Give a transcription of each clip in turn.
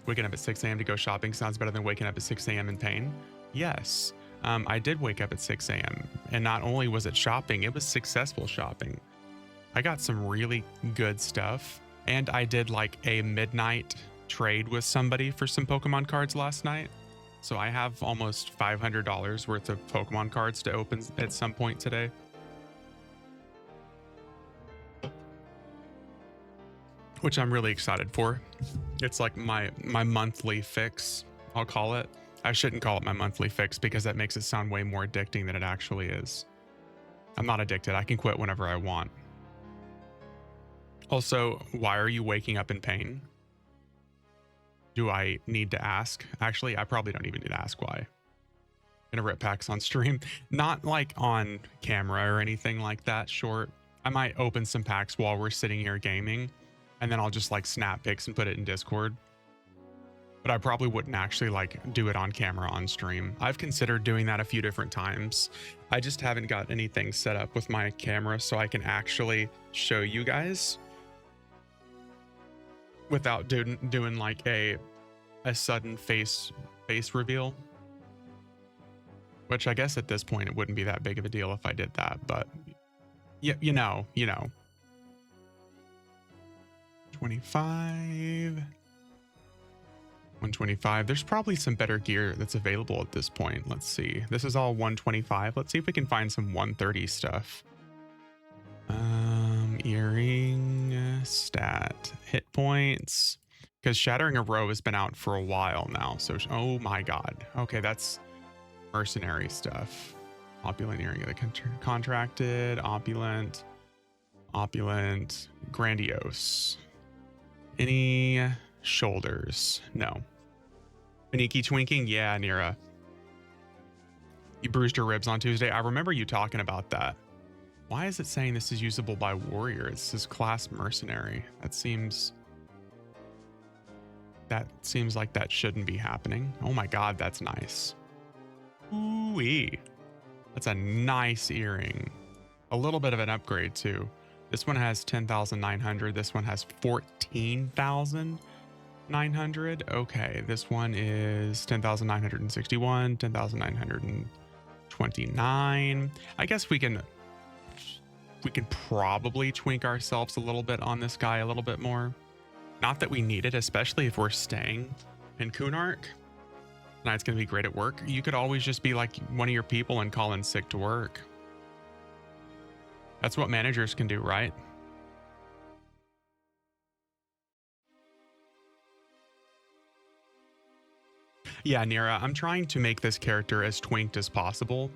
Waking up at 6 a.m. to go shopping sounds better than waking up at 6 a.m. in pain. Yes, I did wake up at 6 a.m. and not only was it shopping, it was successful shopping. I got some really good stuff, and I did like a midnight trade with somebody for some Pokemon cards last night. So I have almost $500 worth of Pokemon cards to open at some point today. Which I'm really excited for. It's like my monthly fix, I'll call it. I shouldn't call it my monthly fix because that makes it sound way more addicting than it actually is. I'm not addicted. I can quit whenever I want. Also, why are you waking up in pain? Do I need to ask? Actually, I probably don't even need to ask why. Gonna rip packs on stream. Not like on camera or anything like that short. I might open some packs while we're sitting here gaming, and then I'll just like snap pics and put it in Discord. But I probably wouldn't actually like do it on camera on stream. I've considered doing that a few different times. I just haven't got anything set up with my camera so I can actually show you guys without doing like a sudden face reveal. Which I guess at this point it wouldn't be that big of a deal if I did that, but yeah, you know. 25. 125. There's probably some better gear that's available at this point. Let's see. This is all 125. Let's see if we can find some 130 stuff. Earring, stat, hit points. Because Shattering a Row has been out for a while now. So, oh my god. Okay, that's mercenary stuff. Opulent earring of the contracted, opulent, grandiose. Any shoulders? No. Vaniki twinking? Yeah, Nira. You bruised your ribs on Tuesday. I remember you talking about that. Why is it saying this is usable by warrior? It says class mercenary. That seems like that shouldn't be happening. Oh my god, that's nice. Ooh-wee. That's a nice earring. A little bit of an upgrade too. This one has 10,900. This one has 14,900. Okay, this one is 10,961, 10,929. I guess we can probably twink ourselves a little bit on this guy a little bit more. Not that we need it, especially if we're staying in Kunark. Tonight's gonna be great at work. You could always just be like one of your people and call in sick to work. That's what managers can do, right? Yeah, Nira, I'm trying to make this character as twinked as possible.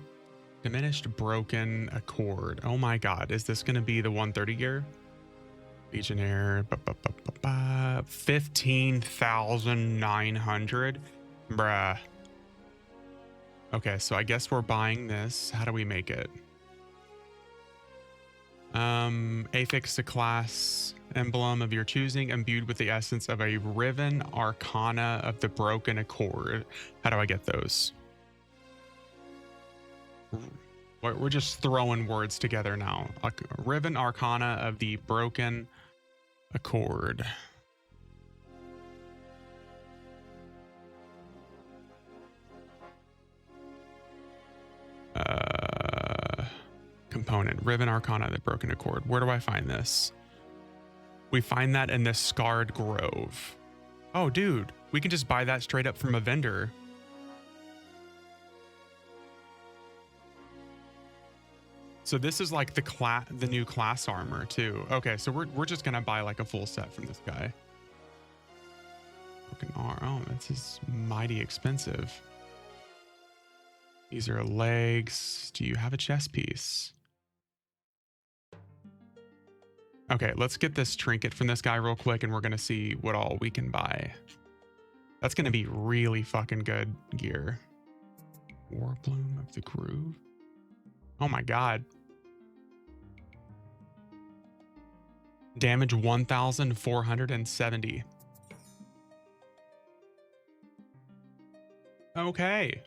Diminished broken accord. Oh my god, is this gonna be the 130 gear? Legionnaire, 15,900. Bruh. Okay, so I guess we're buying this. How do we make it? Affix a class emblem of your choosing, imbued with the essence of a Riven Arcana of the Broken Accord. How do I get those? We're just throwing words together now. Riven Arcana of the Broken Accord. Component. Riven Arcana of the Broken Accord. Where do I find this? We find that in the Scarred Grove. Oh, dude. We can just buy that straight up from a vendor. So this is like the new class armor too. Okay, so we're just gonna buy like a full set from this guy. Oh, this is mighty expensive. These are legs. Do you have a chest piece? Okay, let's get this trinket from this guy real quick and we're gonna see what all we can buy. That's gonna be really fucking good gear. Warbloom of the Groove. Oh my god. Damage 1,470. Okay.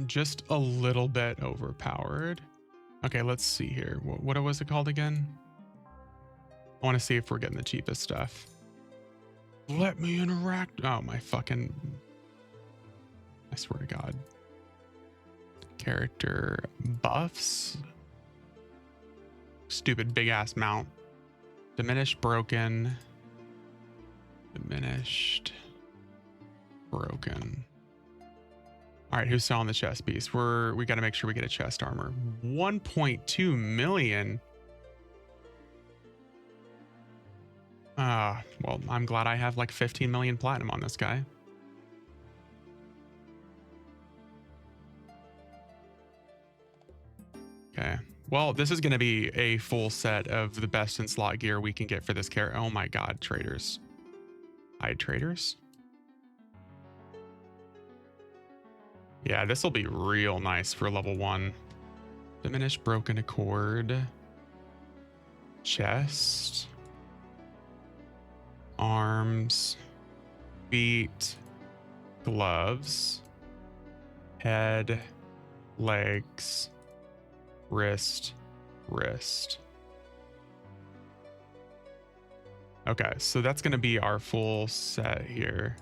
Just a little bit overpowered. Okay, let's see here. What was it called again? I want to see if we're getting the cheapest stuff. Let me interact. Oh, my fucking... I swear to God. Character buffs. Stupid big ass mount. Diminished, broken. Diminished. Broken. All right, who's selling the chest piece? We got to make sure we get a chest armor. 1.2 million. Well, I'm glad I have like 15 million platinum on this guy. Okay. Well, this is going to be a full set of the best in slot gear we can get for this character. Oh my God, traders. Hide traders. Yeah, this will be real nice for level 1. Diminished, broken accord. Chest. Arms. Feet. Gloves. Head. Legs. Wrist. Wrist. Okay, so that's going to be our full set here.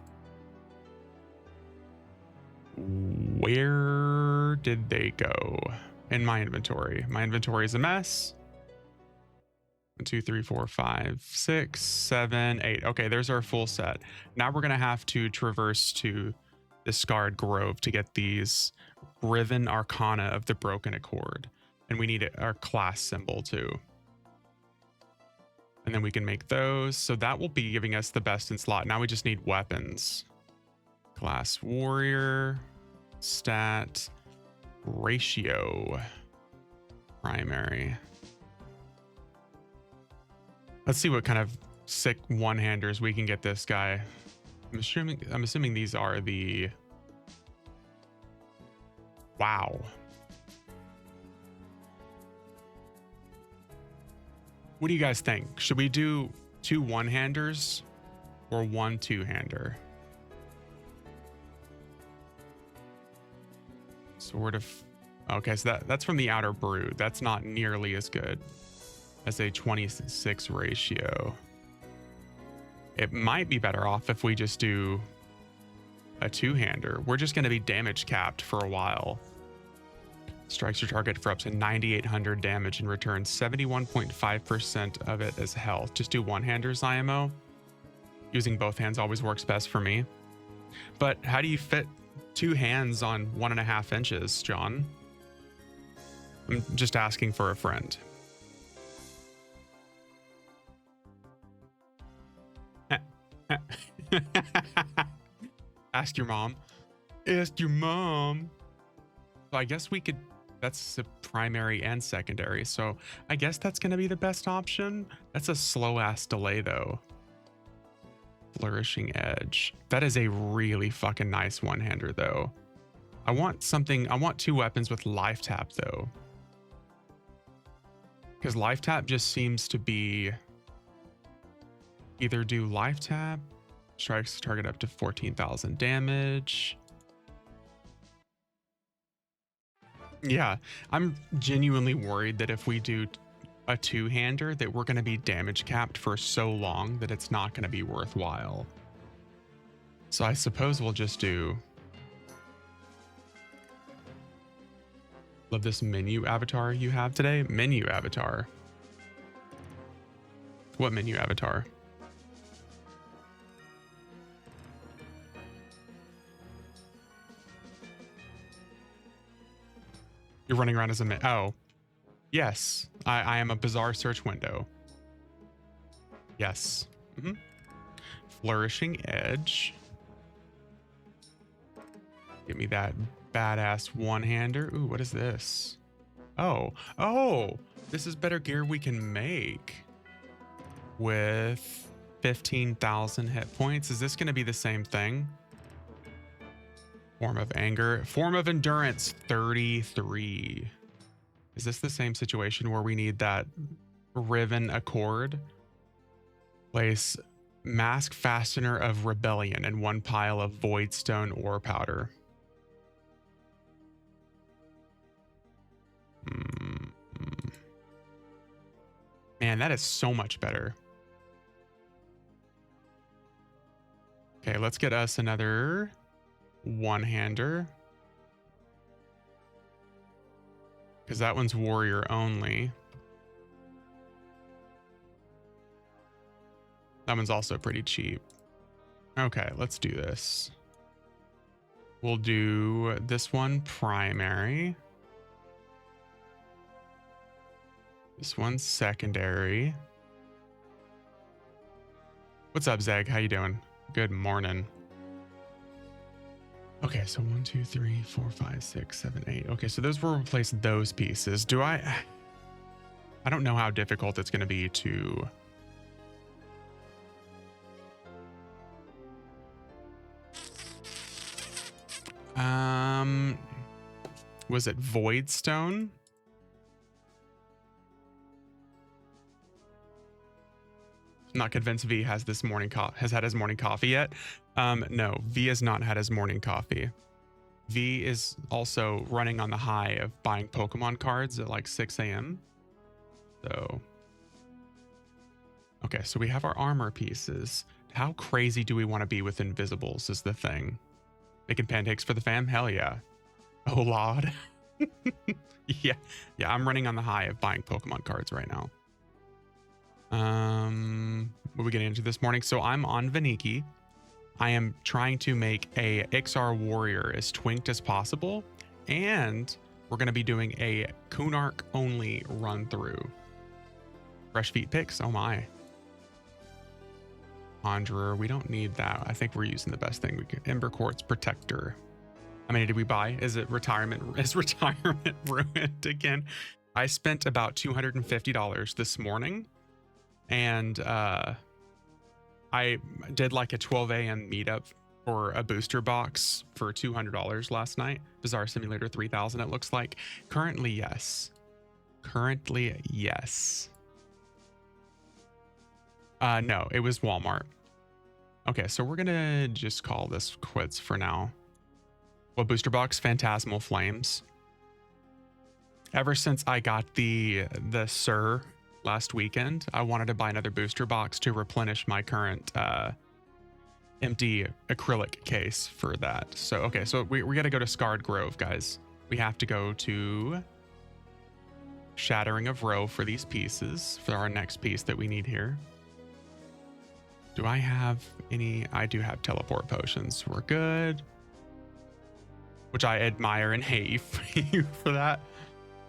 Where did they go? In my inventory. My inventory is a mess. 1, 2, 3, 4, 5, 6, 7, 8. Okay, there's our full set. Now we're going to have to traverse to the Scarred Grove to get these Riven Arcana of the Broken Accord. And we need our class symbol too. And then we can make those. So that will be giving us the best in slot. Now we just need weapons. Class warrior, stat, ratio, primary. Let's see what kind of sick one-handers we can get this guy. I'm assuming these are the... Wow. What do you guys think? Should we do 2 one-handers or 1 two-hander? Sort of. Okay, so that's from the Outer Brood. That's not nearly as good as a 26 ratio. It might be better off if we just do a two-hander. We're just going to be damage capped for a while. Strikes your target for up to 9,800 damage and returns 71.5% of it as health. Just do one-handers IMO. Using both hands always works best for me. But how do you fit 2 hands on 1.5 inches, John? I'm just asking for a friend. Ask your mom. Ask your mom. So I guess we could, that's a primary and secondary. So I guess that's going to be the best option. That's a slow ass delay though. Flourishing Edge. That is a really fucking nice one-hander though. I want 2 weapons with life tap though. Because life tap just seems to be either do life tap, strikes target up to 14,000 damage. Yeah, I'm genuinely worried that if we do a two-hander that we're going to be damage capped for so long that it's not going to be worthwhile. So I suppose we'll just do... Love this menu avatar you have today. Menu avatar. What menu avatar? You're running around as a oh. Yes, I am a bizarre search window. Yes. Flourishing Edge. Give me that badass one-hander. Ooh, what is this? Oh, this is better gear we can make with 15,000 hit points. Is this going to be the same thing? Form of anger, form of endurance, 33. Is this the same situation where we need that Riven Accord? Place mask fastener of rebellion in 1 pile of voidstone ore powder. Man, that is so much better. Okay, let's get us another one-hander. Because that one's warrior only. That one's also pretty cheap. Okay, let's do this. We'll do this one primary. This one's secondary. What's up, Zeg? How you doing? Good morning. Okay, so 1, 2, 3, 4, 5, 6, 7, 8. Okay, so those will replace those pieces. I don't know how difficult it's going to be to... Was it Voidstone? Not convinced V has had his morning coffee yet. No, V has not had his morning coffee. V is also running on the high of buying Pokemon cards at like 6 a.m. So, okay, so we have our armor pieces. How crazy do we want to be with invisibles is the thing. Making pancakes for the fam? Hell yeah. Oh, Lord. Yeah, I'm running on the high of buying Pokemon cards right now. What are we getting into this morning? So I'm on Vaniki. I am trying to make a XR warrior as twinked as possible. And we're going to be doing a Kunark only run through. Fresh feet picks. Oh my. Conjurer. We don't need that. I think we're using the best thing we can. Ember Quartz Protector. How many did we buy? Is retirement ruined again? I spent about $250 this morning. And I did like a 12 a.m. meetup for a booster box for $200 last night. Bizarre Simulator 3000, it looks like. Currently, yes. No, it was Walmart. Okay, so we're gonna just call this quits for now. What booster box? Phantasmal Flames. Ever since I got the Sir last weekend, I wanted to buy another booster box to replenish my current empty acrylic case for that. So, okay, so we got to go to Scarred Grove, guys. We have to go to Shattering of Row for these pieces, for our next piece that we need here. Do I have any? I do have teleport potions. We're good. Which I admire and hate you for that.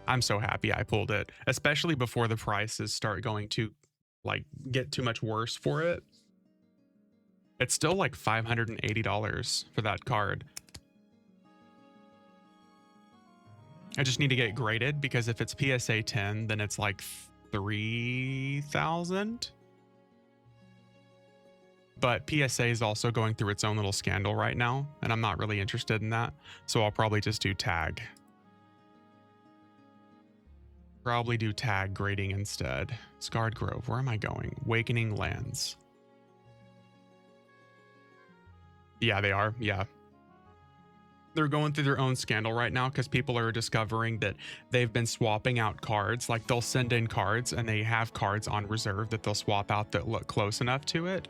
I'm so happy I pulled it, especially before the prices start going to like get too much worse for it. It's still like $580 for that card. I just need to get it graded because if it's PSA 10, then it's like 3,000. But PSA is also going through its own little scandal right now, and I'm not really interested in that. So I'll probably just do tag. Probably do tag grading instead. Scarred Grove, where am I going? Awakening Lands. Yeah, they are. Yeah. They're going through their own scandal right now because people are discovering that they've been swapping out cards. Like they'll send in cards and they have cards on reserve that they'll swap out that look close enough to it.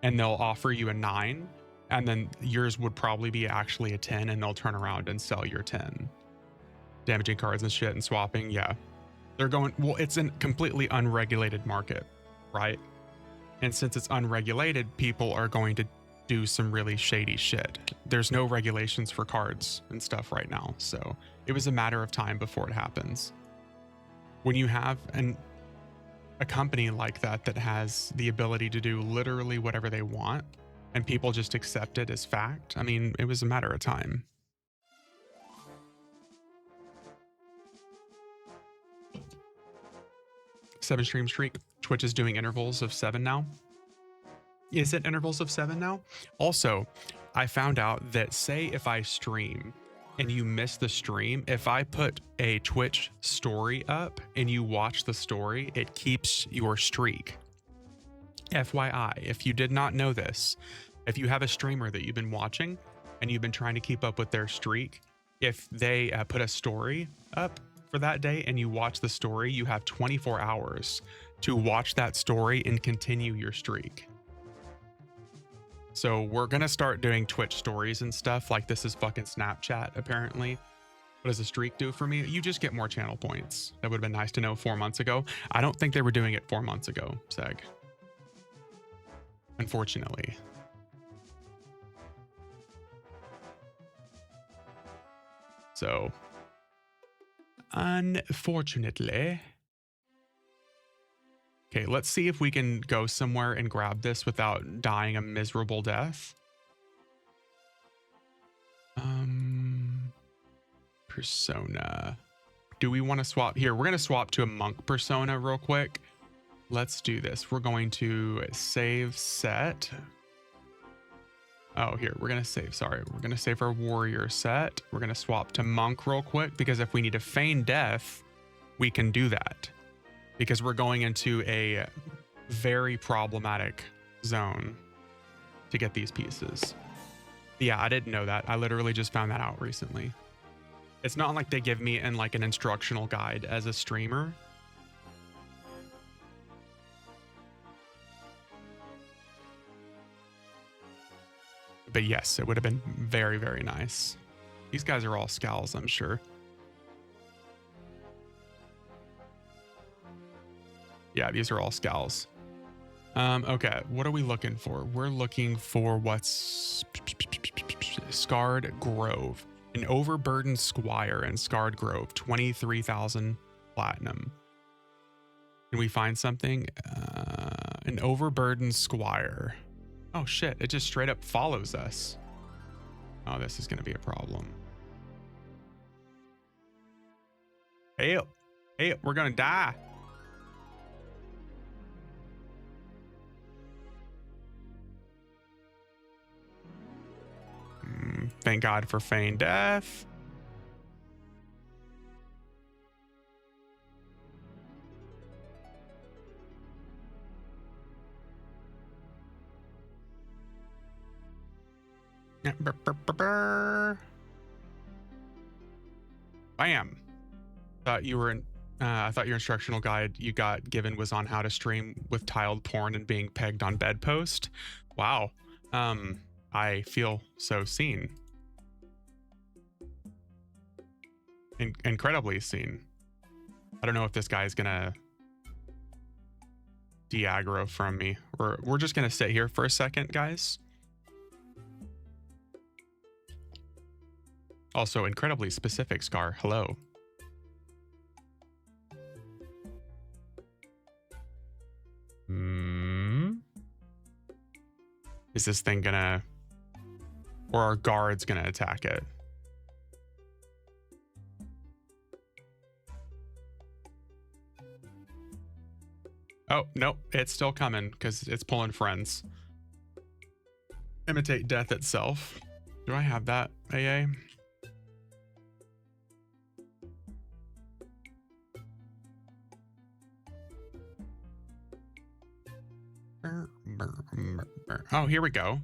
And they'll offer you a 9. And then yours would probably be actually a 10 and they'll turn around and sell your 10. Damaging cards and shit and swapping. Yeah. They're going, well, it's a completely unregulated market, right? And since it's unregulated, people are going to do some really shady shit. There's no regulations for cards and stuff right now. So it was a matter of time before it happens. When you have a company like that that has the ability to do literally whatever they want and people just accept it as fact, I mean, it was a matter of time. Seven stream streak. Twitch is doing intervals of 7 now. Is it intervals of 7 now? Also, I found out that say if I stream and you miss the stream, if I put a Twitch story up and you watch the story, it keeps your streak. FYI, if you did not know this, if you have a streamer that you've been watching and you've been trying to keep up with their streak, if they put a story up for that day and you watch the story, you have 24 hours to watch that story and continue your streak. So we're going to start doing Twitch stories and stuff like this is fucking Snapchat, apparently. What does a streak do for me? You just get more channel points. That would have been nice to know 4 months ago. I don't think they were doing it 4 months ago, Seg. Unfortunately. So, unfortunately. Okay, let's see if we can go somewhere and grab this without dying a miserable death. Persona. Do we want to swap here? We're going to swap to a monk persona real quick. Let's do this. We're going to save set. Oh, here, we're going to save. Sorry, we're going to save our warrior set. We're going to swap to monk real quick because if we need to feign death, we can do that because we're going into a very problematic zone to get these pieces. Yeah, I didn't know that. I literally just found that out recently. It's not like they give me in like an instructional guide as a streamer. But yes, it would have been very, very nice. These guys are all scowls, I'm sure. Yeah, these are all scowls. Okay, what are we looking for? We're looking for what's Scarred Grove. An overburdened squire in Scarred Grove, 23,000 platinum. Can we find something? An overburdened squire. Oh shit, it just straight up follows us. Oh, this is gonna be a problem. Hey, we're gonna die. Thank God for feigned death. Bam. Thought you were in. I thought your instructional guide you got given was on how to stream with tiled porn and being pegged on bedpost. Wow. I feel so seen. Incredibly seen. I don't know if this guy is gonna de-aggro from me. We're just gonna sit here for a second, guys. Also, incredibly specific, Scar. Hello. Is this thing gonna... Or are guards gonna attack it? Oh, nope. It's still coming because it's pulling friends. Imitate death itself. Do I have that, AA? Oh, here we go.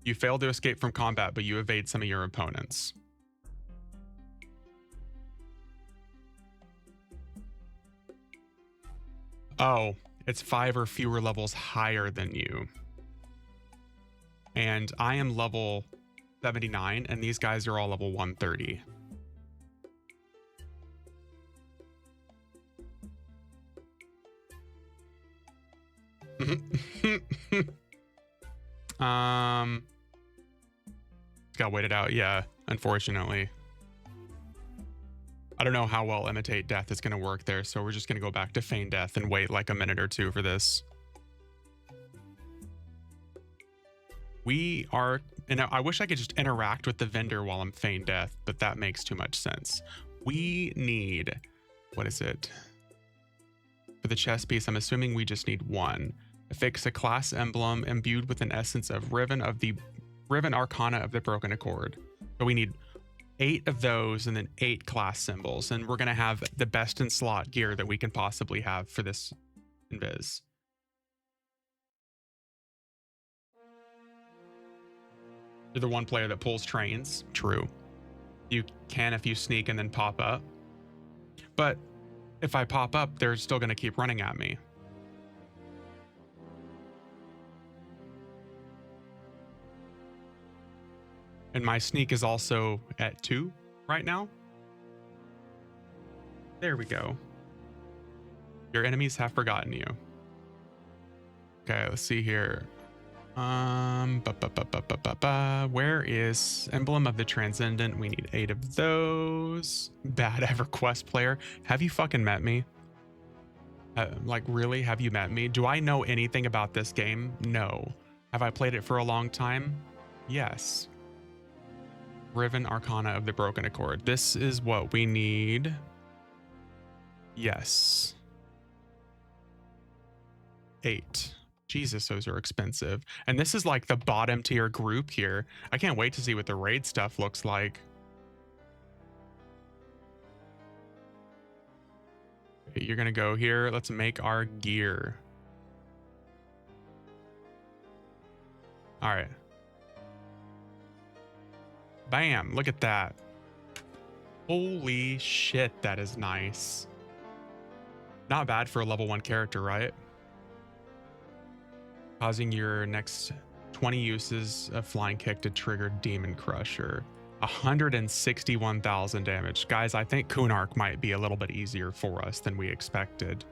You failed to escape from combat, but you evade some of your opponents. Oh, it's 5 or fewer levels higher than you. And I am level 79, and these guys are all level 130. Got waited out, yeah, unfortunately. I don't know how well imitate death is going to work there, so we're just going to go back to feign death and wait like a minute or two for this. We are, and I wish I could just interact with the vendor while I'm feign death, but that makes too much sense. We need, what is it? For the chess piece, I'm assuming we just need 1. Affix a class emblem imbued with an essence of Riven Arcana of the Broken Accord. So we need 8 of those and then 8 class symbols, and we're gonna have the best in slot gear that we can possibly have for this invis. You're the one player that pulls trains. True. You can if you sneak and then pop up. But if I pop up, they're still going to keep running at me. And my sneak is also at 2 right now. There we go. Your enemies have forgotten you. Okay, let's see here. Where is Emblem of the Transcendent? We need 8 of those. Bad EverQuest player. Have you fucking met me? Like, really? Have you met me? Do I know anything about this game? No. Have I played it for a long time? Yes. Riven Arcana of the Broken Accord. This is what we need. Yes. 8. Jesus, those are expensive. And this is like the bottom tier group here. I can't wait to see what the raid stuff looks like. Okay, you're gonna go here. Let's make our gear. All right. Bam, look at that. Holy shit, that is nice. Not bad for a level 1 character, right? Causing your next 20 uses of flying kick to trigger Demon Crusher. 161,000 damage. Guys, I think Kunark might be a little bit easier for us than we expected.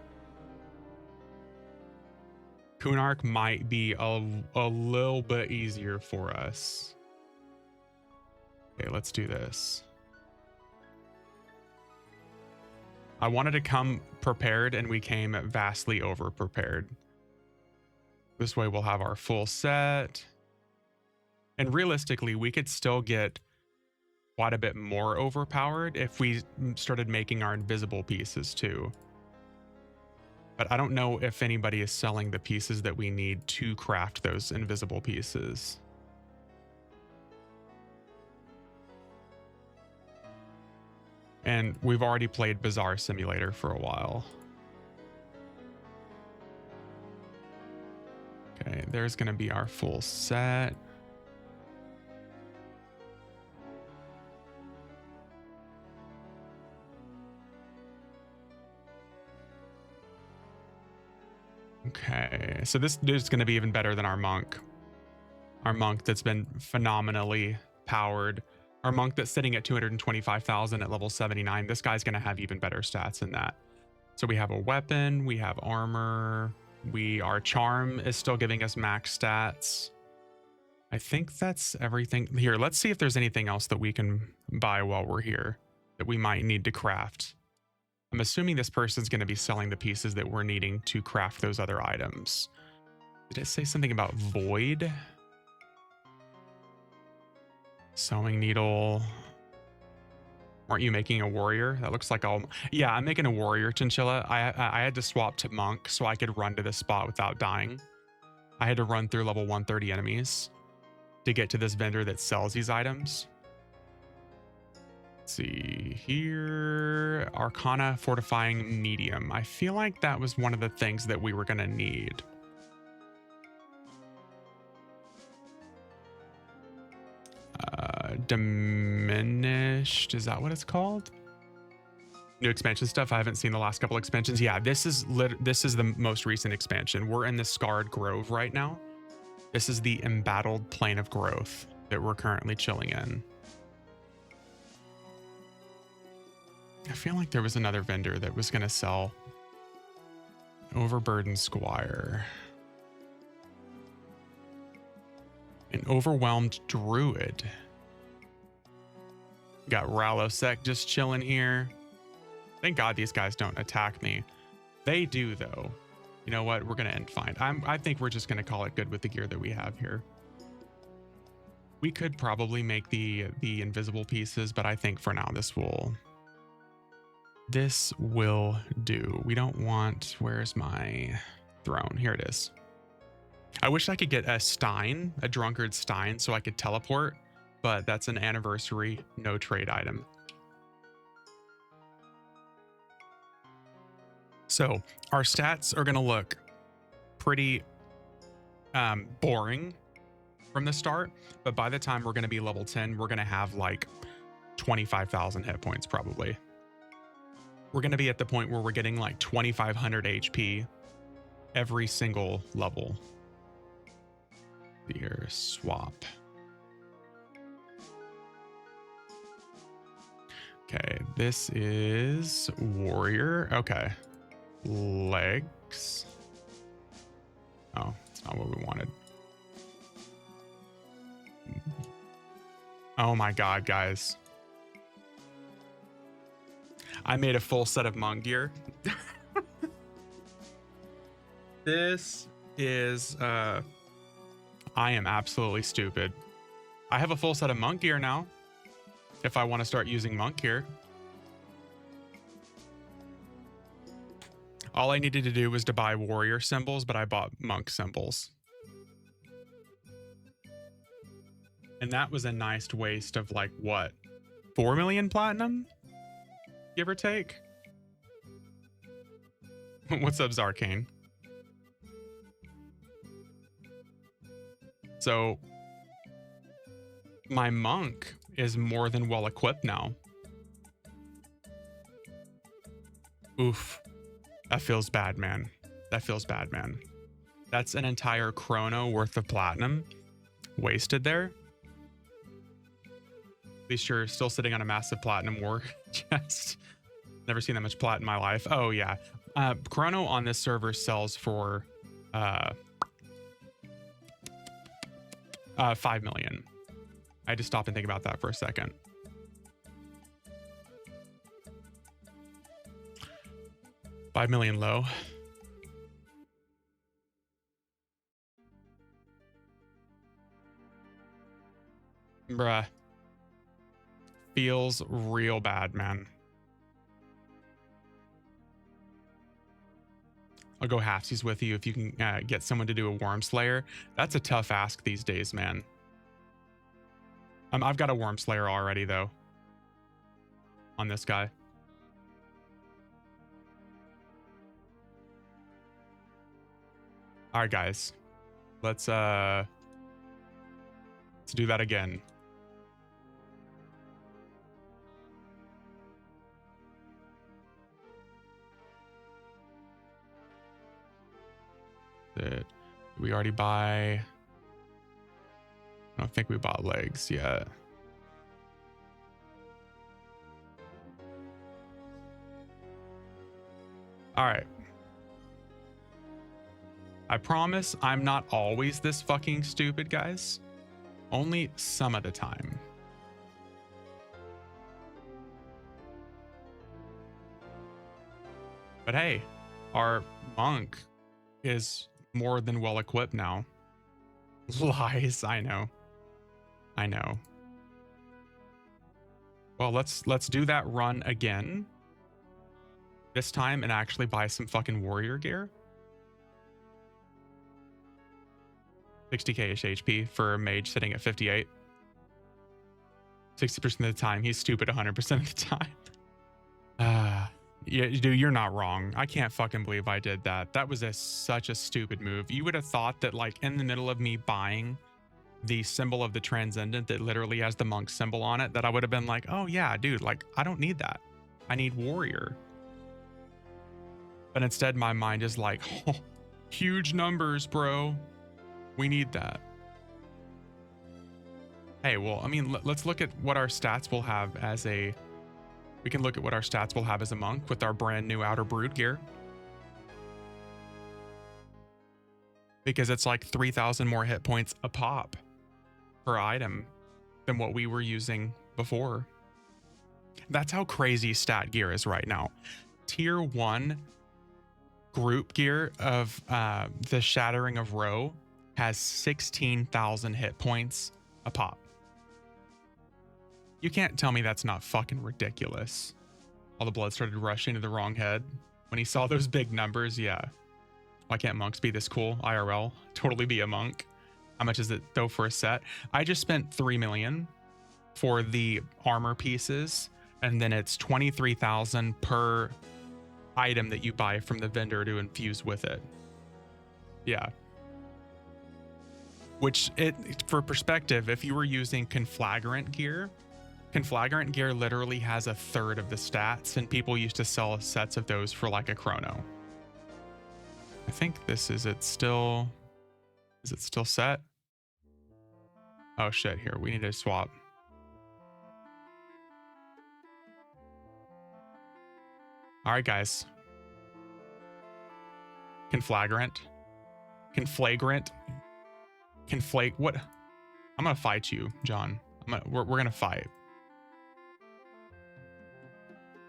Kunark might be a little bit easier for us. Okay, let's do this. I wanted to come prepared and we came vastly over prepared. This way we'll have our full set. And realistically, we could still get quite a bit more overpowered if we started making our invisible pieces too. But I don't know if anybody is selling the pieces that we need to craft those invisible pieces. And we've already played Bazaar Simulator for a while. Okay, there's going to be our full set. Okay, so this dude's going to be even better than our monk. Our monk that's been phenomenally powered. Our monk that's sitting at 225,000 at level 79. This guy's going to have even better stats than that. So we have a weapon, we have armor. Our charm is still giving us max stats. I think that's everything. Here, let's see if there's anything else that we can buy while we're here that we might need to craft. I'm assuming this person's going to be selling the pieces that we're needing to craft those other items. Did it say something about void? Sewing needle. Aren't you making a warrior? That looks like all. Yeah, I'm making a warrior chinchilla. I had to swap to monk so I could run to this spot without dying. I had to run through level 130 enemies to get to this vendor that sells these items. Let's see here. Arcana fortifying medium. I feel like that was one of the things that we were going to need. Diminished, is that what it's called? New expansion stuff. I haven't seen the last couple expansions. Yeah, this is the most recent expansion. We're in the Scarred Grove right now. This is the embattled plane of growth that we're currently chilling in. I feel like there was another vendor that was going to sell Overburdened Squire. An Overwhelmed Druid. Got Rallosec just chilling here. Thank God these guys don't attack me. They do, though. You know what? We're going to end fine. I think we're just going to call it good with the gear that we have here. We could probably make the invisible pieces, but I think for now this will do. We don't want... Where's my throne? Here it is. I wish I could get a Stein, a Drunkard Stein, so I could teleport, but that's an anniversary, no trade item. So our stats are going to look pretty boring from the start, but by the time we're going to be level 10, we're going to have like 25,000 hit points probably. we're going to be at the point where we're getting like 2500 HP every single level. Here, swap. Okay, this is warrior. Okay. Legs. Oh, it's not what we wanted. Oh my god, guys. I made a full set of monk gear. This is I am absolutely stupid. I have a full set of monk gear now. If I want to start using monk gear. All I needed to do was to buy warrior symbols, but I bought monk symbols. And that was a nice waste of like, what? 4 million platinum? Give or take? What's up, Zarkane? So, my monk is more than well equipped now. Oof. That feels bad, man. That feels bad, man. That's an entire chrono worth of platinum wasted there. At least you're still sitting on a massive platinum war chest. Never seen that much plat in my life. Oh, yeah. Chrono on this server sells for 5 million. I had to stop and think about that for a second. $5 million low. Bruh. Feels real bad, man. I'll go halfsies with you if you can get someone to do a Worm Slayer. That's a tough ask these days, man. I've got a Worm Slayer already, though. On this guy. All right, guys. Let's do that again. Did we already buy? I don't think we bought legs yet. All right. I promise I'm not always this fucking stupid, guys. Only some of the time. But hey, our monk is more than well equipped now. Lies, I know. I know. Well, let's do that run again. This time and actually buy some fucking warrior gear. 60k-ish HP for a mage sitting at 58. 60% of the time, he's stupid 100% of the time. Yeah, dude, you're not wrong. I can't fucking believe I did that. That was such a stupid move. You would have thought that, like, in the middle of me buying the symbol of the Transcendent that literally has the monk symbol on it, that I would have been like, oh yeah, dude, like, I don't need that. I need warrior. But instead, my mind is like, oh, huge numbers, bro. We need that. Hey, well, I mean, let's look at what our stats will have as a... We can look at what our stats will have as a monk with our brand new Outer Brood gear. Because it's like 3,000 more hit points a pop per item than what we were using before. That's how crazy stat gear is right now. Tier 1 group gear of the Shattering of Ro has 16,000 hit points a pop. You can't tell me that's not fucking ridiculous. All the blood started rushing to the wrong head. When he saw those big numbers, yeah. Why can't monks be this cool? IRL, totally be a monk. How much is it though for a set? I just spent 3 million for the armor pieces, and then it's 23,000 per item that you buy from the vendor to infuse with it. Yeah. Which, for perspective, if you were using conflagrant gear Conflagrant gear literally has a third of the stats, and people used to sell sets of those for like a chrono. I think this is it still. Is it still set? Oh shit, here, we need to swap. All right, guys. Conflagrant. Conflagrant. What? I'm gonna fight you, John. We're gonna fight.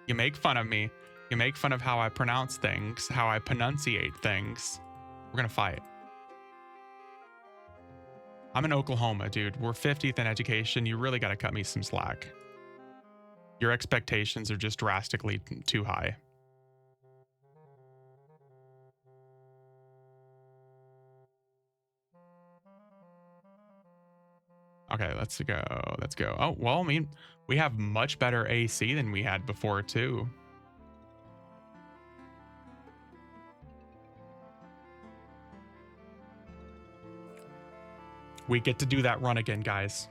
You make fun of me. You make fun of how I pronounce things, how I pronunciate things. We're gonna fight. I'm in Oklahoma, dude. We're 50th in education. You really gotta cut me some slack. Your expectations are just drastically too high. Okay, let's go. Let's go. Oh, well, I mean, we have much better AC than we had before, too. We get to do that run again, guys.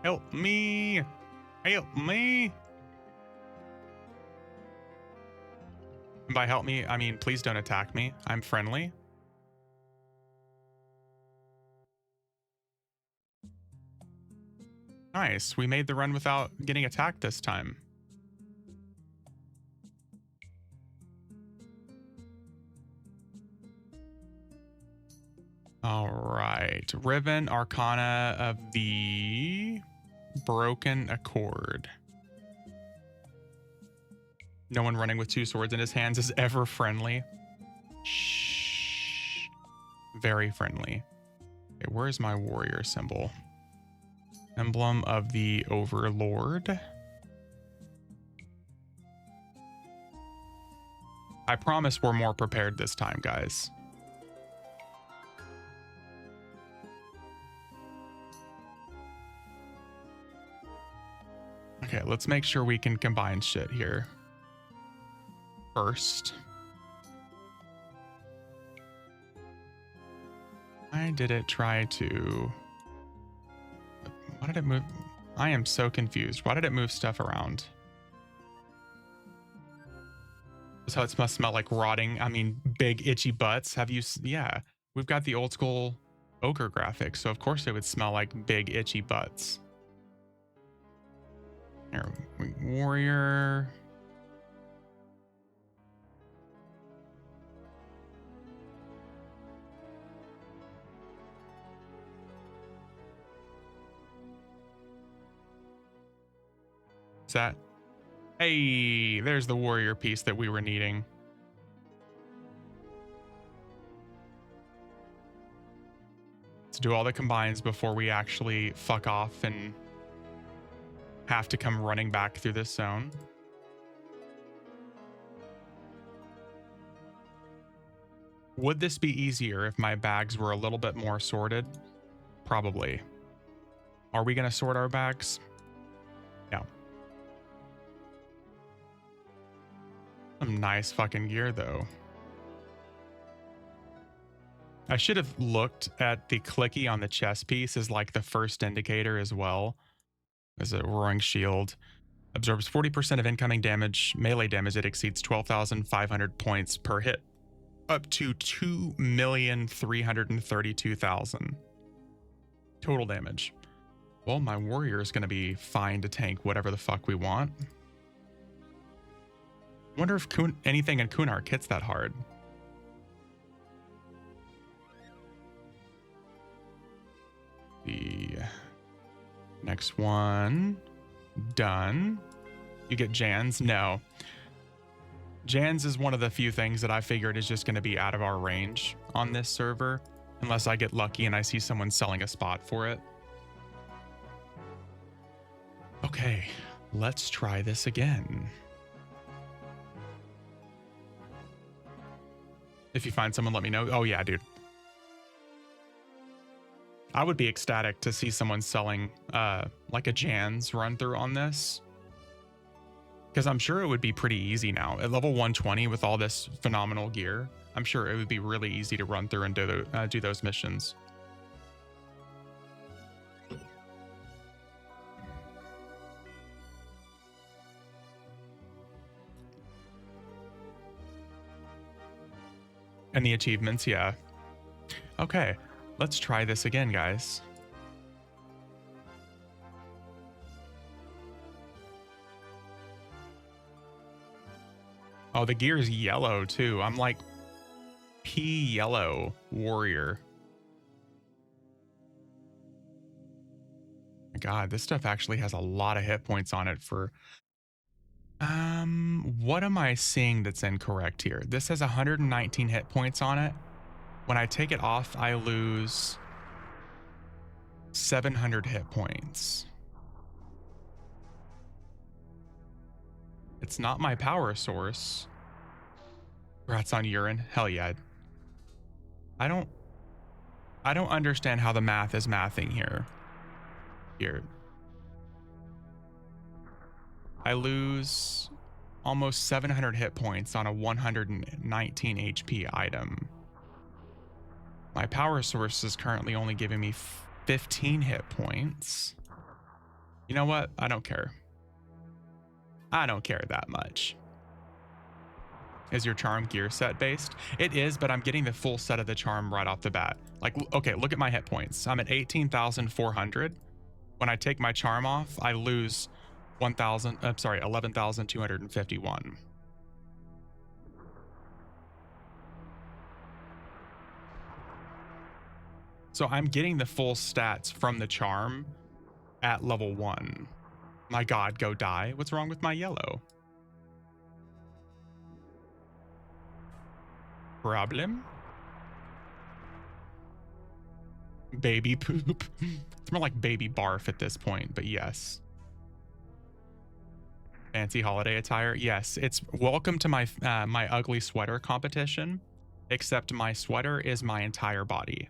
Help me. Help me. And by help me, I mean, please don't attack me. I'm friendly. Nice. We made the run without getting attacked this time. All right. Riven Arcana of the Broken Accord. No one running with two swords in his hands is ever friendly. Shh. Very friendly. Okay, where's my warrior symbol? Emblem of the Overlord. I promise we're more prepared this time, guys. Okay, let's make sure we can combine shit here. First. Why did it try to... Why did it move? I am so confused. Why did it move stuff around? So it must smell like rotting. I mean, big itchy butts. Have you? Yeah, we've got the old school ochre graphics, so of course it would smell like big itchy butts. Here, warrior. Is that? Hey, there's the warrior piece that we were needing. Let's do all the combines before we actually fuck off and have to come running back through this zone. Would this be easier if my bags were a little bit more sorted? Probably. Are we going to sort our bags? No. Some nice fucking gear, though. I should have looked at the clicky on the chest piece as like the first indicator as well. As a roaring shield. Absorbs 40% of incoming damage, melee damage that exceeds 12,500 points per hit. Up to 2,332,000 total damage. Well, my warrior is going to be fine to tank whatever the fuck we want. Wonder if anything in Kunark hits that hard. The next one. Done. You get Jans? No. Jans is one of the few things that I figured is just going to be out of our range on this server. Unless I get lucky and I see someone selling a spot for it. Okay, let's try this again. If you find someone, let me know. Oh yeah, dude. I would be ecstatic to see someone selling like a Jan's run through on this. Because I'm sure it would be pretty easy now. At level 120 with all this phenomenal gear, I'm sure it would be really easy to run through and do those missions. And the achievements, yeah. Okay, let's try this again, guys. Oh, the gear is yellow too. I'm like P yellow warrior. God, this stuff actually has a lot of hit points on it for... what am I seeing that's incorrect here? This has 119 hit points on it. When I take it off, I lose 700 hit points. It's not my power source. Rats on urine. Hell yeah. I don't understand how the math is mathing here. I lose almost 700 hit points on a 119 HP item. My power source is currently only giving me 15 hit points. You know what? I don't care. I don't care that much. Is your charm gear set based? It is, but I'm getting the full set of the charm right off the bat. Like, okay, look at my hit points. I'm at 18,400. When I take my charm off, I lose 11,251. So I'm getting the full stats from the charm at level 1. My God, go die. What's wrong with my yellow? Problem? Baby poop. It's more like baby barf at this point, but yes. Fancy holiday attire. Yes, it's welcome to my my ugly sweater competition, except my sweater is my entire body.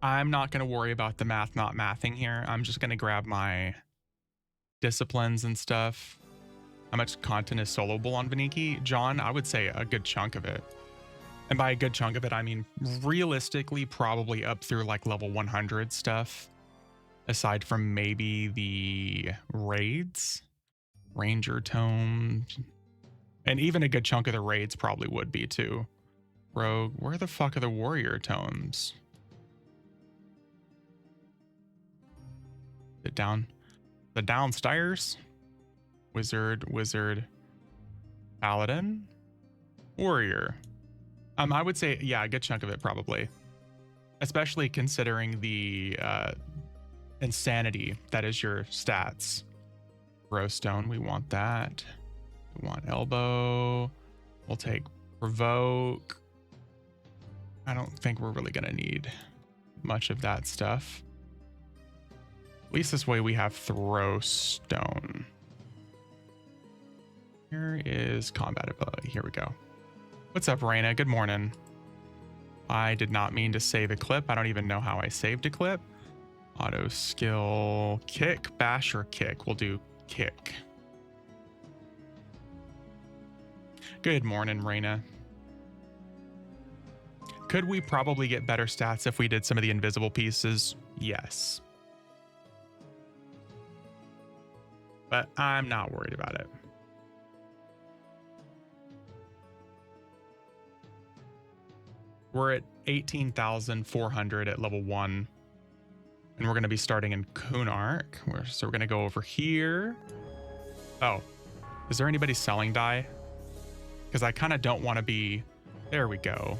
I'm not going to worry about the math not mathing here. I'm just going to grab my disciplines and stuff. How much content is soloable on Vaniki? John, I would say a good chunk of it. And by a good chunk of it, I mean realistically probably up through like level 100 stuff. Aside from maybe the raids, ranger tomes, and even a good chunk of the raids probably would be too. Rogue, where the fuck are the warrior tomes? The downstairs. Wizard, paladin, warrior. I would say, yeah, a good chunk of it probably, especially considering the insanity that is your stats. Rowstone, we want that. We want elbow. We'll take provoke. I don't think we're really gonna need much of that stuff. At least this way we have throw stone. Here is combat ability. Here we go. What's up, Raina? Good morning. I did not mean to save a clip. I don't even know how I saved a clip. Auto skill, kick, bash, or kick. We'll do kick. Good morning, Raina. Could we probably get better stats if we did some of the invisible pieces? Yes. But I'm not worried about it. We're at 18,400 at level 1. And we're going to be starting in Kunark. So we're going to go over here. Oh, is there anybody selling dye? Because I kind of don't want to be... There we go.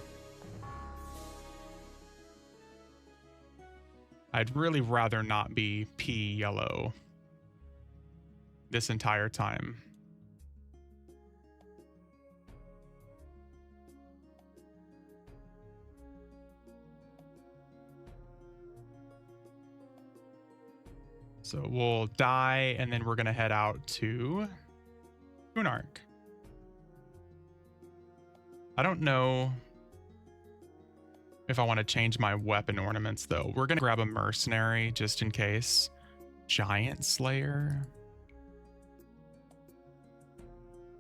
I'd really rather not be P yellow this entire time. So we'll die, and then we're going to head out to Kunark. I don't know. if I want to change my weapon ornaments, though. We're going to grab a mercenary just in case. Giant Slayer.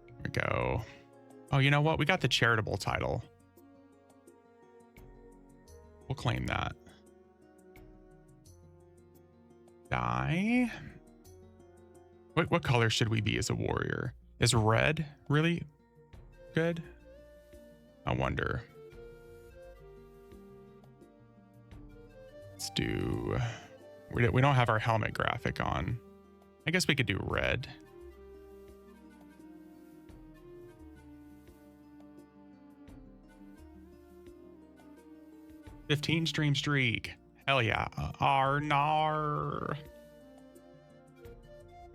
There we go. Oh, you know what? We got the charitable title. We'll claim that. Die. What color should we be as a warrior? Is red really good? I wonder. Let's do... We don't have our helmet graphic on. I guess we could do red. $15 stream streak. Hell yeah. Arnar.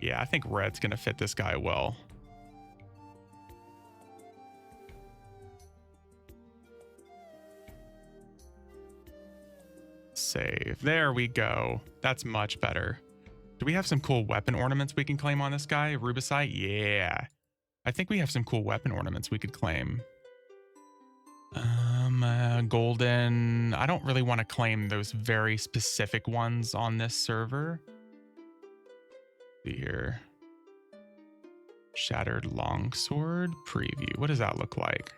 Yeah, I think red's gonna fit this guy well. Save. There we go. That's much better. Do we have some cool weapon ornaments we can claim on this guy? Rubicite? Yeah. I think we have some cool weapon ornaments we could claim. Golden. I don't really want to claim those very specific ones on this server. Let's see here. Shattered longsword preview. What does that look like?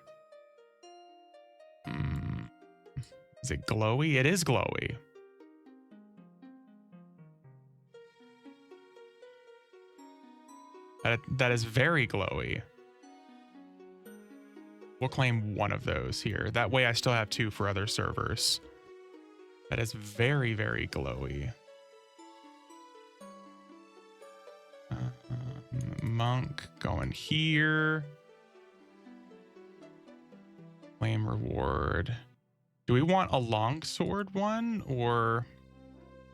Is it glowy? It is glowy. That is very glowy. We'll claim one of those here. That way I still have two for other servers. That is very, very glowy. Monk going here. Claim reward. Do we want a longsword one or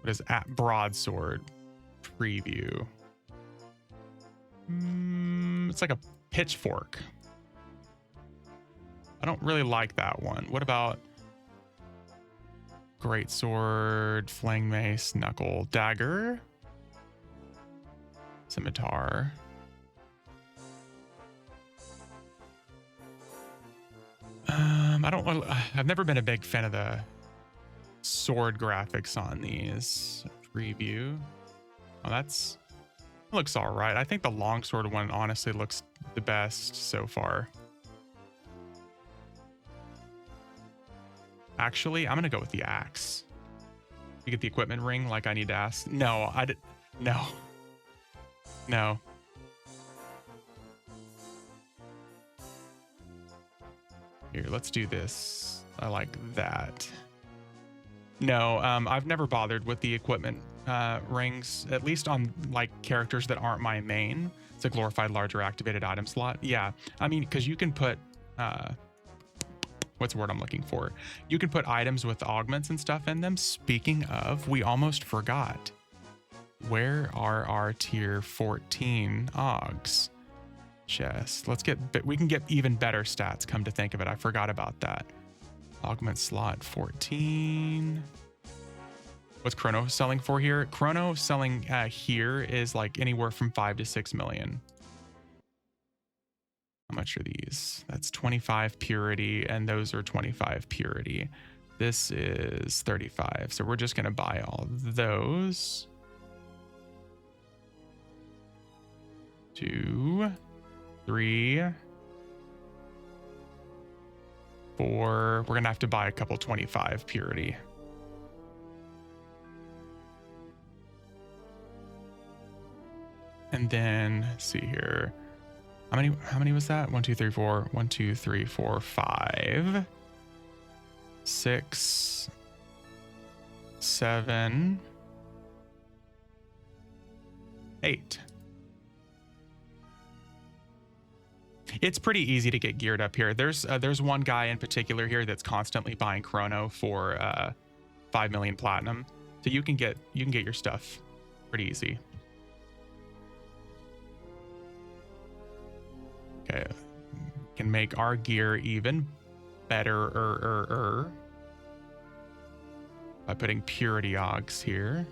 what is at broadsword preview? It's like a pitchfork. I don't really like that one. What about great sword, flang mace, knuckle, dagger, scimitar? I've never been a big fan of the sword graphics on these. Preview. Oh, looks all right. I think the longsword one honestly looks the best so far. Actually, I'm gonna go with the axe. You get the equipment ring like I need to ask. No, No. Here, let's do this. I like that. No, I've never bothered with the equipment rings, at least on like characters that aren't my main. It's a glorified larger activated item slot. Yeah, I mean, because you can put, what's the word I'm looking for? You can put items with augments and stuff in them. Speaking of, we almost forgot. Where are our tier 14 augs? Chest. We can get even better stats, come to think of it. I forgot about that. Augment slot 14. What's Chrono selling for here? Chrono selling here is like anywhere from 5 to 6 million. How much are these? That's 25 purity, and those are 25 purity. This is 35. So we're just gonna buy all those. 2, 3, 4. We're gonna have to buy a couple 25 purity. And then let's see here. How many was that? 1, 2, 3, 4. 1, 2, 3, 4, 5. 6, 7, 8. It's pretty easy to get geared up here. There's one guy in particular here that's constantly buying Chrono for 5 million platinum. So you can get your stuff pretty easy. Okay, can make our gear even better by putting purity augs here.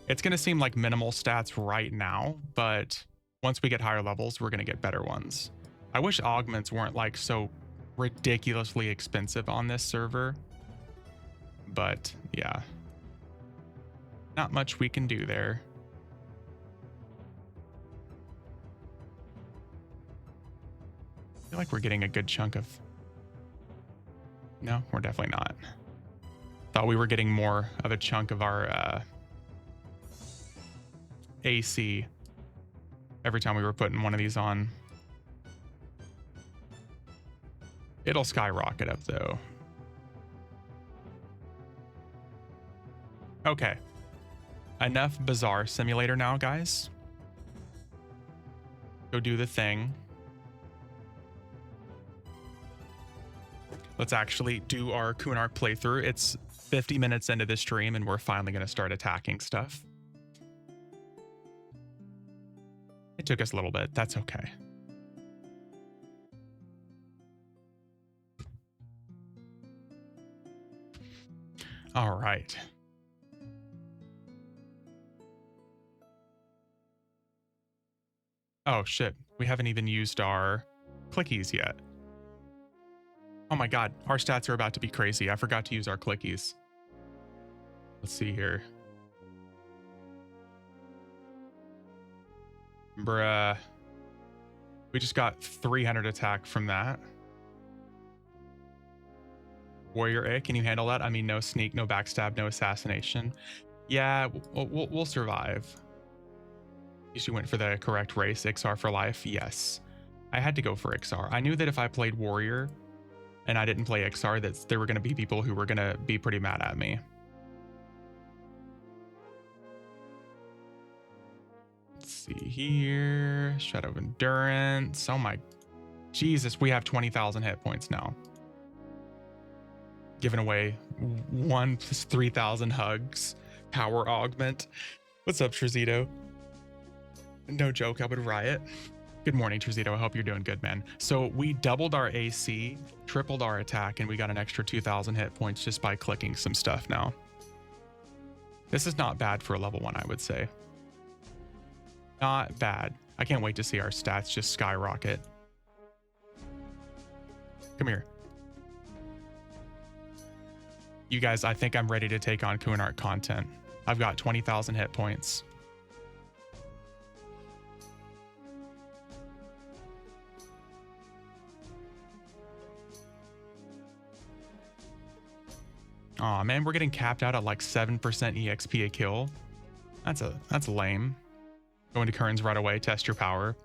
It's going to seem like minimal stats right now, but Once we get higher levels, we're going to get better ones. I wish augments weren't like so ridiculously expensive on this server. But yeah, not much we can do there. I feel like we're getting a good chunk of... No, we're definitely not. Thought we were getting more of a chunk of our AC every time we were putting one of these on. It'll skyrocket up though. Okay. Enough Bazaar Simulator now, guys. Go do the thing. Let's actually do our Kunark playthrough. It's 50 minutes into the stream and we're finally going to start attacking stuff. It took us a little bit. That's okay. All right. Oh, shit. We haven't even used our clickies yet. Oh my god, our stats are about to be crazy. I forgot to use our clickies. Let's see here. Bruh. We just got 300 attack from that. Warrior A, can you handle that? I mean, no sneak, no backstab, no assassination. Yeah, we'll survive. You went for the correct race, XR for life. Yes, I had to go for XR. I knew that if I played Warrior and I didn't play XR, that there were going to be people who were going to be pretty mad at me. Let's see here. Shadow of Endurance. Oh my Jesus, we have 20,000 hit points now. Giving away 1 plus 3,000 hugs. Power augment. What's up, Trizito? No joke, I would riot. Good morning, Trizito. I hope you're doing good, man. So we doubled our AC, tripled our attack, and we got an extra 2,000 hit points just by clicking some stuff now. This is not bad for a level 1, I would say. Not bad. I can't wait to see our stats just skyrocket. Come here. You guys, I think I'm ready to take on Kunark content. I've got 20,000 hit points. Aw, man, we're getting capped out at like 7% EXP a kill. That's lame. Go into Kurn's right away, test your power.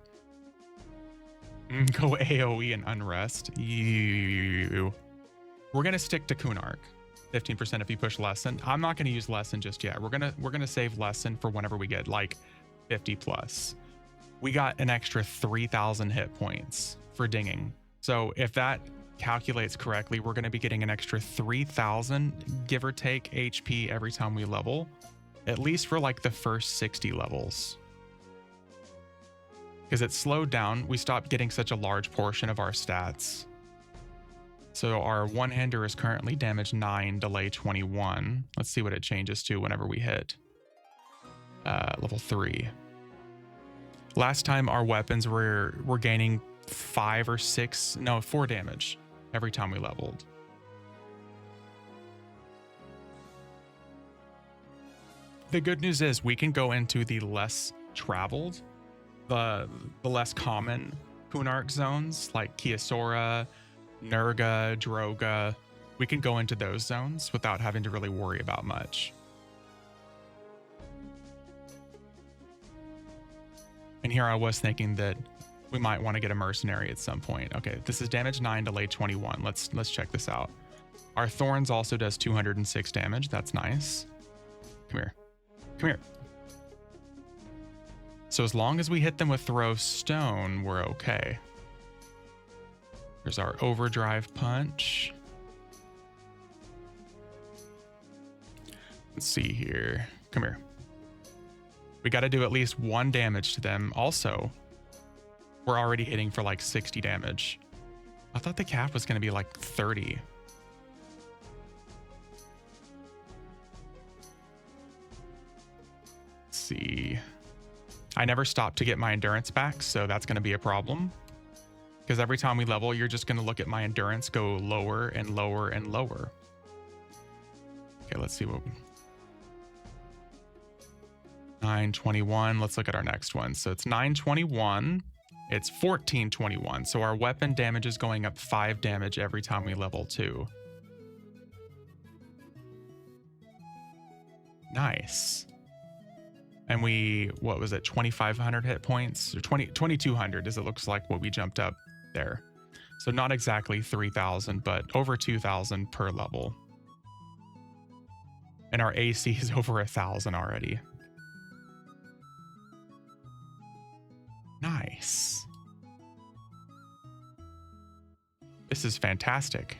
Go AoE and unrest. Ew. We're gonna stick to Kunark. 15% if you push lesson. I'm not gonna use lesson just yet. We're gonna save lesson for whenever we get like 50 plus. We got an extra 3,000 hit points for dinging. So if that calculates correctly, we're gonna be getting an extra 3,000 give or take HP every time we level, at least for like the first 60 levels. Because it slowed down, we stopped getting such a large portion of our stats. So our one-hander is currently damage 9, delay 21. Let's see what it changes to whenever we hit level 3. Last time our weapons were gaining 5 or 6, no, 4 damage every time we leveled. The good news is we can go into the less traveled, the less common Kunark zones like Kiosora, Nurga, Droga. We can go into those zones without having to really worry about much. And here I was thinking that we might want to get a mercenary at some point. Okay, this is damage 9, delay 21. Let's check this out. Our Thorns also does 206 damage. That's nice. Come here. Come here. So as long as we hit them with throw stone, we're okay. Here's our overdrive punch. Let's see here. Come here. We got to do at least 1 damage to them. Also, we're already hitting for like 60 damage. I thought the cap was going to be like 30. Let's see. I never stop to get my endurance back, so that's going to be a problem. Because every time we level, you're just going to look at my endurance go lower and lower and lower. Okay, let's see what... 921. Let's look at our next one. So it's 921. It's 1421. So our weapon damage is going up 5 damage every time we level 2. Nice. And we, what was it, 2,500 hit points? Or 2,200 as it looks like what we jumped up there. So not exactly 3,000, but over 2,000 per level. And our AC is over 1,000 already. Nice. This is fantastic.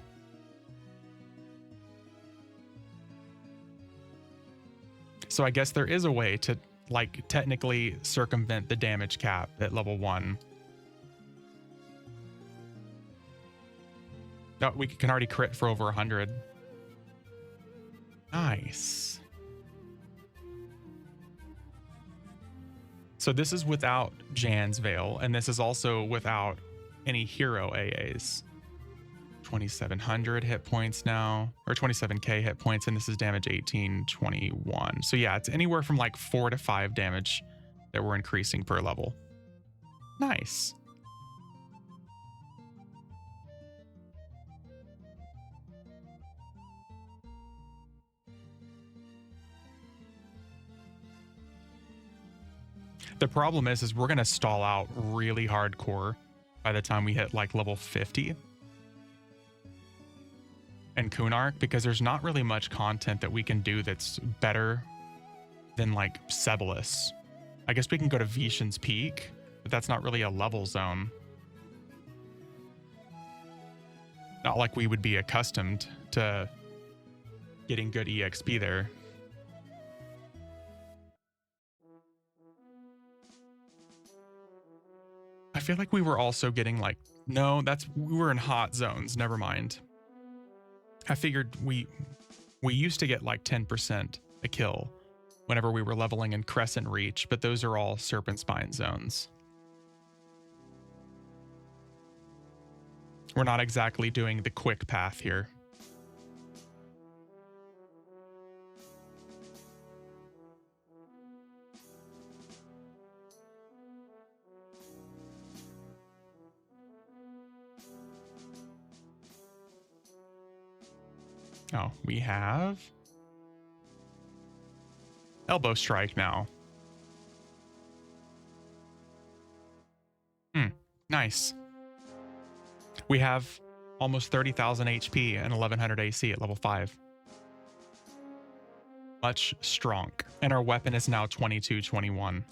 So I guess there is a way to, like, technically circumvent the damage cap at level 1. No, we can already crit for over 100. Nice. So this is without Jan's Veil, and this is also without any hero AAs. 2,700 hit points now, or 27k hit points, and this is damage 1821. So yeah, it's anywhere from like 4 to 5 damage that we're increasing per level. Nice. The problem is we're going to stall out really hardcore by the time we hit like level 50 and Kunark, because there's not really much content that we can do that's better than like Sebalus. I guess we can go to Veeshans Peak, but that's not really a level zone. Not like we would be accustomed to getting good EXP there. I feel like we were also getting like, no, we were in hot zones. Never mind. I figured we used to get like 10% a kill whenever we were leveling in Crescent Reach, but those are all Serpent Spine zones. We're not exactly doing the quick path here. Oh, we have elbow strike now. Nice. We have almost 30,000 HP and 1100 AC at level 5. Much strong. And our weapon is now 2221.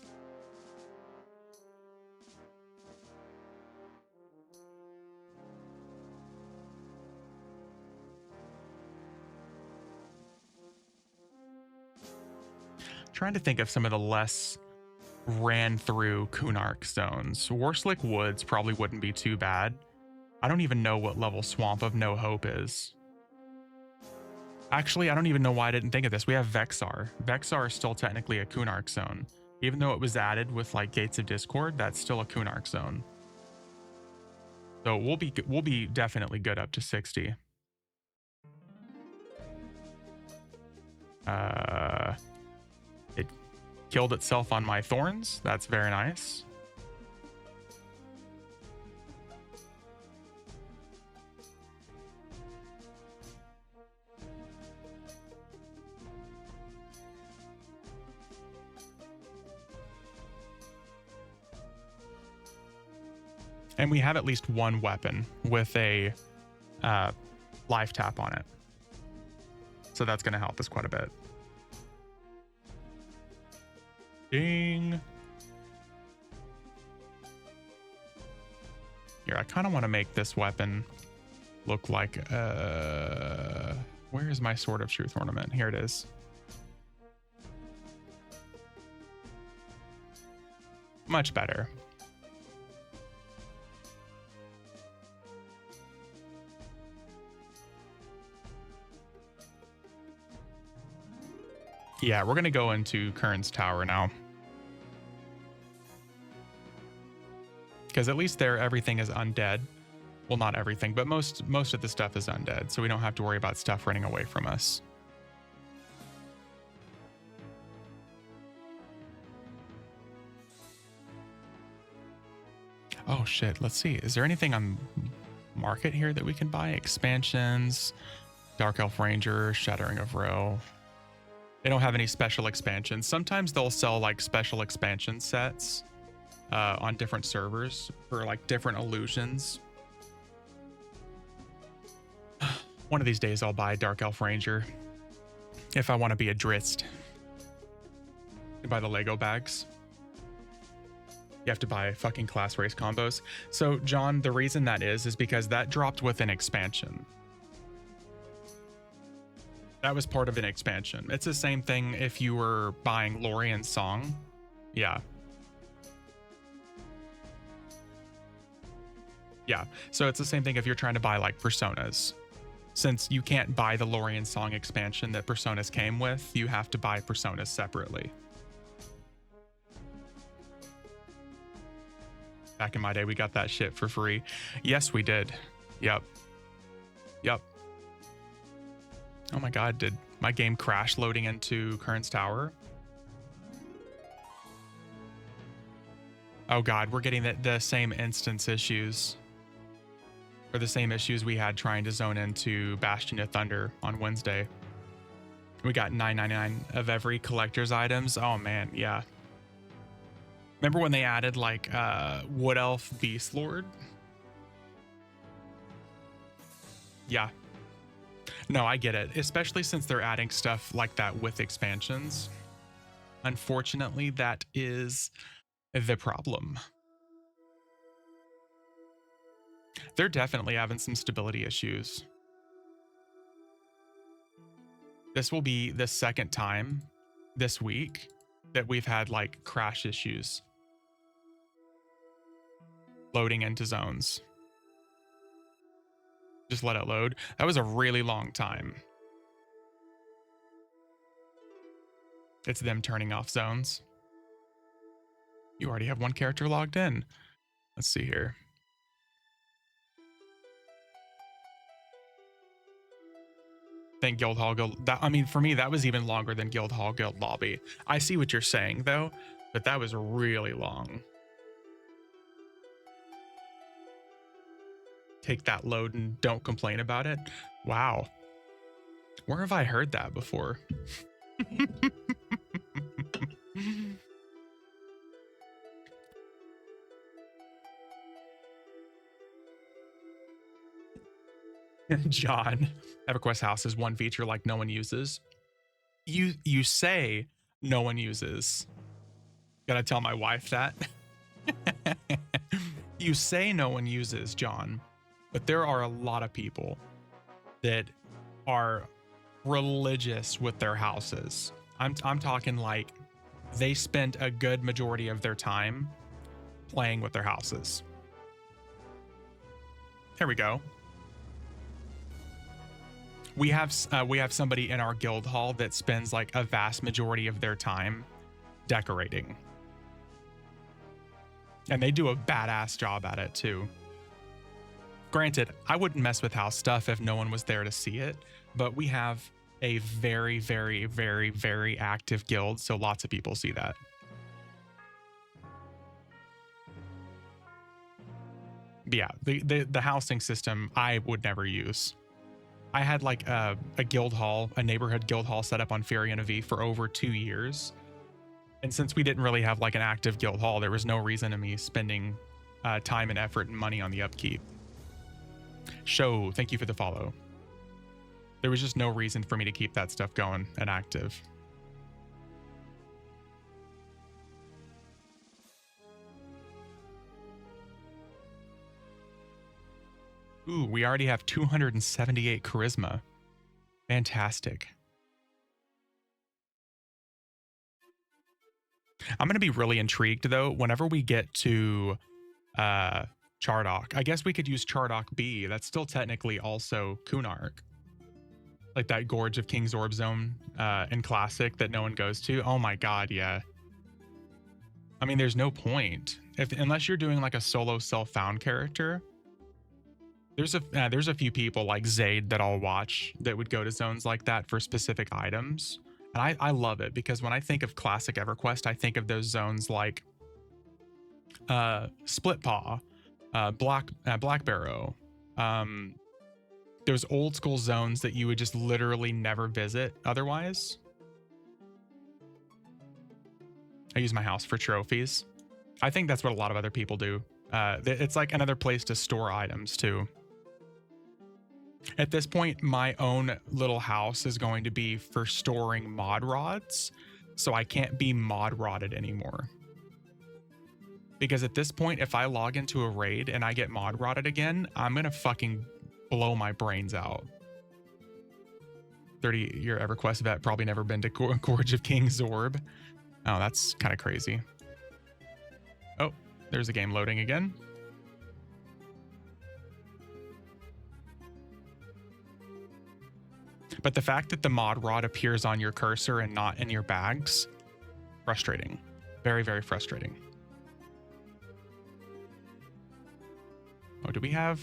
Trying to think of some of the less ran through Kunark zones. Warslick Woods probably wouldn't be too bad. I don't even know what level Swamp of No Hope is. Actually, I don't even know why I didn't think of this. We have Vexar. Vexar is still technically a Kunark zone. Even though it was added with like Gates of Discord, that's still a Kunark zone. So we'll be definitely good up to 60. It killed itself on my thorns. That's very nice. And we have at least one weapon with a life tap on it. So that's going to help us quite a bit. Ding. Here, I kind of want to make this weapon look like... where is my Sword of Truth ornament? Here it is. Much better. Yeah, we're going to go into Kurn's tower now. Because at least there, everything is undead. Well, not everything, but most of the stuff is undead, so we don't have to worry about stuff running away from us. Oh shit, let's see. Is there anything on market here that we can buy? Expansions, Dark Elf Ranger, Shattering of Ro. They don't have any special expansions. Sometimes they'll sell like special expansion sets on different servers for like different illusions. One of these days I'll buy Dark Elf Ranger if I want to be a Drist. Buy the Lego bags. You have to buy fucking class race combos. So John, the reason that is because that dropped with an expansion. That was part of an expansion. It's the same thing if you were buying Lorien's Song. Yeah. Yeah, so it's the same thing if you're trying to buy like Personas. Since you can't buy the Lorien's Song expansion that Personas came with, you have to buy Personas separately. Back in my day, we got that shit for free. Yes, we did. Yep. Yep. Oh my god, did my game crash loading into Kurn's tower? Oh god, we're getting the same instance issues. Or the same issues we had trying to zone into Bastion of Thunder on Wednesday. We got $9.99 of every collector's items. Oh man, yeah. Remember when they added like Wood Elf Beastlord? Yeah. No, I get it. Especially since they're adding stuff like that with expansions. Unfortunately, that is the problem. They're definitely having some stability issues. This will be the second time this week that we've had like crash issues loading into zones. Just let it load. That was a really long time. It's them turning off zones. You already have one character logged in. Let's see here. Think Guildhall Guild. That, I mean, for me, that was even longer than Guildhall Guild Lobby. I see what you're saying, though, but that was really long. Take that load and don't complain about it. Wow. Where have I heard that before? John, EverQuest House is one feature like no one uses. You say no one uses. Gotta tell my wife that. You say no one uses, John, but there are a lot of people that are religious with their houses. I'm talking like they spend a good majority of their time playing with their houses. There we go. We have somebody in our guild hall that spends like a vast majority of their time decorating. And they do a badass job at it too. Granted, I wouldn't mess with house stuff if no one was there to see it, but we have a very, very, very, very active guild, so lots of people see that. Yeah, the housing system I would never use. I had like a guild hall, a neighborhood guild hall set up on Furion V for over 2 years. And since we didn't really have like an active guild hall, there was no reason to me spending time and effort and money on the upkeep. Show, thank you for the follow. There was just no reason for me to keep that stuff going and active. Ooh, we already have 278 charisma. Fantastic. I'm going to be really intrigued, though, whenever we get to Chardock. I guess we could use Chardock B. That's still technically also Kunark. Like that Gorge of King's Orb zone in Classic that no one goes to. Oh my god, yeah. I mean, there's no point. unless you're doing like a solo self-found character, there's a few people like Zayd that I'll watch that would go to zones like that for specific items. And I love it because when I think of classic EverQuest, I think of those zones like Split Paw, Black Barrow, those old school zones that you would just literally never visit otherwise. I use my house for trophies. I think that's what a lot of other people do. It's like another place to store items too. At this point, my own little house is going to be for storing mod rods, so I can't be mod rodded anymore. Because at this point, if I log into a raid and I get mod rodded again, I'm gonna fucking blow my brains out. 30-year EverQuest vet, probably never been to Gorge of King Zorb. Oh, that's kind of crazy. Oh, there's the game loading again. But the fact that the mod rod appears on your cursor and not in your bags, frustrating. Very, very frustrating. Oh, do we have?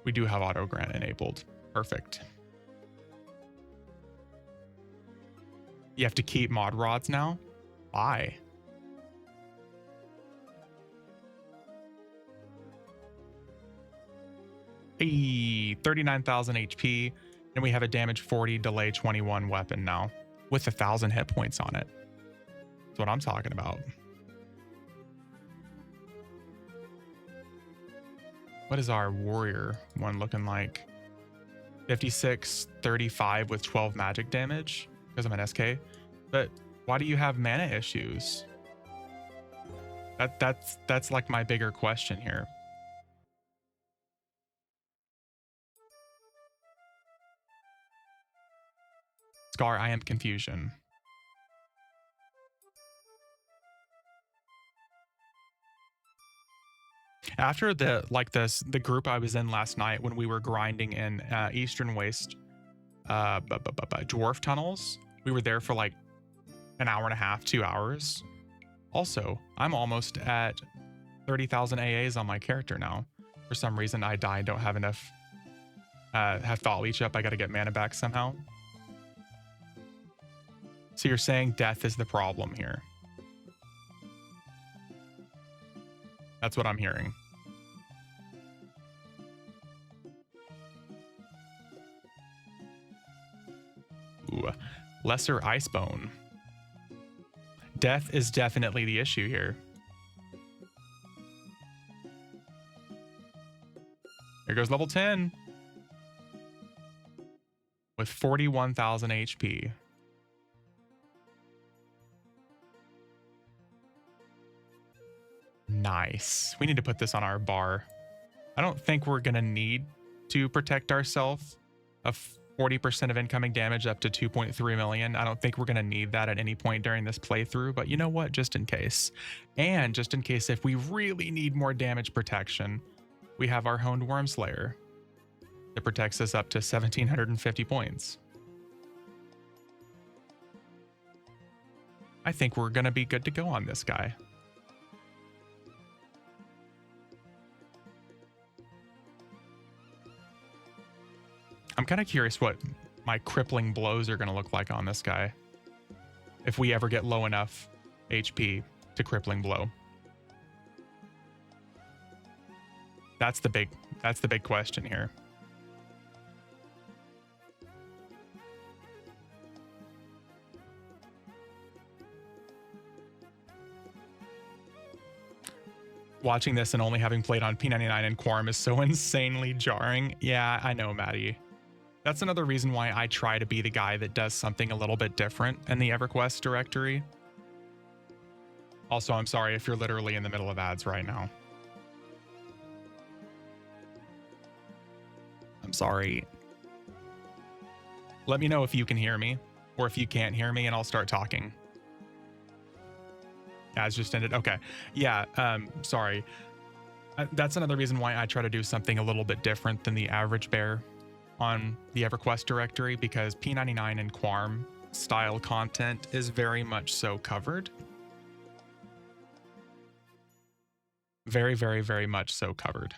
We do have auto grant enabled. Perfect. You have to keep mod rods now? Why? Hey, 39,000 HP. And we have a damage 40, delay 21 weapon now with 1,000 hit points on it. That's what I'm talking about. What is our warrior one looking like? 56, 35 with 12 magic damage because I'm an SK. But why do you have mana issues? That's like my bigger question here. Scar, I am confusion. After the group I was in last night when we were grinding in Eastern Waste dwarf tunnels, we were there for like an hour and a half, 2 hours. Also, I'm almost at 30,000 AAs on my character now. For some reason, I died, don't have enough, have thought leech up. I got to get mana back somehow. So you're saying death is the problem here? That's what I'm hearing. Ooh, lesser Icebone. Death is definitely the issue here. Here goes level 10. With 41,000 HP. Nice. We need to put this on our bar. I don't think we're going to need to protect ourselves of 40% of incoming damage up to 2.3 million. I don't think we're going to need that at any point during this playthrough, but you know what? Just in case. And just in case if we really need more damage protection, we have our Honed Wormslayer that protects us up to 1,750 points. I think we're going to be good to go on this guy. I'm kind of curious what my crippling blows are going to look like on this guy if we ever get low enough HP to crippling blow. That's the big question here. Watching this and only having played on P99 and Quorum is so insanely jarring. Yeah, I know, Maddie. That's another reason why I try to be the guy that does something a little bit different in the EverQuest directory. Also, I'm sorry if you're literally in the middle of ads right now. I'm sorry. Let me know if you can hear me or if you can't hear me and I'll start talking. Ads just ended. Okay. Yeah, sorry. That's another reason why I try to do something a little bit different than the average bear on the EverQuest directory, because P99 and Quorum style content is very much so covered. Very, very, very much so covered.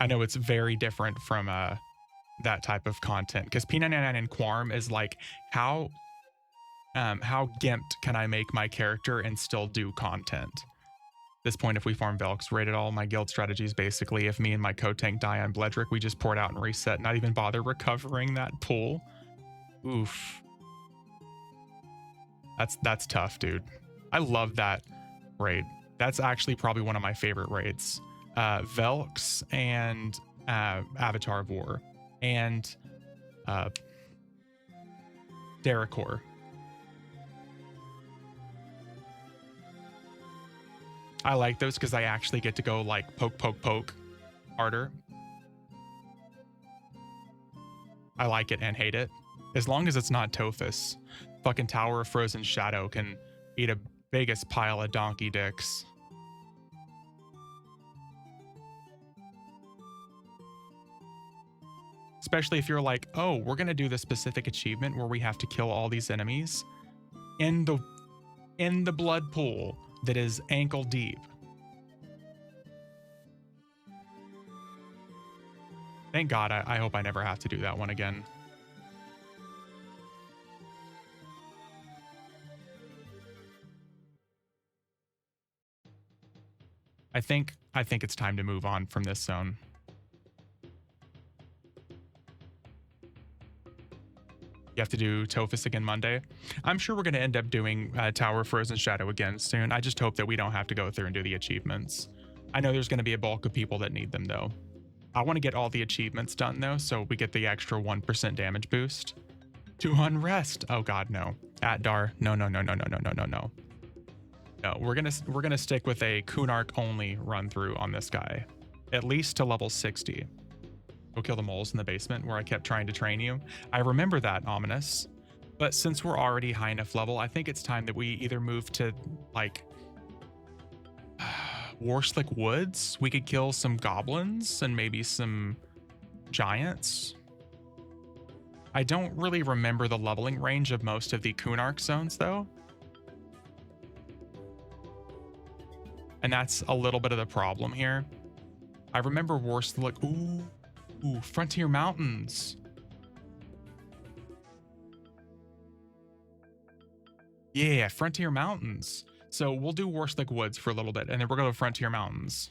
I know it's very different from that type of content because P99 and Quarm is like how gimped can I make my character and still do content? At this point, if we farm Velks, rated all my guild strategies, basically, if me and my co-tank die on Bledrick, we just pour it out and reset, not even bother recovering that pool. Oof. That's tough, dude. I love that raid. That's actually probably one of my favorite raids. Velks and Avatar of War and Derricor. I like those because I actually get to go like poke, poke, poke harder. I like it and hate it. As long as it's not Tophus. Fucking Tower of Frozen Shadow can eat a biggest pile of donkey dicks. Especially if you're like, oh, we're going to do this specific achievement where we have to kill all these enemies in the blood pool that is ankle deep. Thank God, I hope I never have to do that one again. I think it's time to move on from this zone. You have to do Tophus again Monday. I'm sure we're going to end up doing Tower of Frozen Shadow again soon. I just hope that we don't have to go through and do the achievements. I know there's going to be a bulk of people that need them, though. I want to get all the achievements done, though, so we get the extra 1% damage boost. To Unrest. Oh, God, no. Atdar. No, no, no, no, no, no, no, no, no. No, we're gonna stick with a Kunark only run through on this guy. At least to level 60. Go kill the moles in the basement where I kept trying to train you. I remember that, Ominous. But since we're already high enough level, I think it's time that we either move to, like, Warslick Woods. We could kill some goblins and maybe some giants. I don't really remember the leveling range of most of the Kunark zones, though. And that's a little bit of the problem here. I remember Warslick... Ooh, Frontier Mountains. Yeah, Frontier Mountains. So we'll do Warslick Woods for a little bit, and then we're going to Frontier Mountains.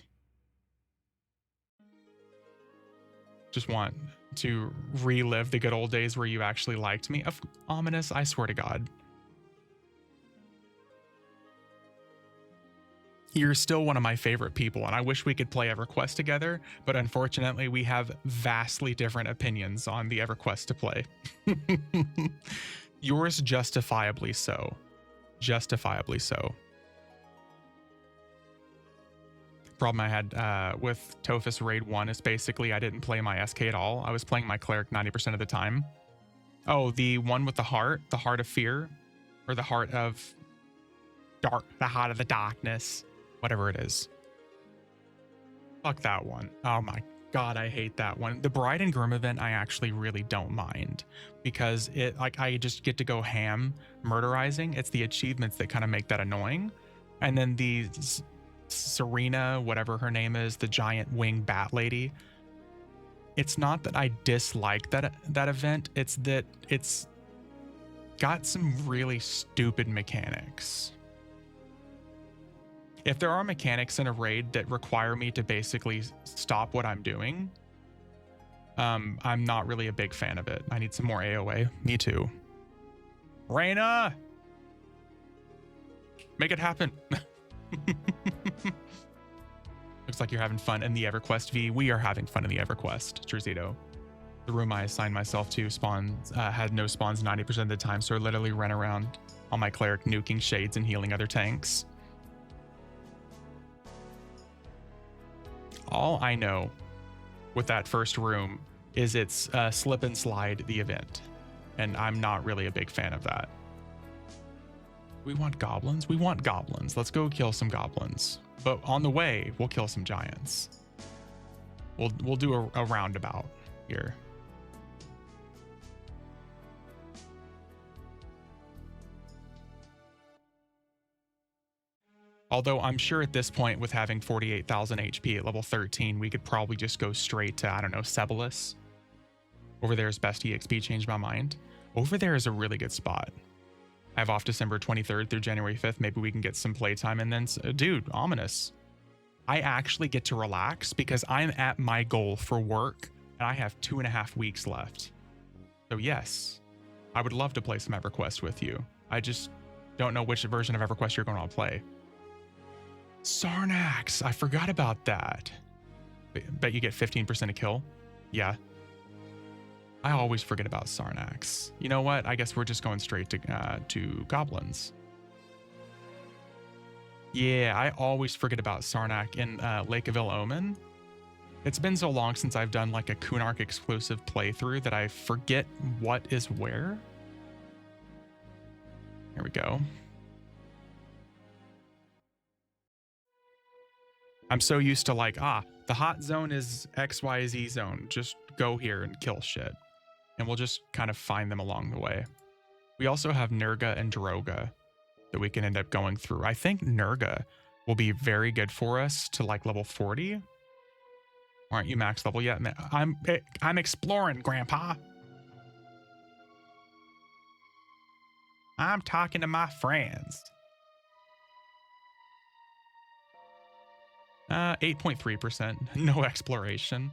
Just want to relive the good old days where you actually liked me. Ominous, I swear to God. You're still one of my favorite people, and I wish we could play Everquest together, but unfortunately we have vastly different opinions on the Everquest to play. Yours justifiably so. Justifiably so. Problem I had with Tophus Raid 1 is basically I didn't play my SK at all. I was playing my cleric 90% of the time. Oh, the one with the Heart of Fear, or the Heart of the Darkness. Whatever it is. Fuck that one. Oh my God, I hate that one. The Bride and Groom event, I actually really don't mind because it, like, I just get to go ham murderizing. It's the achievements that kind of make that annoying. And then the Serena, whatever her name is, the giant wing bat lady. It's not that I dislike that event. It's that it's got some really stupid mechanics. If there are mechanics in a raid that require me to basically stop what I'm doing, I'm not really a big fan of it. I need some more AoA. Me too. Reyna! Make it happen. Looks like you're having fun in the Everquest V. We are having fun in the Everquest, Terzito. The room I assigned myself to had no spawns 90% of the time, so I literally ran around on my cleric nuking shades and healing other tanks. All I know with that first room is it's slip and slide the event, and I'm not really a big fan of that. We want goblins? We want goblins. Let's go kill some goblins. But on the way, we'll kill some giants. We'll do a roundabout here. Although I'm sure at this point, with having 48,000 HP at level 13, we could probably just go straight to, I don't know, Sebalus. Over there is best EXP, changed my mind. Over there is a really good spot. I have off December 23rd through January 5th. Maybe we can get some playtime. And then, dude, ominous. I actually get to relax because I'm at my goal for work and I have 2.5 weeks left. So yes, I would love to play some Everquest with you. I just don't know which version of Everquest you're going to play. Sarnax, I forgot about that. Bet you get 15% a kill. Yeah. I always forget about Sarnax. You know what? I guess we're just going straight to goblins. Yeah, I always forget about Sarnak in Lake of Ill-Omen. It's been so long since I've done like a Kunark exclusive playthrough that I forget what is where. Here we go. I'm so used to like, the hot zone is XYZ zone. Just go here and kill shit. And we'll just kind of find them along the way. We also have Nurga and Droga that we can end up going through. I think Nurga will be very good for us to like level 40. Aren't you max level yet? I'm exploring, Grandpa. I'm talking to my friends. 8.3%. No exploration.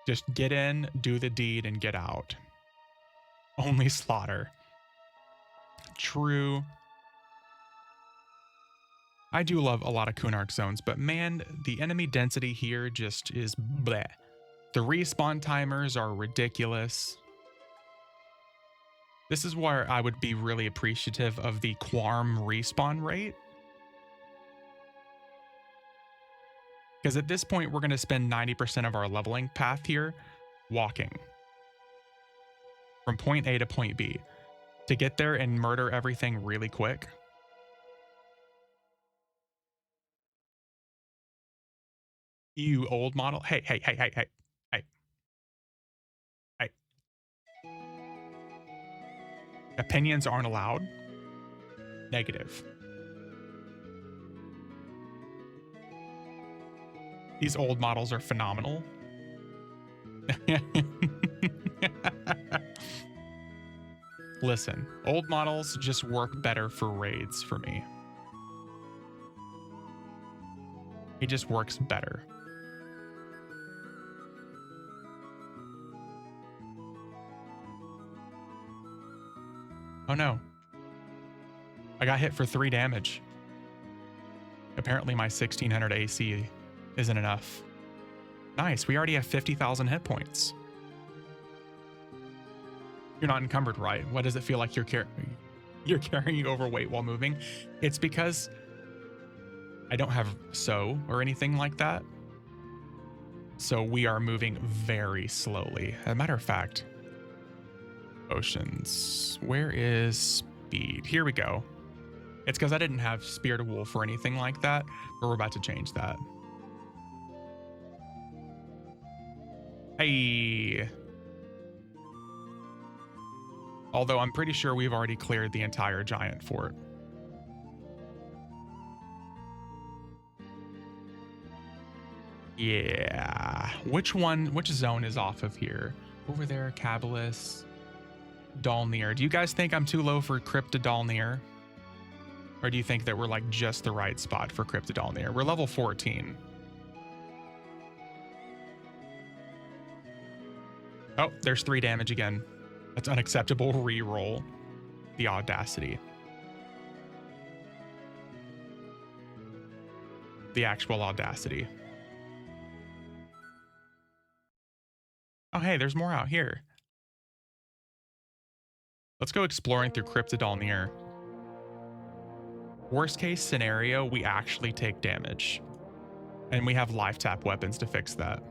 Just get in, do the deed, and get out. Only slaughter. True. I do love a lot of Kunark zones, but man, the enemy density here just is bleh. The respawn timers are ridiculous. This is where I would be really appreciative of the Quarm respawn rate. Because at this point, we're going to spend 90% of our leveling path here walking from point A to point B to get there and murder everything really quick. You old model. Hey. Opinions aren't allowed. Negative. These old models are phenomenal. Listen, old models just work better for raids for me. It just works better. Oh no. I got hit for 3 damage. Apparently my 1600 AC isn't enough. Nice, we already have 50,000 hit points. You're not encumbered, right? What does it feel like you're carrying overweight while moving? It's because I don't have so or anything like that. So we are moving very slowly. As a matter of fact, oceans, where is speed? Here we go. It's because I didn't have Spear to Wolf or anything like that, but we're about to change that. Hey. Although I'm pretty sure we've already cleared the entire giant fort. Yeah. Which zone is off of here? Over there, Cabalus, Dalnir. Do you guys think I'm too low for Crypta Dalnir? Or do you think that we're like just the right spot for Crypta Dalnir? We're level 14. Oh, there's 3 damage again. That's unacceptable. Reroll. The audacity. The actual audacity. Oh, hey, there's more out here. Let's go exploring through Crypta Dalnir. Worst case scenario, we actually take damage. And we have life tap weapons to fix that.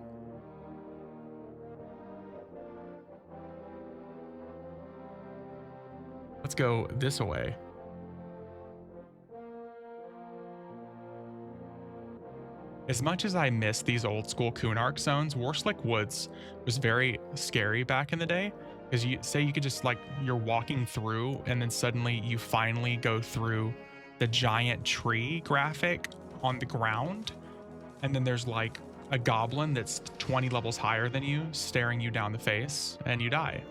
Let's go this way. As much as I miss these old school Kunark zones, Warslick Woods was very scary back in the day. Because you could just like, you're walking through and then suddenly you finally go through the giant tree graphic on the ground, and then there's like a goblin that's 20 levels higher than you staring you down the face, and you die.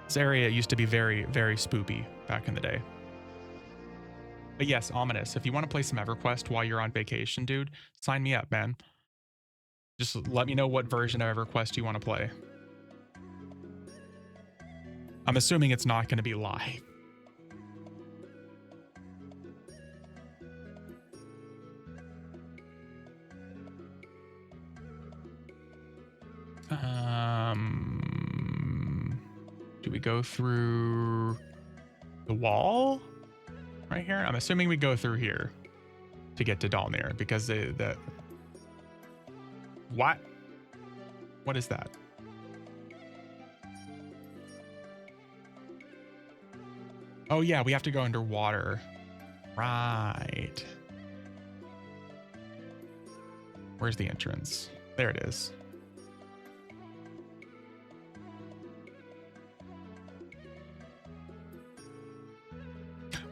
This area used to be very, very spoopy back in the day. But yes, Ominous, if you want to play some EverQuest while you're on vacation, dude, sign me up, man. Just let me know what version of EverQuest you want to play. I'm assuming it's not going to be live. Do we go through the wall right here? I'm assuming we go through here to get to Dalnir because the what? What is that? Oh yeah, we have to go underwater. Right. Where's the entrance? There it is.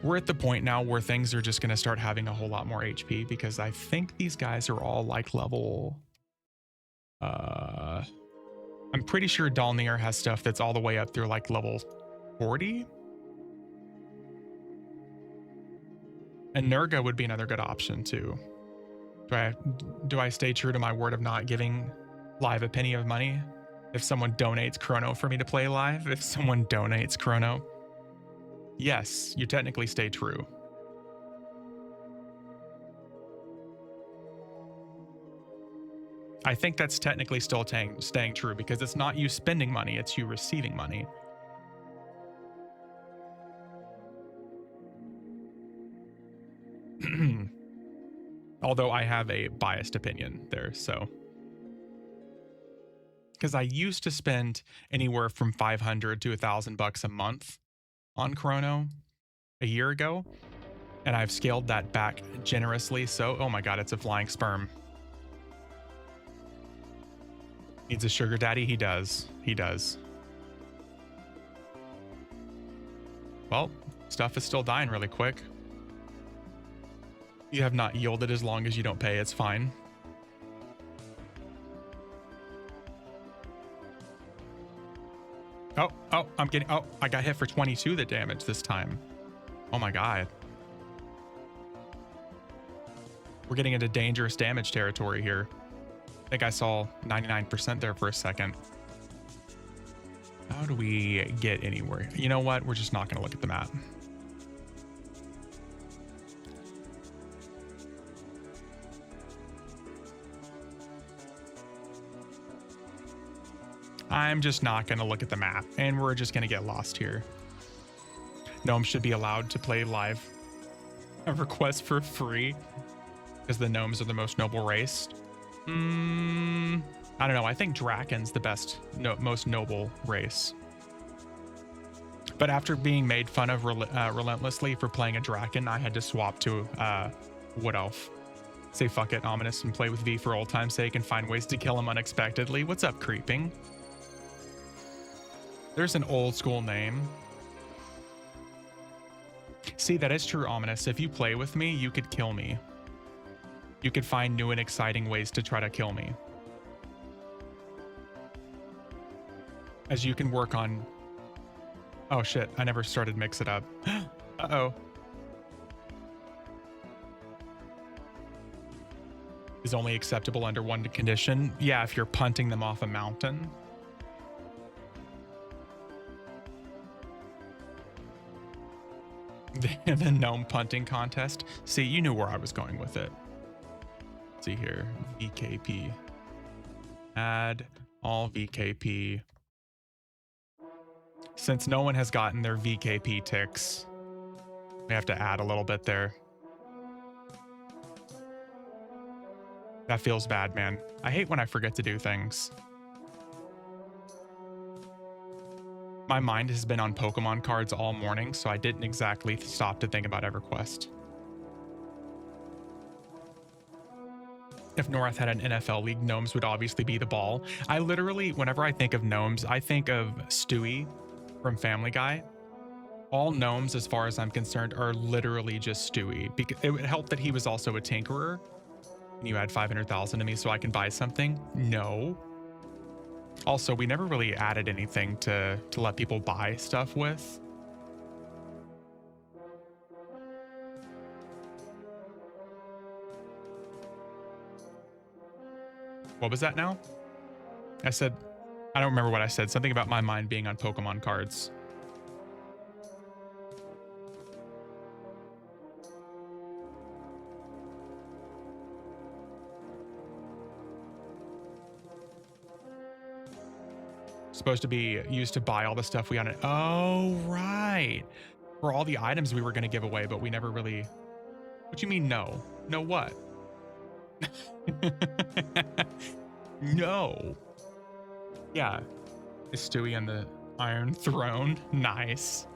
We're at the point now where things are just going to start having a whole lot more HP because I think these guys are all like level... I'm pretty sure Dalnir has stuff that's all the way up through like level 40. And Nurga would be another good option too. Do I stay true to my word of not giving live a penny of money? If someone donates chrono for me to play live, if someone donates chrono, yes, you technically stay true. I think that's technically still staying true because it's not you spending money, it's you receiving money. Although I have a biased opinion there, so. Because I used to spend anywhere from 500 to $1,000 a month on chrono a year ago, and I've scaled that back generously. So, oh my god, it's a flying sperm. Needs a sugar daddy? He does. He does. Well, stuff is still dying really quick. You have not yielded as long as you don't pay. It's fine. Oh, I got hit for 22 the damage this time. Oh my god. We're getting into dangerous damage territory here. I think I saw 99% there for a second. How do we get anywhere? You know what? We're just not going to look at the map. I'm just not going to look at the map, and we're just going to get lost here. Gnomes should be allowed to play live EverQuest for free because the gnomes are the most noble race. I don't know. I think Draken's the best, most noble race. But after being made fun of relentlessly for playing a Draken, I had to swap to Wood Elf. Say fuck it, Ominous, and play with V for old time's sake and find ways to kill him unexpectedly. What's up, Creeping? There's an old school name. See, that is true, Ominous. If you play with me, you could kill me. You could find new and exciting ways to try to kill me. As you can work on... Oh shit, I never started Mix It Up. Uh-oh. Is only acceptable under one condition. Yeah, if you're punting them off a mountain. The gnome punting contest. See, you knew where I was going with it. Let's see here, VKP. Add all VKP. Since no one has gotten their VKP ticks, we have to add a little bit there. That feels bad, man. I hate when I forget to do things. My mind has been on Pokemon cards all morning, so I didn't exactly stop to think about EverQuest. If North had an NFL league, gnomes would obviously be the ball. I literally, whenever I think of gnomes, I think of Stewie from Family Guy. All gnomes, as far as I'm concerned, are literally just Stewie. Because it would help that he was also a tinkerer. Can you add 500,000 to me so I can buy something? No. Also, we never really added anything to let people buy stuff with. What was that now? I said, I don't remember what I said. Something about my mind being on Pokemon cards. Supposed to be used to buy all the stuff we got. Oh, right. For all the items we were going to give away, but we never really. What you mean, no? No, what? No. Yeah. Is Stewie on the Iron Throne? Nice.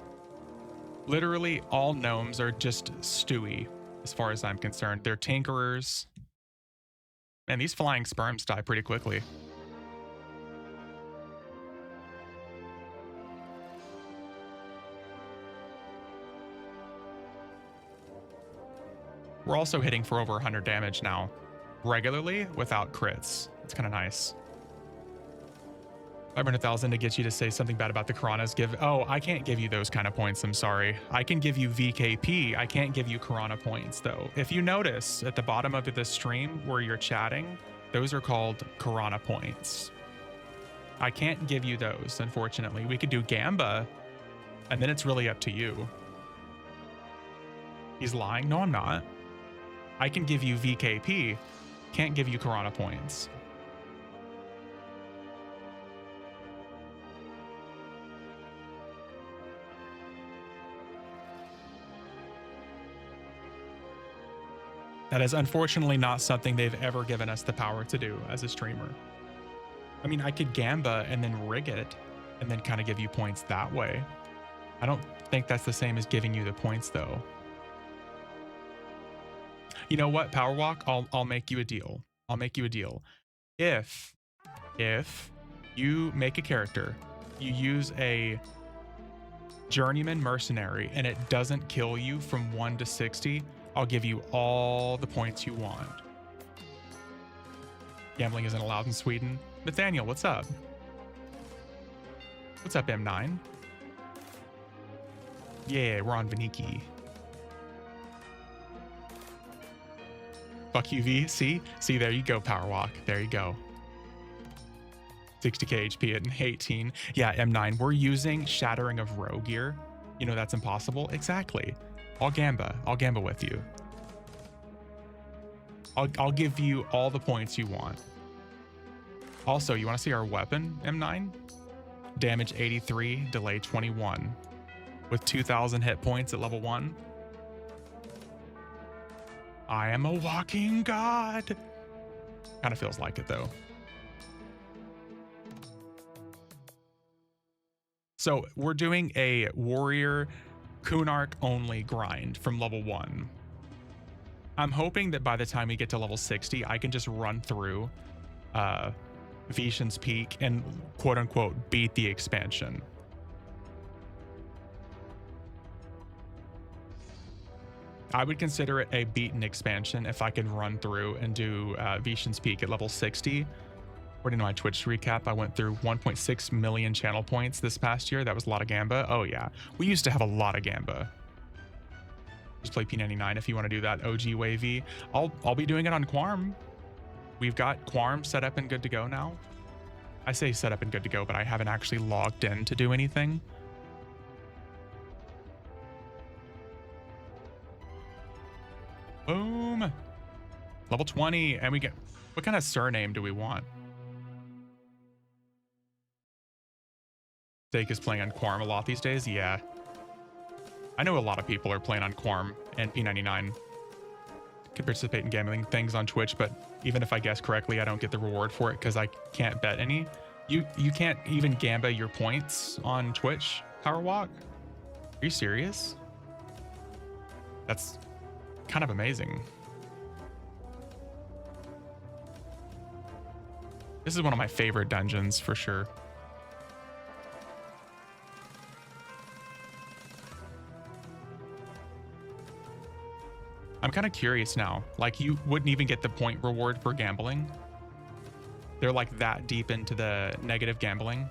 Literally, all gnomes are just Stewie, as far as I'm concerned. They're tinkerers. Man, these flying sperms die pretty quickly. We're also hitting for over 100 damage now, regularly without crits. It's kind of nice. 500,000 to get you to say something bad about the Karanas. Oh, I can't give you those kind of points. I'm sorry. I can give you VKP. I can't give you Karana points though. If you notice at the bottom of the stream where you're chatting, those are called Karana points. I can't give you those, unfortunately. We could do Gamba, and then it's really up to you. He's lying. No, I'm not. I can give you VKP, can't give you Karana points. That is unfortunately not something they've ever given us the power to do as a streamer. I mean, I could Gamba and then rig it and then kind of give you points that way. I don't think that's the same as giving you the points though. You know what, Powerwalk? I'll make you a deal. I'll make you a deal. If you make a character, you use a journeyman mercenary and it doesn't kill you from 1 to 60, I'll give you all the points you want. Gambling isn't allowed in Sweden. Nathaniel, what's up? What's up, M9? Yeah, we're on Vaniki. Fuck you, V. See, there you go, Powerwalk. There you go. 60k HP at 18. Yeah, M9. We're using Shattering of Rogue Gear. You know that's impossible. Exactly. I'll Gamba with you. I'll give you all the points you want. Also, you want to see our weapon, M9? Damage 83, delay 21. With 2,000 hit points at level 1. I am a walking god. Kind of feels like it though. So we're doing a warrior Kunark only grind from level 1. I'm hoping that by the time we get to level 60, I can just run through Veeshans Peak and quote unquote beat the expansion. I would consider it a beaten expansion if I could run through and do Veeshans Peak at level 60. According to my Twitch recap, I went through 1.6 million channel points this past year. That was a lot of Gamba. Oh yeah, we used to have a lot of Gamba. Just play P99 if you want to do that OG wavy. I'll be doing it on Quarm. We've got Quarm set up and good to go now. I say set up and good to go, but I haven't actually logged in to do anything. Boom. Level 20, and we get, what kind of surname do we want? Dake is playing on Quarm a lot these days. Yeah. I know a lot of people are playing on Quarm and P99. Can participate in gambling things on Twitch, but even if I guess correctly, I don't get the reward for it because I can't bet any. You can't even gamba your points on Twitch, Powerwalk? Are you serious? That's kind of amazing. This is one of my favorite dungeons for sure. kind of curious now. Like, you wouldn't even get the point reward for gambling. They're like that deep into the negative gambling.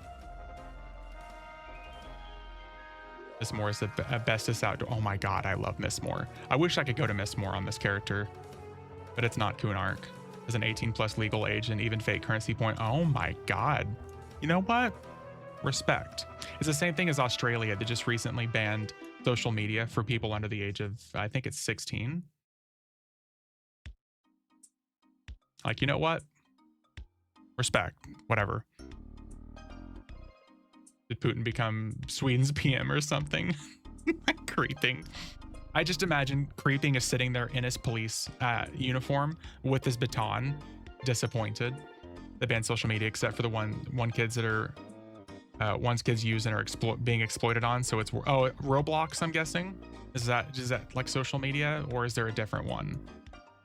Miss Moore is the bestest outdoor. Oh my god, I love Miss Moore. I wish I could go to Miss Moore on this character, but it's not Kunark. As an 18 plus legal age and even fake currency point. Oh my god. You know what? Respect. It's the same thing as Australia that just recently banned social media for people under the age of, I think it's 16. Like, you know what? Respect. Whatever. Did Putin become Sweden's PM or something? Creeping. I just imagine Creeping is sitting there in his police uniform with his baton, disappointed. They banned social media except for the one kids that are ones kids use and are being exploited on. So it's Roblox, I'm guessing. Is that like social media, or is there a different one?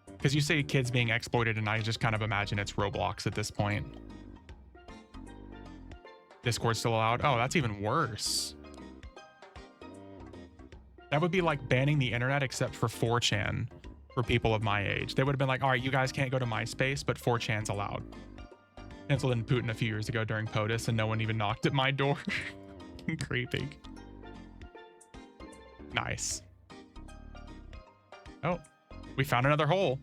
Because you say kids being exploited, and I just kind of imagine it's Roblox at this point. Discord's still allowed. Oh, that's even worse. That would be like banning the internet except for 4chan for people of my age. They would have been like, all right, you guys can't go to MySpace, but 4chan's allowed. Canceled in Putin a few years ago during POTUS, and no one even knocked at my door. Creepy. Nice. Oh, we found another hole.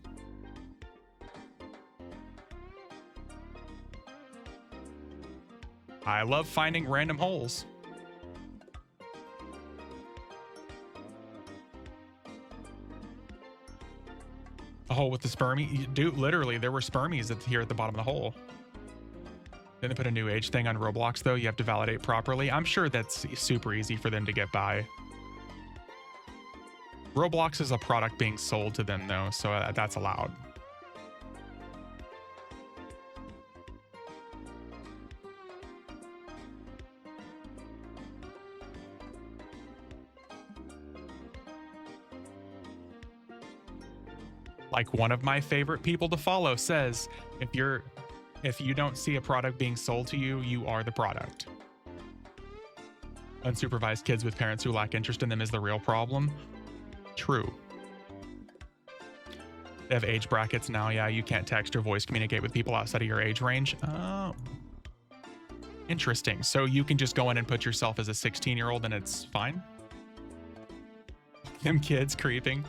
I love finding random holes. A hole with the spermie. Dude, literally, there were spermies here at the bottom of the hole. Then they put a new age thing on Roblox, though. You have to validate properly. I'm sure that's super easy for them to get by. Roblox is a product being sold to them, though, so that's allowed. Like one of my favorite people to follow says, if you don't see a product being sold to you, you are the product. Unsupervised kids with parents who lack interest in them is the real problem. True. They have age brackets now. Yeah, you can't text or voice communicate with people outside of your age range. Oh. Interesting. So you can just go in and put yourself as a 16-year-old and it's fine? Them kids creeping.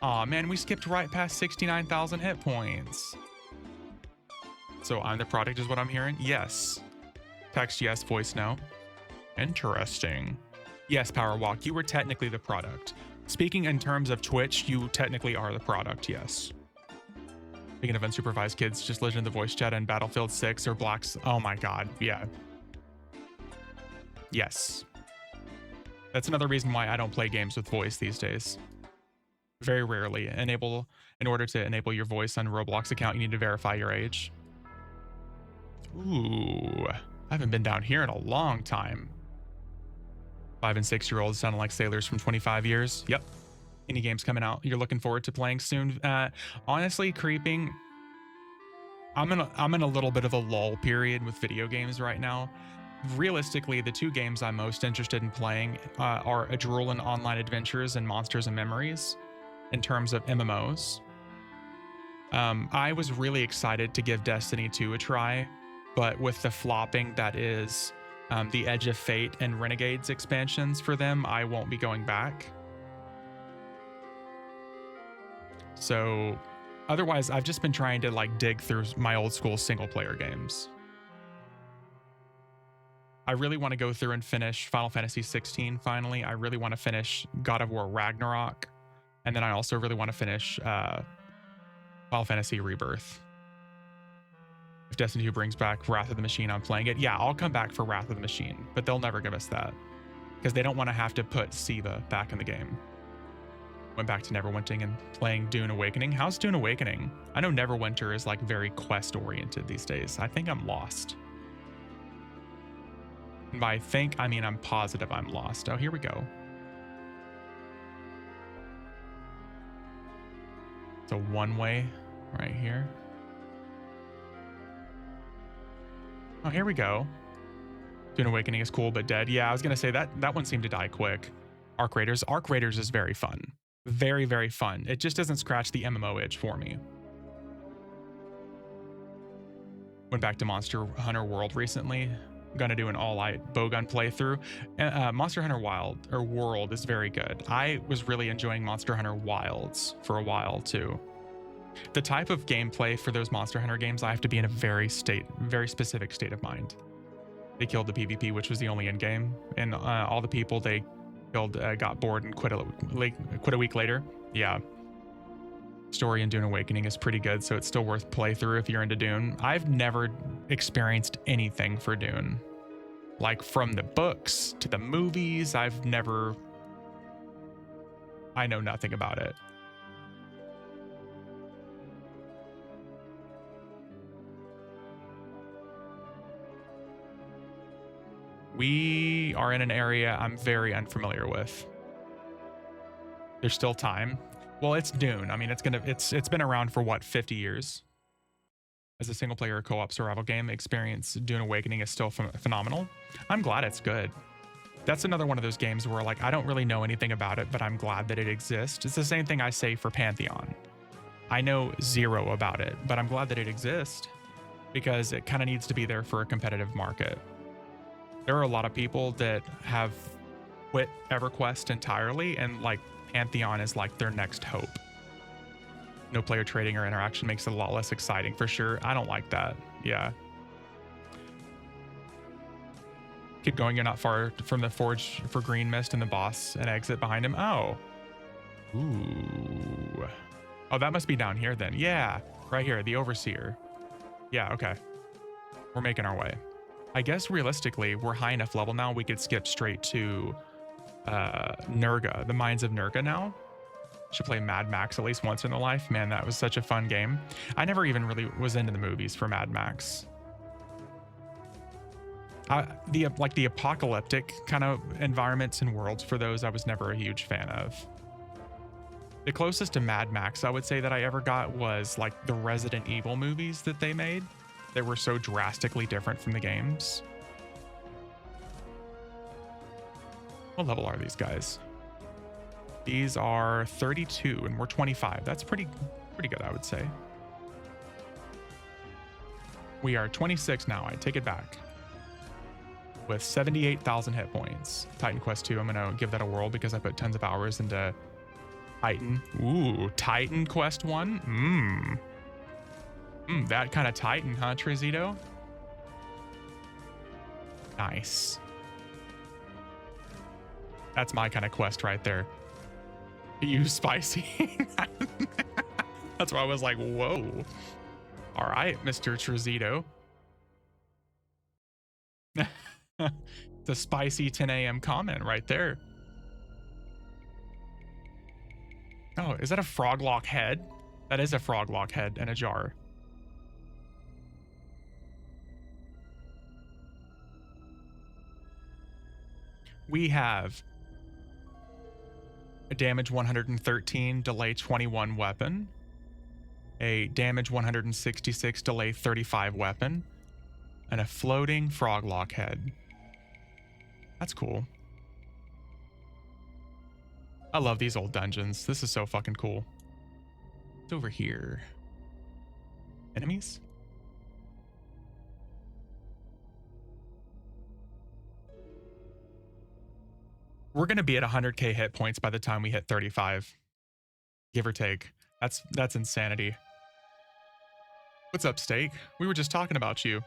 Aw, man, we skipped right past 69,000 hit points. So I'm the product is what I'm hearing? Yes. Text yes, voice no. Interesting. Yes, Powerwalk, you were technically the product. Speaking in terms of Twitch, you technically are the product, yes. Speaking of unsupervised kids, just Legend of the Voice Chat and Battlefield 6 or Blacks. Oh my god, yeah. Yes. That's another reason why I don't play games with voice these days. Very rarely. In order to enable your voice on a Roblox account, you need to verify your age. Ooh, I haven't been down here in a long time. 5 and 6-year-olds sounding like sailors from 25 years. Yep. Any games coming out you're looking forward to playing soon? Honestly, Creeping, I'm in a little bit of a lull period with video games right now. Realistically, the two games I'm most interested in playing are Adrenaline Online Adventures and Monsters and Memories in terms of MMOs. I was really excited to give Destiny 2 a try, but with the flopping that is the Edge of Fate and Renegades expansions for them, I won't be going back. So otherwise, I've just been trying to like dig through my old school single player games. I really want to go through and finish Final Fantasy 16 finally. I really want to finish God of War Ragnarok. And then I also really want to finish Final Fantasy Rebirth. If Destiny 2 brings back Wrath of the Machine, I'm playing it. Yeah, I'll come back for Wrath of the Machine, but they'll never give us that because they don't want to have to put Siva back in the game. Went back to Neverwinter and playing Dune Awakening. How's Dune Awakening? I know Neverwinter is like very quest oriented these days. I think I'm lost. And by think, I mean I'm positive I'm lost. Oh, here we go. It's a one-way right here. Oh, here we go. Dune Awakening is cool, but dead. Yeah, I was going to say that one seemed to die quick. Arc Raiders is very fun. Very, very fun. It just doesn't scratch the MMO itch for me. Went back to Monster Hunter World recently. Gonna do an all-out bowgun playthrough. Monster Hunter World is very good. I was really enjoying Monster Hunter Wilds for a while too. The type of gameplay for those Monster Hunter games, I have to be in a very specific state of mind. They killed the PvP, which was the only end game, and all the people they killed got bored and quit a week later. Yeah. Story in Dune Awakening is pretty good, so it's still worth playthrough if you're into Dune. I've never experienced anything for Dune. Like from the books to the movies, I know nothing about it. We are in an area I'm very unfamiliar with. There's still time. Well, it's Dune. I mean, it's been around for what, 50 years? As a single player co-op survival game, experience Dune Awakening is still phenomenal. I'm glad it's good. That's another one of those games where like I don't really know anything about it, but I'm glad that it exists. It's the same thing I say for Pantheon. I know zero about it, but I'm glad that it exists because it kind of needs to be there for a competitive market. There are a lot of people that have quit EverQuest entirely, and like Pantheon is like their next hope. No player trading or interaction makes it a lot less exciting for sure. I don't like that. Yeah. Keep going. You're not far from the forge for Green Mist and the boss and exit behind him. Oh. Ooh. Oh, that must be down here then. Yeah. Right here. The Overseer. Yeah. Okay. We're making our way. I guess realistically, we're high enough level now we could skip straight to Nurga, the Mines of Nurga now. Should play Mad Max at least once in their life. Man, that was such a fun game. I never even really was into the movies for Mad Max. The apocalyptic kind of environments and worlds for those I was never a huge fan of. The closest to Mad Max I would say that I ever got was like the Resident Evil movies that they made. They were so drastically different from the games. What level are these guys? These are 32 and we're 25. That's pretty good, I would say. We are 26 now. I take it back. With 78,000 hit points. Titan Quest 2, I'm going to give that a whirl because I put tons of hours into Titan. Ooh, Titan Quest 1? That kind of Titan, huh, Trizito? Nice. That's my kind of quest right there. You spicy. That's why I was like, whoa. All right, Mr. Trizito. The spicy 10 a.m. comment right there. Oh, is that a froglock head? That is a froglock head in a jar. We have a damage 113, delay 21 weapon, a damage 166, delay 35 weapon, and a floating froglock head. That's cool. I love these old dungeons. This is so fucking cool. It's over here. Enemies? We're going to be at 100k hit points by the time we hit 35. Give or take. That's insanity. What's up, Steak? We were just talking about you.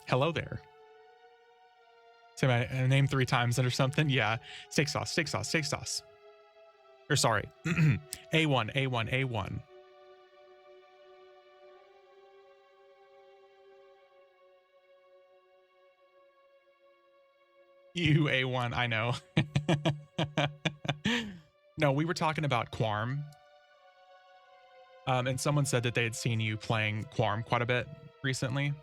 Hello there. Say my name 3 times or something. Yeah. Steak sauce, steak sauce, steak sauce. Or sorry. A1, A1, A1. You A1, I know. No, we were talking about Quarm. And someone said that they had seen you playing Quarm quite a bit recently.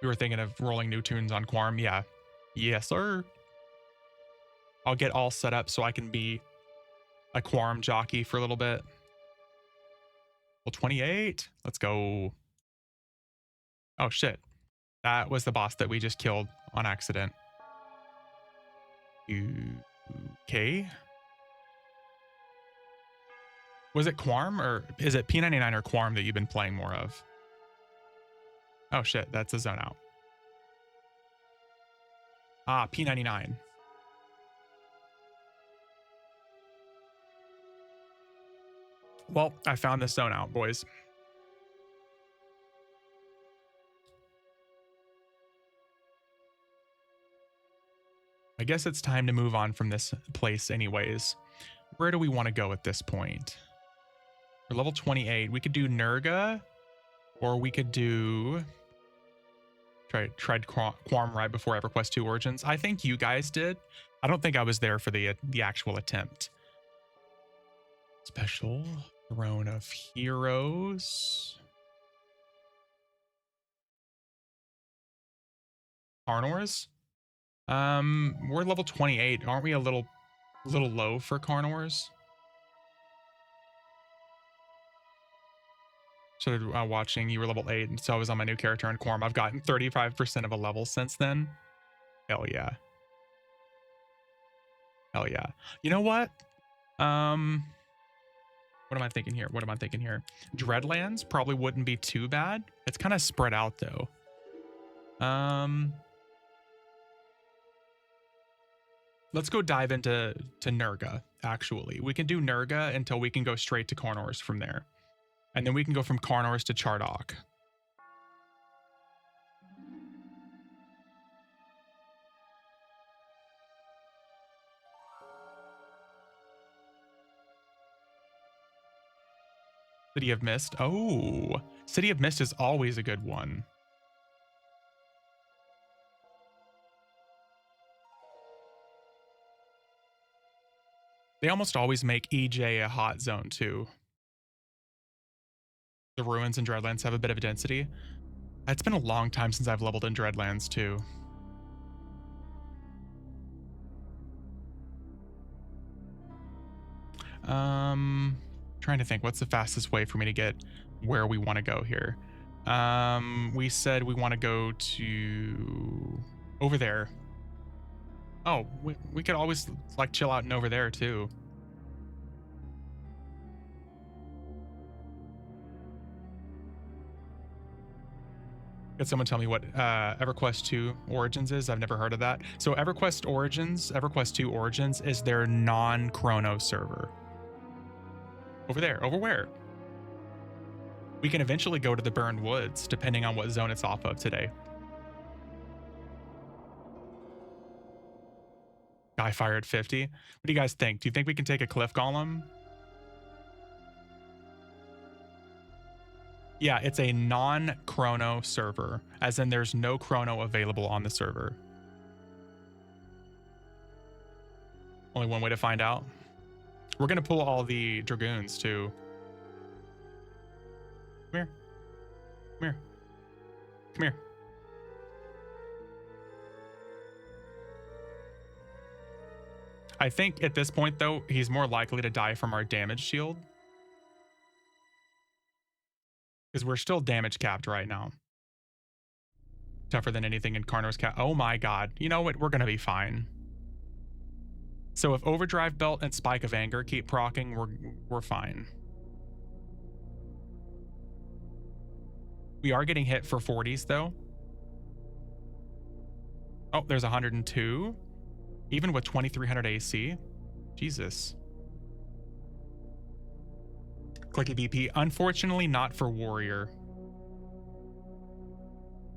We were thinking of rolling new tunes on Quarm. Yeah. Yes, sir. I'll get all set up so I can be a Quarm jockey for a little bit. Well, 28. Let's go. Oh, shit. That was the boss that we just killed on accident. Okay. Was it Quarm or is it P99 or Quarm that you've been playing more of? Oh, shit. That's a zone out. Ah, P99. Well, I found this zone out, boys. I guess it's time to move on from this place anyways. Where do we want to go at this point? We're level 28. We could do Nurga, or we could do... Tried Quam right before EverQuest 2 Origins. I think you guys did. I don't think I was there for the actual attempt. Special Throne of Heroes. Carnors? We're level 28. Aren't we a little low for Carnors? Started watching, you were level 8, and so I was on my new character in Quorum. I've gotten 35% of a level since then. Hell yeah. Hell yeah. You know what? What am I thinking here? Dreadlands probably wouldn't be too bad. It's kind of spread out though. Let's go dive into Nurga, actually. We can do Nurga until we can go straight to Carnors from there. And then we can go from Carnors to Chardok. City of Mist. Oh, City of Mist is always a good one. They almost always make EJ a hot zone too. The ruins in Dreadlands have a bit of a density. It's been a long time since I've leveled in Dreadlands too. Trying to think what's the fastest way for me to get where we want to go here. We said we want to go to over there. Oh, we could always like chill out and over there too. Could someone tell me what EverQuest 2 Origins is? I've never heard of that. So EverQuest 2 Origins is their non-chrono server. Over there. Over where? We can eventually go to the Burned Woods, depending on what zone it's off of today. Guy fire at 50. What do you guys think? Do you think we can take a Cliff Golem? Yeah, it's a non-chrono server, as in there's no chrono available on the server. Only one way to find out. We're going to pull all the Dragoons too. Come here. Come here. Come here. I think at this point, though, he's more likely to die from our damage shield. Because we're still damage capped right now. Tougher than anything in Carno's cap. Oh my god. You know what? We're going to be fine. So if Overdrive Belt and Spike of Anger keep proccing, we're fine. We are getting hit for 40s, though. Oh, there's 102. Even with 2300 AC. Jesus. Clicky BP. Unfortunately, not for Warrior.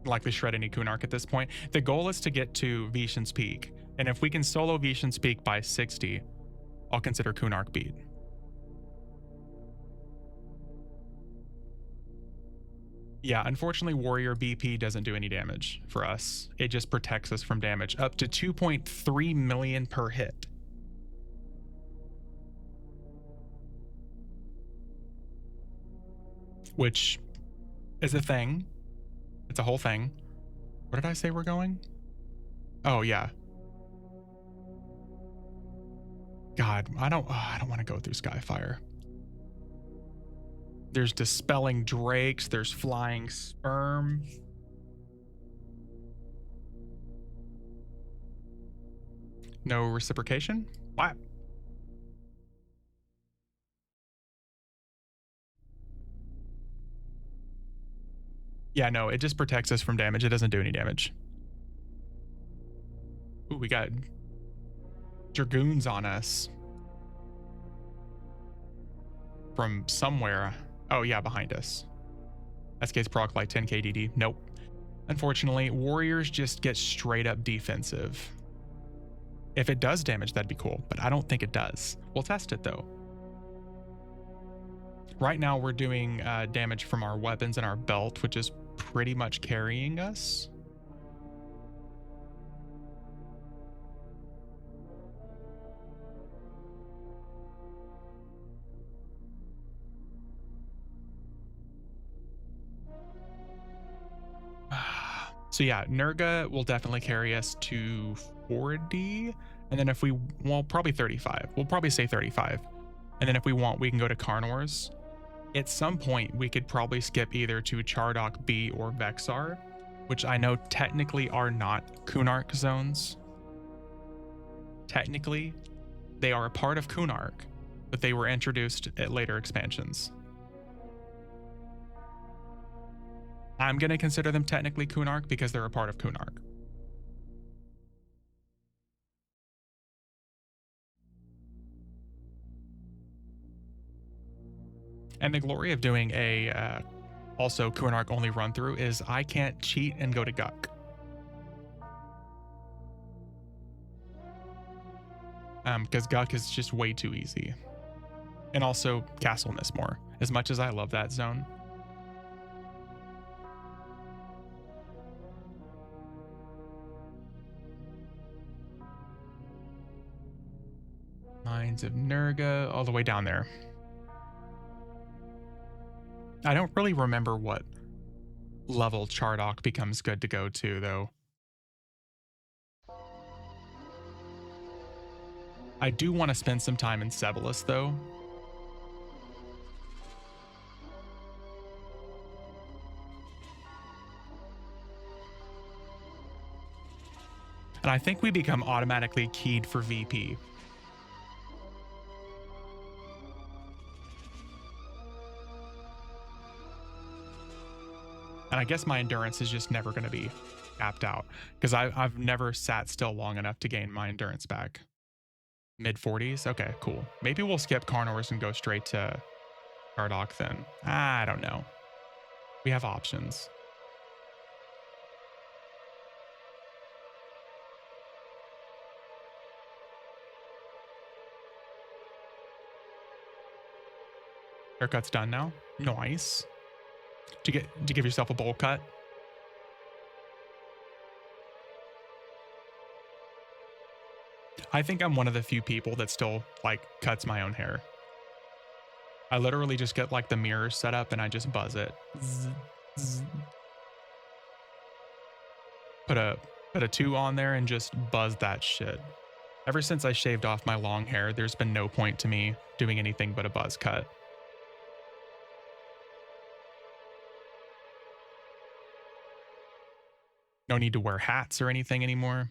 Likely shred any Kunark at this point. The goal is to get to Veeshans Peak. And if we can solo Veeshans Peak by 60, I'll consider Kunark beat. Yeah, unfortunately, Warrior BP doesn't do any damage for us. It just protects us from damage. Up to 2.3 million per hit. Which is a thing. It's a whole thing. Where did I say we're going? Oh, yeah. God, I don't want to go through Skyfire. There's dispelling drakes. There's flying sperm. No reciprocation? What? Yeah, no, it just protects us from damage. It doesn't do any damage. Ooh, we got dragoons on us. From somewhere. Oh, yeah, behind us. SK's proc like 10k DD. Nope. Unfortunately, warriors just get straight up defensive. If it does damage, that'd be cool, but I don't think it does. We'll test it though. Right now, we're doing damage from our weapons and our belt, which is pretty much carrying us. So yeah, Nurga will definitely carry us to 40. And then if we, well, probably 35. We'll probably say 35. And then if we want, we can go to Carnors. At some point, we could probably skip either to Chardok B or Vexar, which I know technically are not Kunark zones. Technically, they are a part of Kunark, but they were introduced at later expansions. I'm going to consider them technically Kunark because they're a part of Kunark. And the glory of doing a also Kunark only run through is I can't cheat and go to Guk. Because Guk is just way too easy. And also Castle Nismore, as much as I love that zone. Mines of Nurga, all the way down there. I don't really remember what level Chardok becomes good to go to, though. I do want to spend some time in Sebelis, though. And I think we become automatically keyed for VP. And I guess my endurance is just never going to be capped out because I've never sat still long enough to gain my endurance back. Mid 40s? Okay, cool. Maybe we'll skip Carnors and go straight to Chardok then. I don't know. We have options. Haircut's done now. Nice. To give yourself a bowl cut. I think I'm one of the few people that still like cuts my own hair. I literally just get like the mirror set up and I just buzz it. Zzz, zzz. Put a 2 on there and just buzz that shit. Ever since I shaved off my long hair, there's been no point to me doing anything but a buzz cut. No need to wear hats or anything anymore.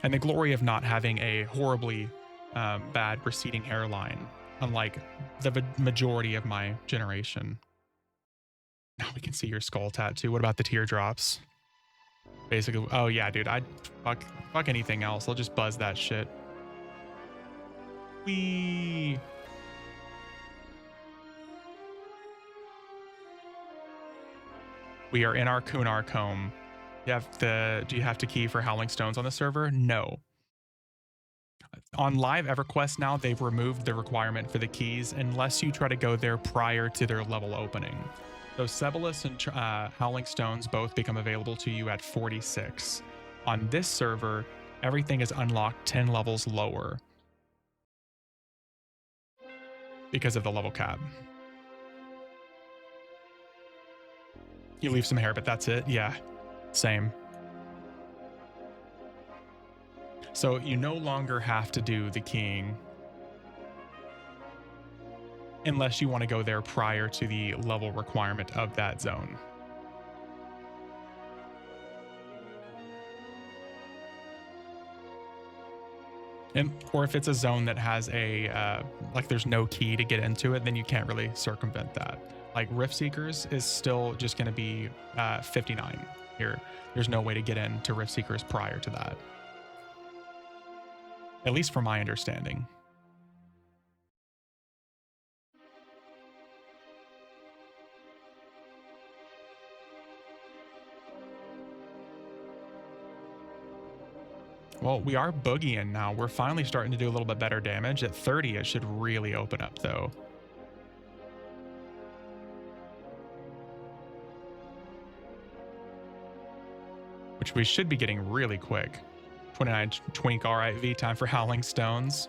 And the glory of not having a horribly bad receding hairline, unlike the majority of my generation. Now we can see your skull tattoo. What about the teardrops? Basically, oh yeah, dude, I'd fuck anything else. I'll just buzz that shit. Whee! We are in our Kunark home. Do you have to key for Howling Stones on the server? No. On live EverQuest now, they've removed the requirement for the keys unless you try to go there prior to their level opening. So Sebelis and Howling Stones both become available to you at 46. On this server, everything is unlocked 10 levels lower because of the level cap. You leave some hair, but that's it. Yeah, same. So you no longer have to do the keying unless you want to go there prior to the level requirement of that zone. Or if it's a zone that has a, like there's no key to get into it, then you can't really circumvent that. Like Rift Seekers is still just going to be 59 here. There's no way to get into Rift Seekers prior to that. At least from my understanding. Well, we are boogieing now. We're finally starting to do a little bit better damage. At 30, it should really open up, though. Which we should be getting really quick. 29 twink, all right, V, time for Howling Stones.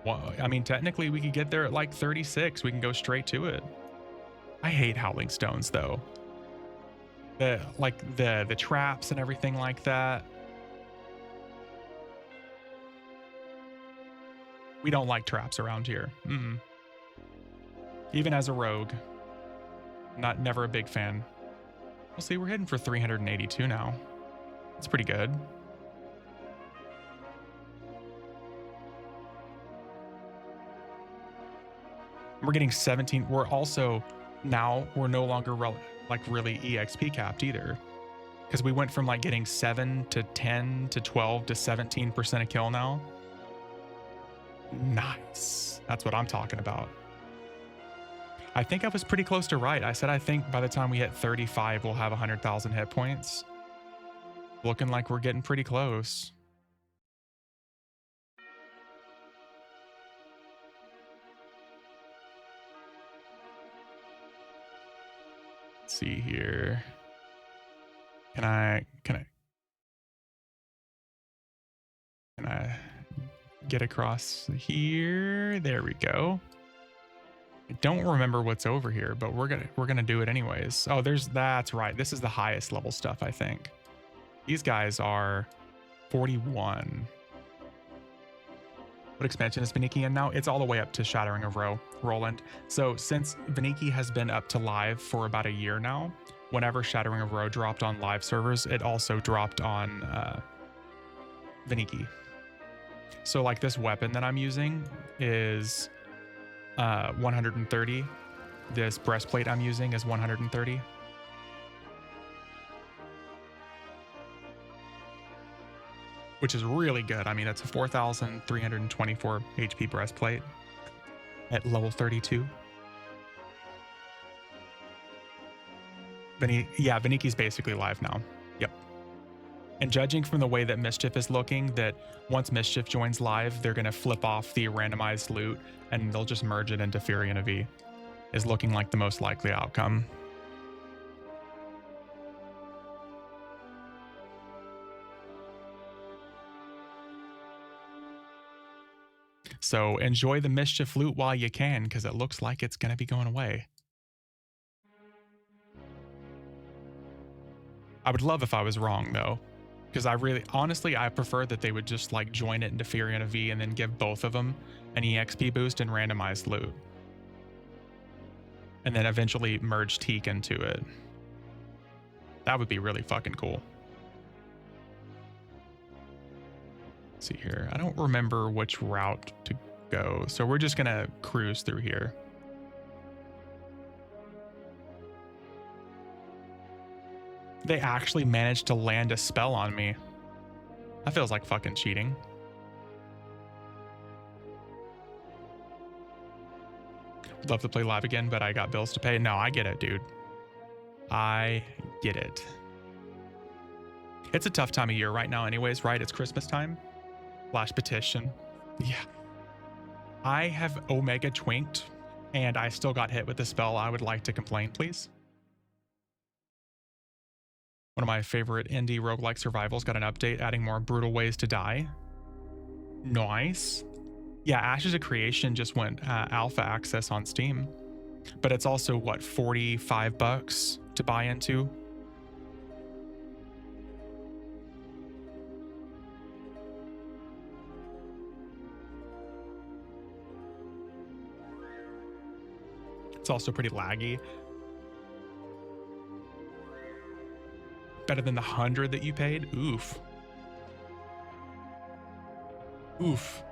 Well, I mean, technically, we could get there at like 36. We can go straight to it. I hate Howling Stones, though. The traps and everything like that. We don't like traps around here. Even as a rogue, never a big fan. We'll see, we're heading for 382 now. That's pretty good. We're getting 17. We're also now we're no longer really EXP capped either, because we went from like getting 7 to 10 to 12 to 17% a kill now. Nice. That's what I'm talking about. I think I was pretty close to right. I said I think by the time we hit 35, we'll have 100,000 hit points. Looking like we're getting pretty close. Let's see here. Can I get across here? There we go. I don't remember what's over here, but we're gonna do it anyways. Oh, that's right. This is the highest level stuff, I think. These guys are 41. What expansion is Vaniki in now? It's all the way up to Shattering of Roland. So since Vaniki has been up to live for about a year now, whenever Shattering of dropped on live servers, it also dropped on Vaniki. So like this weapon that I'm using is 130. This breastplate I'm using is 130. Which is really good. I mean, it's a 4,324 HP breastplate at level 32. Vaniki's basically live now. Yep. And judging from the way that Mischief is looking, that once Mischief joins live, they're going to flip off the randomized loot and they'll just merge it into Furion V. Is looking like the most likely outcome. So enjoy the Mischief loot while you can, because it looks like it's going to be going away. I would love if I was wrong, though, because honestly, I prefer that they would just like join it into Furion V and then give both of them an EXP boost and randomized loot. And then eventually merge Teak into it. That would be really fucking cool. Let's see here. I don't remember which route to go, so we're just gonna cruise through here. They actually managed to land a spell on me. That feels like fucking cheating. Would love to play live again, but I got bills to pay. No, I get it, dude. I get it. It's a tough time of year right now anyways, right? It's Christmas time. Flash petition. Yeah. I have Omega twinked and I still got hit with the spell. I would like to complain, please. One of my favorite indie roguelike survivals got an update adding more brutal ways to die. Nice. Yeah, Ashes of Creation just went alpha access on Steam, but it's also what, $45 to buy into. It's also pretty laggy. Better than the 100 that you paid? Oof. Oof.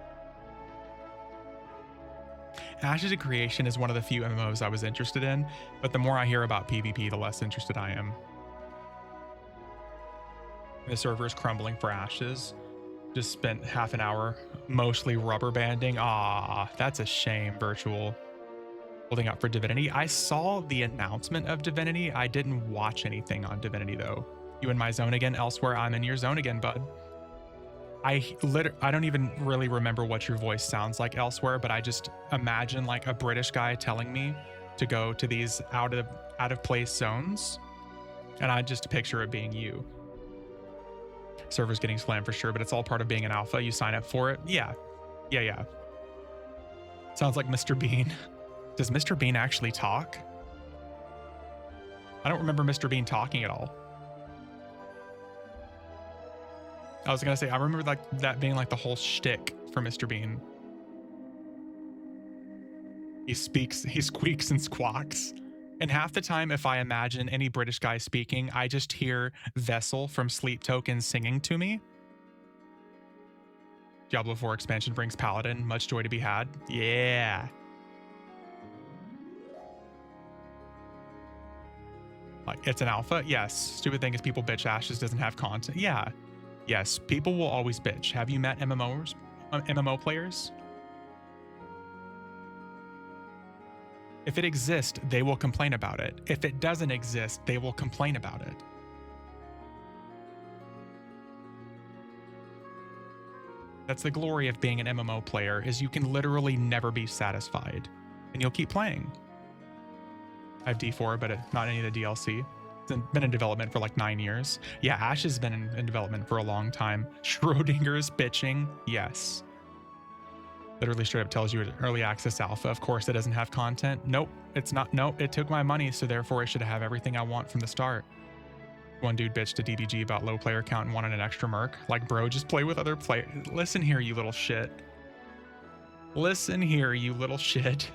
Ashes of Creation is one of the few MMOs I was interested in, but the more I hear about PvP, the less interested I am. The server is crumbling for Ashes. Just spent half an hour mostly rubber banding. Ah, that's a shame, Virtual. Holding out for Divinity. I saw the announcement of Divinity. I didn't watch anything on Divinity though. You in my zone again? Elsewhere, I'm in your zone again, bud. I don't even really remember what your voice sounds like elsewhere, but I just imagine like a British guy telling me to go to these out of place zones, and I just picture it being you. Server's getting slammed for sure, but it's all part of being an alpha. You sign up for it. Yeah. Sounds like Mr. Bean. Does Mr. Bean actually talk? I don't remember Mr. Bean talking at all. I was gonna say, I remember like that being like the whole shtick for Mr. Bean. He speaks, he squeaks and squawks. And half the time, if I imagine any British guy speaking, I just hear Vessel from Sleep Token singing to me. Diablo 4 expansion brings Paladin, much joy to be had. Yeah. Like, it's an alpha? Yes. Stupid thing is people bitch Ashes doesn't have content. Yeah. Yes, people will always bitch. Have you met MMO players? If it exists, they will complain about it. If it doesn't exist, they will complain about it. That's the glory of being an MMO player, is you can literally never be satisfied, and you'll keep playing. I have D4, but not any of the DLC. It's been in development for like 9 years. Yeah, Ash has been in development for a long time. Schrodinger's bitching. Yes. Literally straight up tells you it's early access alpha. Of course it doesn't have content. Nope, it's not. Nope, it took my money, so therefore it should have everything I want from the start. One dude bitched to DBG about low player count and wanted an extra merc. Like, bro, just play with other players. Listen here, you little shit. Listen here, you little shit.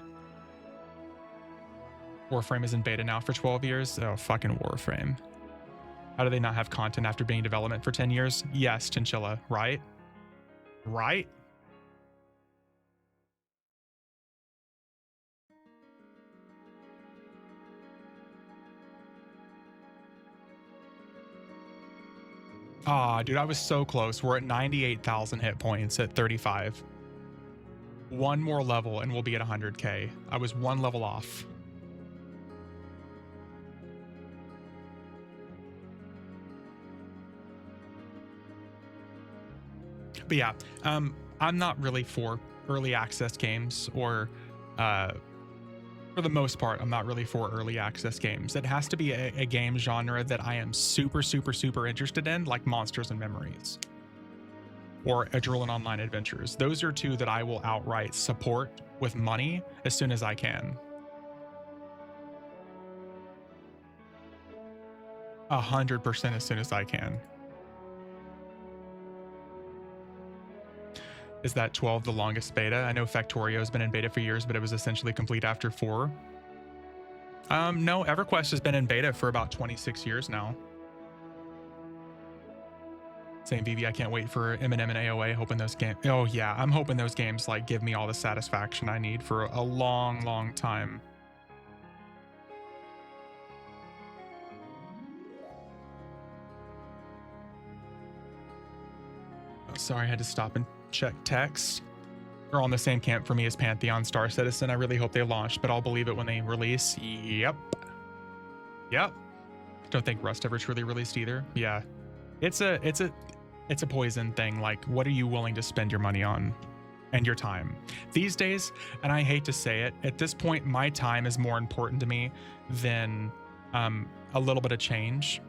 Warframe is in beta now for 12 years. Oh, fucking Warframe. How do they not have content after being in development for 10 years? Yes, Chinchilla, right? Right? Ah, dude, I was so close. We're at 98,000 hit points at 35. One more level and we'll be at 100k. I was one level off. But yeah, I'm not really for early access games, or for the most part, I'm not really for early access games. It has to be a game genre that I am super interested in, like Monsters and Memories or Adrenaline Online Adventures. Those are two that I will outright support with money as soon as I can. 100% as soon as I can. Is that 12 the longest beta? I know Factorio has been in beta for years, but it was essentially complete after 4. No, EverQuest has been in beta for about 26 years now. Same Vivi, I can't wait for Eminem and AOA, hoping those games... Oh yeah, I'm hoping those games like give me all the satisfaction I need for a long time. Oh, sorry, I had to stop and check text. They're on the same camp for me as Pantheon Star Citizen. I really hope they launch, but I'll believe it when they release. Yep. Don't think Rust ever truly released either. Yeah. It's a poison thing. Like, what are you willing to spend your money on and your time these days? And I hate to say it, at this point, my time is more important to me than a little bit of change.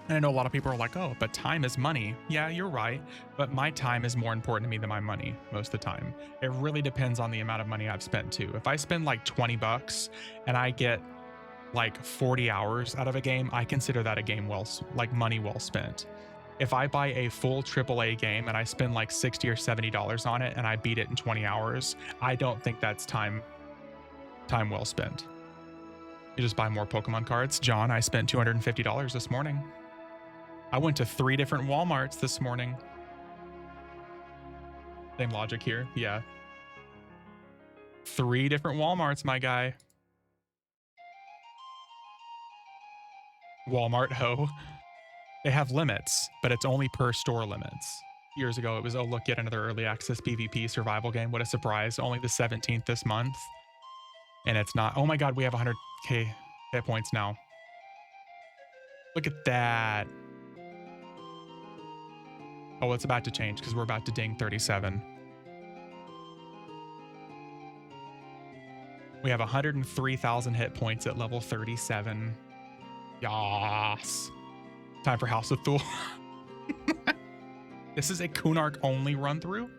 And I know a lot of people are like, oh, but time is money. Yeah, you're right. But my time is more important to me than my money most of the time. It really depends on the amount of money I've spent too. If I spend like 20 bucks and I get like 40 hours out of a game, I consider that a game money well spent. If I buy a full AAA game and I spend like $60 or $70 on it and I beat it in 20 hours, I don't think that's time Time well spent. You just buy more Pokemon cards. John, I spent $250 this morning. I went to 3 different Walmarts this morning. Same logic here. Yeah. 3 different Walmarts, my guy. Walmart ho. They have limits, but it's only per store limits. Years ago, it was, oh, look, yet another early access PvP survival game. What a surprise. Only the 17th this month. And it's not. Oh my God, we have 100k hit points now. Look at that. Oh, it's about to change because we're about to ding 37. We have 103,000 hit points at level 37. Yas. Time for House of Thule. This is a Kunark only run through.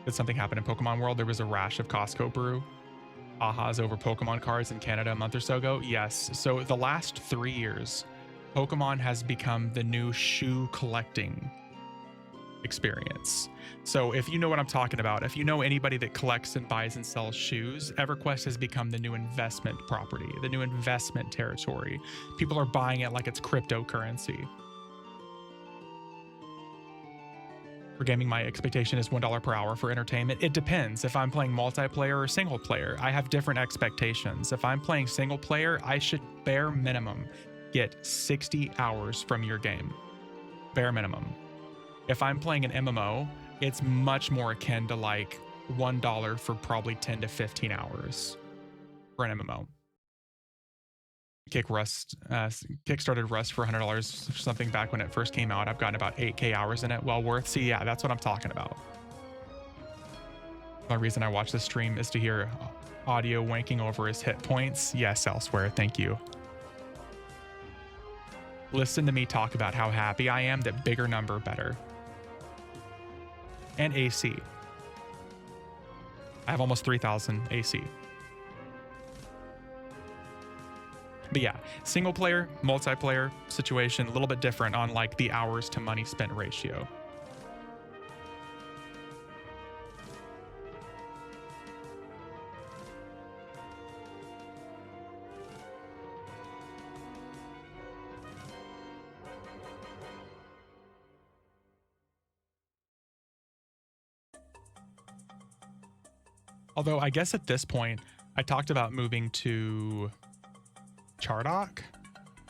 Did something happen in Pokemon World? There was a rash of Costco brew ahas over Pokemon cards in Canada a month or so ago. Yes. So the last 3 years, Pokemon has become the new shoe collecting experience. So if you know what I'm talking about, if you know anybody that collects and buys and sells shoes, Everquest has become the new investment property, the new investment territory. People are buying it like it's cryptocurrency. For gaming, my expectation is $1 per hour. For entertainment, it depends. If I'm playing multiplayer or single player, I have different expectations. If I'm playing single player, I should bare minimum get 60 hours from your game. Bare minimum. If I'm playing an MMO, it's much more akin to like $1 for probably 10 to 15 hours for an MMO. Kickstarted Rust for $100 or something back when it first came out. I've gotten about 8k hours in it. Well worth. See, yeah, that's what I'm talking about. The reason I watch this stream is to hear audio wanking over his hit points. Yes, elsewhere. Thank you. Listen to me talk about how happy I am that bigger number better. And AC. I have almost 3,000 AC. But yeah, single player, multiplayer situation, a little bit different on like the hours to money spent ratio. Although I guess at this point, I talked about moving to Chardock,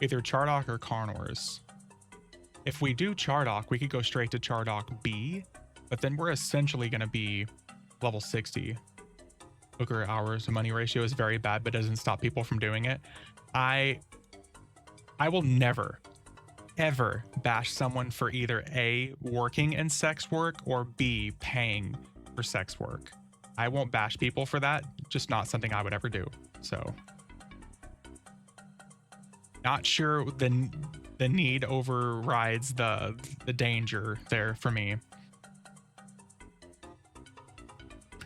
either Chardock or Carnors. If we do Chardock, we could go straight to Chardock B, but then we're essentially going to be level 60. Booker hours to money ratio is very bad, but doesn't stop people from doing it. I will never, ever bash someone for either A, working in sex work, or B, paying for sex work. I won't bash people for that, just not something I would ever do. So not sure the need overrides the danger there for me.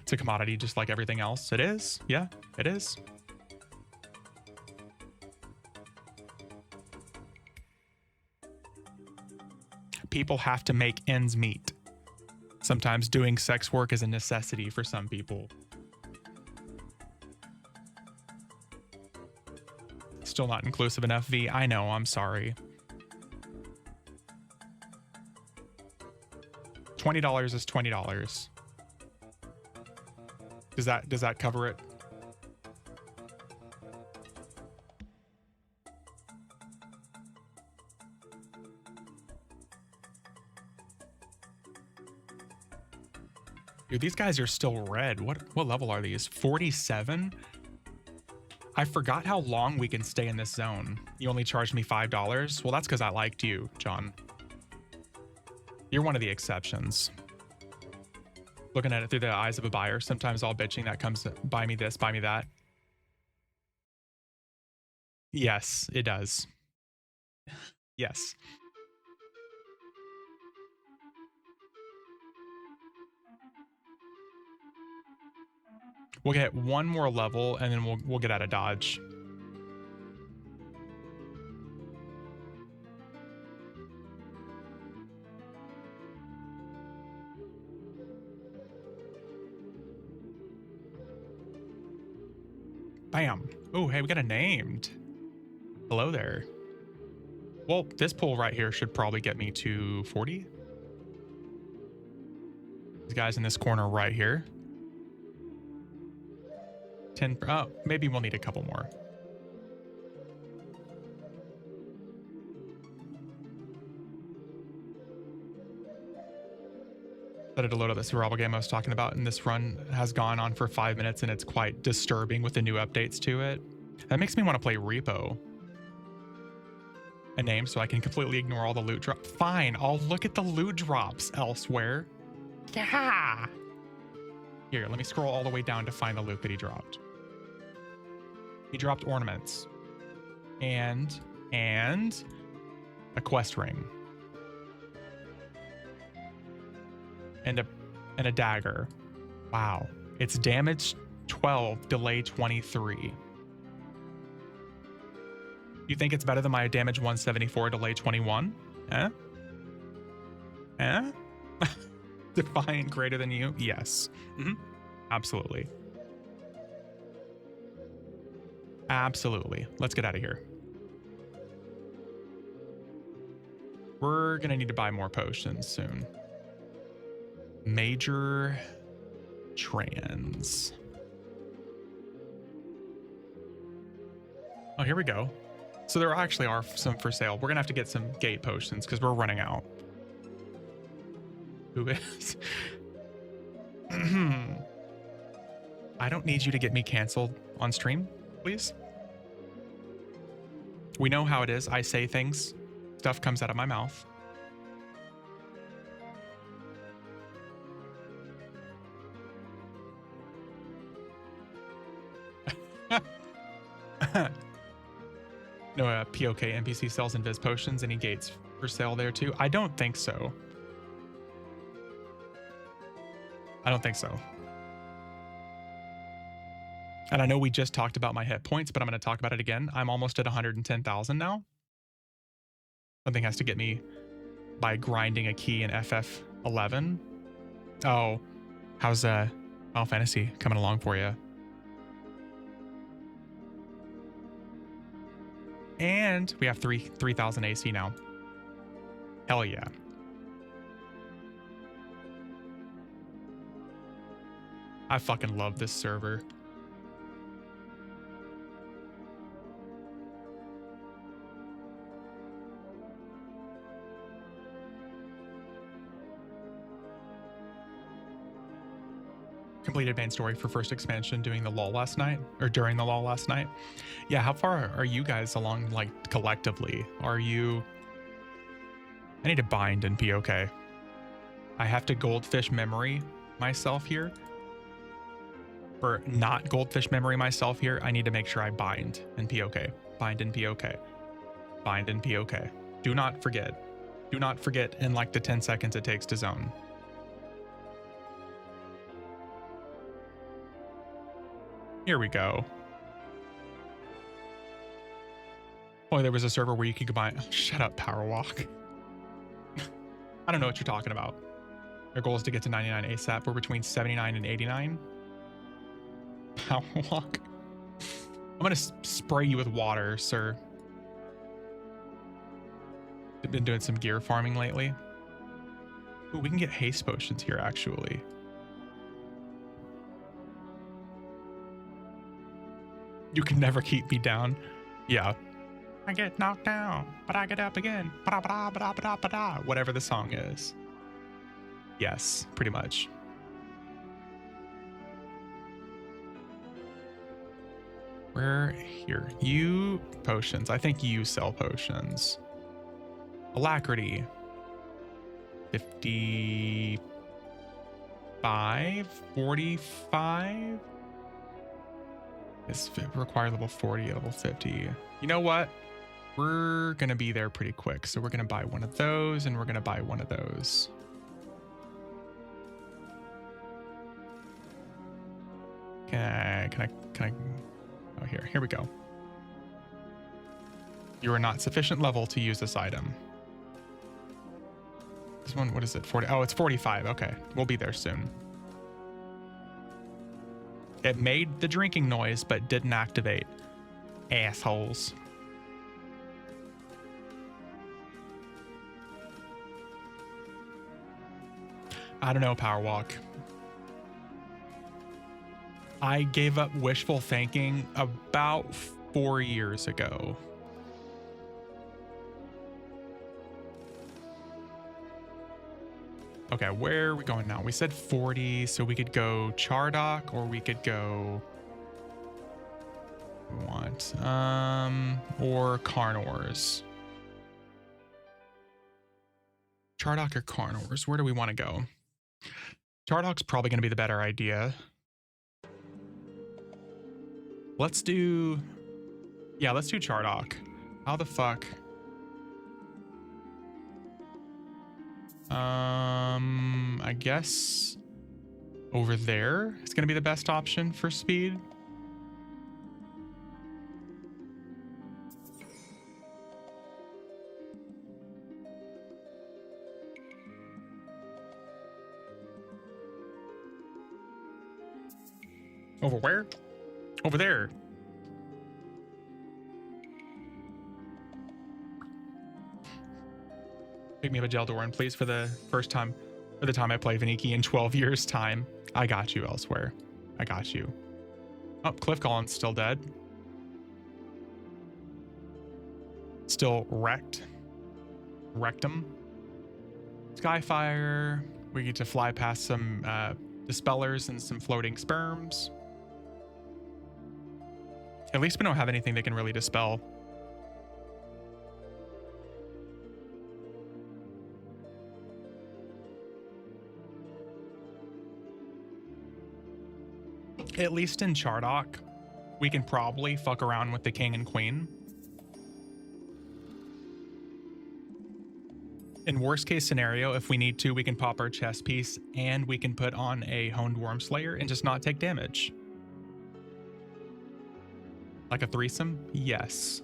It's a commodity just like everything else. It is. Yeah, it is. People have to make ends meet. Sometimes doing sex work is a necessity for some people. Still not inclusive enough, V. I know, I'm sorry. $20 is $20. Does that cover it? Dude, these guys are still red. What level are these? 47? I forgot how long we can stay in this zone. You only charged me $5? Well, that's because I liked you, John. You're one of the exceptions. Looking at it through the eyes of a buyer, sometimes all bitching that comes, buy me this, buy me that. Yes, it does. Yes. We'll get one more level and then we'll get out of Dodge. Bam. Oh, hey, we got a named. Hello there. Well, this pool right here should probably get me to 40. These guys in this corner right here. 10. Oh, maybe we'll need a couple more. Started to load up the survival game I was talking about, and this run has gone on for 5 minutes, and it's quite disturbing with the new updates to it. That makes me want to play Repo. A name so I can completely ignore all the loot drops. Fine, I'll look at the loot drops elsewhere. Yeah. Here, let me scroll all the way down to find the loot that he dropped. He dropped ornaments. And a quest ring. And a dagger. Wow. It's damage 12, delay 23. You think it's better than my damage 174, delay 21? Eh? Eh? Defiant greater than you? Yes. Absolutely. Absolutely. Let's get out of here. We're gonna need to buy more potions soon. Major trans. Oh, here we go. So there actually are some for sale. We're gonna have to get some gate potions because we're running out. Who is? I don't need you to get me canceled on stream, please. We know how it is. I say things, stuff comes out of my mouth. No, POK NPC sells invis potions. Any gates for sale there too? I don't think so. I don't think so. And I know we just talked about my hit points, but I'm going to talk about it again. I'm almost at 110,000 now. Something has to get me by grinding a key in FF11. Oh, how's Final Fantasy coming along for you? And we have 3,000 AC now. Hell yeah. I fucking love this server. Completed main story for first expansion doing the lull last night, or during the lull last night. Yeah, how far are you guys along, like, collectively? Are you... I need to bind in POK. I have to goldfish memory myself here. Or not goldfish memory myself here, I need to make sure I bind in POK. Bind in POK. Bind in POK. Do not forget. Do not forget in like the 10 seconds it takes to zone. Here we go. Oh, there was a server where you could combine... Oh, shut up, Power Walk. I don't know what you're talking about. Our goal is to get to 99 ASAP. We're between 79 and 89. Power Walk. I'm going to spray you with water, sir. I've been doing some gear farming lately. Ooh, we can get haste potions here, actually. You can never keep me down. Yeah. I get knocked down, but I get up again. Ba-da-ba-da-ba-da-ba-da-ba-da. Whatever the song is. Yes, pretty much. We're here. You potions. I think you sell potions. Alacrity. 55, 45. It's require level 40, level 50. You know what? We're gonna be there pretty quick. So we're gonna buy one of those and we're gonna buy one of those. Can I, oh, here we go. You are not sufficient level to use this item. This one, what is it? 40, oh, it's 45, okay. We'll be there soon. It made the drinking noise, but didn't activate. Assholes. I don't know, Power Walk. I gave up wishful thinking about 4 years ago. Okay, where are we going now? We said 40, so we could go Chardock or we could go... What? Or Carnors. Chardock or Carnors? Where do we want to go? Chardock's probably going to be the better idea. Let's do... Yeah, let's do Chardock. How the fuck... I guess over there is going to be the best option for speed. Over where? Over there. Pick me up a Geldoran, please, for the first time, for the time I played Vaniki in 12 years' time. I got you elsewhere. I got you. Oh, Cliff Collin's still dead. Still wrecked. Wrecked him. Skyfire. We get to fly past some dispellers and some floating sperms. At least we don't have anything that can really dispel. At least in Chardock, we can probably fuck around with the king and queen. In worst case scenario, if we need to, we can pop our chess piece and we can put on a Honed Wormslayer and just not take damage. Like a threesome? Yes.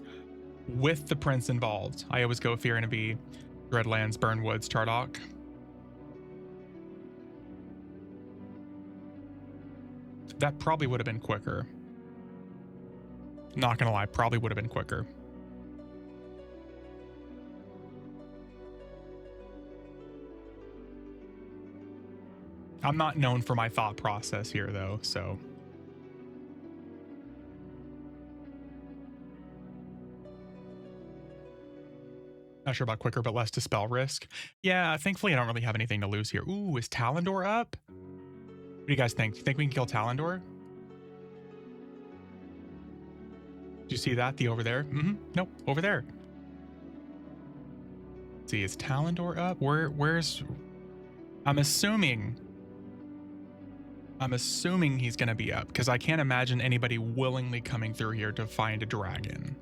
With the prince involved. I always go Fear and a Bee, Dreadlands, Burnwoods, Chardock. That probably would have been quicker. Not gonna lie, probably would have been quicker. I'm not known for my thought process here though, so. Not sure about quicker, but less dispel risk. Yeah, thankfully I don't really have anything to lose here. Ooh, is Talendor up? What do you guys think? Do you think we can kill Talendor? Did you see that? The over there? Nope, over there. Let's see, is Talendor up? Where's... I'm assuming he's gonna be up, because I can't imagine anybody willingly coming through here to find a dragon.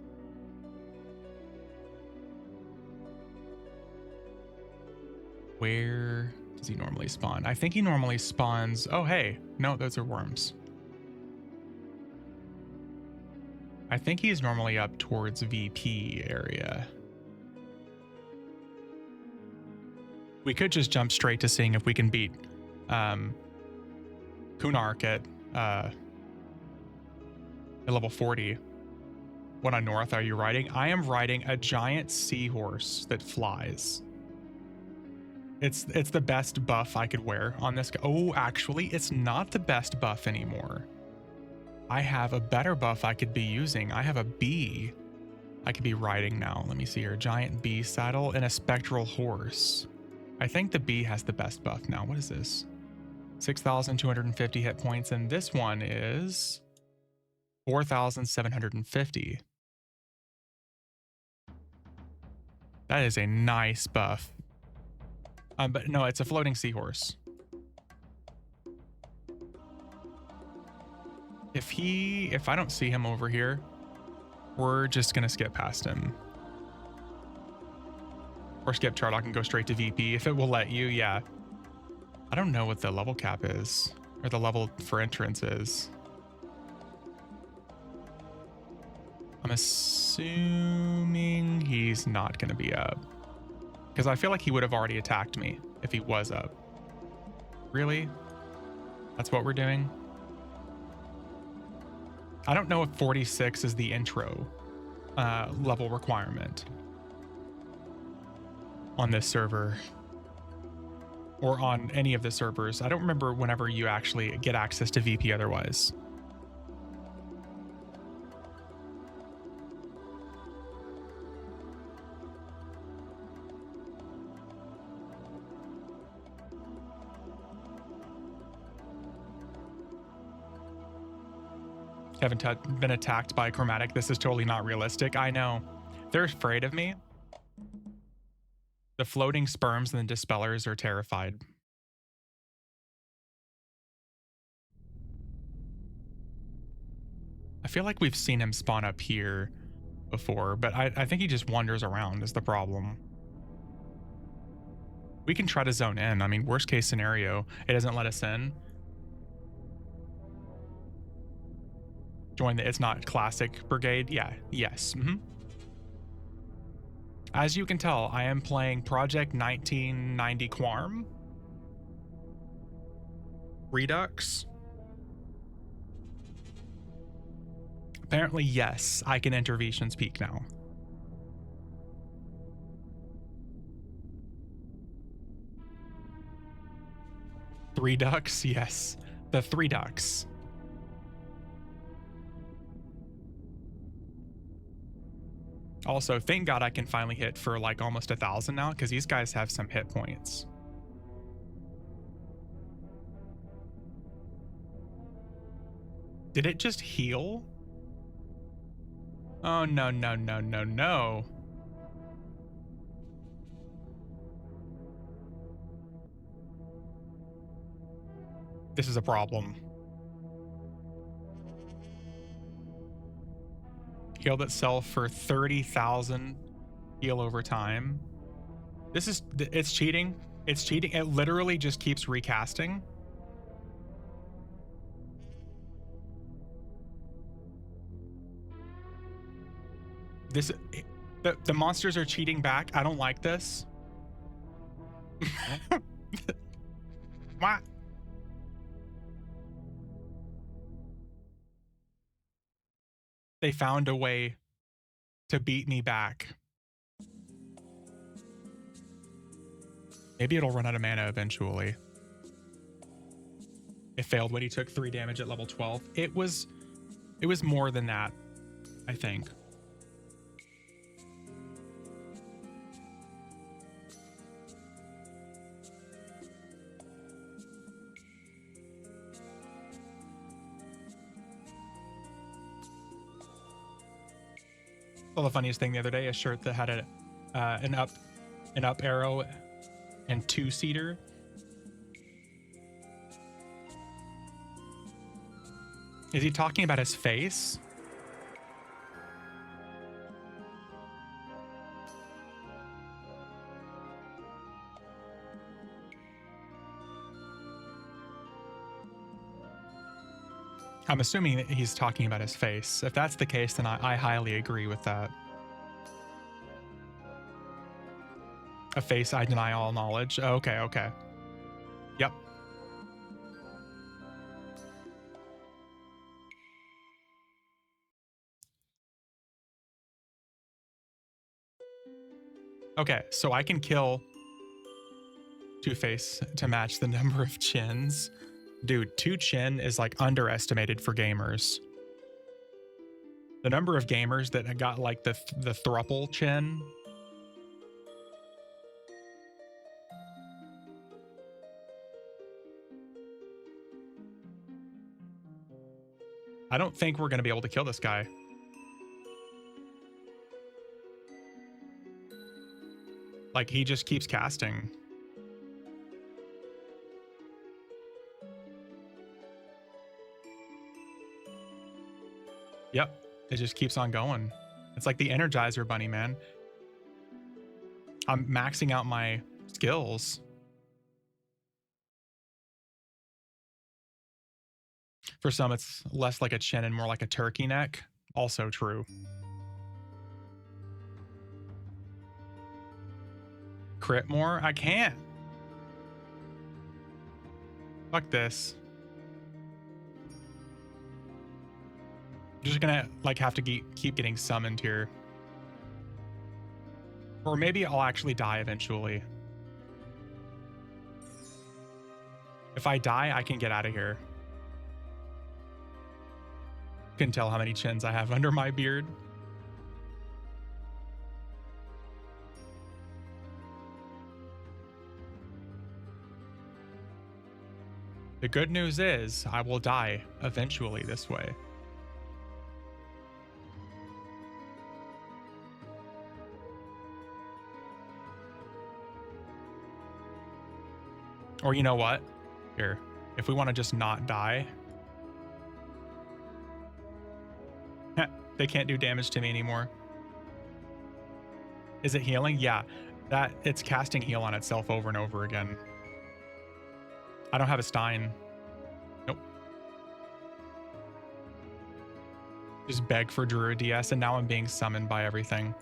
Where does he normally spawn? I think he normally spawns... Oh, hey. No, those are worms. I think he's normally up towards VP area. We could just jump straight to seeing if we can beat Kunark at level 40. What on North are you riding? I am riding a giant seahorse that flies. It's the best buff I could wear on this guy. Oh, actually, it's not the best buff anymore. I have a better buff I could be using. I have a bee I could be riding now. Let me see here. Giant bee saddle and a spectral horse. I think the bee has the best buff now. What is this? 6,250 hit points, and this one is 4,750. That is a nice buff. But no, it's a floating seahorse. If I don't see him over here, we're just gonna skip past him. Or skip Chardock and go straight to VP if it will let you, yeah. I don't know what the level cap is, or the level for entrance is. I'm assuming he's not gonna be up. Because I feel like he would have already attacked me if he was up. Really? That's what we're doing? I don't know if 46 is the intro level requirement on this server or on any of the servers. I don't remember whenever you actually get access to VP otherwise. Haven't been attacked by chromatic. This is totally not realistic. I know. They're afraid of me. The floating sperms and the dispellers are terrified. I feel like we've seen him spawn up here before, but I think he just wanders around is the problem. We can try to zone in. I mean, worst case scenario, it doesn't let us in. Join the It's Not Classic Brigade. Yeah, yes. As you can tell, I am playing Project 1990 Quarm. Redux. Apparently, yes, I can enter Veeshans Peak now. Three ducks, yes. The three ducks. Also, thank God I can finally hit for like almost 1,000 now, because these guys have some hit points. Did it just heal? Oh, no, no, no, no, no. This is a problem. Healed itself for 30,000 heal over time. It's cheating. It's cheating. It literally just keeps recasting. The monsters are cheating back. I don't like this. What? They found a way to beat me back. Maybe it'll run out of mana eventually. It failed when he took 3 damage at level 12. It was more than that, I think. Well, the funniest thing the other day, a shirt that had an up arrow and 2-seater. Is he talking about his face? I'm assuming that he's talking about his face. If that's the case, then I highly agree with that. A face I deny all knowledge. Oh, okay, okay. Yep. Okay, so I can kill Two-Face to match the number of chins. Dude, 2 chin is like underestimated for gamers. The number of gamers that got like the thruple chin. I don't think we're going to be able to kill this guy. Like, he just keeps casting. Yep, it just keeps on going. It's like the Energizer Bunny, man. I'm maxing out my skills. For some, it's less like a chin and more like a turkey neck. Also true. Crit more? I can't. Fuck this. Just gonna like have to keep getting summoned here. Or maybe I'll actually die eventually. If I die, I can get out of here. You can tell how many chins I have under my beard. The good news is I will die eventually this way. Or you know what? Here, if we want to just not die. They can't do damage to me anymore. Is it healing? Yeah, that it's casting heal on itself over and over again. I don't have a Stein. Nope. Just beg for Druid DS, and now I'm being summoned by everything.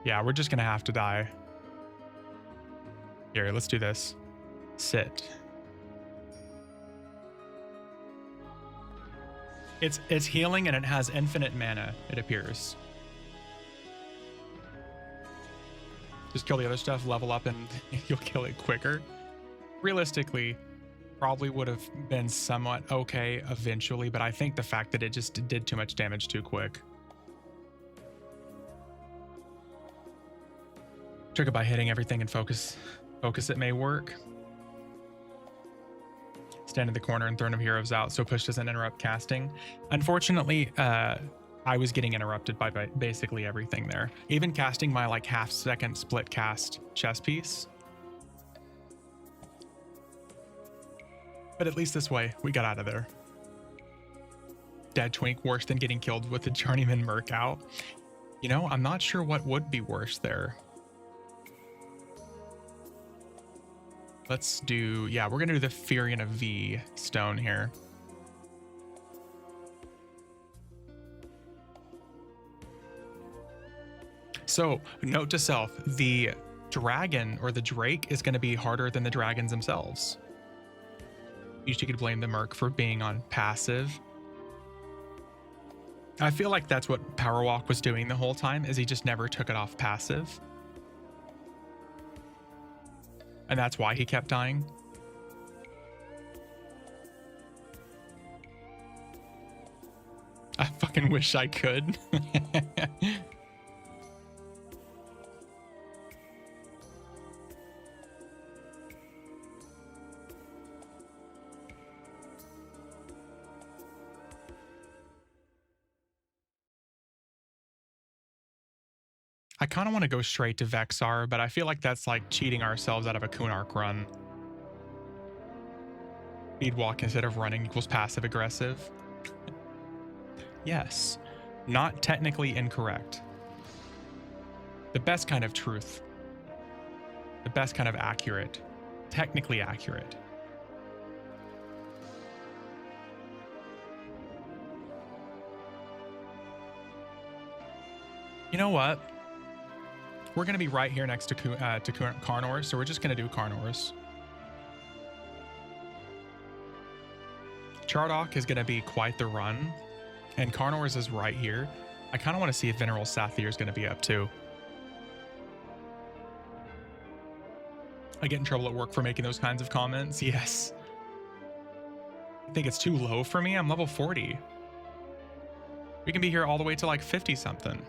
Yeah, we're just gonna have to die. Here, let's do this. Sit. It's healing and it has infinite mana, it appears. Just kill the other stuff, level up, and you'll kill it quicker. Realistically, probably would have been somewhat okay eventually, but I think the fact that it just did too much damage too quick. Trigger by hitting everything and focus it may work. Stand in the corner and Throne of Heroes out so push doesn't interrupt casting. Unfortunately, I was getting interrupted by basically everything there. Even casting my like half-second split cast chess piece. But at least this way, we got out of there. Dead Twink, worse than getting killed with the Journeyman Merc out. You know, I'm not sure what would be worse there. Let's do, yeah, we're gonna do the Furion of V stone here. So, note to self, the dragon or the drake is gonna be harder than the dragons themselves. Usually could blame the Merc for being on passive. I feel like that's what Power Walk was doing the whole time, is he just never took it off passive. And that's why he kept dying. I fucking wish I could. I kind of want to go straight to Vexar, but I feel like that's like cheating ourselves out of a Kunark run. Speed walk instead of running equals passive aggressive. Yes, not technically incorrect. The best kind of truth. The best kind of accurate. Technically accurate. You know what? We're going to be right here next to Carnors, so we're just going to do Carnors. Chardock is going to be quite the run, and Carnors is right here. I kind of want to see if Venerable Sathir is going to be up too. I get in trouble at work for making those kinds of comments. Yes. I think it's too low for me. I'm level 40. We can be here all the way to like 50 something.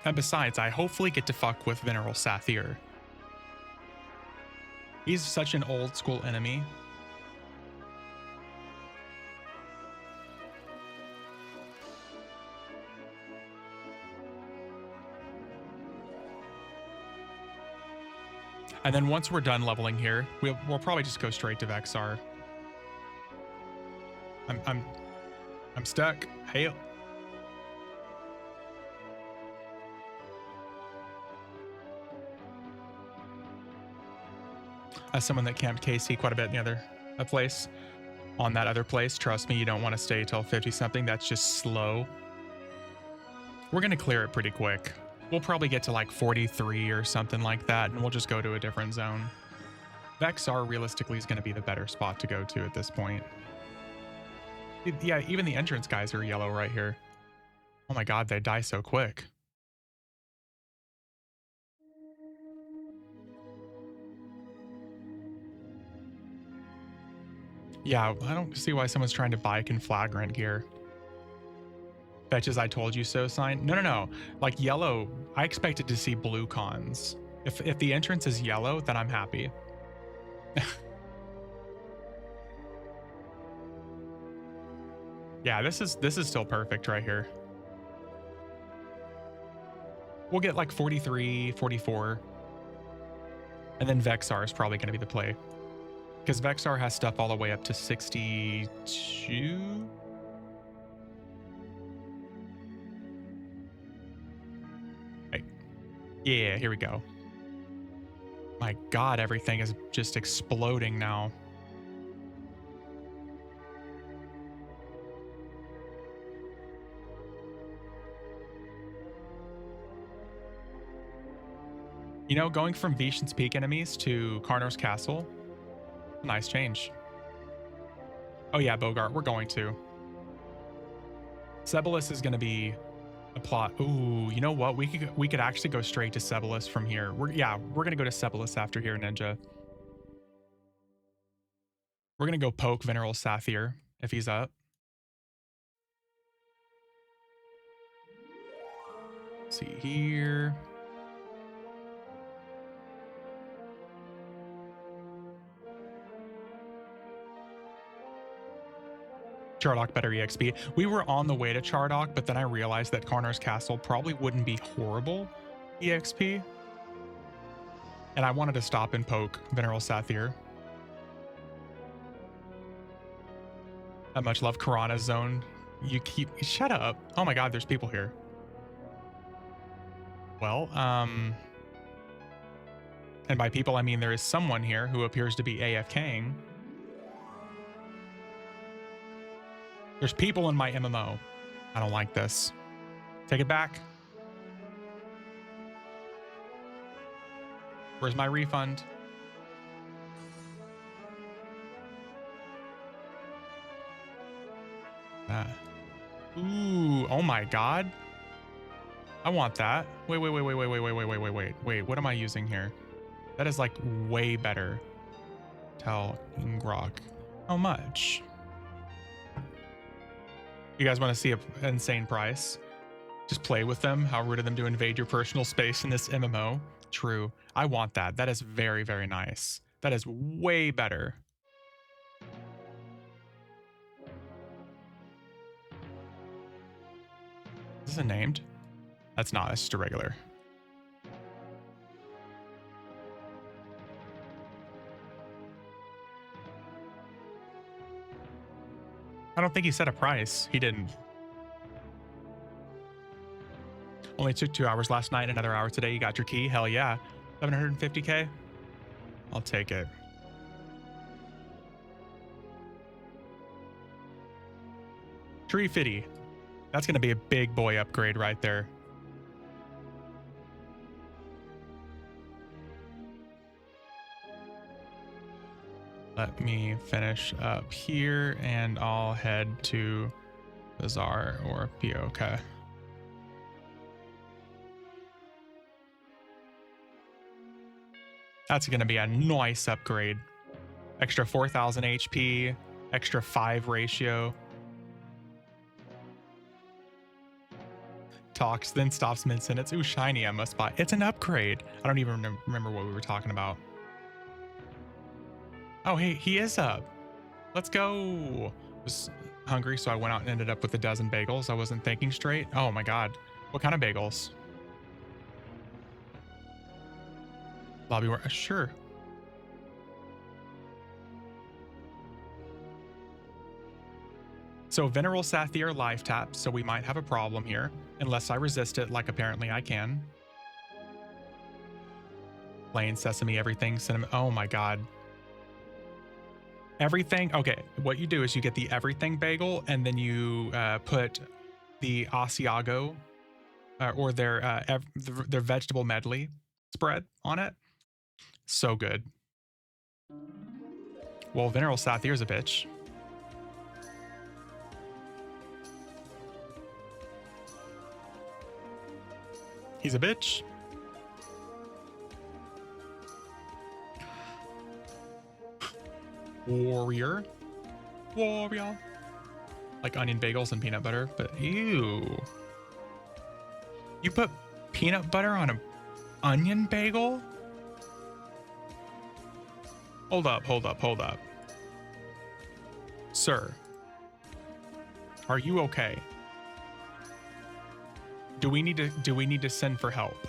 And besides, I hopefully get to fuck with Venerable Sathir. He's such an old school enemy. And then once we're done leveling here, we'll probably just go straight to Vexar. I'm stuck. Hail. As someone that camped KC quite a bit in the other place, on that other place, trust me, you don't want to stay till 50 something. That's just slow. We're gonna clear it pretty quick. We'll probably get to like 43 or something like that, and we'll just go to a different zone. Vexar realistically is going to be the better spot to go to at this point. Yeah, even the entrance guys are yellow right here. Oh my god, they die so quick. Yeah, I don't see why someone's trying to buy Conflagrant here. Fetches I told you so sign. No. Like yellow, I expected to see blue cons. If the entrance is yellow, then I'm happy. Yeah, this is still perfect right here. We'll get like 43, 44. And then Vexar is probably going to be the play. Because Vexar has stuff all the way up to 62. Hey. Yeah, here we go. My god, everything is just exploding now. You know, going from Veeshans Peak enemies to Karnar's Castle, nice change. Oh yeah, Bogart, we're going to. Sebalus is going to be a plot. Ooh, you know what? We could actually go straight to Sebalus from here. We're going to go to Sebalus after here, Ninja. We're going to go poke Venerable Sathir if he's up. Let's see here. Chardok better EXP. We were on the way to Chardok, but then I realized that Karnar's Castle probably wouldn't be horrible EXP. And I wanted to stop and poke Venerable Sathir. I much love Karana's zone. You keep... Shut up. Oh my god, there's people here. Well, and by people, I mean there is someone here who appears to be AFKing. There's people in my MMO. I don't like this. Take it back. Where's my refund? Ooh, oh my god. I want that. Wait. What am I using here? That is like way better. Tell Grok. How much? You guys want to see an insane price? Just play with them. How rude of them to invade your personal space in this MMO. True. I want that. That is very, very nice. That is way better. Is this a named? That's not. It's just a regular. I don't think he set a price. He didn't. Only took 2 hours last night, another hour today. You got your key? Hell yeah. 750k? I'll take it. Tree Fitty. That's going to be a big boy upgrade right there. Let me finish up here and I'll head to Bazaar or POK. That's going to be a nice upgrade. Extra 4,000 HP, extra 5 ratio. Talks, then stops mid-sentence. Ooh, shiny, I must buy. It's an upgrade. I don't even remember what we were talking about. Oh, hey, he is up. Let's go. I was hungry, so I went out and ended up with a dozen bagels. I wasn't thinking straight. Oh my god. What kind of bagels? Lobby work? Sure. So Venerable Sathir life tap, so we might have a problem here. Unless I resist it, like apparently I can. Plain sesame, everything, cinnamon. Oh my god. Everything. Okay, what you do is you get the everything bagel and then you put the Asiago or their vegetable medley spread on it. So good. Well, Venerable Sathir's a bitch. He's a bitch. Warrior. Like onion bagels and peanut butter, but ew. You put peanut butter on a onion bagel? Hold up. Sir, are you okay? Do we need to send for help?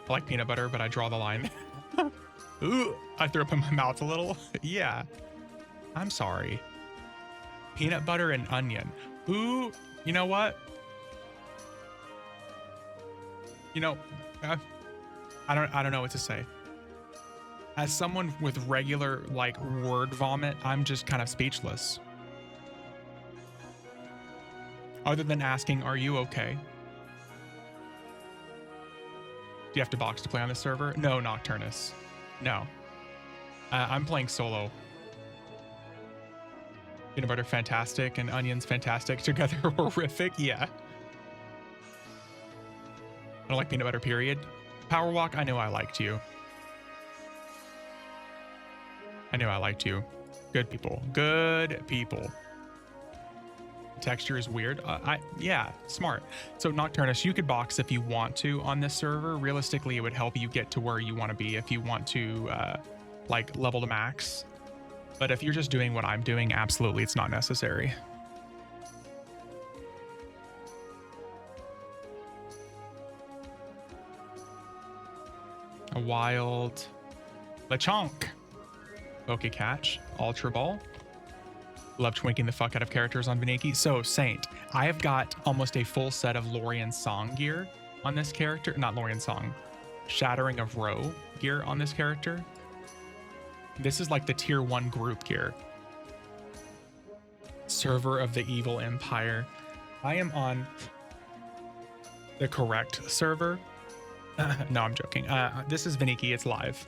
I like peanut butter, but I draw the line. Ooh, I threw up in my mouth a little. Yeah. I'm sorry. Peanut butter and onion. Ooh, you know what? You know, I don't know what to say. As someone with regular like word vomit, I'm just kind of speechless. Other than asking, are you okay? Do you have to box to play on this server? No, Nocturnus. No. I'm playing solo. Peanut butter fantastic and onions fantastic. Together horrific. Yeah. I don't like peanut butter, period. Power Walk, I knew I liked you. Good people. Good people. Texture is weird. Yeah, smart. So Nocturnus, you could box if you want to on this server. Realistically, it would help you get to where you want to be if you want to like level to max. But if you're just doing what I'm doing, absolutely, it's not necessary. A wild Lechonk. Okay, catch. Ultra Ball. Love twinking the fuck out of characters on Vaniki. So, Saint, I have got almost a full set of Lorien Song gear on this character. Not Lorien Song. Shattering of Row gear on this character. This is like the tier 1 group gear. Server of the Evil Empire. I am on the correct server. No, I'm joking. This is Vaniki. It's live.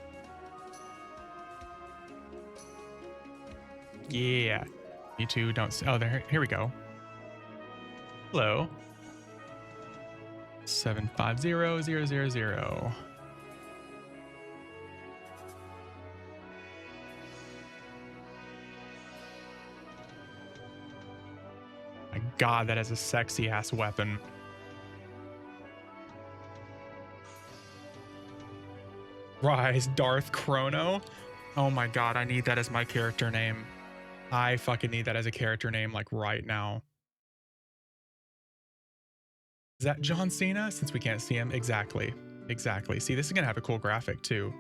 Yeah. You two don't see. Oh, there. Here we go. Hello. 750000. My God, that is a sexy ass weapon. Rise Darth Chrono. Oh my God, I need that as my character name. I fucking need that as a character name like right now. Is that John Cena? Since we can't see him. Exactly. Exactly. See, this is gonna have a cool graphic too.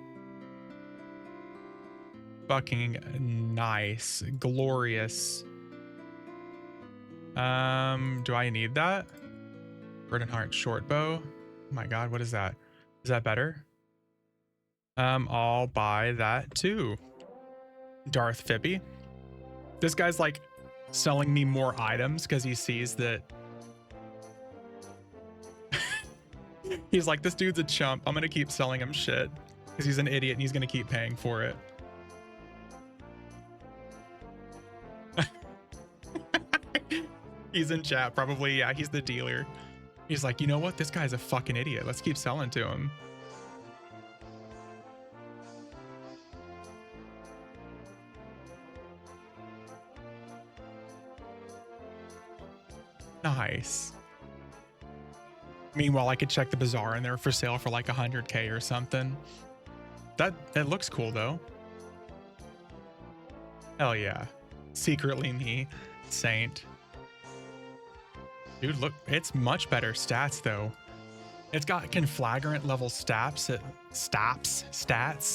Fucking nice. Glorious. Do I need that? Burden Heart short bow. Oh my God, what is that? Is that better? I'll buy that too. Darth Fibby. This guy's like selling me more items because he sees that. He's like, this dude's a chump. I'm gonna keep selling him shit because he's an idiot and he's gonna keep paying for it. He's in chat probably. Yeah, he's the dealer. He's like, you know what? This guy's a fucking idiot. Let's keep selling to him. Nice. Meanwhile, I could check the bazaar and they're for sale for like 100K or something. That looks cool though. Hell yeah. Secretly me, Saint. Dude, look, it's much better stats though. It's got conflagrant level stats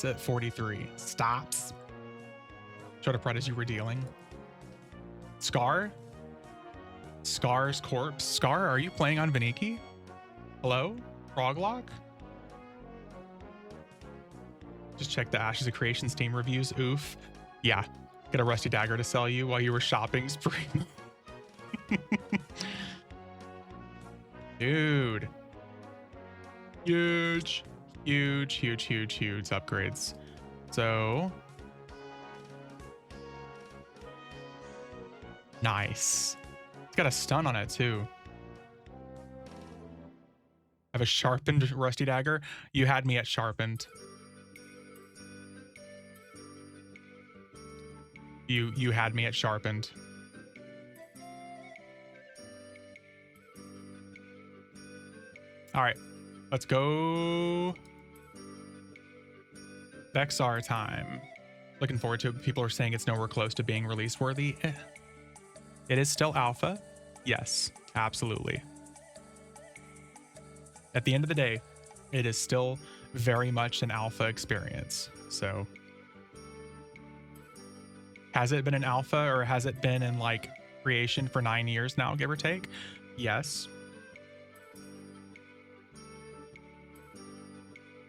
at 43. Stops. Showed up right as you were dealing. Scar? Scar's corpse. Scar, are you playing on Vaniki? Hello? Froglock? Just check the Ashes of Creation Steam reviews. Oof. Yeah. Get a rusty dagger to sell you while you were shopping spree. Dude. Huge, huge, huge, huge, huge upgrades. So nice. It's got a stun on it too. I have a sharpened rusty dagger. You had me at sharpened. You had me at sharpened. All right, let's go. Vexar time. Looking forward to it. People are saying it's nowhere close to being release worthy. It is still alpha. Yes, absolutely. At the end of the day, it is still very much an alpha experience. So has it been an alpha, or has it been in like creation for 9 years now, give or take? Yes.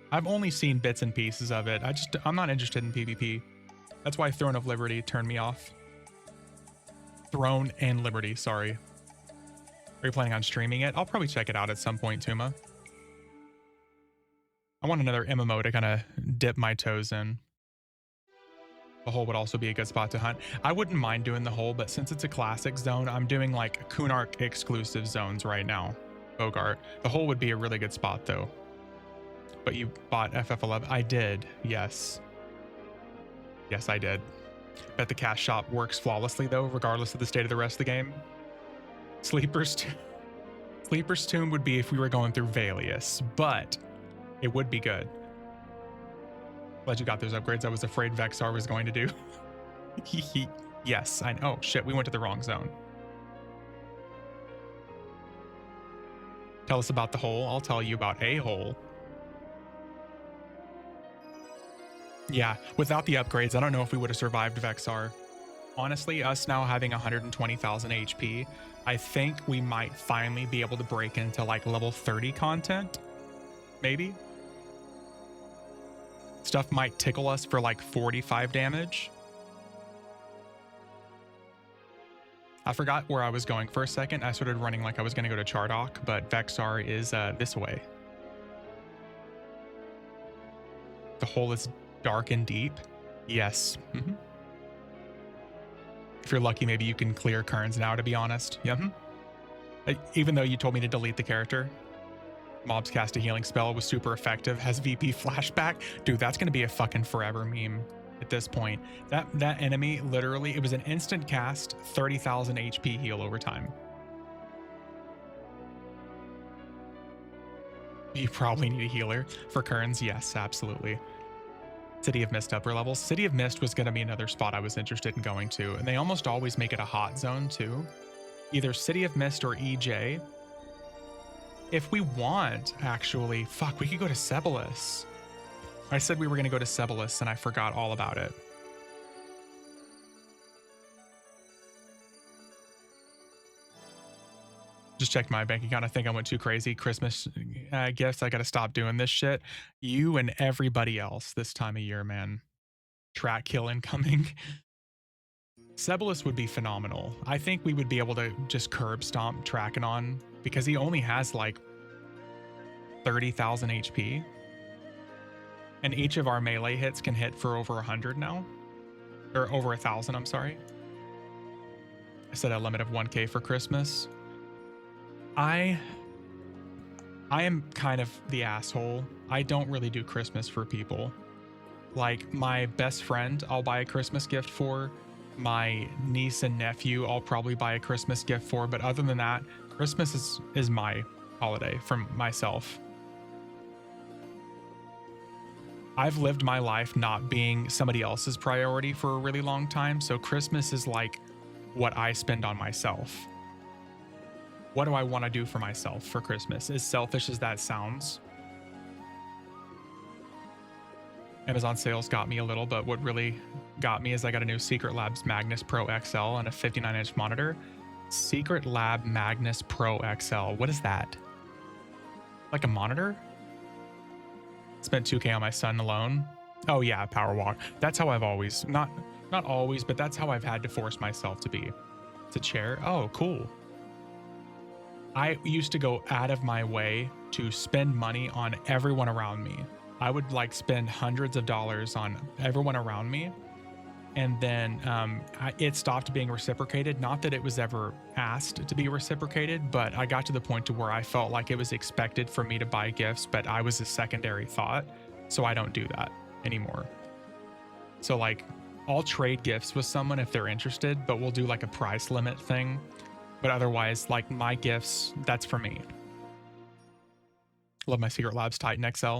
I've only seen bits and pieces of it. I'm not interested in PvP. That's why Throne of Liberty turned me off. Throne and Liberty, sorry. Are you planning on streaming it? I'll probably check it out at some point, Tuma. I want another MMO to kind of dip my toes in. The hole would also be a good spot to hunt. I wouldn't mind doing the hole, but since it's a classic zone, I'm doing like Kunark exclusive zones right now. Bogart. The hole would be a really good spot though. But you bought FF11. I did. Yes. Yes, I did. Bet the cash shop works flawlessly though, regardless of the state of the rest of the game. Sleeper's Tomb would be if we were going through Valius, but it would be good. Glad you got those upgrades. I was afraid Vexar was going to do. Yes, I know. Oh shit, we went to the wrong zone. Tell us about the hole. I'll tell you about a hole. Yeah, without the upgrades, I don't know if we would have survived Vexar. Honestly, us now having 120,000 HP, I think we might finally be able to break into like level 30 content. Maybe. Stuff might tickle us for like 45 damage. I forgot where I was going for a second. I started running like I was going to go to Chardock, but Vexar is this way. The hole is dark and deep. Yes. Mm-hmm. If you're lucky, maybe you can clear Kurns now, to be honest. Yeah. Even though you told me to delete the character. Mobs cast a healing spell, was super effective, has VP flashback. Dude, that's going to be a fucking forever meme at this point. That enemy, literally, it was an instant cast, 30,000 HP heal over time. You probably need a healer for Kurns. Yes, absolutely. City of Mist upper levels. City of Mist was going to be another spot I was interested in going to, and they almost always make it a hot zone too. Either City of Mist or EJ. If we want, actually, fuck, we could go to Ceballos. I said we were going to go to Ceballos and I forgot all about it. Just checked my bank account. I think I went too crazy. Christmas gifts. I got to stop doing this shit. You and everybody else this time of year, man. Track kill incoming. Ceballos would be phenomenal. I think we would be able to just curb stomp Trachanon because he only has like 30,000 HP. And each of our melee hits can hit for over 100 now. Or over 1,000, I'm sorry. I set a limit of 1K for Christmas. I am kind of the asshole. I don't really do Christmas for people. Like my best friend, I'll buy a Christmas gift for. My niece and nephew, I'll probably buy a Christmas gift for. But other than that, Christmas is my holiday for myself. I've lived my life not being somebody else's priority for a really long time. So Christmas is like what I spend on myself. What do I want to do for myself for Christmas? As selfish as that sounds. Amazon sales got me a little, but what really got me is I got a new Secret Labs Magnus Pro XL and a 59-inch monitor. Secret Lab Magnus Pro XL. What is that? Like a monitor? Spent 2K on my son alone. Oh yeah, power walk. That's how I've always, not always, but that's how I've had to force myself to be. It's a chair. Oh, cool. I used to go out of my way to spend money on everyone around me. I would like spend hundreds of dollars on everyone around me. And then it stopped being reciprocated. Not that it was ever asked to be reciprocated, but I got to the point to where I felt like it was expected for me to buy gifts, but I was a secondary thought. So I don't do that anymore. So like I'll trade gifts with someone if they're interested, but we'll do like a price limit thing. But otherwise, like my gifts, that's for me. Love my Secret Labs Titan XL.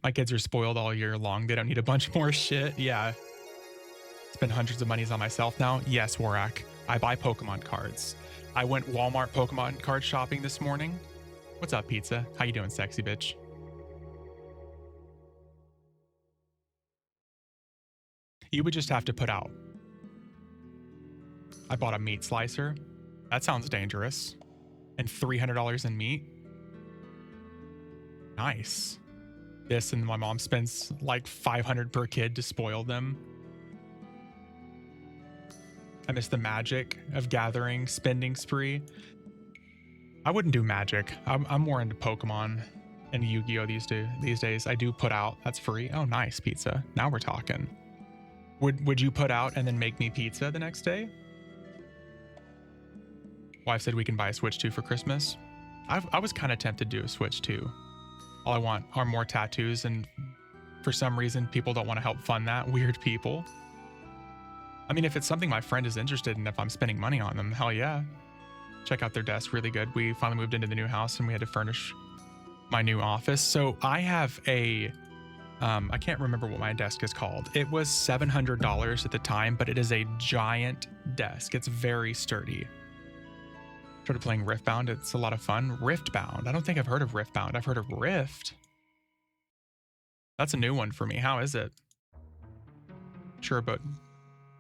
My kids are spoiled all year long. They don't need a bunch more shit. Yeah. Spend hundreds of monies on myself now. Yes, Warak. I buy Pokemon cards. I went Walmart Pokemon card shopping this morning. What's up, pizza? How you doing, sexy bitch? You would just have to put out. I bought a meat slicer. That sounds dangerous. And $300 in meat. Nice. This, and my mom spends like $500 per kid to spoil them. I miss the magic of gathering, spending spree. I wouldn't do magic. I'm more into Pokemon and Yu-Gi-Oh these days. I do put out. That's free. Oh, nice pizza. Now we're talking. Would you put out and then make me pizza the next day? Wife said we can buy a Switch 2 for Christmas. I was kind of tempted to do a Switch 2. All I want are more tattoos, and for some reason, people don't want to help fund that. Weird people. I mean, if it's something my friend is interested in, if I'm spending money on them, hell yeah. Check out their desk, really good. We finally moved into the new house and we had to furnish my new office. So I have a, I can't remember what my desk is called. It was $700 at the time, but it is a giant desk. It's very sturdy. Started playing Riftbound. It's a lot of fun. Riftbound. I don't think I've heard of Riftbound. I've heard of Rift. That's a new one for me. How is it? Sure, but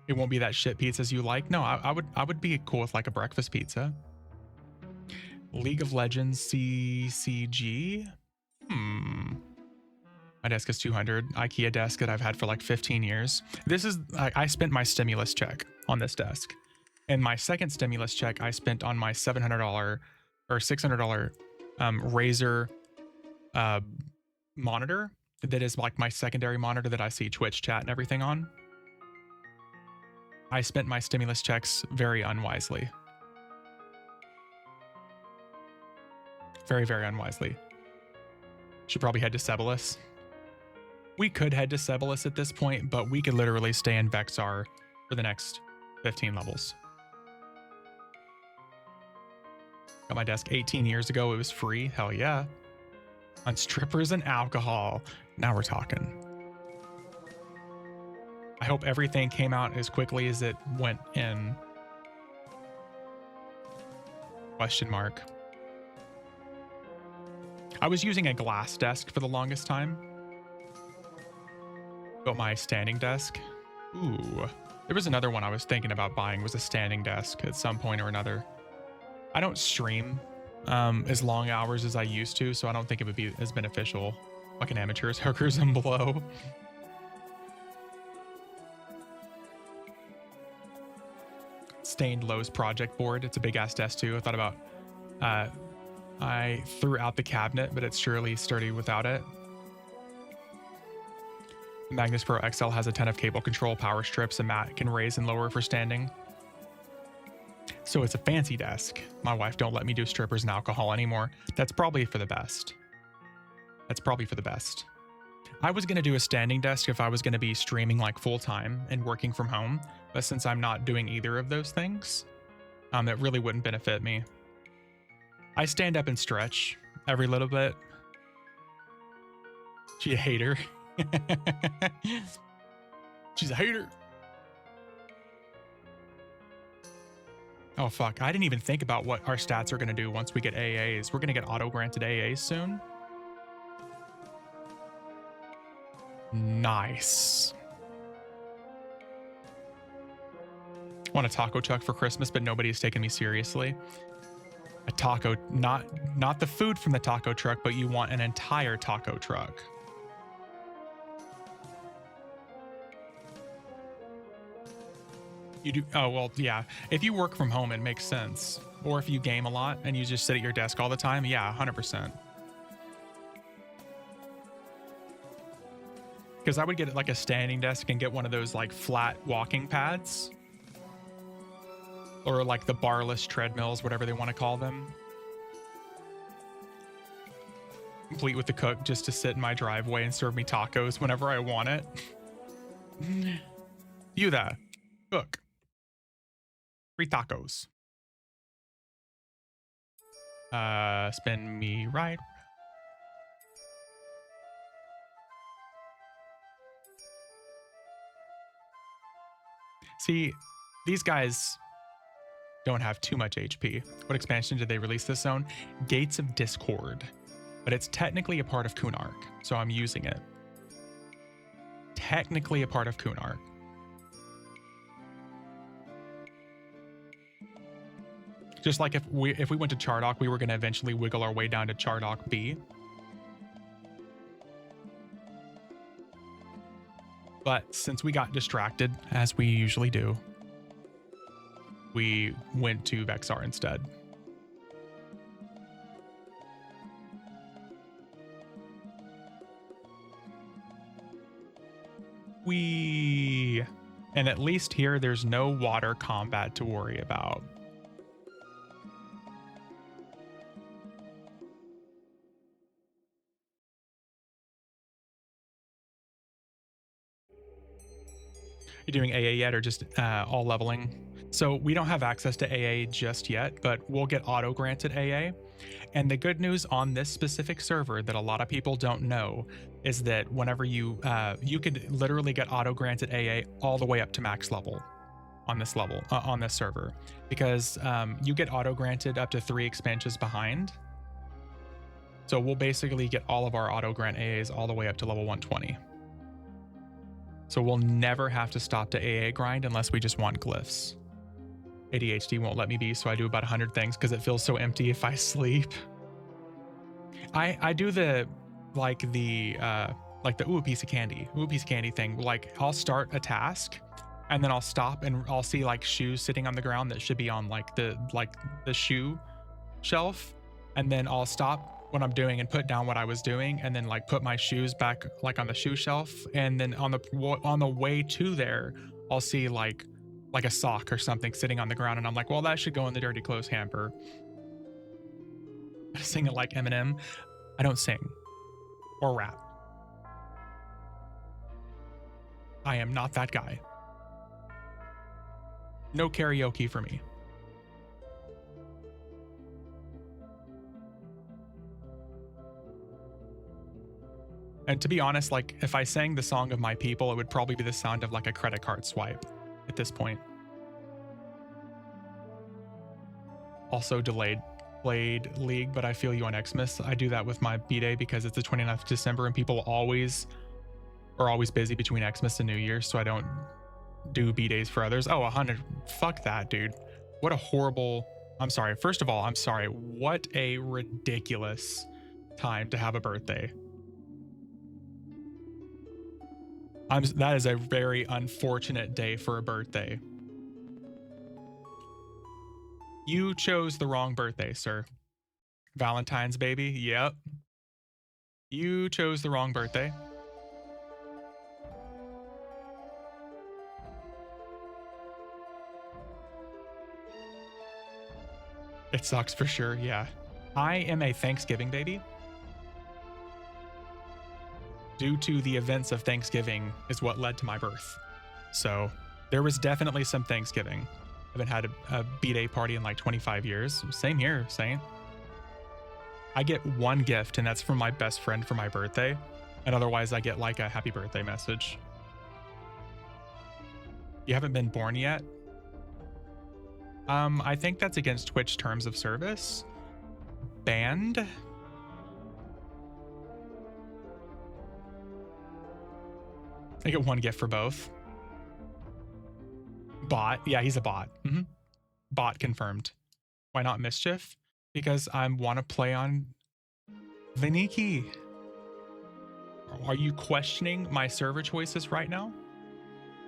it won't be that shit pizzas you like. No, I would be cool with like a breakfast pizza. League of Legends CCG. My desk is 200. IKEA desk that I've had for like 15 years. This is I spent my stimulus check on this desk. And my second stimulus check I spent on my $700 or $600 Razer monitor that is like my secondary monitor that I see Twitch chat and everything on. I spent my stimulus checks very unwisely. Very, very unwisely. Should probably head to Cebalus. We could head to Cebalus at this point, but we could literally stay in Vexar for the next 15 levels. Got my desk 18 years ago. It was free. Hell yeah. On strippers and alcohol. Now we're talking. I hope everything came out as quickly as it went in. Question mark. I was using a glass desk for the longest time. Built my standing desk. Ooh. There was another one I was thinking about buying, was a standing desk at some point or another. I don't stream as long hours as I used to, so I don't think it would be as beneficial. Fucking amateurs, hookers, and below. Stained Lowe's project board. It's a big ass desk too. I thought about I threw out the cabinet, but it's surely sturdy without it. Magnus Pro XL has a ton of cable control, power strips, and mat can raise and lower for standing. So it's a fancy desk. My wife don't let me do strippers and alcohol anymore. That's probably for the best. That's probably for the best. I was going to do a standing desk if I was going to be streaming like full time and working from home. But since I'm not doing either of those things, that really wouldn't benefit me. I stand up and stretch every little bit. She a hater. She's a hater. Oh, fuck. I didn't even think about what our stats are going to do once we get AAs. We're going to get auto-granted AAs soon. Nice. Want a taco truck for Christmas, but nobody is taking me seriously. A taco, not the food from the taco truck, but you want an entire taco truck. You do. Oh, well, yeah. If you work from home, it makes sense. Or if you game a lot and you just sit at your desk all the time, yeah, 100%. Because I would get like a standing desk and get one of those like flat walking pads. Or like the barless treadmills, whatever they want to call them. Complete with the cook just to sit in my driveway and serve me tacos whenever I want it. You that. Cook. Free tacos. Spin me right. See, these guys don't have too much HP. What expansion did they release this zone? Gates of Discord. But it's technically a part of Kunark, so I'm using it. Technically a part of Kunark. Just like if we went to Chardock, we were going to eventually wiggle our way down to Chardock B. But since we got distracted, as we usually do, we went to Vexar instead. And at least here, there's no water combat to worry about. You doing AA yet, or just all leveling? So we don't have access to AA just yet, but we'll get auto granted AA. And the good news on this specific server that a lot of people don't know is that whenever you could literally get auto granted AA all the way up to max level on this level on this server, because you get auto granted up to 3 expansions behind. So we'll basically get all of our auto grant AAs all the way up to level 120. So we'll never have to stop to AA grind unless we just want glyphs. ADHD won't let me be, so I do about 100 things because it feels so empty if I sleep. I do the ooh, piece of candy thing. Like I'll start a task and then I'll stop and I'll see like shoes sitting on the ground that should be on like the shoe shelf, and then I'll stop what I'm doing and put down what I was doing, and then like put my shoes back like on the shoe shelf, and then on the way to there I'll see like a sock or something sitting on the ground, and I'm like, well, that should go in the dirty clothes hamper. I sing it like Eminem. I don't sing or rap. I am not that guy. No karaoke for me. And to be honest, like if I sang the song of my people, it would probably be the sound of like a credit card swipe at this point. Also played League, but I feel you on Xmas. I do that with my B-Day because it's the 29th of December and people are always busy between Xmas and New Year's, so I don't do B-Days for others. Oh, 100. Fuck that, dude. What a horrible... I'm sorry. First of all, I'm sorry. What a ridiculous time to have a birthday. That is a very unfortunate day for a birthday. You chose the wrong birthday, sir. Valentine's, baby. Yep. You chose the wrong birthday. It sucks for sure, yeah. I am a Thanksgiving baby. Due to the events of Thanksgiving is what led to my birth. So there was definitely some Thanksgiving. I haven't had a B-Day party in like 25 years. Same here, Saint. I get one gift, and that's from my best friend for my birthday. And otherwise I get like a happy birthday message. You haven't been born yet? I think that's against Twitch terms of service. Banned? I get one gift for both. Bot. Yeah, he's a bot. Mm-hmm. Bot confirmed. Why not Mischief? Because I want to play on Vaniki. Are you questioning my server choices right now?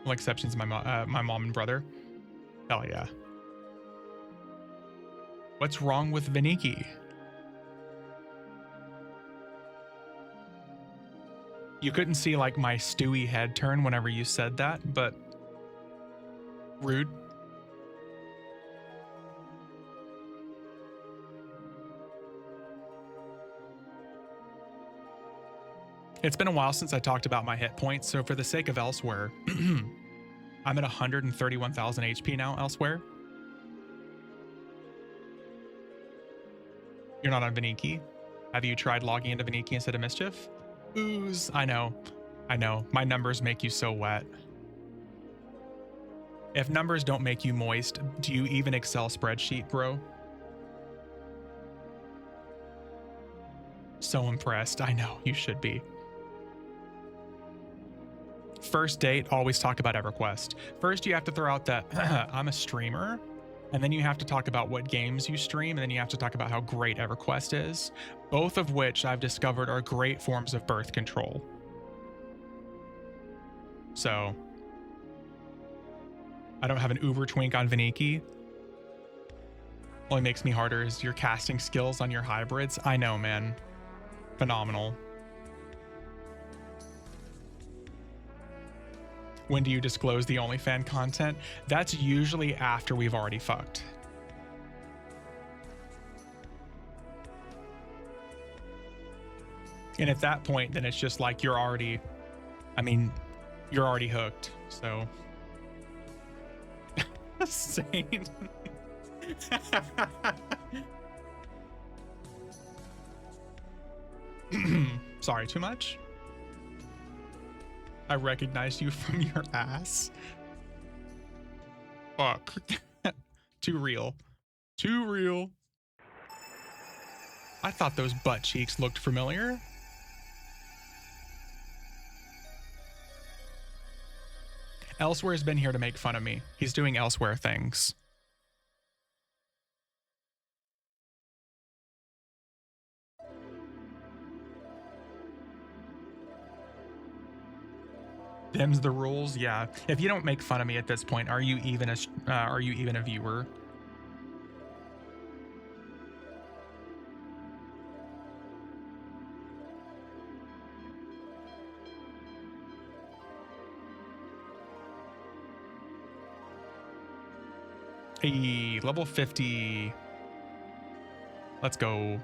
Well, exceptions, my mom and brother. Hell yeah. What's wrong with Vaniki? You couldn't see like my Stewie head turn whenever you said that, but rude. It's been a while since I talked about my hit points, so for the sake of elsewhere, I'm at 131,000 HP now elsewhere. You're not on Vaniki? Have you tried logging into Vaniki instead of Mischief? Ooze, I know. My numbers make you so wet. If numbers don't make you moist, do you even Excel spreadsheet, bro? So impressed. I know, you should be. First date, always talk about EverQuest. First, you have to throw out that I'm a streamer, and then you have to talk about what games you stream, and then you have to talk about how great EverQuest is, both of which I've discovered are great forms of birth control. So, I don't have an uber twink on Vaniki. Only makes me harder is your casting skills on your hybrids. I know, man. Phenomenal. When do you disclose the OnlyFans content? That's usually after we've already fucked. And at that point, then it's just like you're already hooked. So. Sane. Sorry, too much? I recognized you from your ass. Fuck. Too real. Too real. I thought those butt cheeks looked familiar. Elsewhere's been here to make fun of me. He's doing elsewhere things. Them's the rules, yeah. If you don't make fun of me at this point, are you even a viewer? Hey, level 50. Let's go.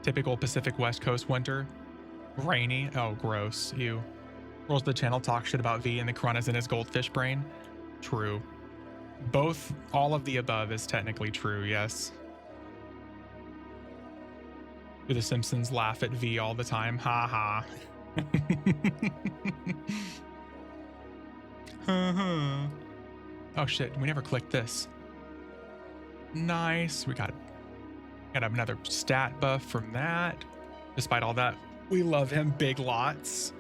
Typical Pacific West Coast winter. Rainy. Oh, gross. Ew. Rolls the channel, talk shit about V, and the Kurn is in his goldfish brain. True. Both, all of the above is technically true, yes. Do the Simpsons laugh at V all the time? Ha ha. Oh shit, we never clicked this. Nice. We got another stat buff from that. Despite all that, we love him big lots.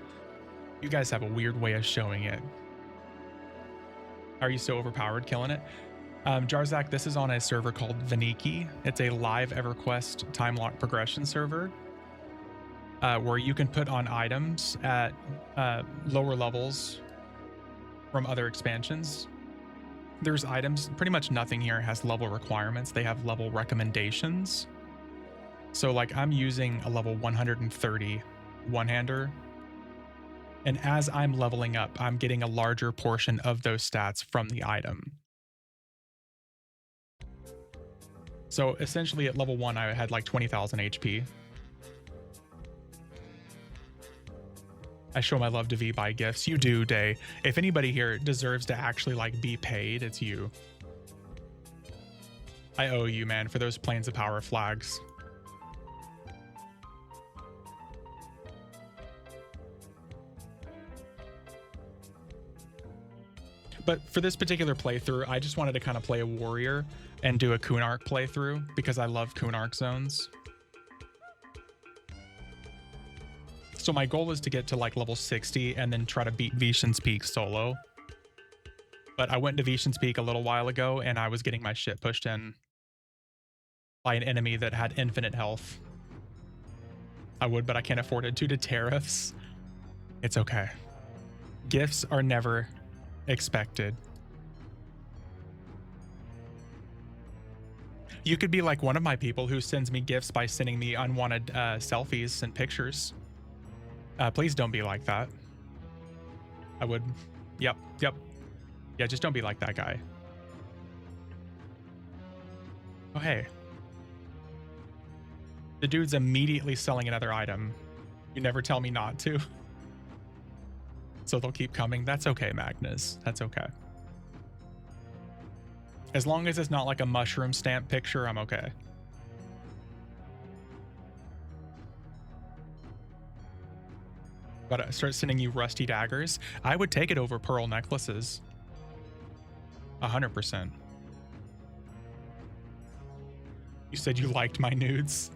You guys have a weird way of showing it. Are you so overpowered killing it? Jarzak, this is on a server called Vaniki. It's a live EverQuest time lock progression server where you can put on items at lower levels from other expansions. There's items, pretty much nothing here has level requirements. They have level recommendations. So like I'm using a level 130 one-hander. And as I'm leveling up, I'm getting a larger portion of those stats from the item. So essentially at level 1, I had like 20,000 HP. I show my love to V by gifts. You do, Day. If anybody here deserves to actually like be paid, it's you. I owe you, man, for those Planes of Power flags. But for this particular playthrough, I just wanted to kind of play a warrior and do a Kunark playthrough because I love Kunark zones. So my goal is to get to like level 60 and then try to beat Veeshans Peak solo. But I went to Veeshans Peak a little while ago and I was getting my shit pushed in by an enemy that had infinite health. I would, but I can't afford it due to tariffs. It's okay. Gifts are never expected. You could be like one of my people who sends me gifts by sending me unwanted selfies and pictures. Please don't be like that. I would. Yep. Yeah, just don't be like that guy. Oh, hey. The dude's immediately selling another item. You never tell me not to. So they'll keep coming. That's okay, Magnus. That's okay. As long as it's not like a mushroom stamp picture, I'm okay. But I start sending you rusty daggers. I would take it over pearl necklaces. 100%. You said you liked my nudes.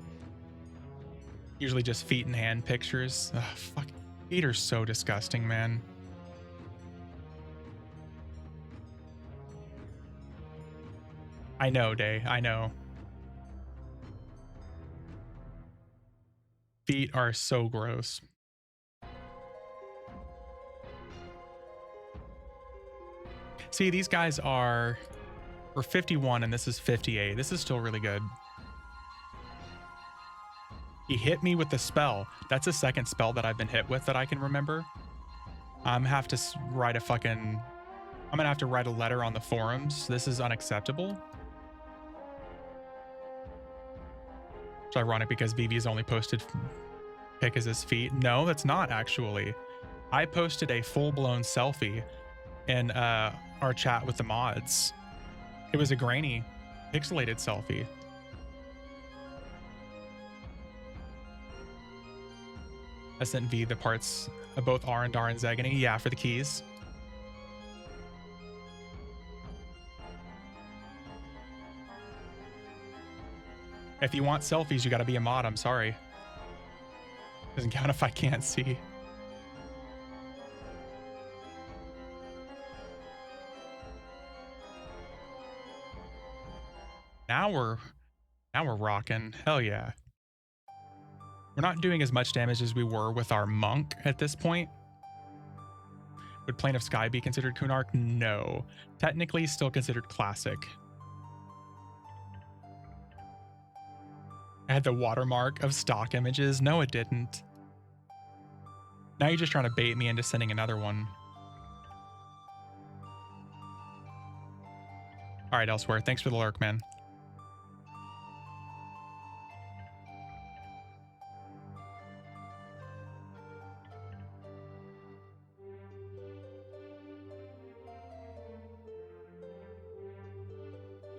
Usually just feet and hand pictures. Ugh, fuck. Feet are so disgusting, man. I know, Day. I know. Feet are so gross. See, these guys are... We're 51 and this is 58. This is still really good. He hit me with the spell. That's a second spell that I've been hit with that I can remember. I'm gonna have to write a letter on the forums. This is unacceptable. It's ironic because Vivi's only posted pic as his feet. No, that's not actually. I posted a full-blown selfie in our chat with the mods. It was a grainy, pixelated selfie. I sent V the parts of both Arendar and Zegany. Yeah, for the keys. If you want selfies, you gotta be a mod. I'm sorry. Doesn't count if I can't see. Now we're rocking. Hell yeah. We're not doing as much damage as we were with our monk at this point. Would Plane of Sky be considered Kunark? No. Technically still considered classic. I had the watermark of stock images. No, it didn't. Now you're just trying to bait me into sending another one. All right, Elsewhere. Thanks for the lurk, man.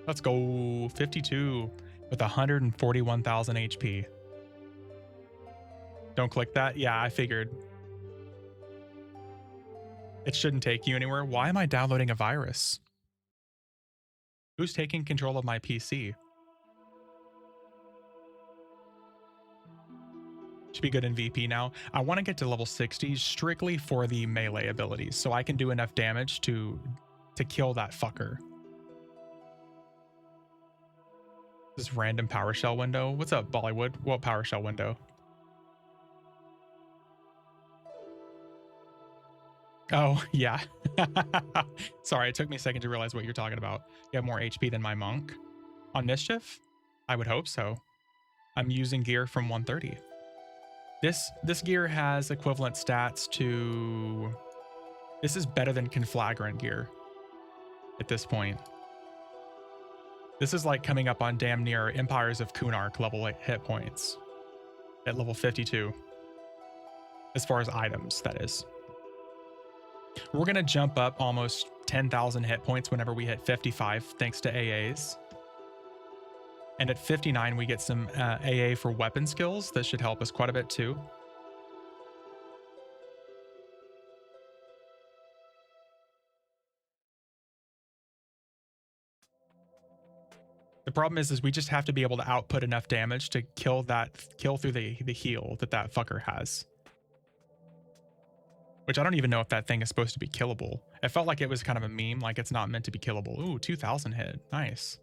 Let's go. 52 with 141,000 HP. Don't click that. Yeah, I figured. It shouldn't take you anywhere. Why am I downloading a virus? Who's taking control of my PC? Should be good in VP now. I want to get to level 60 strictly for the melee abilities, so I can do enough damage to kill that fucker. This random PowerShell window. What's up, Bollywood? What PowerShell window? Oh, yeah. Sorry, it took me a second to realize what you're talking about. You have more HP than my monk. On Mischief? I would hope so. I'm using gear from 130. This gear has equivalent stats to... This is better than Conflagrant gear at this point. This is like coming up on damn near Empires of Kunark level 8 hit points at level 52. As far as items, that is. We're going to jump up almost 10,000 hit points whenever we hit 55, thanks to AAs. And at 59, we get some AA for weapon skills. That should help us quite a bit too. The problem is we just have to be able to output enough damage to kill through the heal that fucker has. Which I don't even know if that thing is supposed to be killable. It felt like it was kind of a meme, like it's not meant to be killable. Ooh, 2,000 hit. Nice.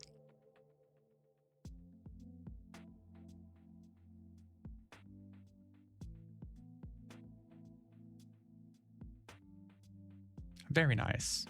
Very nice.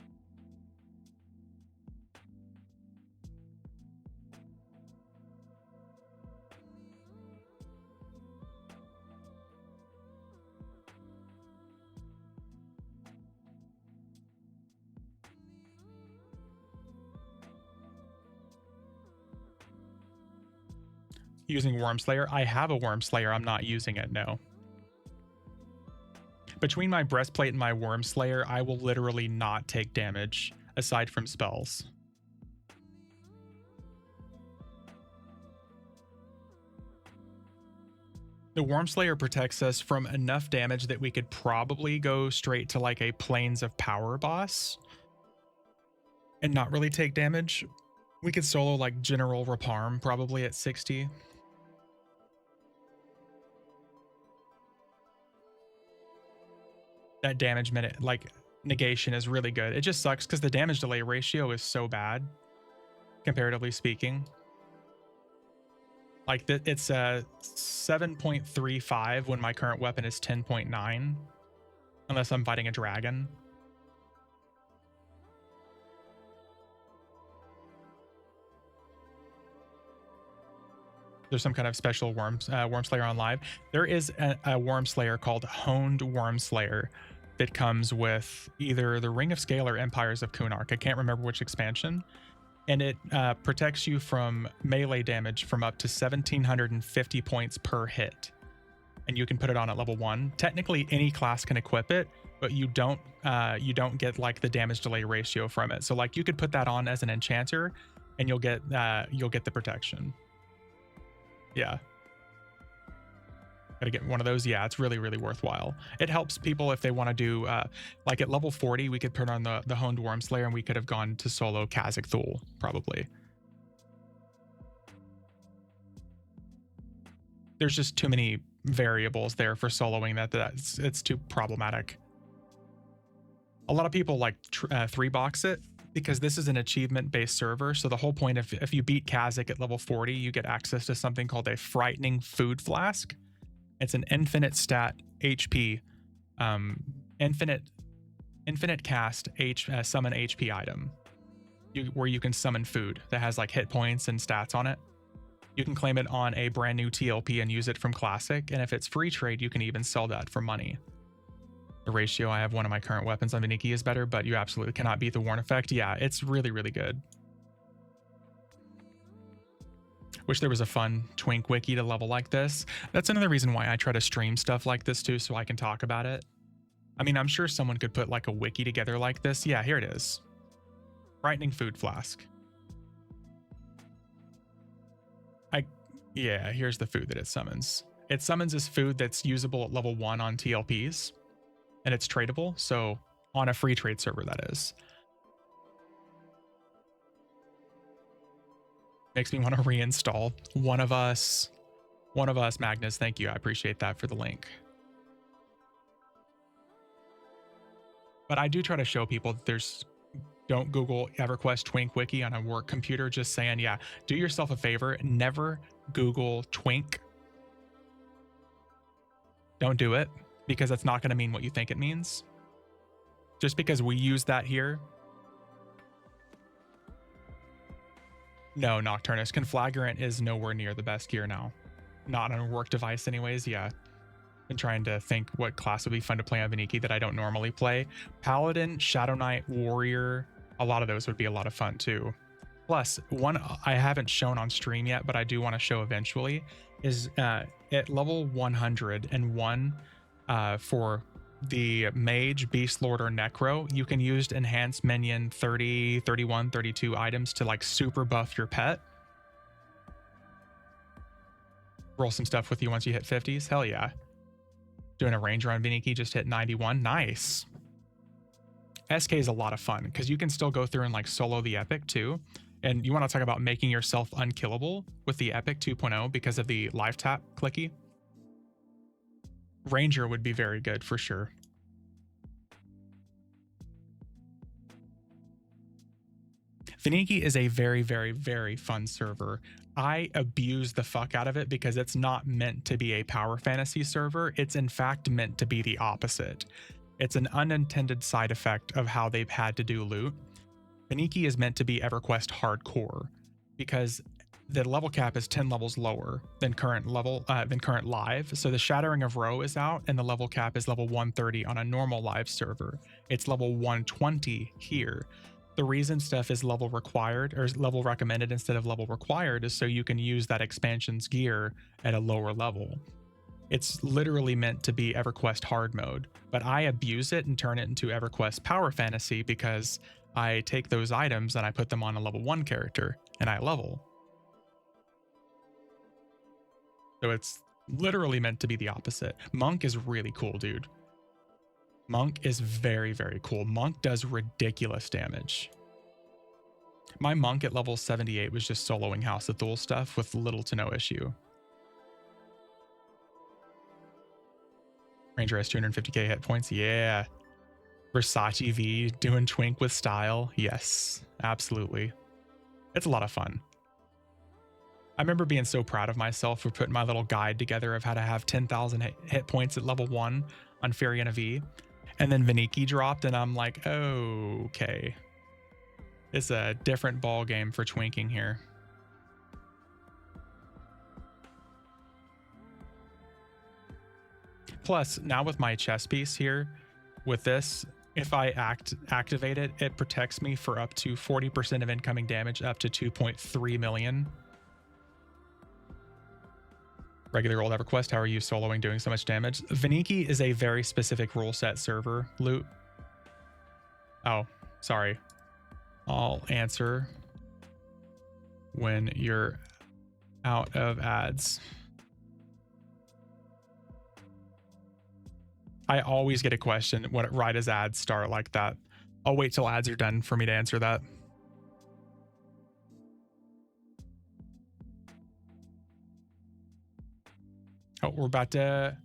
using Wormslayer. I have a Wormslayer. I'm not using it, no. Between my breastplate and my Wormslayer, I will literally not take damage aside from spells. The Wormslayer protects us from enough damage that we could probably go straight to like a Planes of Power boss and not really take damage. We could solo like General Reparm probably at 60. That damage minute, like negation, is really good. It just sucks because the damage delay ratio is so bad, comparatively speaking. Like it's 7.35 when my current weapon is 10.9, unless I'm fighting a dragon. There's some kind of special Wormslayer on live. There is a Wormslayer called Honed Wormslayer that comes with either the Ring of Scale or Empires of Kunark. I can't remember which expansion. And it protects you from melee damage from up to 1750 points per hit. And you can put it on at level 1. Technically, any class can equip it, but you don't get like the damage delay ratio from it. So like you could put that on as an enchanter, and you'll get the protection. Yeah. Gotta get one of those. Yeah, it's really, really worthwhile. It helps people if they want to do like at level 40, we could put on the Honed Wormslayer and we could have gone to solo Khazak Thul, probably. There's just too many variables there for soloing it's too problematic. A lot of people like 3-box it because this is an achievement-based server. So the whole point, if you beat Khazak at level 40, you get access to something called a Frightening Food Flask. It's an infinite stat HP, infinite cast summon HP item, where you can summon food that has like hit points and stats on it. You can claim it on a brand new TLP and use it from Classic, and if it's free trade, you can even sell that for money. The ratio I have one of my current weapons on Vaniki is better, but you absolutely cannot beat the Warn effect. Yeah, it's really, really good. Wish there was a fun Twink wiki to level like this. That's another reason why I try to stream stuff like this too, so I can talk about it. I mean, I'm sure someone could put like a wiki together like this. Yeah, here it is. Frightening Food Flask. Yeah, here's the food that it summons. It summons this food that's usable at level 1 on TLPs, and it's tradable, so on a free trade server, that is. Makes me want to reinstall One of Us, Magnus. Thank you. I appreciate that for the link. But I do try to show people that don't Google EverQuest Twink Wiki on a work computer. Just saying, yeah, do yourself a favor. Never Google Twink. Don't do it, because that's not going to mean what you think it means. Just because we use that here. No, Nocturnus. Conflagrant is nowhere near the best gear now. Not on a work device anyways, yeah. Been trying to think what class would be fun to play on Vaniki that I don't normally play. Paladin, Shadow Knight, Warrior, a lot of those would be a lot of fun too. Plus, one I haven't shown on stream yet, but I do want to show eventually, is at level 101 for the Mage, Beastlord, or Necro, you can use enhanced minion 30, 31, 32 items to like super buff your pet. Roll some stuff with you once you hit 50s. Hell yeah. Doing a ranger on Vaniki, just hit 91. Nice. SK is a lot of fun because you can still go through and like solo the epic too. And you want to talk about making yourself unkillable with the epic 2.0 because of the live tap clicky. Ranger would be very good for sure. Vaniki is a very, very, very fun server. I abuse the fuck out of it because it's not meant to be a power fantasy server. It's in fact meant to be the opposite. It's an unintended side effect of how they've had to do loot. Vaniki is meant to be EverQuest hardcore because the level cap is 10 levels lower than current live. So the Shattering of Row is out and the level cap is level 130 on a normal live server. It's level 120 here. The reason stuff is level required or level recommended instead of level required is so you can use that expansion's gear at a lower level. It's literally meant to be EverQuest hard mode, but I abuse it and turn it into EverQuest power fantasy because I take those items and I put them on a level 1 character and I level. So it's literally meant to be the opposite. Monk is really cool, dude. Monk is very, very cool. Monk does ridiculous damage. My Monk at level 78 was just soloing House of Thule stuff with little to no issue. Ranger has 250k hit points. Yeah. Versace V doing twink with style. Yes, absolutely. It's a lot of fun. I remember being so proud of myself for putting my little guide together of how to have 10,000 hit points at level 1 on Fariana V. And then Vaniki dropped and I'm like, oh, okay. It's a different ball game for twinking here. Plus, now with my chess piece here, with this, if I activate it, it protects me for up to 40% of incoming damage, up to 2.3 million. Regular old EverQuest, how are you soloing doing so much damage? Vaniki is a very specific rule set server, Loot. Oh, sorry. I'll answer when you're out of ads. I always get a question right as ads start like that. I'll wait till ads are done for me to answer that. Oh, we're about to...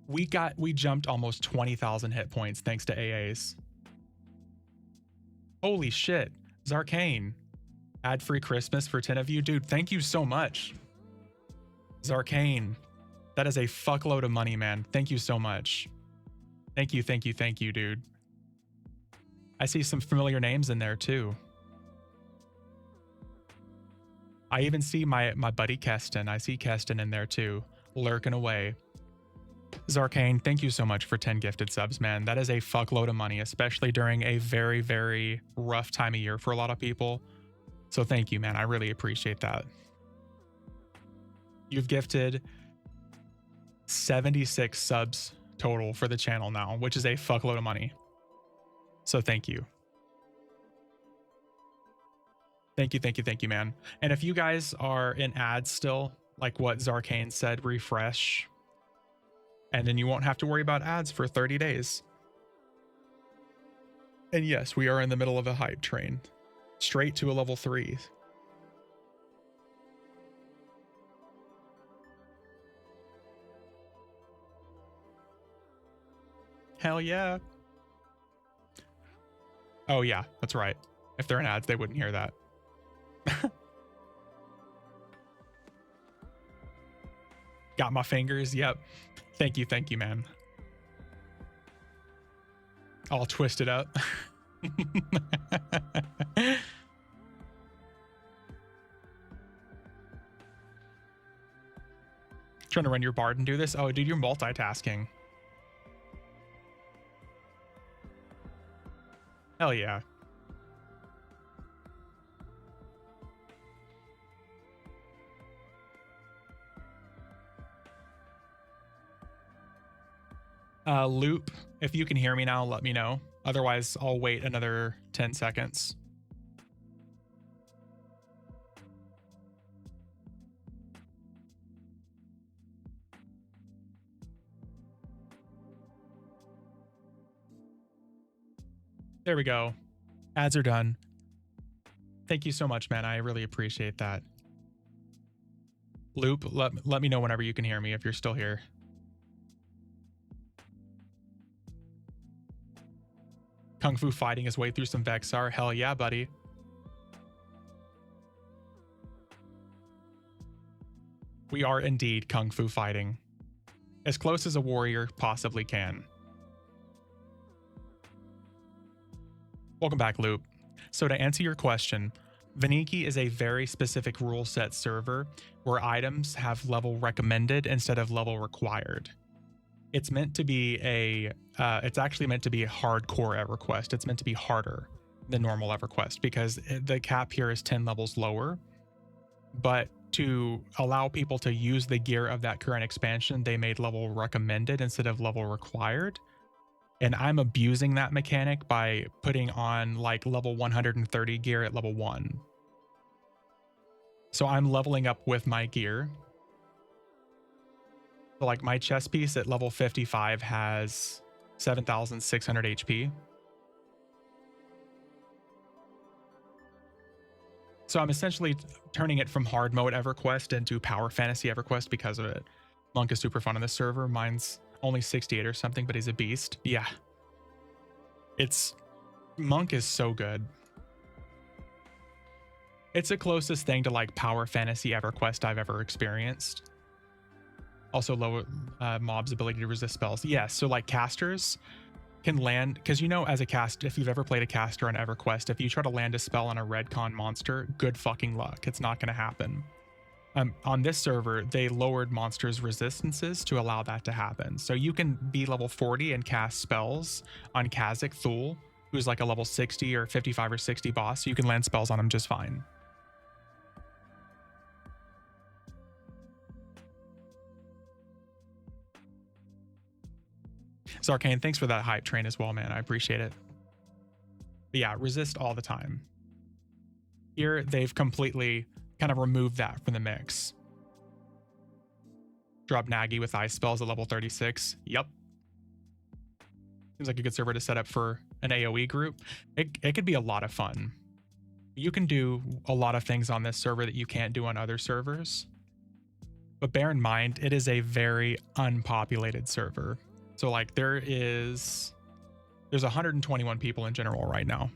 We jumped almost 20,000 hit points thanks to AAs. Holy shit. Zarkane. Ad-free Christmas for 10 of you. Dude, thank you so much. Zarkane. That is a fuckload of money, man. Thank you so much. Thank you, thank you, thank you, dude. I see some familiar names in there too. I even see my buddy Keston. I see Keston in there too, lurking away. Zarkane, thank you so much for 10 gifted subs, man. That is a fuckload of money, especially during a very, very rough time of year for a lot of people. So thank you, man. I really appreciate that. You've gifted 76 subs total for the channel now, which is a fuckload of money. So thank you. Thank you, thank you, thank you, man. And if you guys are in ads still, like what Zarkane said, refresh. And then you won't have to worry about ads for 30 days. And yes, we are in the middle of a hype train. Straight to a level 3. Hell yeah. Oh yeah, that's right. If they're in ads, they wouldn't hear that. Got my fingers. Yep. Thank you, man. All twisted up. Trying to run your bard and do this? Oh, dude, you're multitasking. Hell yeah. Loop, if you can hear me now, let me know. Otherwise, I'll wait another 10 seconds. There we go. Ads are done. Thank you so much, man. I really appreciate that. Loop, let me know whenever you can hear me if you're still here. Kung Fu fighting his way through some Vexar. Hell yeah, buddy. We are indeed Kung Fu fighting. As close as a warrior possibly can. Welcome back, Loop. So to answer your question, Vaniki is a very specific rule set server where items have level recommended instead of level required. It's meant to be it's actually meant to be a hardcore EverQuest. It's meant to be harder. the normal EverQuest because the cap here is 10 levels lower. But to allow people to use the gear of that current expansion, they made level recommended instead of level required. And I'm abusing that mechanic by putting on like level 130 gear at level 1. So I'm leveling up with my gear. So like my chest piece at level 55 has 7,600 HP. So I'm essentially turning it from hard mode EverQuest into power fantasy EverQuest because of it. Monk is super fun on this server. Mine's only 68 or something, but he's a beast. Yeah. Monk is so good. It's the closest thing to like power fantasy EverQuest I've ever experienced. Also low mob's ability to resist spells. Yes, so like casters can land, because you know as a cast, if you've ever played a caster on EverQuest, if you try to land a spell on a redcon monster, good fucking luck. It's not going to happen. On this server, they lowered monsters' resistances to allow that to happen. So you can be level 40 and cast spells on Kha'Zix Thul, who's like a level 60 or 55 or 60 boss. So you can land spells on him just fine. Zarkane, thanks for that hype train as well, man. I appreciate it. But yeah, resist all the time. Here, they've completely kind of removed that from the mix. Drop Nagi with ice spells at level 36. Yep. Seems like a good server to set up for an AoE group. It could be a lot of fun. You can do a lot of things on this server that you can't do on other servers. But bear in mind, it is a very unpopulated server. So like there's 121 people in general right now.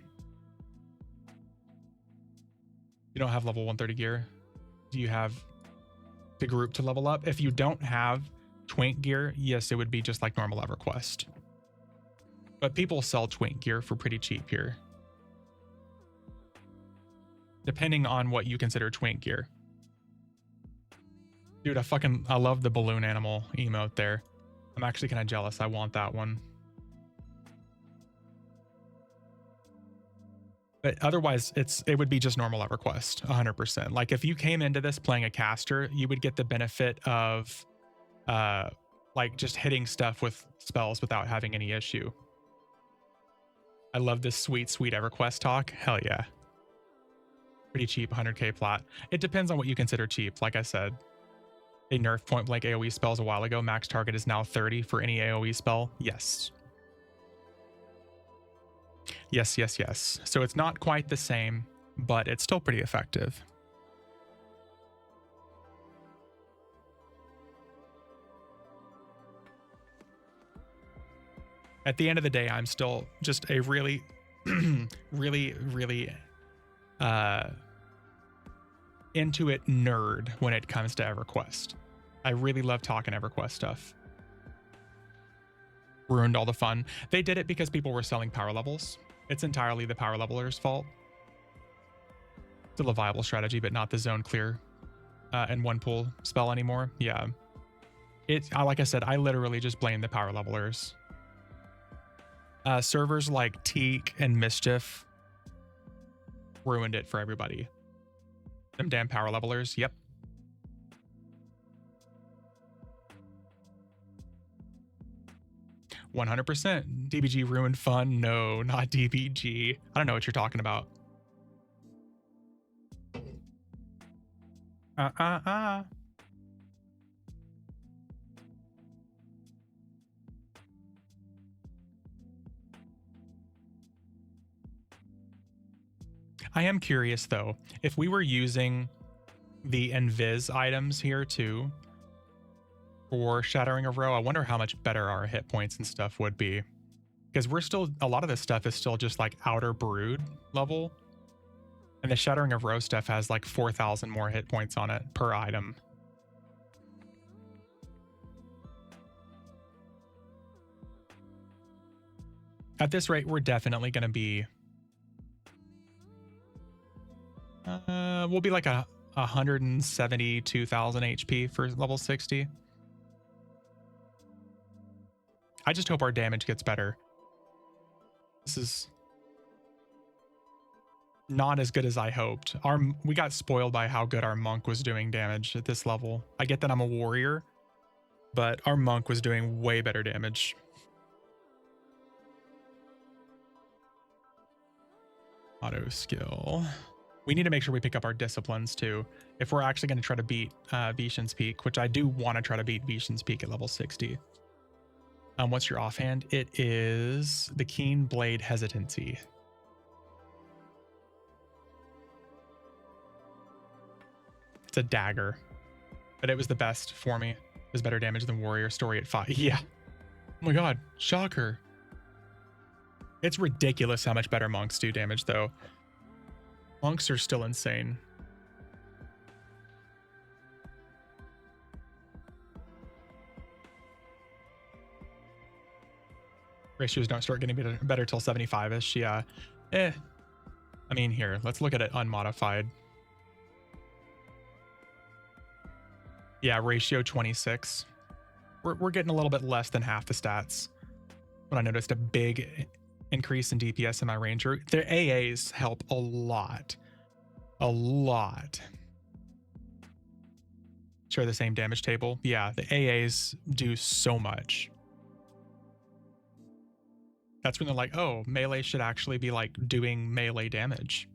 You don't have level 130 gear. Do you have the group to level up? If you don't have twink gear, yes, it would be just like normal EverQuest. But people sell twink gear for pretty cheap here. Depending on what you consider twink gear. Dude, I love the balloon animal emote there. I'm actually kind of jealous. I want that one. But otherwise, it would be just normal EverQuest, 100%. Like if you came into this playing a caster, you would get the benefit of like just hitting stuff with spells without having any issue. I love this sweet, sweet EverQuest talk. Hell yeah. Pretty cheap, 100k plat. It depends on what you consider cheap. Like I said, they nerfed point blank AoE spells a while ago. Max target is now 30 for any AoE spell. Yes. Yes, yes, yes. So it's not quite the same, but it's still pretty effective. At the end of the day, I'm still just a really, really, really into it nerd when it comes to EverQuest. I really love talking EverQuest stuff. Ruined all the fun. They did it because people were selling power levels. It's entirely the power levelers' fault. Still a viable strategy, but not the zone clear and one pull spell anymore. Yeah. Like I said, I literally just blame the power levelers. Servers like Teak and Mischief ruined it for everybody. Them damn power levelers. Yep. %. DBG ruined fun. No, not DBG. I don't know what you're talking about. I am curious though, if we were using the invis items here too for Shattering of Row, I wonder how much better our hit points and stuff would be. Because a lot of this stuff is still just like outer brood level. And the Shattering of Row stuff has like 4,000 more hit points on it per item. At this rate, we're definitely going to be... we'll be like 172,000 HP for level 60. I just hope our damage gets better. This is... not as good as I hoped. We got spoiled by how good our monk was doing damage at this level. I get that I'm a warrior, but our monk was doing way better damage. Auto skill. We need to make sure we pick up our disciplines too. If we're actually going to try to beat Veeshans Peak, which I do want to try to beat Veeshans Peak at level 60. What's your offhand? It is the Keen Blade Hesitancy. It's a dagger, but it was the best for me. It was better damage than Warrior Story at 5. Yeah. Oh my god, shocker. It's ridiculous how much better monks do damage though. Monks are still insane. Ratios don't start getting better till 75-ish. Yeah. I mean, here, let's look at it unmodified. Yeah, ratio 26. We're getting a little bit less than half the stats. When I noticed a big increase in DPS in my ranger, their AAs help a lot. A lot. Share the same damage table. Yeah, the AAs do so much. That's when they're like, oh, melee should actually be like doing melee damage.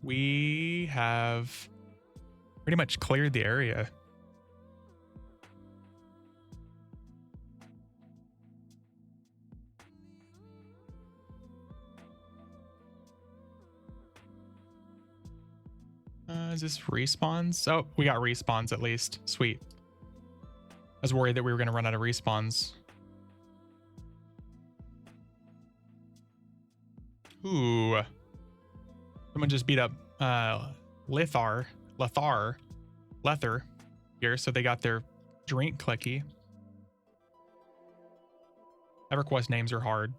We have pretty much cleared the area. Is this respawns? Oh, we got respawns at least. Sweet. I was worried that we were going to run out of respawns. Ooh. Someone just beat up Lether here, so they got their drink clicky. Everquest names are hard.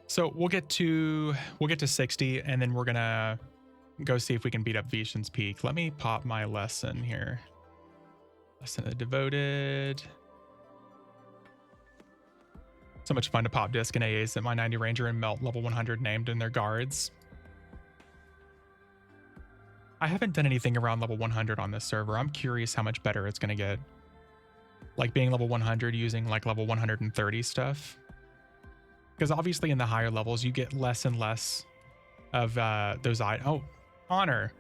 So we'll get to 60, and then we're gonna go see if we can beat up Veeshans Peak. Let me pop my lesson here. Lesson of Devoted. So much fun to pop disc and AAs at my 90 Ranger and melt level 100 named in their guards. I haven't done anything around level 100 on this server. I'm curious how much better it's gonna get. Like being level 100 using like level 130 stuff. Because obviously in the higher levels, you get less and less of those items. Oh, Honor.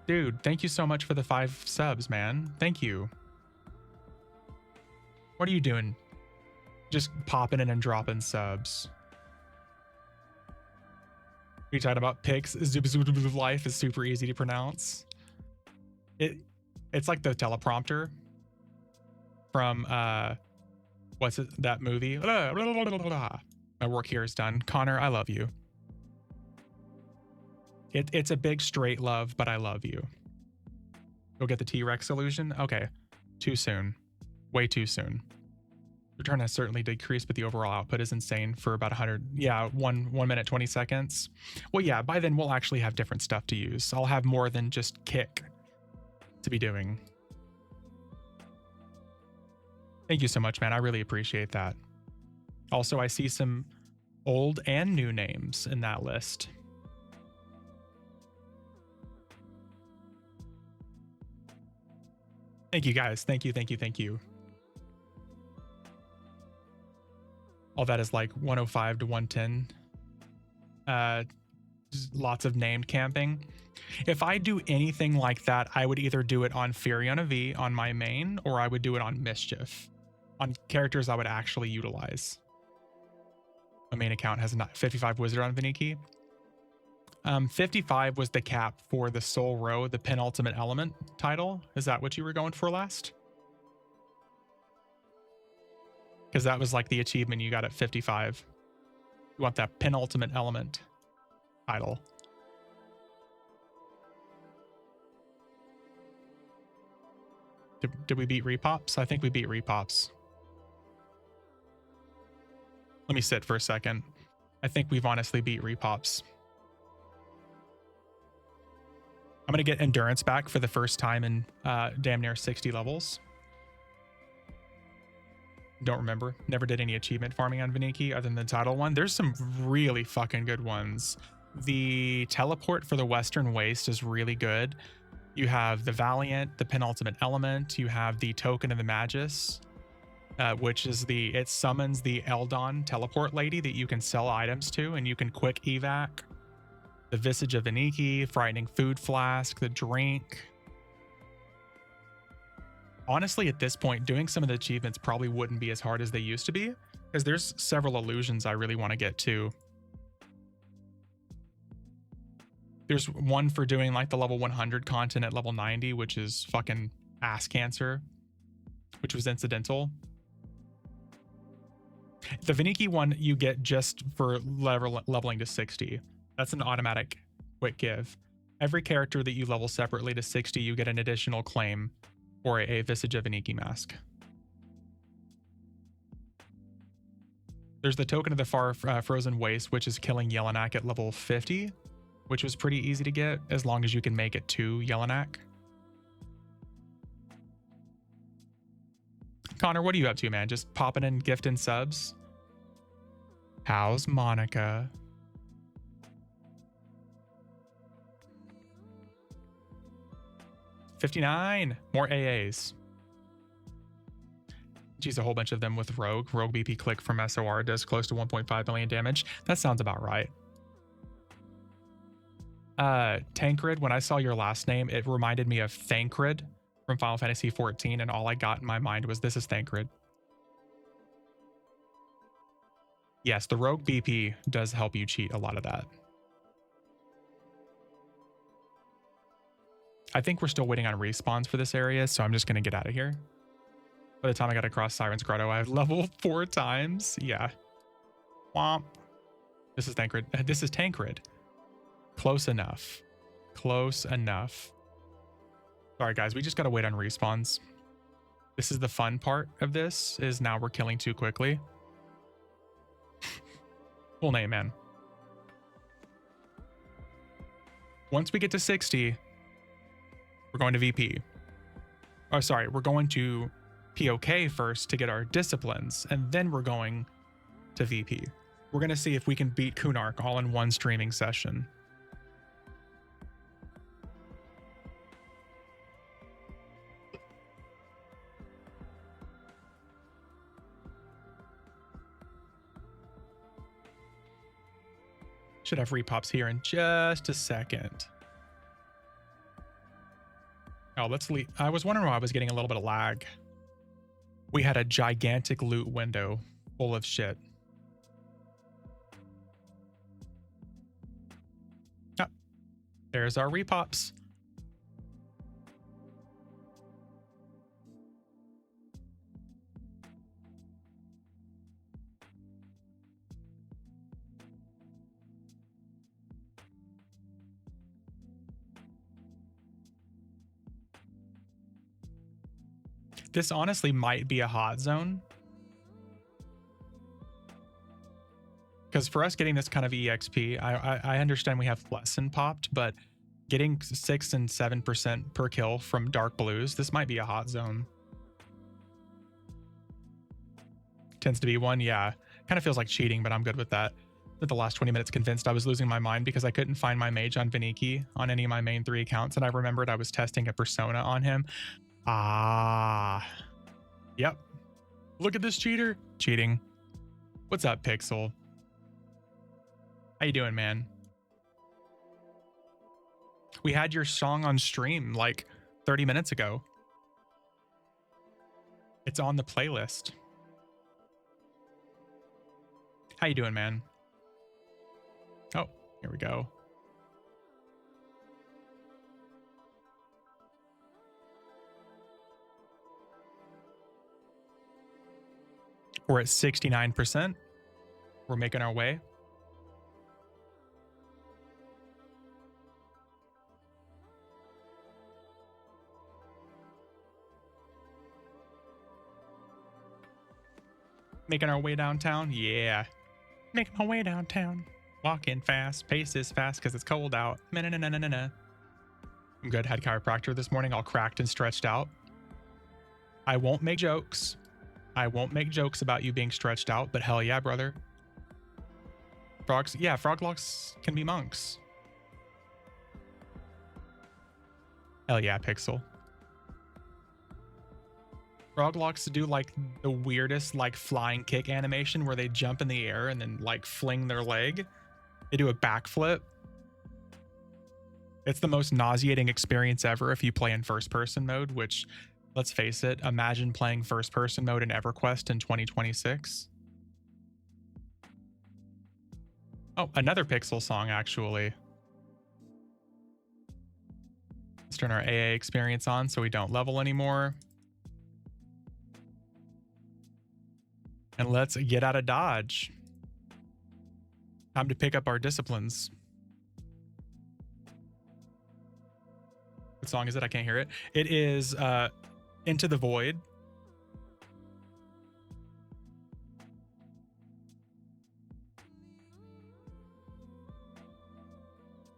Dude, thank you so much for the 5 subs, man. Thank you. What are you doing? Just popping in and dropping subs. We talking about pics. Life is super easy to pronounce. It's like the teleprompter from what's it, that movie? My work here is done. Connor, I love you. It's a big straight love, but I love you. Go get the T-Rex illusion? Okay. Too soon. Way too soon. Return has certainly decreased, but the overall output is insane for about 100. Yeah, 1 minute, 20 seconds. Well, yeah, by then we'll actually have different stuff to use. I'll have more than just kick to be doing. Thank you so much, man. I really appreciate that. Also, I see some old and new names in that list. Thank you, guys. Thank you, thank you, thank you. All that is like 105 to 110. Lots of named camping. If I do anything like that, I would either do it on Furion V on my main, or I would do it on Mischief, on characters I would actually utilize. My main account has 55 Wizard on Vaniki. 55 was the cap for the Soul Row, the penultimate element title. Is that what you were going for last? Because that was like the achievement you got at 55. You want that penultimate element title. Did we beat repops? I think we beat repops. Let me sit for a second. I think we've honestly beat repops. I'm going to get endurance back for the first time in damn near 60 levels. Don't remember. Never did any achievement farming on Vaniki other than the title one. There's some really fucking good ones. The teleport for the Western Waste is really good. You have the Valiant, the penultimate element. You have the Token of the Magus, which is it summons the Eldon teleport lady that you can sell items to, and you can quick evac. The Visage of Vaniki, Frightening Food Flask, the drink. Honestly, at this point, doing some of the achievements probably wouldn't be as hard as they used to be, because there's several illusions I really want to get to. There's one for doing like the level 100 content at level 90, which is fucking ass cancer, which was incidental. The Vaniki one you get just for leveling to 60. That's an automatic quick give. Every character that you level separately to 60, you get an additional claim for a Visage of Vaniki mask. There's the Token of the Far Frozen Waste, which is killing Jelinek at level 50, which was pretty easy to get as long as you can make it to Jelinek. Connor, what are you up to, man? Just popping in gifting subs? How's Monica? $59. More AAs. Geez, a whole bunch of them with Rogue. Rogue BP click from SOR does close to 1.5 million damage. That sounds about right. Tancred, when I saw your last name, it reminded me of Thancred from Final Fantasy XIV, and all I got in my mind was, this is Thancred. Yes, the Rogue BP does help you cheat a lot of that. I think we're still waiting on respawns for this area, so I'm just going to get out of here. By the time I got across Siren's Grotto, I have leveled 4 times. Yeah. Womp. This is Tancred. This is Tancred. Close enough. Close enough. Sorry, guys. We just got to wait on respawns. This is the fun part of this, is now we're killing too quickly. Full name, man. Once we get to 60... we're going to VP. Oh, sorry. We're going to POK first to get our disciplines, and then we're going to VP. We're going to see if we can beat Kunark all in one streaming session. Should have repops here in just a second. Oh, let's leave. I was wondering why I was getting a little bit of lag. We had a gigantic loot window full of shit. Oh, there's our repops. This honestly might be a hot zone. Because for us getting this kind of EXP, I understand we have lesson popped, but getting 6 and 7% per kill from dark blues, this might be a hot zone. Tends to be one, yeah. Kind of feels like cheating, but I'm good with that. For the last 20 minutes convinced I was losing my mind because I couldn't find my mage on Vaniki on any of my main 3 accounts, and I remembered I was testing a persona on him. Ah. Yep. Look at this cheater. Cheating. What's up, Pixel? How you doing, man? We had your song on stream like 30 minutes ago. It's on the playlist. How you doing, man? Oh, here we go. We're at 69%. We're making our way. Making our way downtown. Yeah. Making my way downtown. Walking fast. Pace is fast because it's cold out. Na-na-na-na-na-na. I'm good. Had chiropractor this morning, all cracked and stretched out. I won't make jokes. I won't make jokes about you being stretched out, but hell yeah, brother. Frogs, yeah, froglocks can be monks. Hell yeah, Pixel. Froglocks do like the weirdest like flying kick animation where they jump in the air and then like fling their leg. They do a backflip. It's the most nauseating experience ever if you play in first person mode, which, let's face it, imagine playing first person mode in EverQuest in 2026. Oh, another Pixel song, actually. Let's turn our AA experience on so we don't level anymore. And let's get out of Dodge. Time to pick up our disciplines. What song is it? I can't hear it. It is Into the Void.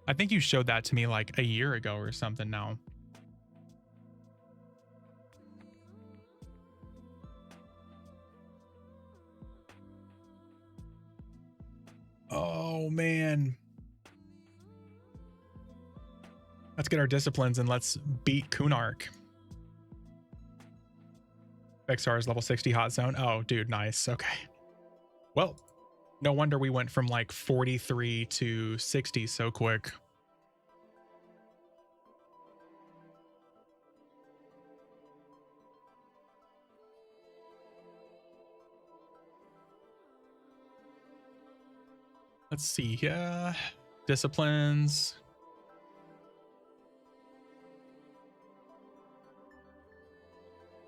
I think you showed that to me like a year ago or something now. Oh, man. Let's get our disciplines and let's beat Kunark. XR's level 60 hot zone. Oh, dude, nice. Okay. Well, no wonder we went from like 43 to 60 so quick. Let's see here. Disciplines.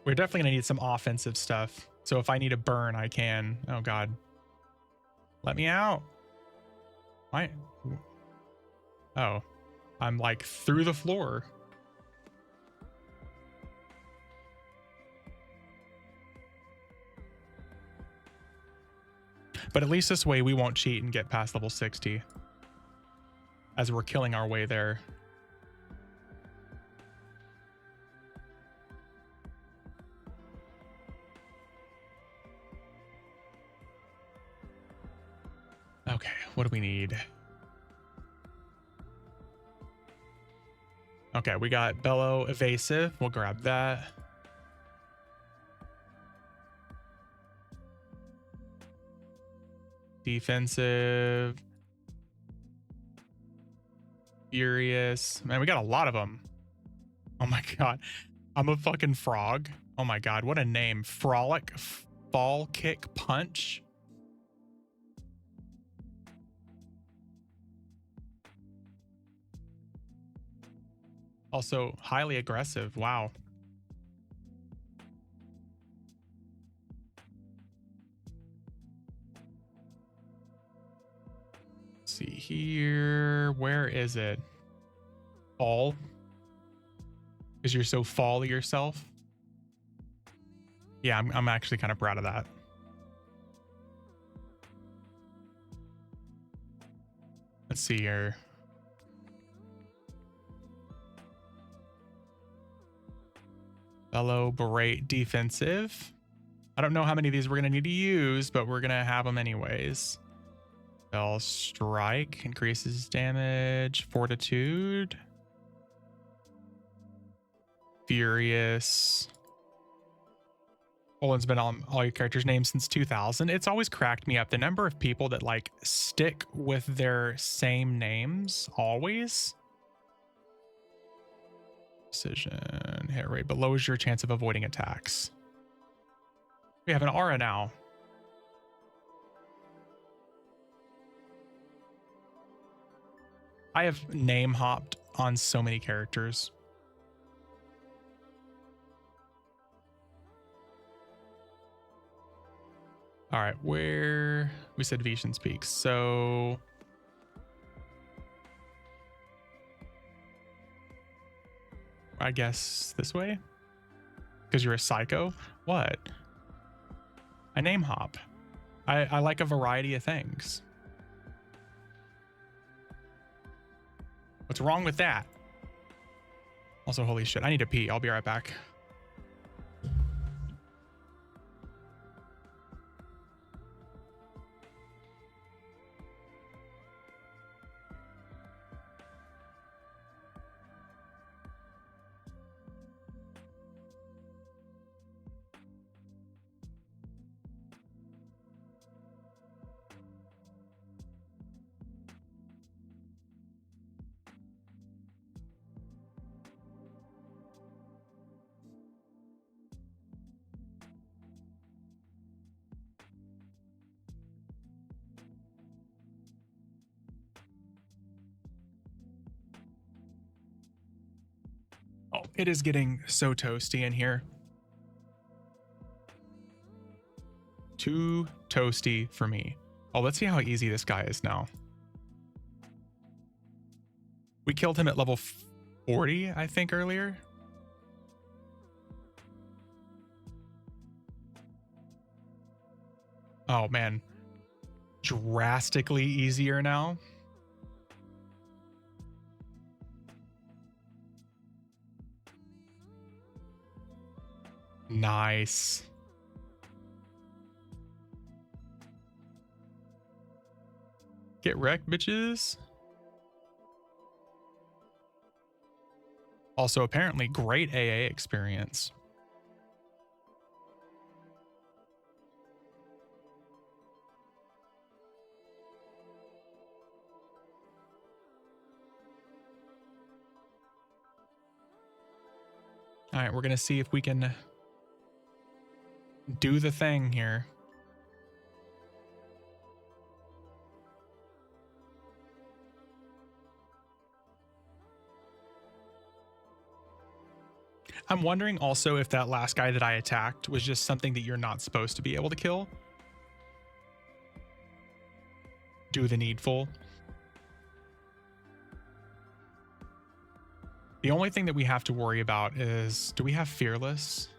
We're definitely going to need some offensive stuff. So if I need a burn, I can. Oh, God. Let me out. Why? Oh, I'm like through the floor. But at least this way we won't cheat and get past level 60 as we're killing our way there. Okay, what do we need? Okay, we got Bellow Evasive. We'll grab that. Defensive. Furious. Man, we got a lot of them. Oh my God. I'm a fucking frog. Oh my God, what a name. Frolic Fall Kick Punch. Also highly aggressive. Wow. Let's see here. Where is it? Fall? Because you're so fall yourself? Yeah, I'm actually kind of proud of that. Let's see here. Fellow Berate Defensive. I don't know how many of these we're going to need to use, but we're going to have them anyways. Spell Strike increases damage. Fortitude. Furious. Olin's been on all your characters' names since 2000. It's always cracked me up. The number of people that like stick with their same names always. Precision, hit rate, but lowers your chance of avoiding attacks. We have an aura now. I have name hopped on so many characters. All right, where we said Veeshans Peak. So I guess this way? Because you're a psycho? What? I name hop. I like a variety of things. What's wrong with that? Also, holy shit, I need to pee. I'll be right back. Oh, it is getting so toasty in here. Too toasty for me. Oh, let's see how easy this guy is now. We killed him at level 40, I think, earlier. Oh, man. Drastically easier now. Nice. Get wrecked, bitches. Also, apparently, great AA experience. All right, we're going to see if we can do the thing here. I'm wondering also if that last guy that I attacked was just something that you're not supposed to be able to kill. Do the needful. The only thing that we have to worry about is, do we have Fearless?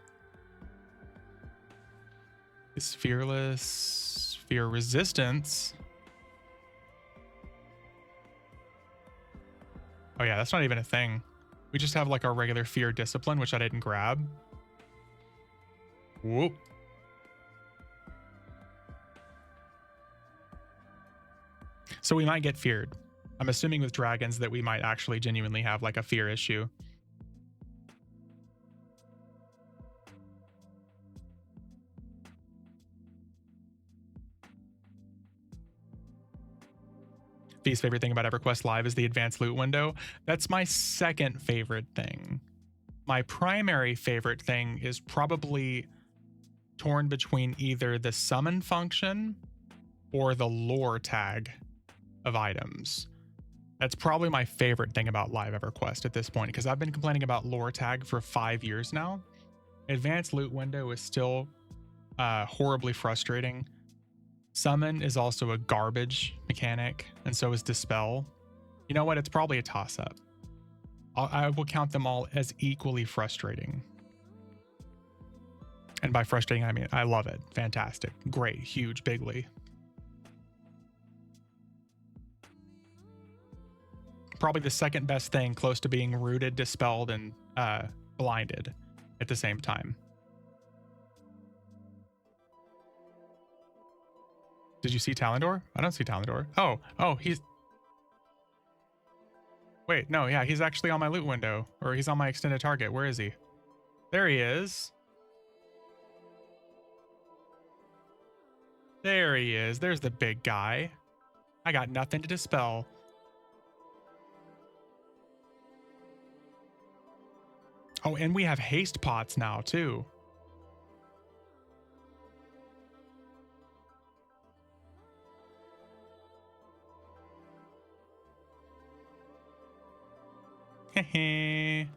Is Fearless fear resistance? Oh yeah, that's not even a thing. We just have like our regular fear discipline, which I didn't grab. Whoop. So we might get feared. I'm assuming with dragons that we might actually genuinely have like a fear issue. V's favorite thing about EverQuest Live is the advanced loot window. That's my second favorite thing. My primary favorite thing is probably torn between either the summon function or the lore tag of items. That's probably my favorite thing about Live EverQuest at this point, because I've been complaining about lore tag for 5 years now. Advanced loot window is still horribly frustrating. Summon is also a garbage mechanic, and so is Dispel. You know what? It's probably a toss-up. I will count them all as equally frustrating. And by frustrating, I mean I love it. Fantastic. Great. Huge. Bigly. Probably the second best thing, close to being rooted, dispelled, and blinded at the same time. Did you see Talendor? I don't see Talendor. Oh, he's... Wait, no, yeah, he's actually on my loot window. Or he's on my extended target. Where is he? There he is. There he is. There's the big guy. I got nothing to dispel. Oh, and we have haste pots now, too. Hehe.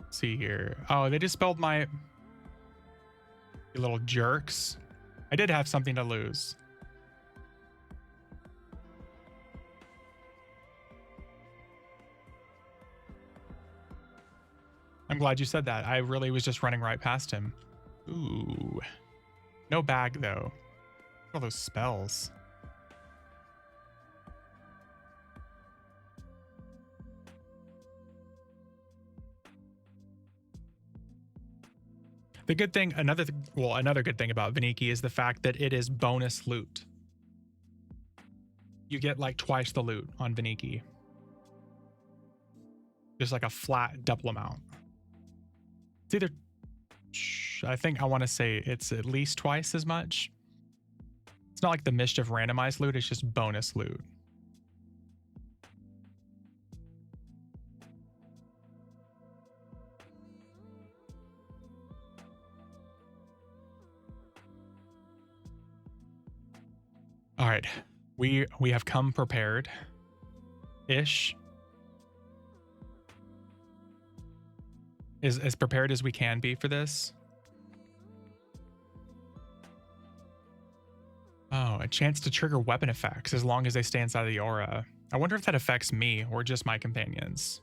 See here. Oh, they dispelled my... You little jerks. I did have something to lose. glad you said that. I really was just running right past him. Ooh. No bag, though. All those spells. The good thing, another good thing about Vaniki is the fact that it is bonus loot. You get like twice the loot on Vaniki. Just like a flat double amount. It's either, I want to say it's at least twice as much. It's not like the mischief randomized loot, it's just bonus loot. All right, we have come prepared ish. As prepared as we can be for this. Oh, a chance to trigger weapon effects as long as they stay inside of the aura. I wonder if that affects me or just my companions.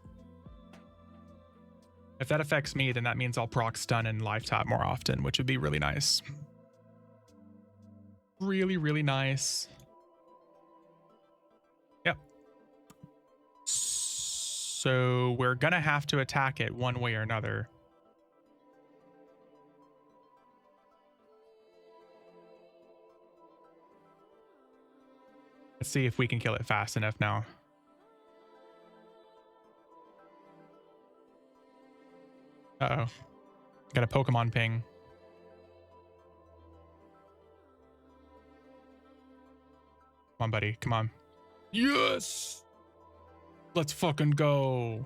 If that affects me, then that means I'll proc stun and life tap more often, which would be really nice. Really, really nice. Yep. So we're gonna have to attack it one way or another. Let's see if we can kill it fast enough now. Uh-oh. Got a Pokemon ping. Come on, buddy. Come on. Yes! Let's fucking go.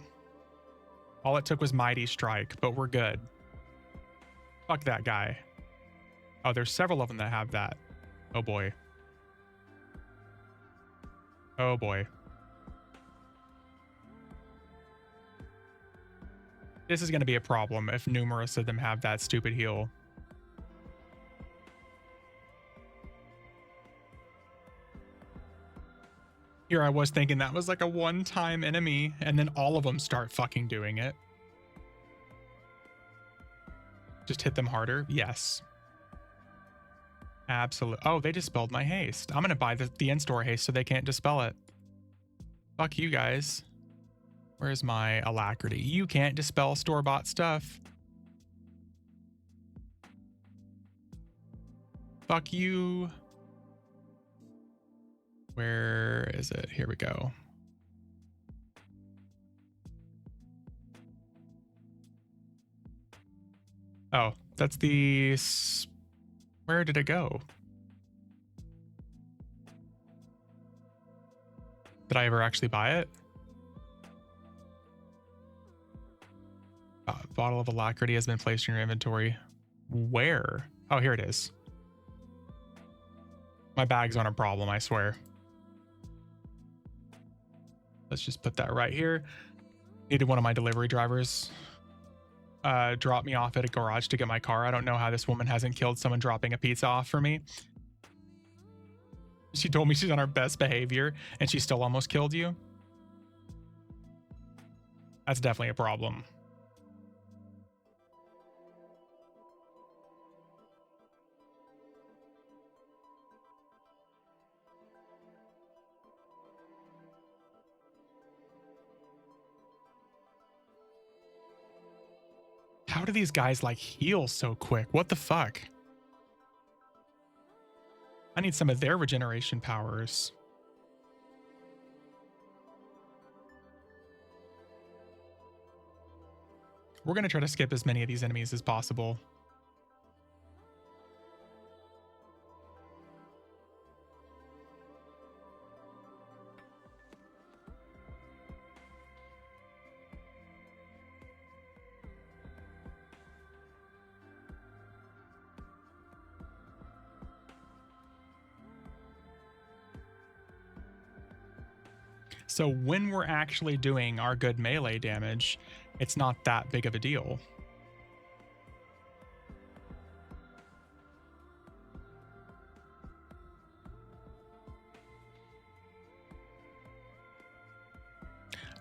All it took was Mighty Strike, but we're good. Fuck that guy. Oh, there's several of them that have that. Oh boy. Oh boy. This is going to be a problem if numerous of them have that stupid heal. Here I was thinking that was like a one-time enemy, and then all of them start fucking doing it. Just hit them harder? Yes. Absolutely. Oh, they dispelled my haste. I'm going to buy the in-store haste so they can't dispel it. Fuck you guys. Where's my alacrity? You can't dispel store-bought stuff. Fuck you. Where is it? Here we go. Oh, that's the... Where did it go? Did I ever actually buy it? Bottle of alacrity has been placed in your inventory. Where? Oh, here it is. My bags aren't a problem, I swear. Let's just put that right here. Needed one of my delivery drivers drop me off at a garage to get my car. I don't know how this woman hasn't killed someone dropping a pizza off for me. She told me she's on her best behavior and she still almost killed you. That's definitely a problem. How do these guys like heal so quick? What the fuck? I need some of their regeneration powers. We're going to try to skip as many of these enemies as possible. So when we're actually doing our good melee damage, it's not that big of a deal.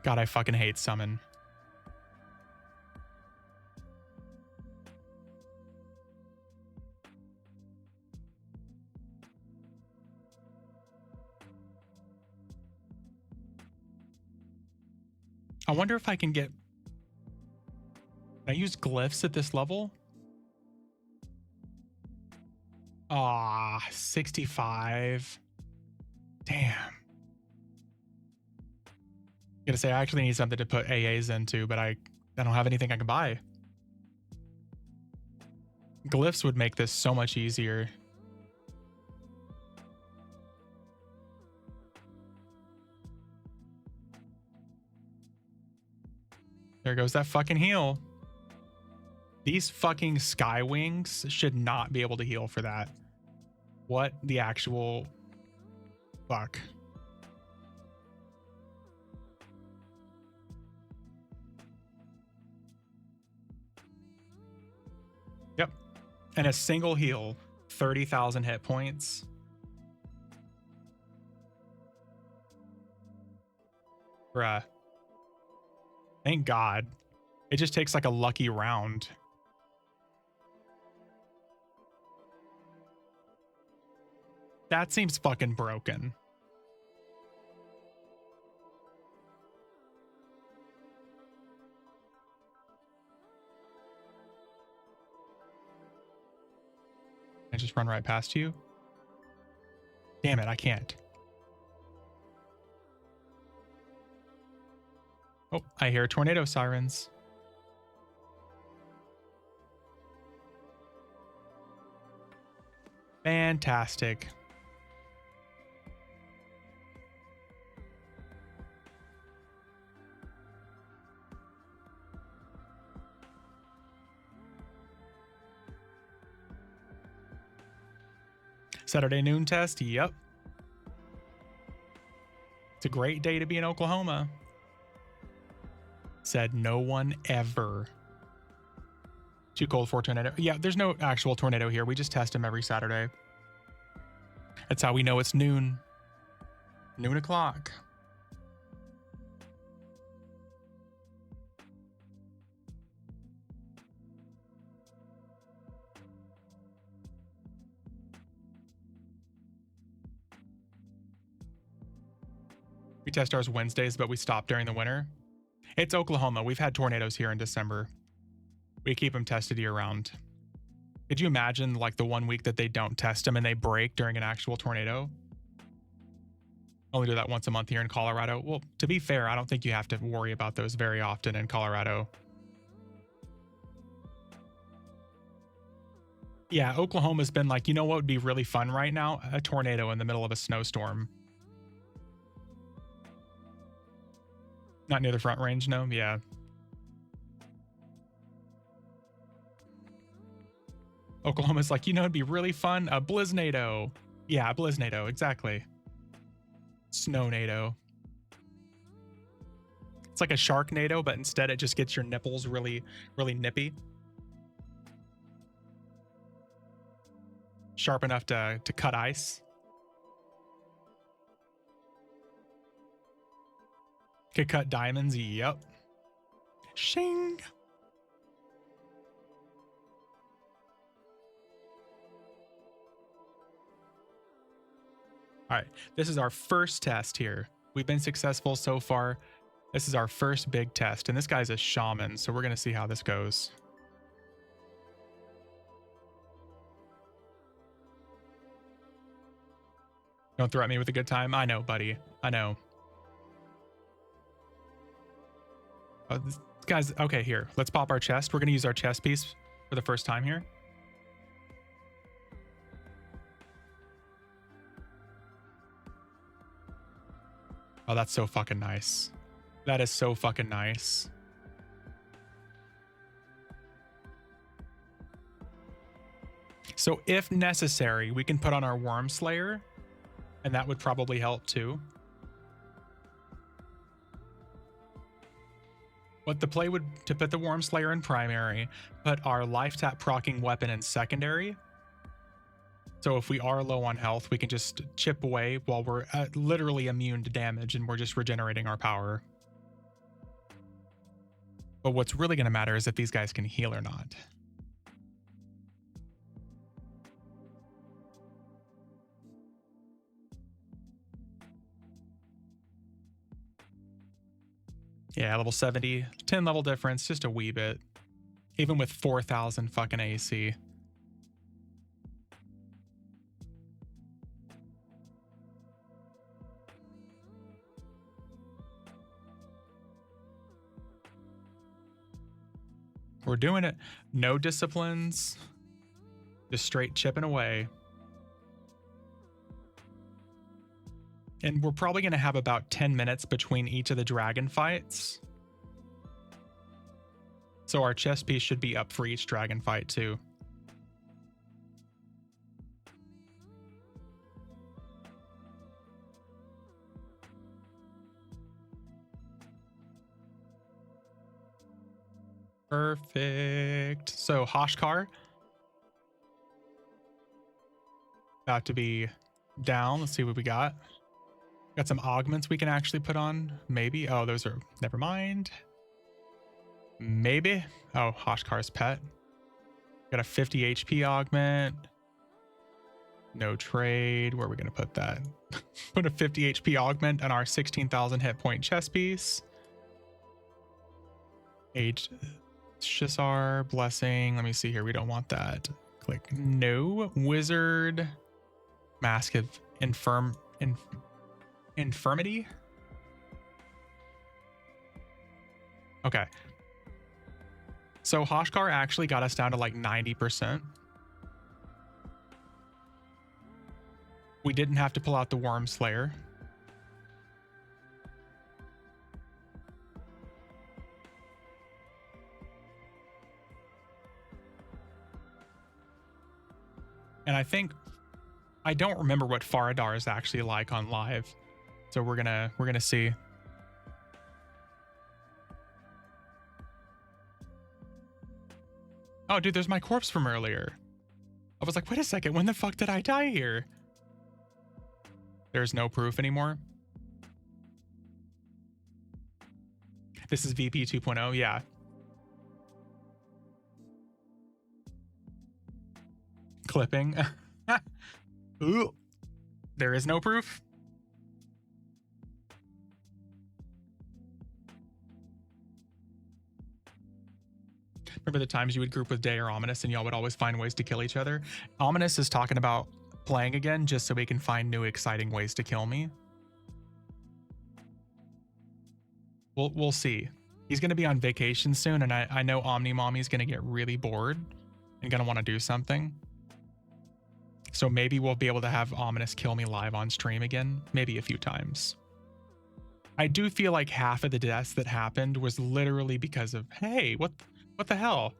God, I fucking hate summon. I wonder if I can get... Can I use glyphs at this level? Ah, 65. Damn. Gonna say I actually need something to put AAs into, but I don't have anything I can buy. Glyphs would make this so much easier. There goes that fucking heal. These fucking sky wings should not be able to heal for that. What the actual fuck? Yep. And a single heal, 30,000 hit points. Bruh. Thank God. It just takes like a lucky round. That seems fucking broken. I just run right past you? Damn it, I can't. Oh, I hear tornado sirens. Fantastic. Saturday noon test? Yep. It's a great day to be in Oklahoma. Said no one ever. Too cold for a tornado. Yeah, there's no actual tornado here. We just test them every Saturday. That's how we know it's noon. Noon o'clock. We test ours Wednesdays, but we stop during the winter. It's Oklahoma. We've had tornadoes here in December. We keep them tested year round. Could you imagine like the 1 week that they don't test them and they break during an actual tornado? Only do that once a month here in Colorado. Well, to be fair, I don't think you have to worry about those very often in Colorado. Yeah, Oklahoma's been like, you know what would be really fun right now? A tornado in the middle of a snowstorm. Not near the Front Range, no? Yeah. Oklahoma's like, you know, it'd be really fun. A bliznado. Yeah, a bliznado, exactly. Snownado. It's like a sharknado, but instead it just gets your nipples really, really nippy. Sharp enough to cut ice. Could cut diamonds, yep. Shing. All right, this is our first test here. We've been successful so far. This is our first big test, and this guy's a shaman, so we're gonna see how this goes. Don't threaten me with a good time. I know, buddy. I know. Oh, this guy's okay. Here, let's pop our chest. We're gonna use our chest piece for the first time here. Oh, that's so fucking nice. That is so fucking nice. So if necessary, we can put on our Worm Slayer, and that would probably help too. But the play would to put the Worm Slayer in primary, put our life tap proccing weapon in secondary. So if we are low on health, we can just chip away while we're literally immune to damage and we're just regenerating our power. But what's really going to matter is if these guys can heal or not. Yeah, level 70, 10 level difference, just a wee bit. Even with 4,000 fucking AC. We're doing it. No disciplines. Just straight chipping away. And we're probably going to have about 10 minutes between each of the dragon fights. So our chess piece should be up for each dragon fight too. Perfect. So Hoshkar about to be down. Let's see what we got. Got some augments we can actually put on. Maybe. Oh, those are, never mind. Maybe. Oh, Hoshkar's pet. Got a 50 HP augment. No trade. Where are we going to put that? Put a 50 HP augment on our 16,000 hit point chess piece. Age Shisar blessing. Let me see here. We don't want that. Click no. Wizard. Mask of infirmity. Okay. So Hoshkar actually got us down to like 90%. We didn't have to pull out the Worm Slayer. And I don't remember what Faradar is actually like on live. So we're gonna see. Oh, dude, there's my corpse from earlier. I was like, wait a second, when the fuck did I die here? There's no proof anymore. This is VP 2.0, yeah. Clipping. Ooh, there is no proof. Remember the times you would group with Day or Ominous and y'all would always find ways to kill each other? Ominous is talking about playing again just so he can find new exciting ways to kill me. We'll see. He's going to be on vacation soon, and I know Omni Mommy's going to get really bored and going to want to do something. So maybe we'll be able to have Ominous kill me live on stream again, maybe a few times. I do feel like half of the deaths that happened was literally because of, hey, what the hell?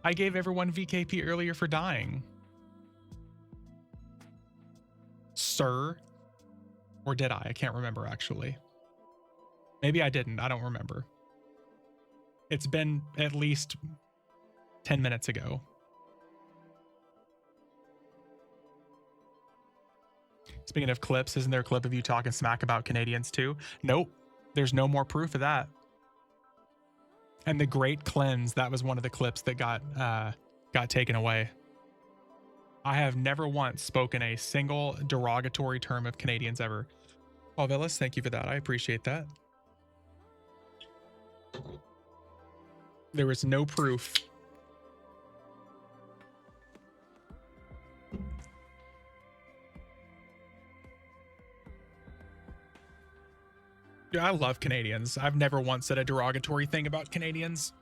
I gave everyone VKP earlier for dying. Sir? Or did I? I can't remember actually. Maybe I didn't. I don't remember. It's been at least 10 minutes ago. Speaking of clips, isn't there a clip of you talking smack about Canadians too? Nope. There's no more proof of that. And the Great Cleanse, that was one of the clips that got taken away. I have never once spoken a single derogatory term of Canadians ever. Oh, Villas, thank you for that. I appreciate that. There was no proof. Dude, I love Canadians. I've never once said a derogatory thing about Canadians.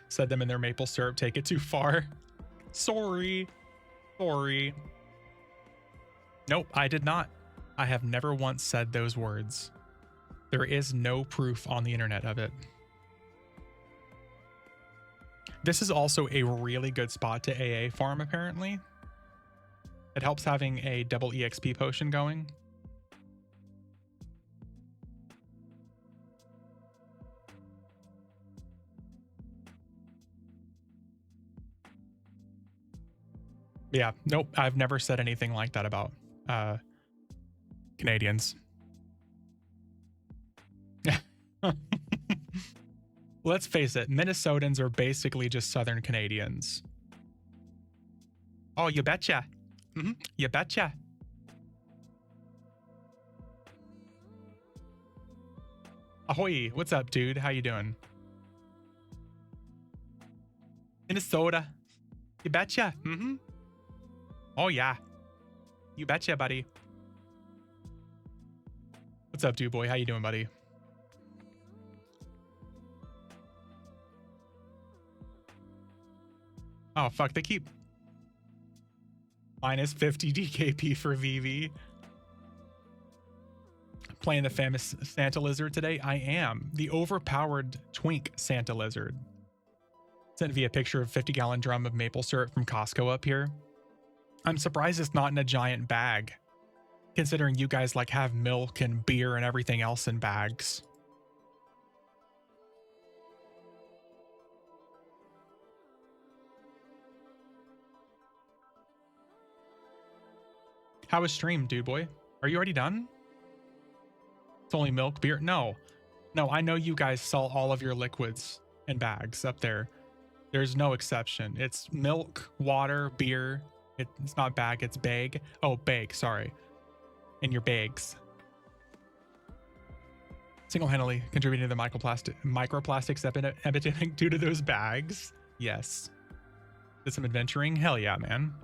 Said them in their maple syrup, take it too far. Sorry. Sorry. Nope, I did not. I have never once said those words. There is no proof on the internet of it. This is also a really good spot to AA farm, apparently. It helps having a double EXP potion going. Yeah, nope, I've never said anything like that about Canadians. Let's face it, Minnesotans are basically just Southern Canadians. Oh, you betcha. You betcha. Ahoy, what's up, dude? How you doing? Minnesota. You betcha. Mm-hmm. Oh, yeah. You betcha, buddy. What's up, dude boy? How you doing, buddy? Oh, fuck. They keep minus 50 DKP for VV. Playing the famous Santa Lizard today? I am. The overpowered twink Santa Lizard. Sent via picture of 50-gallon drum of maple syrup from Costco up here. I'm surprised it's not in a giant bag, considering you guys like have milk and beer and everything else in bags. How was stream, dude boy? Are you already done? It's only milk, beer? No, I know you guys sell all of your liquids in bags up there. There's no exception. It's milk, water, beer. It's not bag, it's bag. Oh, bag, sorry. In your bags. Single-handedly contributing to the microplastics epidemic due to those bags. Yes. Did some adventuring? Hell yeah, man.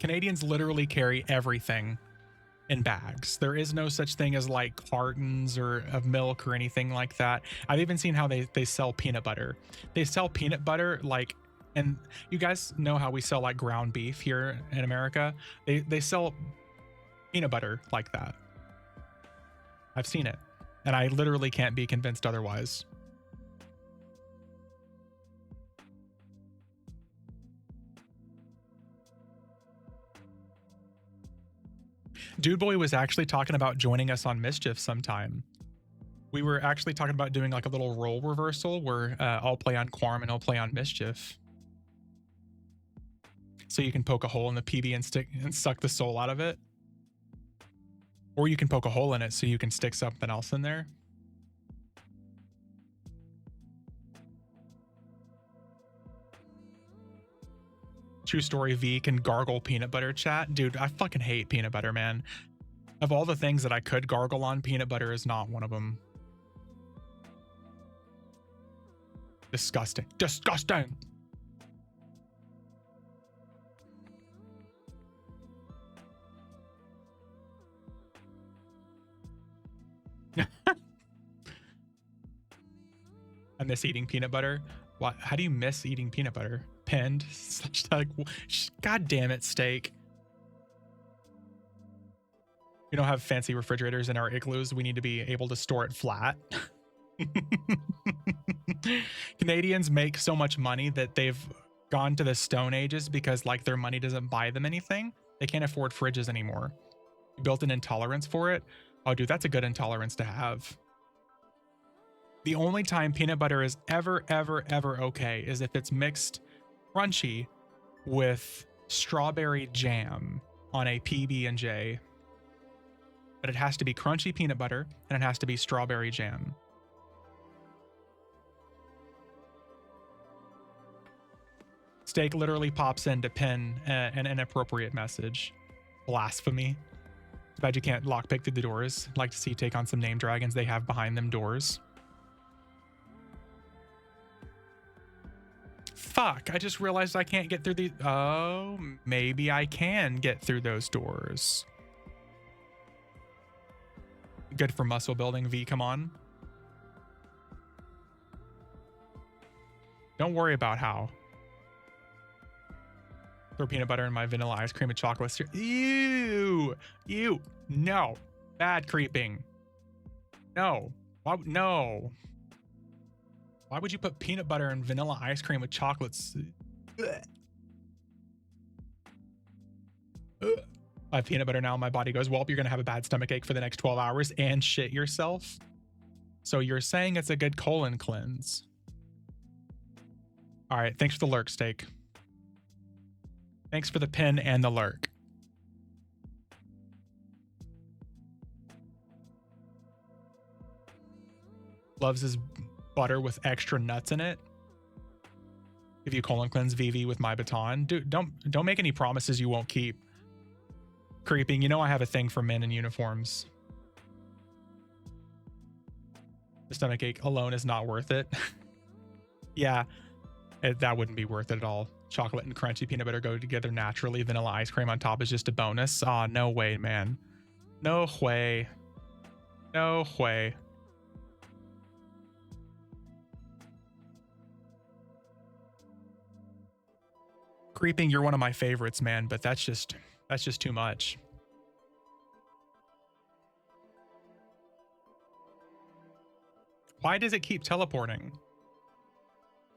Canadians literally carry everything in bags. There is no such thing as like cartons or of milk or anything like that. I've even seen how they sell peanut butter. They sell peanut butter like, and you guys know how we sell like ground beef here in America. They sell peanut butter like that. I've seen it, and I literally can't be convinced otherwise. Dude Boy was actually talking about joining us on Mischief sometime. We were actually talking about doing like a little role reversal where I'll play on Quorum and I'll play on Mischief. So you can poke a hole in the PB and suck the soul out of it. Or you can poke a hole in it so you can stick something else in there. True story, V can gargle peanut butter chat. Dude, I fucking hate peanut butter, man. Of all the things that I could gargle on, peanut butter is not one of them. Disgusting. Disgusting! I miss eating peanut butter. What? How do you miss eating peanut butter? Pinned? Such like, God damn it, steak. We don't have fancy refrigerators in our igloos. We need to be able to store it flat. Canadians make so much money that they've gone to the Stone Ages because like their money doesn't buy them anything. They can't afford fridges anymore. Built an intolerance for it. Oh, dude, that's a good intolerance to have. The only time peanut butter is ever okay is if it's mixed crunchy with strawberry jam on a PB&J. But it has to be crunchy peanut butter and it has to be strawberry jam. Steak literally pops in to pin an inappropriate message. Blasphemy. Too bad you can't lockpick through the doors. Like to see you take on some name dragons they have behind them doors. Fuck, I just realized I can't get through these. Oh, maybe I can get through those doors. Good for muscle building, V, come on. Don't worry about how. Throw peanut butter in my vanilla ice cream and chocolate syrup. Ew! Ew! No! Bad creeping. No. Why, no. Why would you put peanut butter and vanilla ice cream with chocolates? Ugh. Ugh. I have peanut butter now. My body goes, well, you're going to have a bad stomach ache for the next 12 hours and shit yourself. So you're saying it's a good colon cleanse. All right. Thanks for the lurk, steak. Thanks for the pin and the lurk. Loves his butter with extra nuts in it. If you colon cleanse VV with my baton. Dude, don't make any promises you won't keep. Creeping. You know I have a thing for men in uniforms. The stomach ache alone is not worth it. Yeah, that wouldn't be worth it at all. Chocolate and crunchy peanut butter go together naturally. Vanilla ice cream on top is just a bonus. Aw, no way, man. No way. No way. Creeping, you're one of my favorites, man, but that's just too much. Why does it keep teleporting?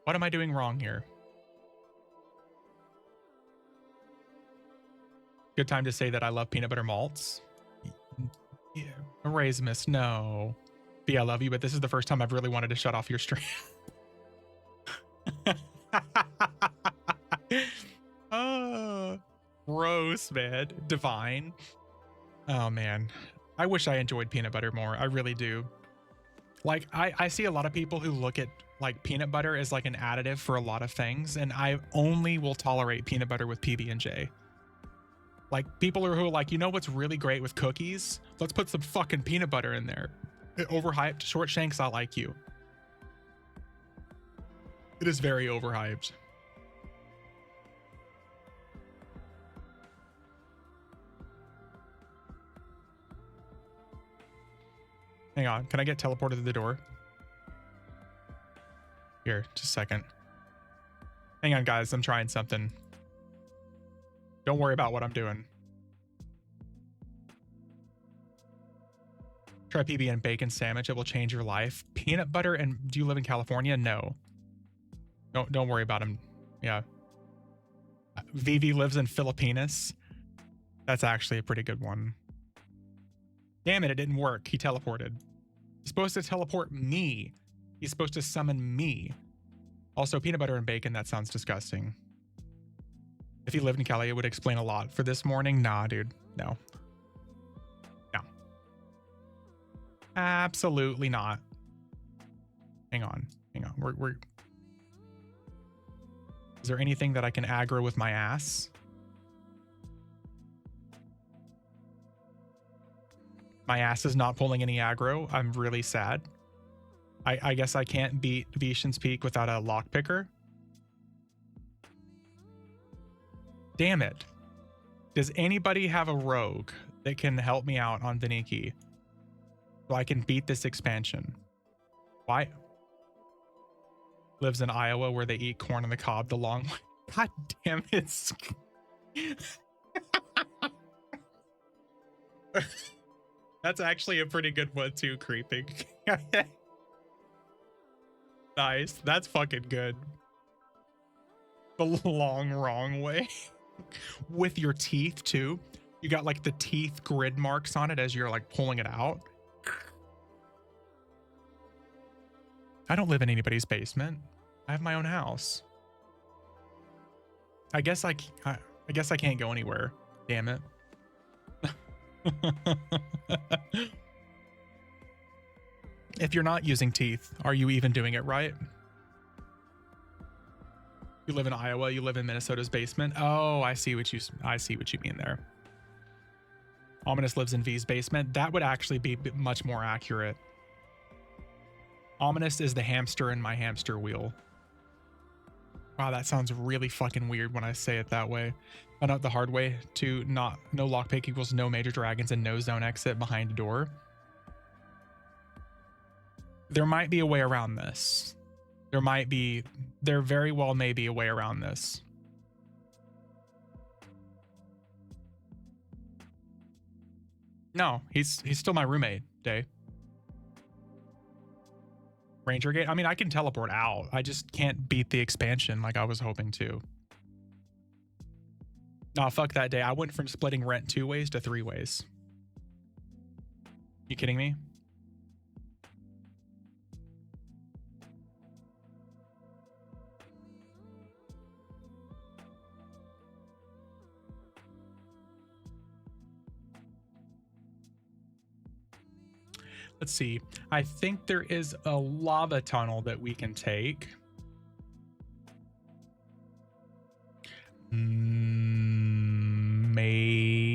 What am I doing wrong here? Good time to say that I love peanut butter malts. Yeah. Erasmus, no. B, I love you, but this is the first time I've really wanted to shut off your stream. Oh, gross, man. Divine. Oh, man. I wish I enjoyed peanut butter more. I really do. Like, I see a lot of people who look at like peanut butter as like an additive for a lot of things, and I only will tolerate peanut butter with PB&J. Like, people who are like, you know what's really great with cookies? Let's put some fucking peanut butter in there. Overhyped. Short Shanks, I like you. It is very overhyped. Hang on. Can I get teleported to the door? Here, just a second. Hang on, guys. I'm trying something. Don't worry about what I'm doing. Try PB and bacon sandwich. It will change your life. Peanut butter and... Do you live in California? No. Don't worry about him. Yeah. Vivi lives in Philippines. That's actually a pretty good one. Damn it, it didn't work. He teleported. He's supposed to teleport me. He's supposed to summon me. Also, peanut butter and bacon, that sounds disgusting. If he lived in Cali, it would explain a lot. For this morning, nah, dude. No. No. Absolutely not. Hang on. Hang on. We're... Is there anything that I can aggro with my ass? My ass is not pulling any aggro. I'm really sad. I guess I can't beat Veeshans Peak without a lockpicker. Damn it. Does anybody have a rogue that can help me out on Vaniki so I can beat this expansion? Why? Lives in Iowa where they eat corn on the cob the long way. God damn it. That's actually a pretty good one too, creeping. Nice. That's fucking good. The long, wrong way. With your teeth too. You got like the teeth grid marks on it as you're like pulling it out. I don't live in anybody's basement. I have my own house. I guess I can't go anywhere. Damn it. If you're not using teeth, are you even doing it right? You live in Iowa, you live in Minnesota's basement. Oh, I see what you mean there. Ominous lives in V's basement. That would actually be much more accurate. Ominous is the hamster in my hamster wheel. Wow, that sounds really fucking weird when I say it that way. Found out the hard way to no lockpick equals no major dragons and no zone exit behind a door. There might be a way around this. There very well may be a way around this. No, he's still my roommate, Day. Ranger Gate? I mean, I can teleport out. I just can't beat the expansion like I was hoping to. Nah, fuck that, Day. I went from splitting rent 2 ways to 3 ways. You kidding me? Let's see. I think there is a lava tunnel that we can take.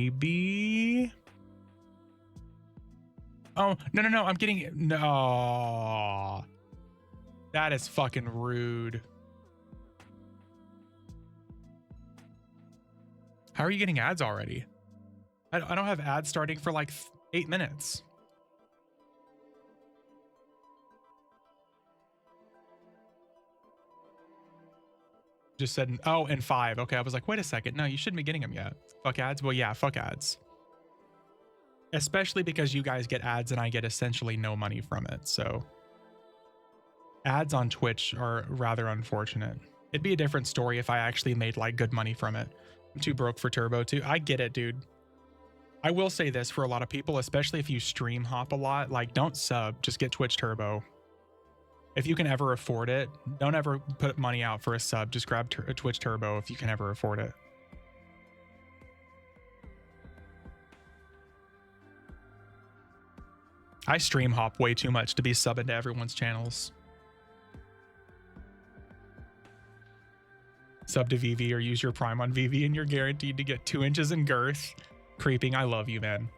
Maybe. Oh, no. I'm getting it. No. That is fucking rude. How are you getting ads already? I don't have ads starting for like 8 minutes. Just said, oh, and 5. Okay, I was like, wait a second. No, you shouldn't be getting them yet. Fuck ads? Well, yeah, fuck ads. Especially because you guys get ads and I get essentially no money from it. So ads on Twitch are rather unfortunate. It'd be a different story if I actually made like good money from it. I'm too broke for turbo too. I get it, dude. I will say this for a lot of people, especially if you stream hop a lot, like don't sub, just get Twitch turbo. If you can ever afford it, don't ever put money out for a sub. Just grab a Twitch turbo if you can ever afford it. I stream hop way too much to be subbing to everyone's channels. Sub to VV or use your Prime on VV and you're guaranteed to get 2 inches in girth. Creeping, I love you, man.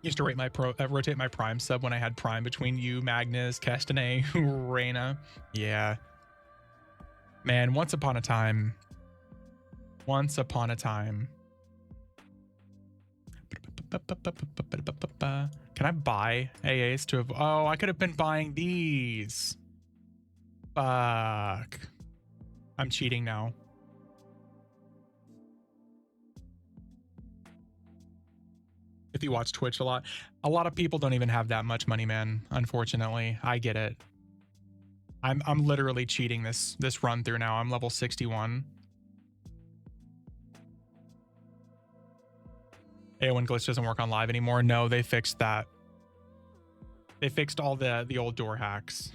Used to rotate my Prime sub when I had Prime between you, Magnus, Castanet, Reyna. Yeah. Man, once upon a time. Can I buy AAs to have... Oh, I could have been buying these. Fuck. I'm cheating now. If you watch Twitch a lot of people don't even have that much money, man. Unfortunately, I get it. I'm literally cheating this run through now. I'm level 61. A1 glitch doesn't work on live anymore. No, they fixed that. They fixed all the old door hacks.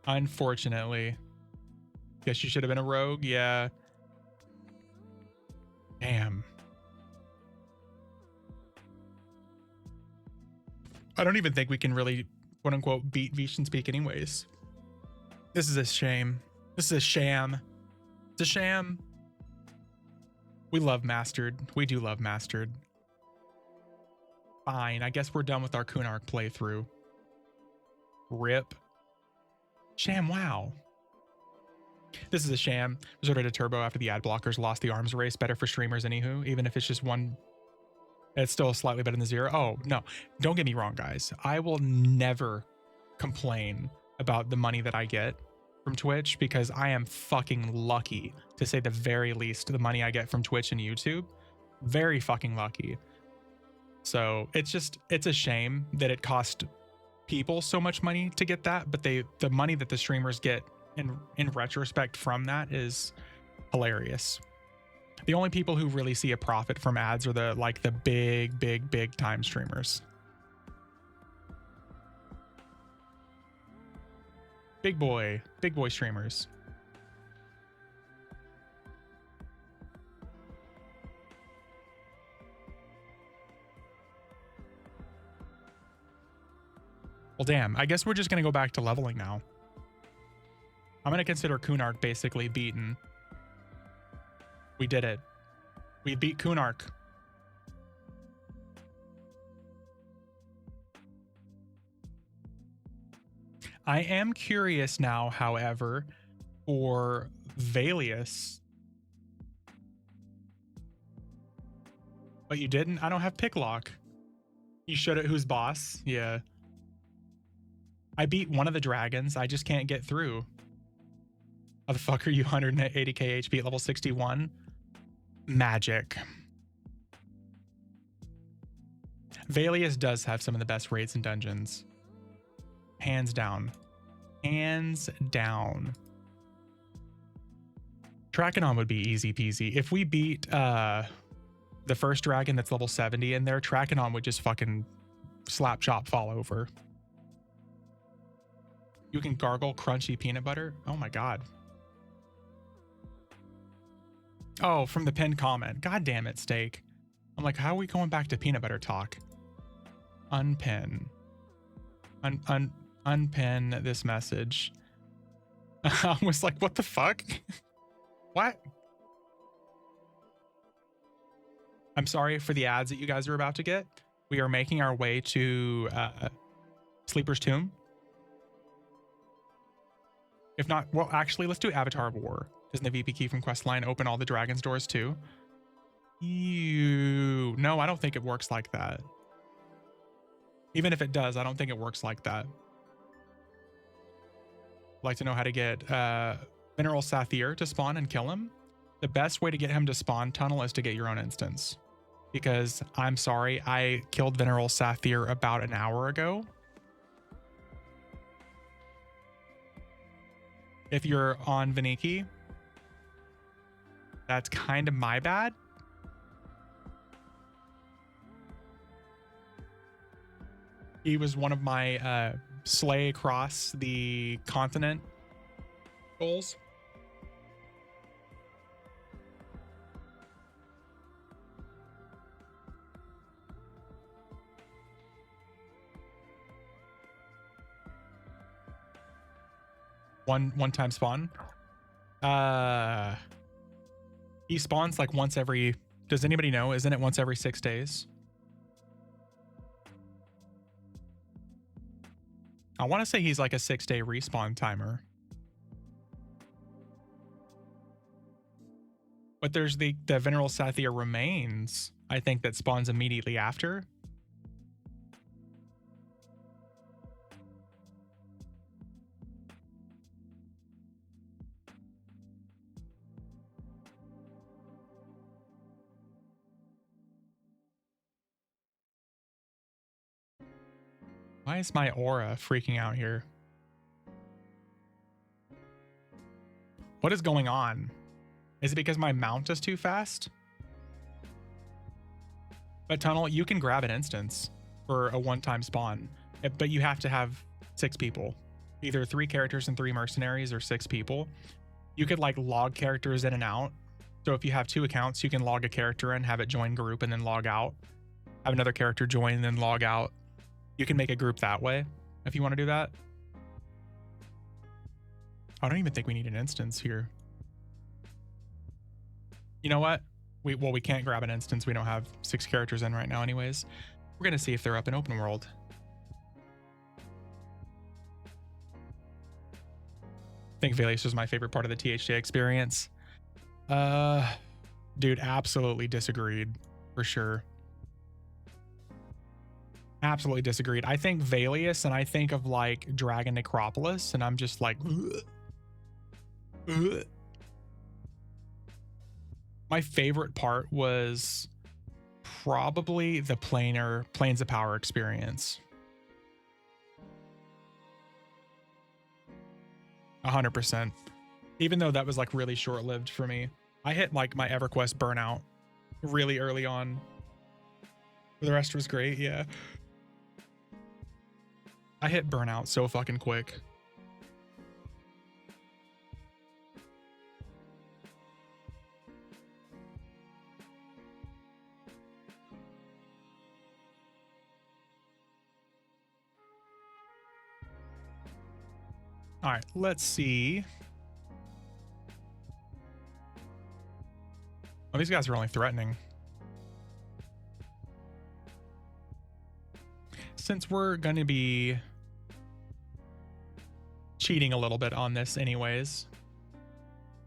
Unfortunately. Guess you should have been a rogue. Yeah. Damn. I don't even think we can really, quote unquote, beat Veeshans Peak anyways. This is a shame. This is a sham. It's a sham. We love Mastered. We do love Mastered. Fine. I guess we're done with our Kunark playthrough. RIP. Sham, wow. This is a sham. Resorted to turbo after the ad blockers lost the arms race. Better for streamers, anywho. Even if it's just one, it's still slightly better than 0. Oh, no. Don't get me wrong, guys. I will never complain about the money that I get from Twitch because I am fucking lucky, to say the very least, the money I get from Twitch and YouTube. Very fucking lucky. So it's a shame that it cost people so much money to get that, but the money that the streamers get in retrospect from that is hilarious. The only people who really see a profit from ads are the big time streamers. Big boy streamers. Well, damn, I guess we're just going to go back to leveling now. I'm going to consider Kunark basically beaten. We did it. We beat Kunark. I am curious now, however, for Valius. But you didn't? I don't have pick lock. You should have. Who's boss? Yeah. I beat one of the dragons. I just can't get through. How the fuck are you 180k HP at level 61? Magic. Valius does have some of the best raids and dungeons. Hands down. Hands down. Trachanon would be easy peasy. If we beat the first dragon that's level 70 in there, Trachanon would just fucking slap chop fall over. You can gargle crunchy peanut butter? Oh my god. Oh, from the pinned comment. God damn it, Steak. I'm like, how are we going back to peanut butter talk? Unpin. Unpin this message. I was like, what the fuck? What? I'm sorry for the ads that you guys are about to get. We are making our way to Sleeper's Tomb. If not, well, actually, let's do Avatar of War. Doesn't the VP key from Questline open all the dragon's doors too? No, I don't think it works like that. Even if it does, I don't think it works like that. I'd like to know how to get Mineral Saphir to spawn and kill him. The best way to get him to spawn tunnel is to get your own instance. Because I'm sorry, I killed Mineral Saphir about an hour ago. If you're on Vaniki, that's kind of my bad. He was one of my slay across the continent goals. One time spawn. He spawns like once every, does anybody know? Isn't it once every 6 days? I want to say he's like a 6-day respawn timer. But there's the Mineral Saphir remains, I think, that spawns immediately after. Why is my aura freaking out here? What is going on? Is it because my mount is too fast? But Tunnel, you can grab an instance for a one-time spawn, but you have to have 6 people. Either 3 characters and 3 mercenaries or 6 people. You could like log characters in and out. So if you have 2 accounts, you can log a character in, have it join group and then log out. Have another character join and then log out. You can make a group that way if you want to do that. I don't even think we need an instance here. You know what? We can't grab an instance. We don't have 6 characters in right now anyways. We're going to see if they're up in open world. I think Velius was my favorite part of the THJ experience. Dude, absolutely disagreed for sure. Absolutely disagreed. I think Velius and I think of like Dragon Necropolis and I'm just like My favorite part was probably the Planes of Power experience. 100%. Even though that was like really short-lived for me. I hit like my EverQuest burnout really early on. The rest was great, yeah. I hit burnout so fucking quick. All right, let's see. Oh, these guys are only threatening. Since we're going to be cheating a little bit on this anyways.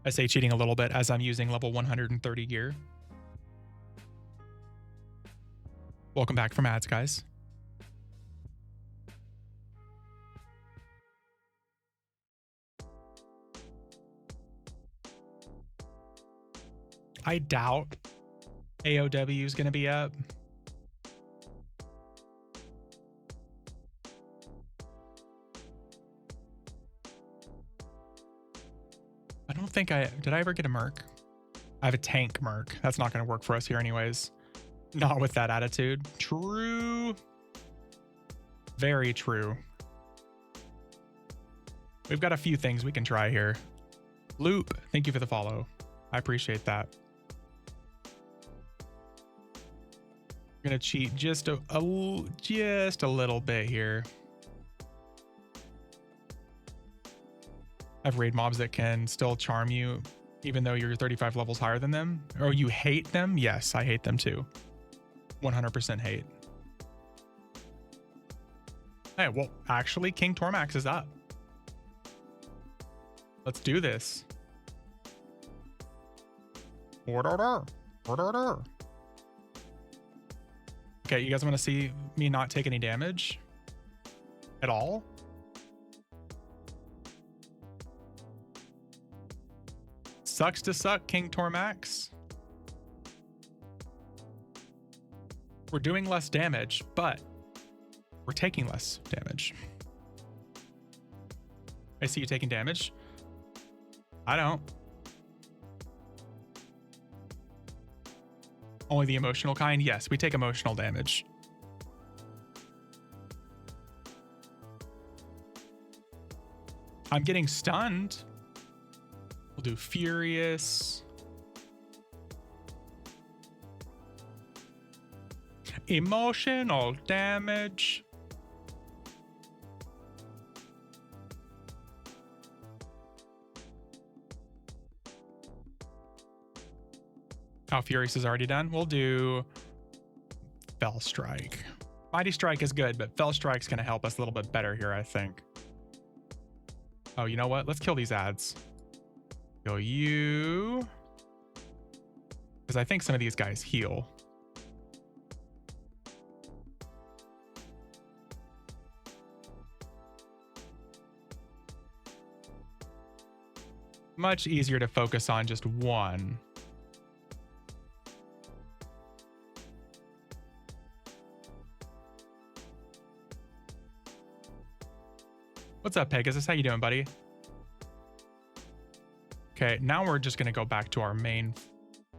I say cheating a little bit as I'm using level 130 gear. Welcome back from ads, guys. I doubt AOW is going to be up. I don't think did I ever get a merc? I have a tank merc. That's not going to work for us here anyways. Not with that attitude. True. Very true. We've got a few things we can try here. Loop, thank you for the follow. I appreciate that. I'm gonna cheat just a little bit here. have raid mobs that can still charm you even though you're 35 levels higher than them, or you hate them. Yes, I hate them too. 100% hate. Hey, well, actually, King Tormax is up. Let's do this. Okay, you guys want to see me not take any damage at all? Sucks to suck, King Tormax. We're doing less damage, but we're taking less damage. I see you taking damage. I don't. Only the emotional kind? Yes, we take emotional damage. I'm getting stunned. We'll do Furious. Emotional damage. Oh, Furious is already done. We'll do Fell Strike. Mighty Strike is good, but Fell Strike's going to help us a little bit better here, I think. Oh, you know what? Let's kill these ads. Kill you. Because I think some of these guys heal. Much easier to focus on just one. What's up, Pegasus? How you doing, buddy? Okay, now we're just going to go back to our main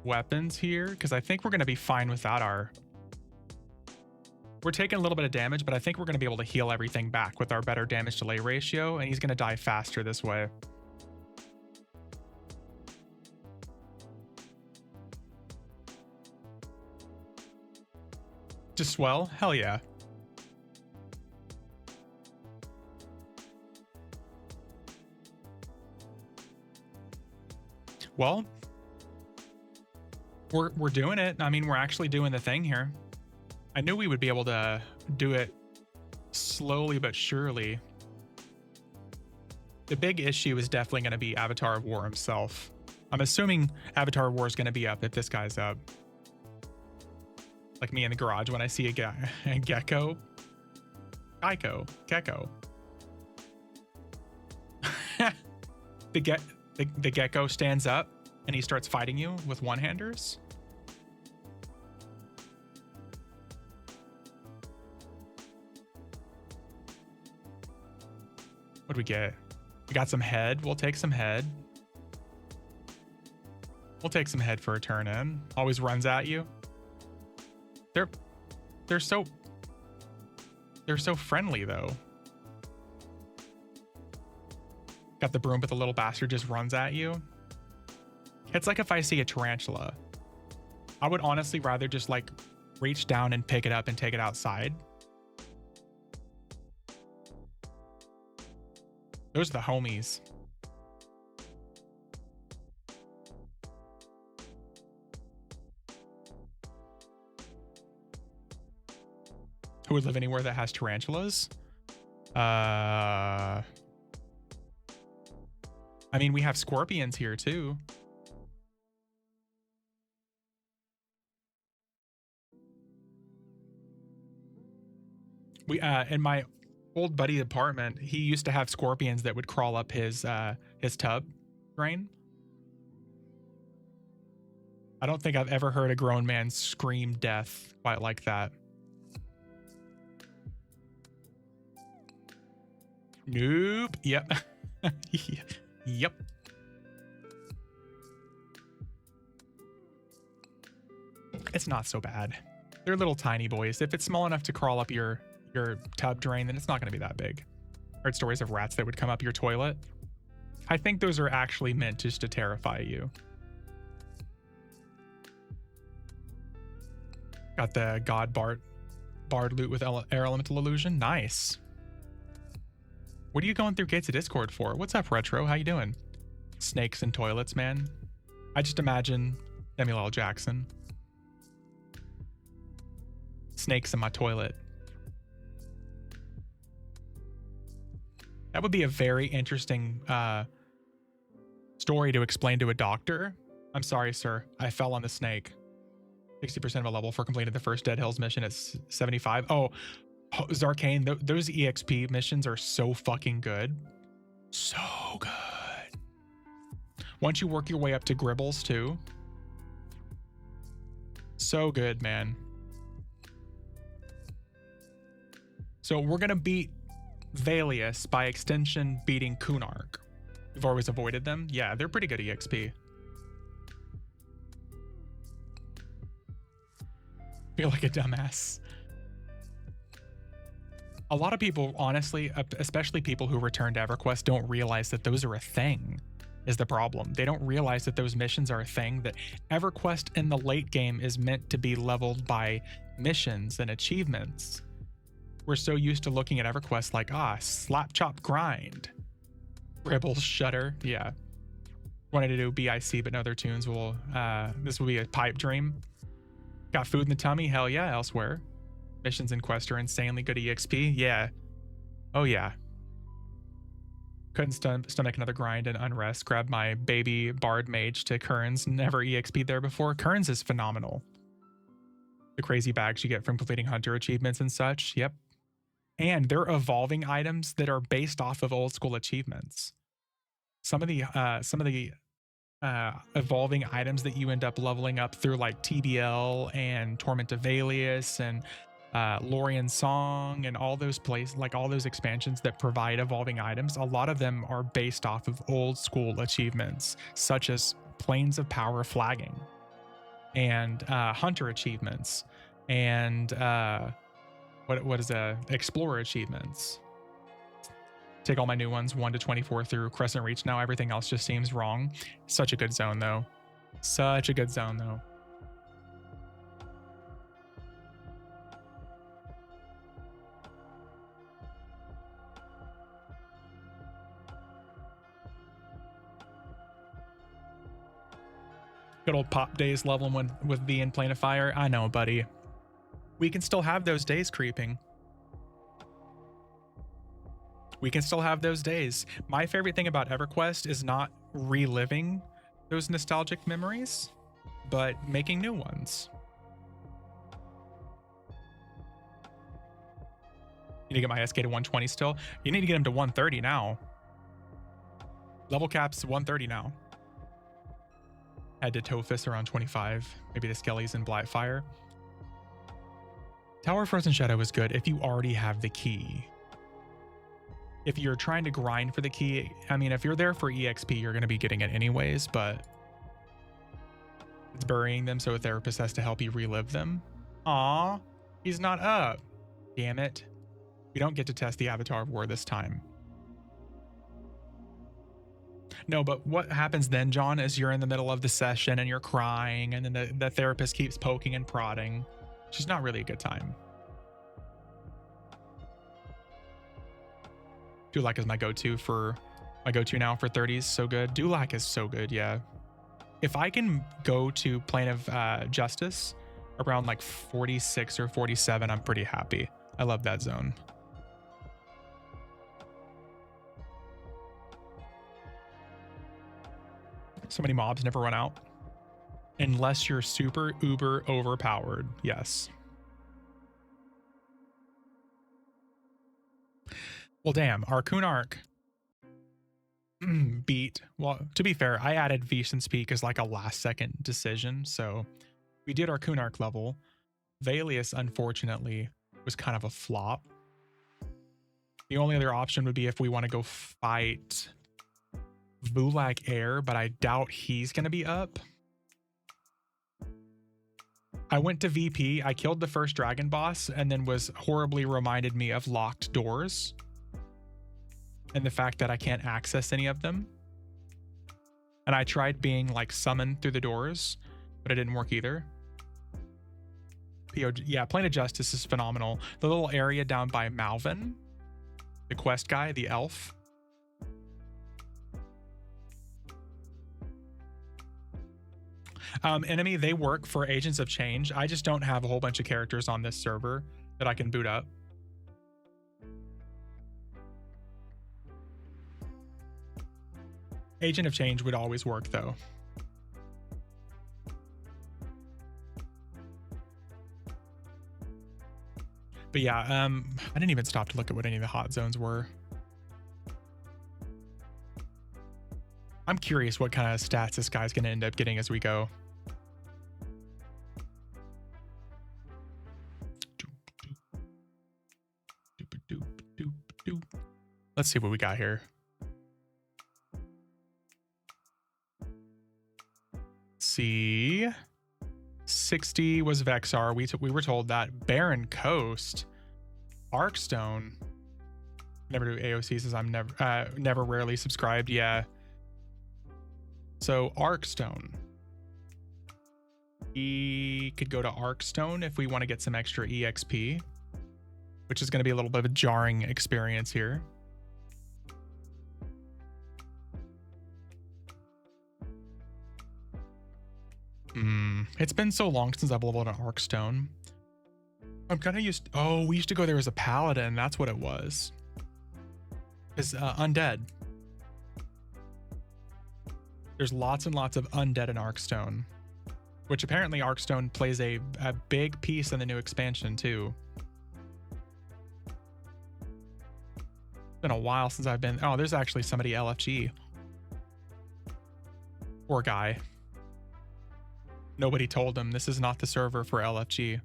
weapons here, because I think we're going to be fine without our... We're taking a little bit of damage, but I think we're going to be able to heal everything back with our better damage delay ratio, and he's going to die faster this way. Just swell? Hell yeah. Well, we're doing it. I mean, we're actually doing the thing here. I knew we would be able to do it slowly but surely. The big issue is definitely going to be Avatar of War himself. I'm assuming Avatar of War is going to be up if this guy's up. Like me in the garage when I see a gecko. Gecko. The gecko stands up and he starts fighting you with one-handers. What do we get? We got some head. We'll take some head. We'll take some head for a turn in. Always runs at you. They're so friendly though. Got the broom, but the little bastard just runs at you. It's like if I see a tarantula. I would honestly rather just like reach down and pick it up and take it outside. Those are the homies. Who would live anywhere that has tarantulas? I mean, we have scorpions here too. We in my old buddy apartment, he used to have scorpions that would crawl up his tub drain. I don't think I've ever heard a grown man scream death quite like that. Nope. Yep. Yep. It's not so bad. They're little tiny boys. If it's small enough to crawl up your tub drain, then it's not going to be that big. Heard stories of rats that would come up your toilet. I think those are actually meant just to terrify you. Got the God Bard loot with air elemental illusion. Nice. What are you going through Gates of Discord for? What's up, Retro? How you doing? Snakes and toilets, man. I just imagine Samuel L. Jackson. Snakes in my toilet. That would be a very interesting story to explain to a doctor. I'm sorry, sir. I fell on the snake. 60% of a level for completing the first Dead Hills mission at 75. Oh, Zarkane, those EXP missions are so fucking good. So good. Once you work your way up to Gribbles too. So good, man. So we're going to beat Valius, by extension beating Kunark. You've always avoided them? Yeah, they're pretty good EXP. Feel like a dumbass. A lot of people, honestly, especially people who return to Everquest, don't realize that those are a thing, is the problem. They don't realize that those missions are a thing, that Everquest in the late game is meant to be leveled by missions and achievements. We're so used to looking at Everquest like, slap chop grind. Rebels Shudder, yeah. Wanted to do BIC, but no other tunes will, this will be a pipe dream. Got food in the tummy? Hell yeah, elsewhere. Missions and quests are insanely good EXP. Yeah. Oh yeah. Couldn't stomach another grind and unrest. Grab my baby bard mage to Kurn's. Never EXP'd there before. Kurn's is phenomenal. The crazy bags you get from completing hunter achievements and such. Yep. And they're evolving items that are based off of old school achievements. Some of the evolving items that you end up leveling up through like TBL and Torment of Valius and Lorien Song and all those places, like all those expansions that provide evolving items, a lot of them are based off of old school achievements, such as Planes of Power flagging and hunter achievements and what is explorer achievements. Take all my new ones 1 to 24 through Crescent Reach now. Everything else just seems wrong. Such a good zone though. Such a good zone though. Good old pop days leveling with V and Plane of Fire. I know, buddy. We can still have those days creeping. We can still have those days. My favorite thing about EverQuest is not reliving those nostalgic memories, but making new ones. You need to get my SK to 120 still. You need to get him to 130 now. Level cap's 130 now. Had to Tophus around 25. Maybe the Skellies and Blightfire. Tower Frozen Shadow is good if you already have the key. If you're trying to grind for the key, I mean, if you're there for EXP, you're going to be getting it anyways, but it's burying them so a therapist has to help you relive them. Aw, he's not up. Damn it. We don't get to test the Avatar of War this time. No, but what happens then, John, is you're in the middle of the session and you're crying, and then the therapist keeps poking and prodding. Which is not really a good time. Dulac is my go-to now for 30s. So good. Dulac is so good, yeah. If I can go to Plane of Justice around like 46 or 47, I'm pretty happy. I love that zone. So many mobs never run out. Unless you're super uber overpowered. Yes. Well, damn. Our Kunark beat. Well, to be fair, I added Veeshans Peak as like a last second decision. So we did our Kunark level. Valius, unfortunately, was kind of a flop. The only other option would be if we want to go fight Vulak Air, but I doubt he's going to be up. I went to VP, I killed the first dragon boss, and then was horribly reminded me of locked doors and the fact that I can't access any of them. And I tried being like summoned through the doors, but it didn't work either. Yeah, Plane of Justice is phenomenal. The little area down by Malvin The quest guy, the elf. Enemy, they work for Agents of Change. I just don't have a whole bunch of characters on this server that I can boot up. Agent of Change would always work though. But yeah, I didn't even stop to look at what any of the hot zones were. I'm curious what kind of stats this guy's going to end up getting as we go. Let's see what we got here. Let's see. 60 was Vexar. We were told that. Barren Coast. Arkstone. Never do AOCs as I'm never rarely subscribed. Yeah. So Arkstone. We could go to Arkstone if we want to get some extra EXP, which is going to be a little bit of a jarring experience here. It's been so long since I've leveled an Arkstone. I'm kind of used. Oh, we used to go there as a paladin. That's what it was. It's undead. There's lots and lots of undead in Arkstone, which apparently Arkstone plays a big piece in the new expansion too. It's been a while since I've been. Oh, there's actually somebody LFG. Poor guy. Nobody told him this is not the server for LFG.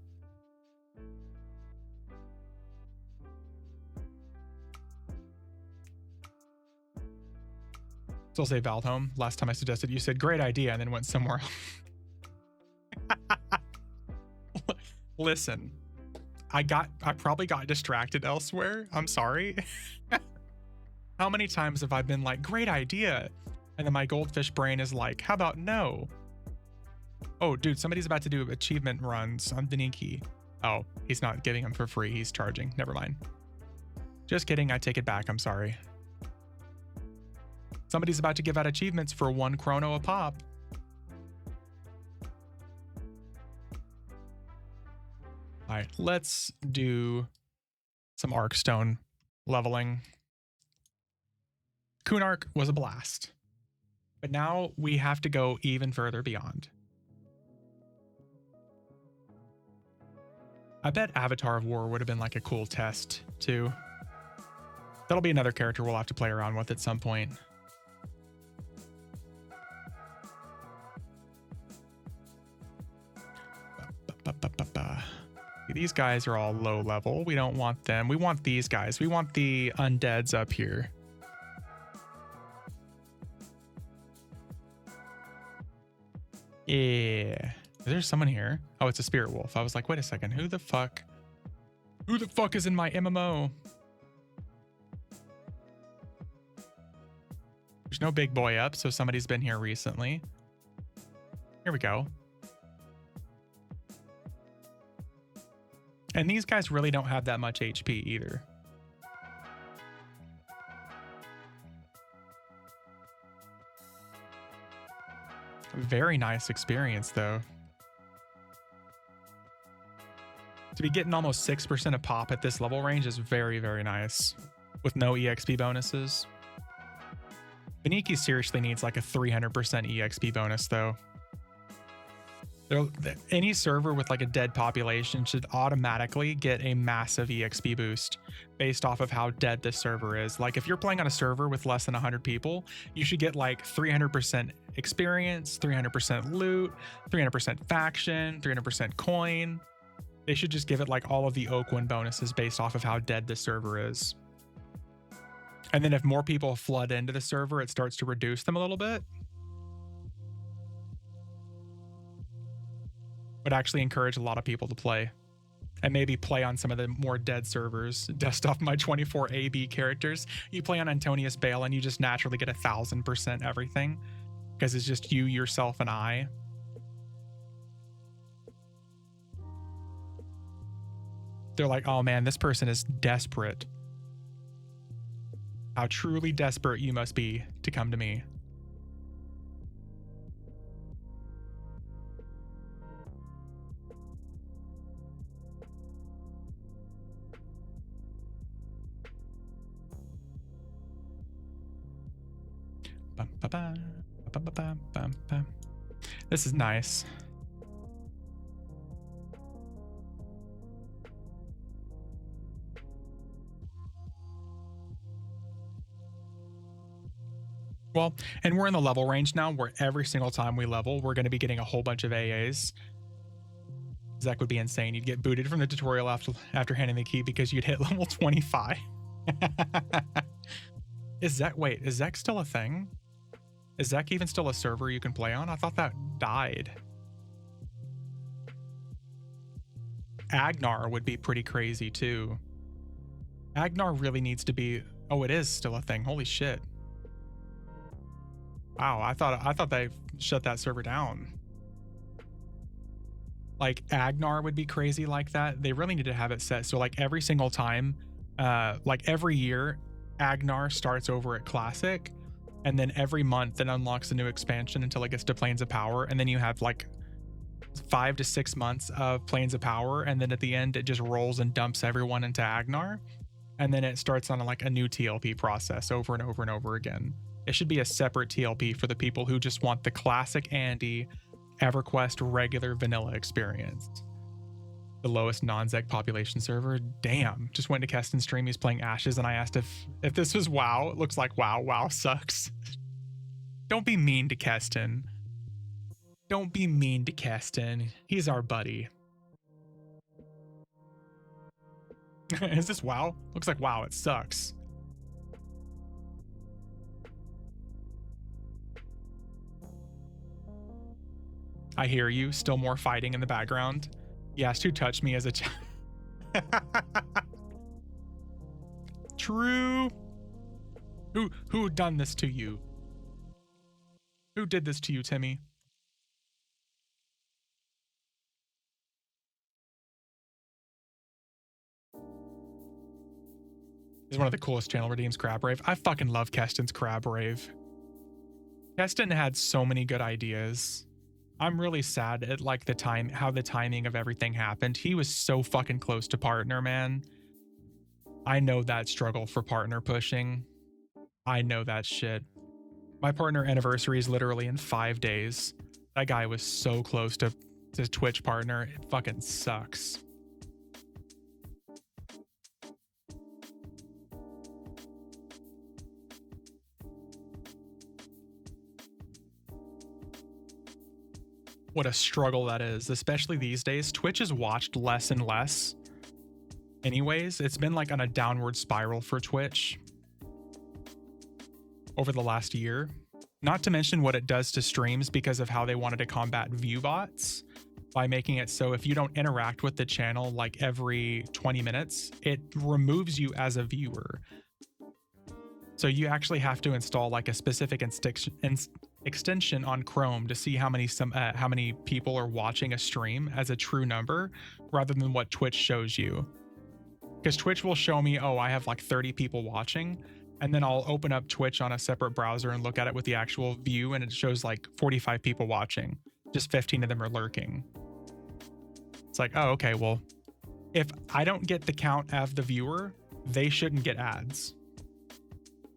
Still say Valdhome. Last time I suggested, you said great idea and then went somewhere else. Listen, I probably got distracted elsewhere. I'm sorry. How many times have I been like, great idea? And then my goldfish brain is like, how about no? Oh, dude, somebody's about to do achievement runs on Vaniki. Oh, he's not giving them for free. He's charging. Never mind. Just kidding. I take it back. I'm sorry. Somebody's about to give out achievements for 1 chrono a pop. All right, let's do some Arkstone leveling. Kunark was a blast, but now we have to go even further beyond. I bet Avatar of War would have been like a cool test too. That'll be another character we'll have to play around with at some point. These guys are all low level. We don't want them. We want these guys. We want the undeads up here. Yeah. Is there someone here? Oh, it's a spirit wolf. I was like, wait a second. Who the fuck is in my MMO? There's no big boy up, so somebody's been here recently. Here we go. And these guys really don't have that much HP either. Very nice experience though. To be getting almost 6% of pop at this level range is very, very nice. With no EXP bonuses. Vaniki seriously needs like a 300% EXP bonus though. Any server with like a dead population should automatically get a massive EXP boost based off of how dead this server is. Like if you're playing on a server with less than 100 people, you should get like 300% experience, 300% loot, 300% faction, 300% coin. They should just give it like all of the Oakwin bonuses based off of how dead the server is. And then if more people flood into the server, it starts to reduce them a little bit. Would actually encourage a lot of people to play. And maybe play on some of the more dead servers. Dust off my 24 AB characters. You play on Antonius Bale and you just naturally get 1000% everything. Because it's just you, yourself, and I. They're like, oh man, this person is desperate. How truly desperate you must be to come to me. Bum, ba, ba, ba, ba, ba, bum, bum. This is nice. Well, and we're in the level range now where every single time we level, we're going to be getting a whole bunch of AAs. Zach would be insane. You'd get booted from the tutorial after handing the key because you'd hit level 25. Is Zach still a thing? Is Zach even still a server you can play on? I thought that died. Agnar would be pretty crazy too. Agnar really needs to be... Oh, it is still a thing. Holy shit. Wow, I thought they shut that server down. Like Agnar would be crazy like that. They really need to have it set so like every single time, like every year, Agnar starts over at Classic, and then every month it unlocks a new expansion until it gets to Planes of Power, and then you have like 5 to 6 months of Planes of Power, and then at the end it just rolls and dumps everyone into Agnar, and then it starts on like a new TLP process over and over and over again. It should be a separate TLP for the people who just want the classic Andy EverQuest regular vanilla experience. The lowest non-Zeg population server. Damn. Just went to Keston's stream. He's playing Ashes, and I asked if this was WoW. It looks like WoW. WoW sucks. Don't be mean to Keston. Don't be mean to Keston. He's our buddy. Is this WoW? Looks like WoW. It sucks. I hear you. Still more fighting in the background. You asked who touched me as a child. True. Who done this to you? Who did this to you, Timmy? He's one of the coolest channel redeems, Crab Rave. I fucking love Keston's Crab Rave. Keston had so many good ideas. I'm really sad at like how the timing of everything happened. He was so fucking close to partner, man. I know that struggle for partner pushing. I know that shit. My partner anniversary is literally in 5 days. That guy was so close to Twitch partner. It fucking sucks. What a struggle that is, especially these days. Twitch is watched less and less. Anyways, it's been like on a downward spiral for Twitch over the last year. Not to mention what it does to streams because of how they wanted to combat view bots by making it so if you don't interact with the channel like every 20 minutes, it removes you as a viewer. So you actually have to install like a specific extension on Chrome to see how many people are watching a stream as a true number rather than what Twitch shows you. Because Twitch will show me, oh, I have like 30 people watching, and then I'll open up Twitch on a separate browser and look at it with the actual view, and it shows like 45 people watching. Just 15 of them are lurking. It's like, oh, okay, well, if I don't get the count of the viewer, they shouldn't get ads.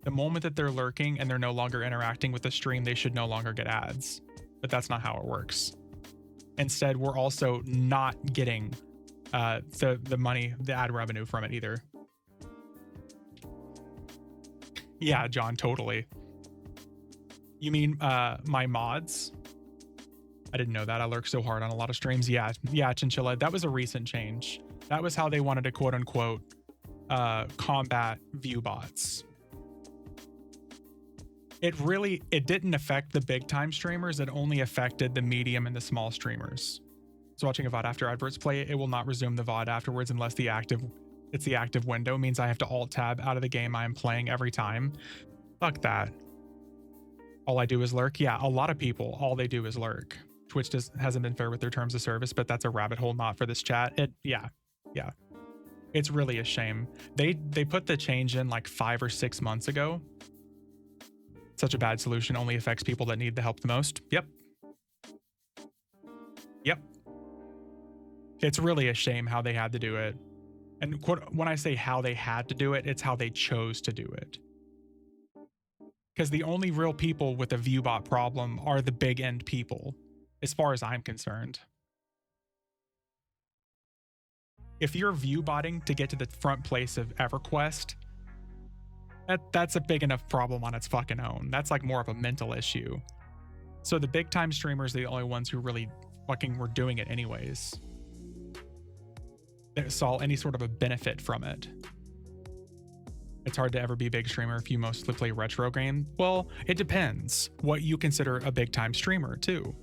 The moment that they're lurking and they're no longer interacting with the stream, they should no longer get ads. But that's not how it works. Instead, we're also not getting the money, the ad revenue from it either. Yeah, John, totally. You mean my mods? I didn't know that. I lurk so hard on a lot of streams. Yeah, Chinchilla. That was a recent change. That was how they wanted to quote unquote combat view bots. It didn't affect the big time streamers. It only affected the medium and the small streamers. So watching a VOD after adverts play, it will not resume the VOD afterwards unless the active window means I have to alt tab out of the game I am playing every time. Fuck that. All I do is lurk. Yeah, a lot of people, all they do is lurk. Twitch hasn't been fair with their terms of service, but that's a rabbit hole not for this chat. Yeah. It's really a shame. They put the change in like 5 or 6 months ago. Such a bad solution only affects people that need the help the most. Yep. Yep. It's really a shame how they had to do it. And when I say how they had to do it, it's how they chose to do it. Because the only real people with a viewbot problem are the big end people, as far as I'm concerned. If you're viewbotting to get to the front place of EverQuest, that's a big enough problem on its fucking own. That's like more of a mental issue. So the big time streamers are the only ones who really fucking were doing it anyways. That saw any sort of a benefit from it. It's hard to ever be a big streamer if you mostly play retro game. Well, it depends what you consider a big time streamer too.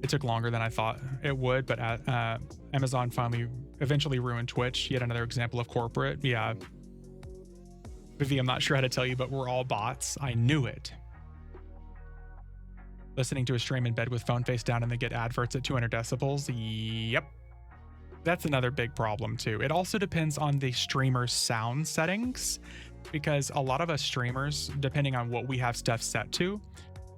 It took longer than I thought it would, but Amazon finally eventually ruined Twitch. Yet another example of corporate. Yeah. Vivi, I'm not sure how to tell you, but we're all bots. I knew it. Listening to a stream in bed with phone face down and then get adverts at 200 decibels. Yep. That's another big problem too. It also depends on the streamer's sound settings, because a lot of us streamers, depending on what we have stuff set to,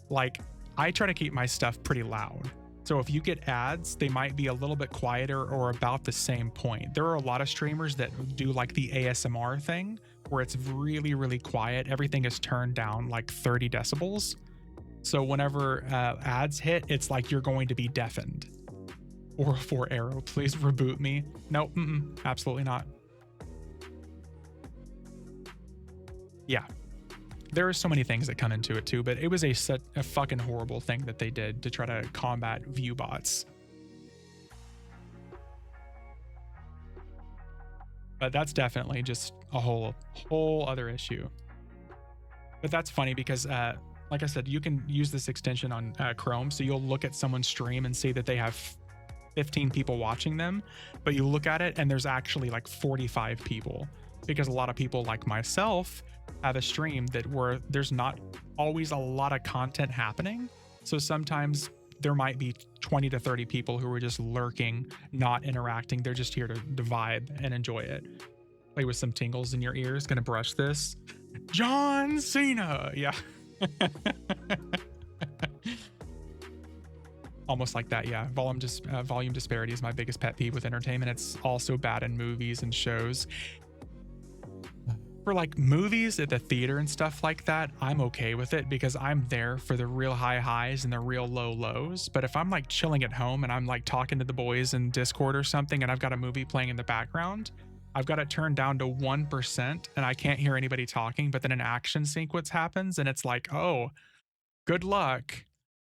like I try to keep my stuff pretty loud. So if you get ads, they might be a little bit quieter or about the same point. There are a lot of streamers that do like the ASMR thing where it's really, really quiet. Everything is turned down like 30 decibels. So whenever ads hit, it's like you're going to be deafened. Or 4 arrow, please reboot me. No, absolutely not. Yeah. There are so many things that come into it too, but it was a fucking horrible thing that they did to try to combat view bots. But that's definitely just a whole other issue. But that's funny because, like I said, you can use this extension on Chrome, so you'll look at someone's stream and see that they have 15 people watching them, but you look at it and there's actually like 45 people, because a lot of people like myself have a stream where there's not always a lot of content happening. So sometimes there might be 20 to 30 people who are just lurking, not interacting. They're just here to vibe and enjoy it. Play with some tingles in your ears. Gonna brush this. John Cena. Yeah. Almost like that. Yeah. Volume disparity is my biggest pet peeve with entertainment. It's also bad in movies and shows. For like movies at the theater and stuff like that, I'm okay with it because I'm there for the real high highs and the real low lows. But if I'm like chilling at home and I'm like talking to the boys in Discord or something and I've got a movie playing in the background, I've got it turned down to 1% and I can't hear anybody talking, but then an action sequence happens and it's like, oh, good luck.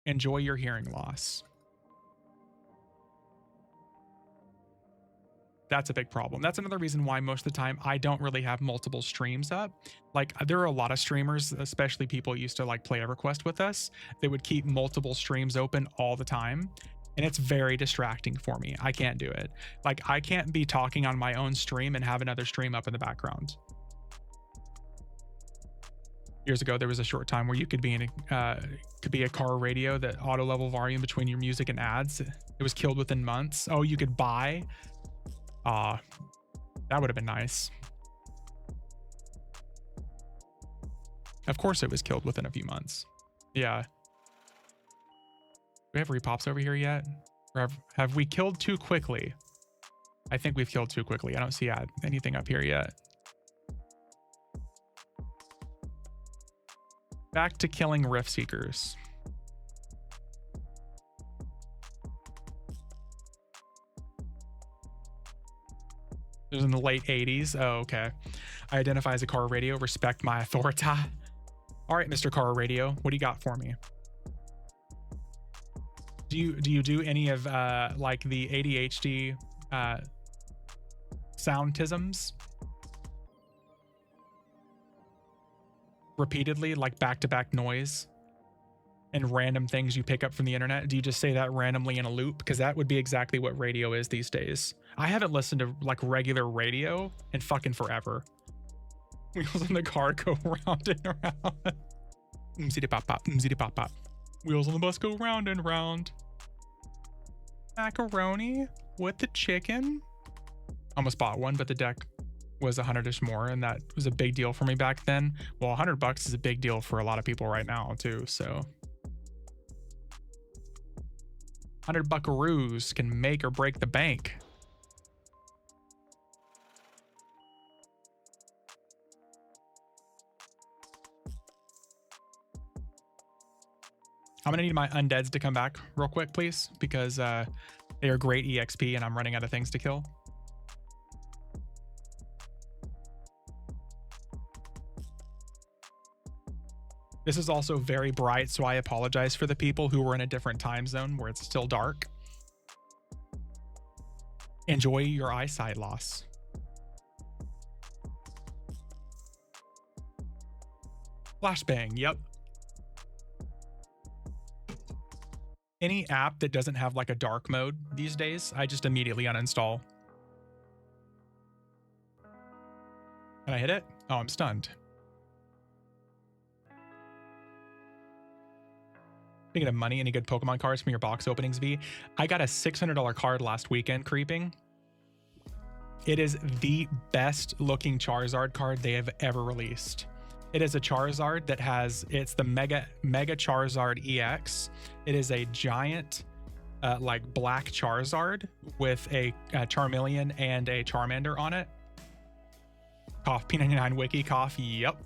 Enjoy your hearing loss. That's a big problem. That's another reason why most of the time I don't really have multiple streams up. Like there are a lot of streamers, especially people used to like play EverQuest with us. They would keep multiple streams open all the time. And it's very distracting for me. I can't do it. Like I can't be talking on my own stream and have another stream up in the background. Years ago, there was a short time where you could be in a car radio that auto level volume between your music and ads. It was killed within months. Oh, you could buy. That would have been nice. Of course it was killed within a few months. Yeah. Do we have repops over here yet? Or have we killed too quickly? I think we've killed too quickly. I don't see anything up here yet. Back to killing Rift Seekers. It was in the late 80s. Oh, okay. I identify as a car radio. Respect my authority. All right, Mr. Car Radio, what do you got for me? Do you do any of like the ADHD soundtisms? Repeatedly, like back-to-back noise and random things you pick up from the internet? Do you just say that randomly in a loop? Because that would be exactly what radio is these days. I haven't listened to like regular radio in fucking forever. Wheels on the car go round and round. Pop pop, pop pop. Wheels on the bus go round and round. Macaroni with the chicken. Almost bought one, but the deck was 100-ish more, and that was a big deal for me back then. Well, $100 is a big deal for a lot of people right now too, so 100 buckaroos can make or break the bank. I'm gonna need my undeads to come back real quick, please, because they are great EXP and I'm running out of things to kill. This is also very bright, so I apologize for the people who were in a different time zone where it's still dark. Enjoy your eyesight loss. Flashbang, yep. Any app that doesn't have like a dark mode these days, I just immediately uninstall. Can I hit it? Oh, I'm stunned. Speaking of money, any good Pokemon cards from your box openings, V? I got a $600 card last weekend creeping. It is the best looking Charizard card they have ever released. It is a Charizard that has, it's the Mega Charizard EX. It is a giant, like black Charizard with a Charmeleon and a Charmander on it. Cough, P99 Wiki, cough, yep.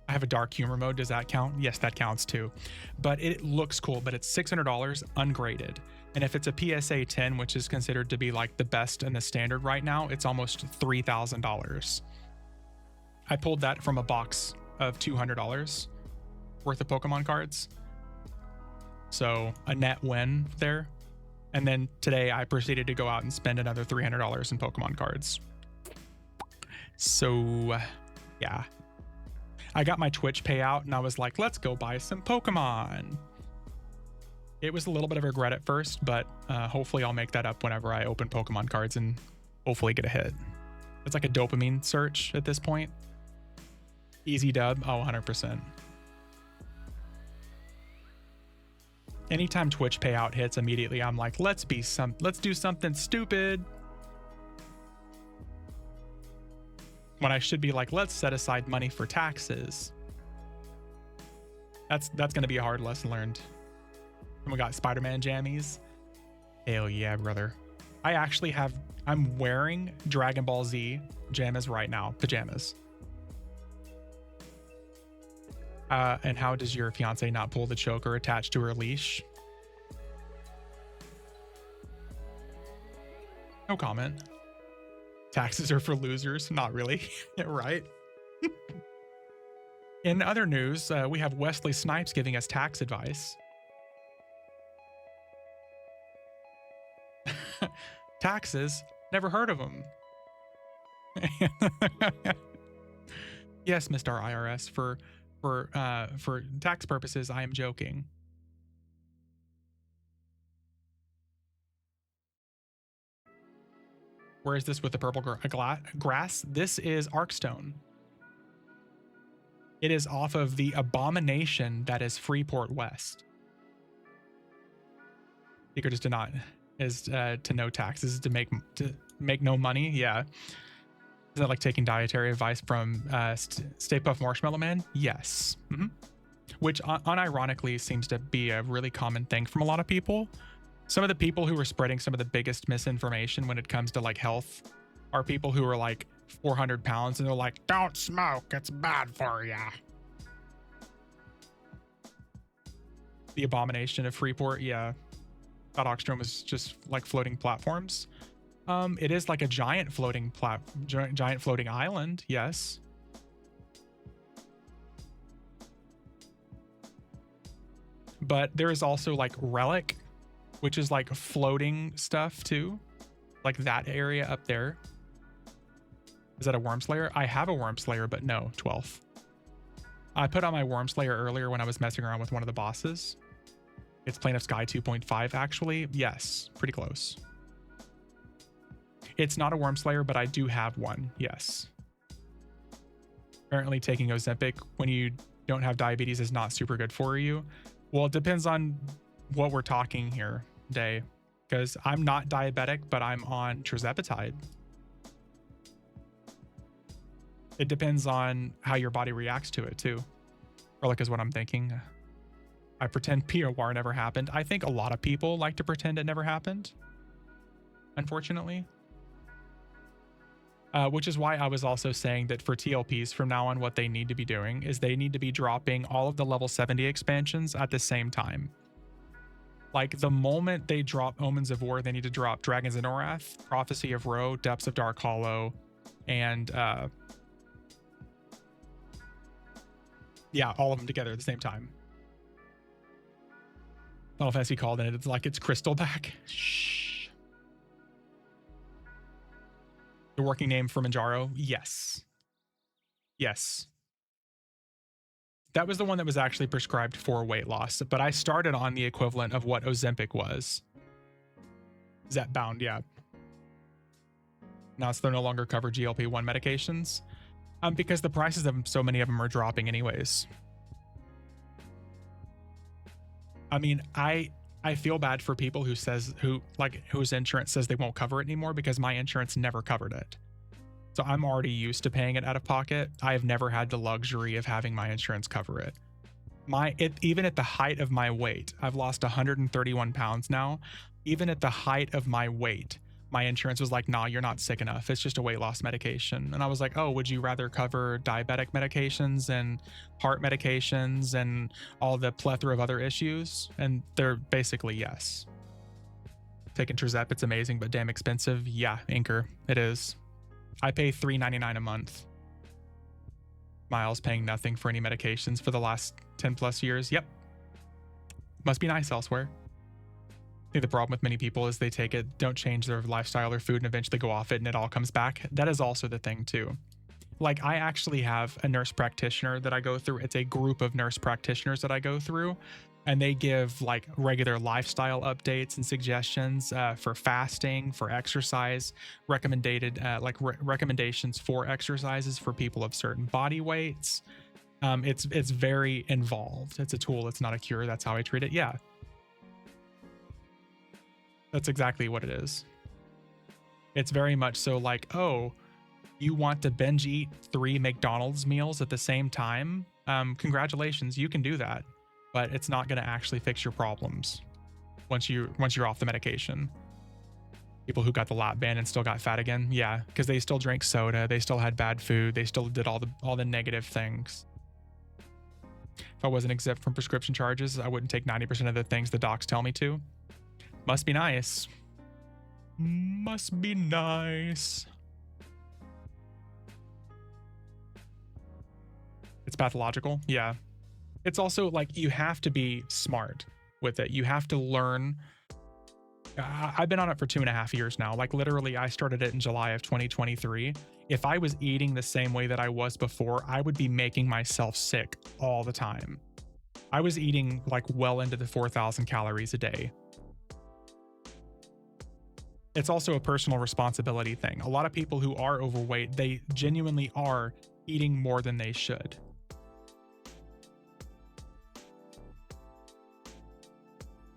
I have a dark humor mode. Does that count? Yes, that counts too. But it looks cool, but it's $600 ungraded. And if it's a PSA 10, which is considered to be like the best in the standard right now, it's almost $3,000. I pulled that from a box of $200 worth of Pokemon cards. So a net win there. And then today I proceeded to go out and spend another $300 in Pokemon cards. So yeah. I got my Twitch payout and I was like, let's go buy some Pokemon. It was a little bit of a regret at first, but hopefully I'll make that up whenever I open Pokemon cards and hopefully get a hit. It's like a dopamine search at this point. Easy dub. Oh, 100%. Anytime Twitch payout hits, immediately I'm like, let's do something stupid. When I should be like, let's set aside money for taxes. That's going to be a hard lesson learned. And we got Spider-Man jammies. Hell yeah, brother. I'm wearing Dragon Ball Z pajamas right now. Pajamas. And how does your fiance not pull the choker attached to her leash? No comment. Taxes are for losers. Not really. Yeah, right. In other news, we have Wesley Snipes giving us tax advice. Taxes? Never heard of them. Yes, Mr. IRS, for tax purposes, I am joking. Where is this with the purple grass? This is Arkstone. It is off of the abomination that is Freeport West. Secret is to no taxes, to make no money. Yeah. Is that like taking dietary advice from Stay Puft Marshmallow Man? Yes. Mm-hmm. Which unironically seems to be a really common thing from a lot of people. Some of the people who are spreading some of the biggest misinformation when it comes to like health are people who are like 400 pounds and they're like, don't smoke, it's bad for ya. The abomination of Freeport, yeah. Thought Oxstrom was just like floating platforms. It is like a giant floating island, yes. But there is also like Relic, which is like floating stuff too. Like that area up there. Is that a Worm Slayer? I have a Worm Slayer, but no, 12th. I put on my Worm Slayer earlier when I was messing around with one of the bosses. It's Plane of Sky 2.5 actually. Yes, pretty close. It's not a Worm Slayer, but I do have one, yes. Apparently taking Ozempic when you don't have diabetes is not super good for you. Well, it depends on what we're talking here. day because I'm not diabetic, but I'm on tirzepatide. It depends on how your body reacts to it too. Or like is what I'm thinking. I pretend POR never happened. I think a lot of people like to pretend it never happened, unfortunately. Which is why I was also saying that for TLPs from now on, what they need to be doing is they need to be dropping all of the level 70 expansions at the same time. Like the moment they drop Omens of War, they need to drop Dragons of Norath, Prophecy of Ro, Depths of Dark Hollow, and yeah, all of them together at the same time. Final Fantasy called it. It's like it's Crystal back. Shh. The working name for Manjaro? Yes. Yes. That was the one that was actually prescribed for weight loss, but I started on the equivalent of what Ozempic was. Zepbound, yeah. Now it's no longer cover GLP-1 medications, because the prices of so many of them are dropping anyways. I mean, I feel bad for people whose insurance says they won't cover it anymore because my insurance never covered it. So I'm already used to paying it out of pocket. I have never had the luxury of having my insurance cover it. Even at the height of my weight, I've lost 131 pounds now. Even at the height of my weight, my insurance was like, nah, you're not sick enough. It's just a weight loss medication. And I was like, oh, would you rather cover diabetic medications and heart medications and all the plethora of other issues? And they're basically yes. Taking Trizep, it's amazing, but damn expensive. Yeah, Anchor, it is. I pay $3.99 a month. Miles paying nothing for any medications for the last 10 plus years. Yep. Must be nice elsewhere. I think the problem with many people is they take it, don't change their lifestyle or food, and eventually go off it and it all comes back. That is also the thing too. Like I actually have a nurse practitioner that I go through. It's a group of nurse practitioners that I go through, and they give like regular lifestyle updates and suggestions for fasting, for exercise, recommendations for exercises for people of certain body weights. It's very involved. It's a tool. It's not a cure. That's how I treat it. Yeah. That's exactly what it is. It's very much so like, oh, you want to binge eat 3 McDonald's meals at the same time? Congratulations, you can do that, but it's not going to actually fix your problems once you're off the medication. People who got the lap band and still got fat again, yeah, because they still drank soda, they still had bad food, they still did all the negative things. If I wasn't exempt from prescription charges, I wouldn't take 90% of the things the docs tell me to. Must be nice. Must be nice. It's pathological. Yeah. It's also like you have to be smart with it. You have to learn. I've been on it for 2.5 years now. Like literally, I started it in July of 2023. If I was eating the same way that I was before, I would be making myself sick all the time. I was eating like well into the 4,000 calories a day. It's also a personal responsibility thing. A lot of people who are overweight, they genuinely are eating more than they should.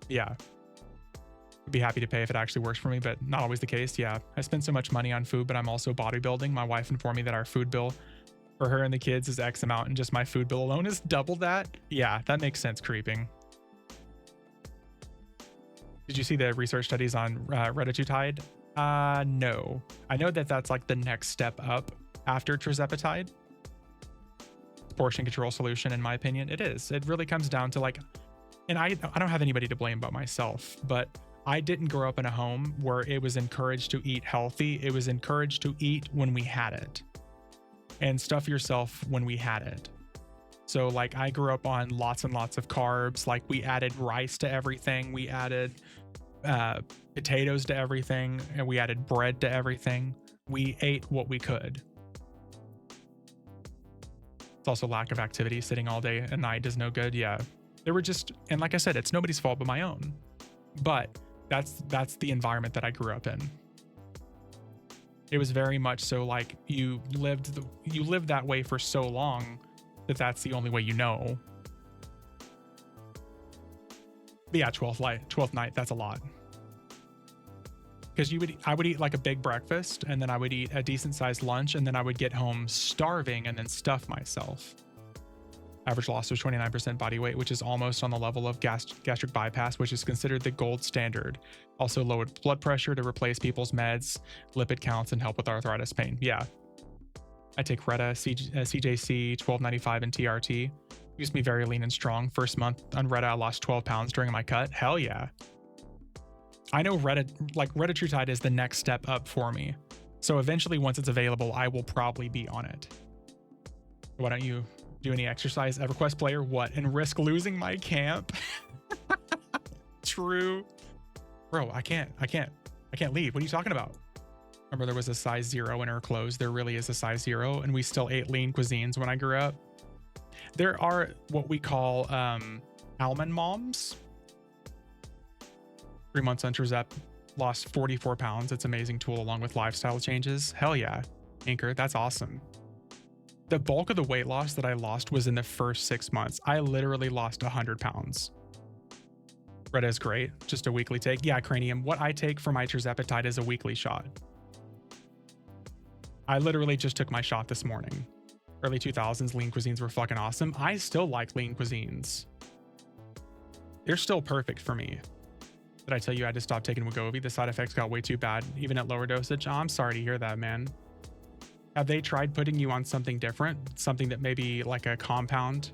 Yeah. I'd be happy to pay if it actually works for me, but not always the case. Yeah. I spend so much money on food, but I'm also bodybuilding. My wife informed me that our food bill for her and the kids is X amount, and just my food bill alone is double that. Yeah, that makes sense. Creeping. Did you see the research studies on retatrutide? No. I know that that's like the next step up after tirzepatide. Portion control solution, in my opinion. It is. It really comes down to like, and I don't have anybody to blame but myself, but I didn't grow up in a home where it was encouraged to eat healthy. It was encouraged to eat when we had it and stuff yourself when we had it. So like I grew up on lots and lots of carbs. Like we added rice to everything. We added potatoes to everything, and we added bread to everything. We ate what we could. It's also lack of activity. Sitting all day and night is no good. Yeah. There were just, and like I said, it's nobody's fault but my own. But that's the environment that I grew up in. It was very much so like you lived that way for so long that that's the only way you know. But yeah, 12th night, that's a lot. because I would eat like a big breakfast, and then I would eat a decent sized lunch, and then I would get home starving and then stuff myself. Average loss was 29% body weight, which is almost on the level of gastric bypass, which is considered the gold standard. Also lowered blood pressure to replace people's meds, lipid counts, and help with arthritis pain. Yeah. I take Retta, CJC, 1295, and TRT. Used to be very lean and strong. First month on Retta, I lost 12 pounds during my cut. Hell yeah. I know Retatrutide is the next step up for me. So eventually, once it's available, I will probably be on it. Why don't you do any exercise, EverQuest player? What? And risk losing my camp? True. Bro, I can't leave. What are you talking about? Remember there was a size 0 in our clothes. There really is a size 0, and we still ate lean cuisines when I grew up. There are what we call almond moms. 3 months on Trizep, lost 44 pounds. It's an amazing tool along with lifestyle changes. Hell yeah, Anchor, that's awesome. The bulk of the weight loss that I lost was in the first 6 months. I literally lost 100 pounds. Retta is great, just a weekly take. Yeah, Cranium, what I take for my tirzepatide is a weekly shot. I literally just took my shot this morning. Early 2000s lean cuisines were fucking awesome. I still like lean cuisines. They're still perfect for me. Did I tell you I had to stop taking Wegovy? The side effects got way too bad, even at lower dosage. Oh, I'm sorry to hear that, man. Have they tried putting you on something different? Something that maybe like a compound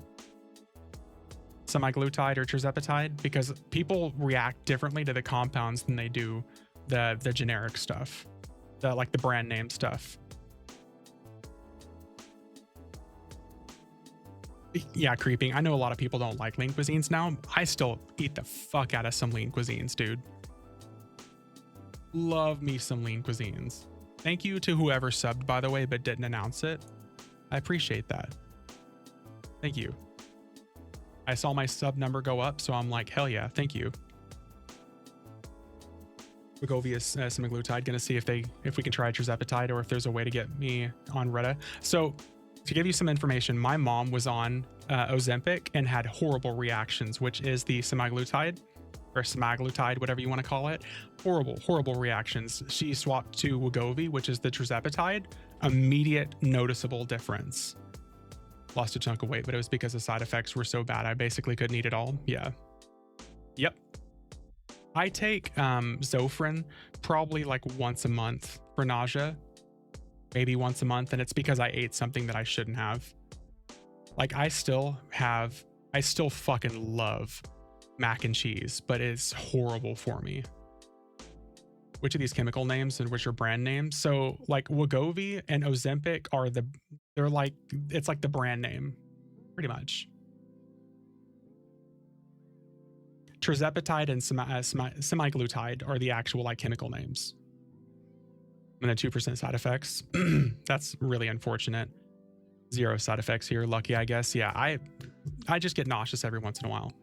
semaglutide or tirzepatide? Because people react differently to the compounds than they do the generic stuff, the brand name stuff. Yeah, creeping. I know a lot of people don't like lean cuisines now. I still eat the fuck out of some lean cuisines, dude. Love me some lean cuisines. Thank you to whoever subbed, by the way, but didn't announce it. I appreciate that. Thank you. I saw my sub number go up, so I'm like, hell yeah, thank you. Wegovy is semaglutide. Gonna see if we can try tirzepatide or if there's a way to get me on Retta. So to give you some information, my mom was on Ozempic and had horrible reactions, which is the semaglutide or semaglutide, whatever you want to call it. Horrible reactions. She swapped to Wegovy, which is the tirzepatide. Immediate noticeable difference. Lost a chunk of weight, but it was because the side effects were so bad. I basically couldn't eat it all. Yeah. Yep. I take Zofran probably like once a month for nausea. Maybe once a month, and it's because I ate something that I shouldn't have. Like I still fucking love mac and cheese, but it's horrible for me. Which of these chemical names and which are brand names? So like Wegovy and Ozempic it's like the brand name, pretty much. Tirzepatide and semaglutide are the actual like chemical names. And then 2% side effects. That's really unfortunate. 0 side effects here. Lucky, I guess. Yeah, I just get nauseous every once in a while.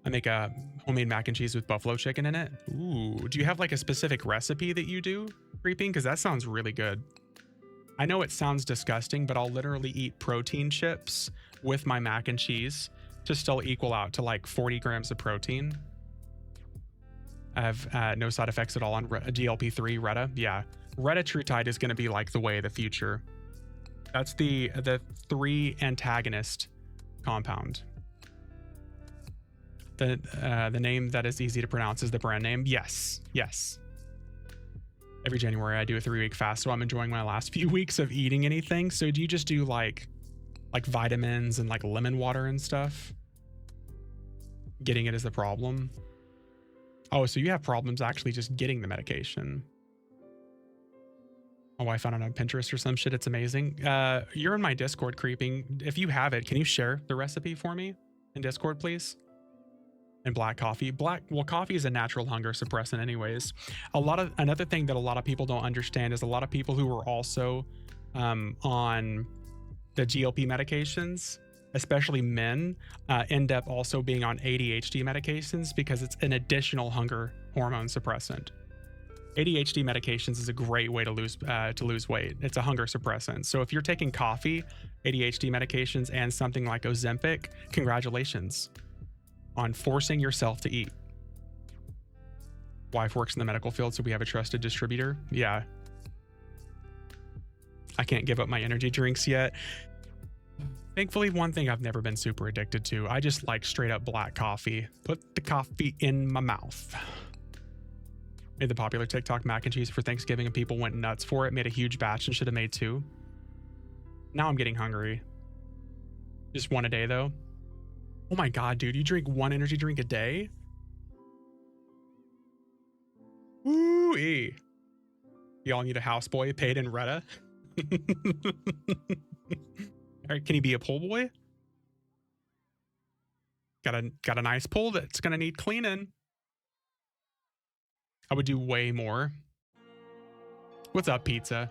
I make a homemade mac and cheese with buffalo chicken in it. Ooh, do you have like a specific recipe that you do, Creeping? Because that sounds really good. I know it sounds disgusting, but I'll literally eat protein chips with my mac and cheese to still equal out to like 40 grams of protein. I have no side effects at all on GLP-3 Retta. Yeah, Retatrutide is going to be like the way of the future. That's the 3 antagonist compound. The name that is easy to pronounce is the brand name. Yes. Every January I do a 3-week fast, so I'm enjoying my last few weeks of eating anything. So do you just do like vitamins and like lemon water and stuff? Getting it is the problem. Oh, so you have problems actually just getting the medication. My wife found it on Pinterest or some shit. It's amazing. You're in my Discord, Creeping. If you have it, can you share the recipe for me in Discord, please? And black coffee. Coffee is a natural hunger suppressant anyways. Another thing that a lot of people don't understand is a lot of people who are also on the GLP medications, especially men, end up also being on ADHD medications because it's an additional hunger hormone suppressant. ADHD medications is a great way to lose weight. It's a hunger suppressant. So if you're taking coffee, ADHD medications, and something like Ozempic, congratulations on forcing yourself to eat. Wife works in the medical field, so we have a trusted distributor. Yeah. I can't give up my energy drinks yet. Thankfully, one thing I've never been super addicted to. I just like straight up black coffee. Put the coffee in my mouth. Made the popular TikTok mac and cheese for Thanksgiving and people went nuts for it. Made a huge batch and should have made 2. Now I'm getting hungry. Just 1 a day though. Oh my God, dude, you drink 1 energy drink a day? Woo-ee. Y'all need a houseboy paid in Retta? All right, can he be a pull boy? Got a nice pull that's gonna need cleaning. I would do way more. What's up, pizza?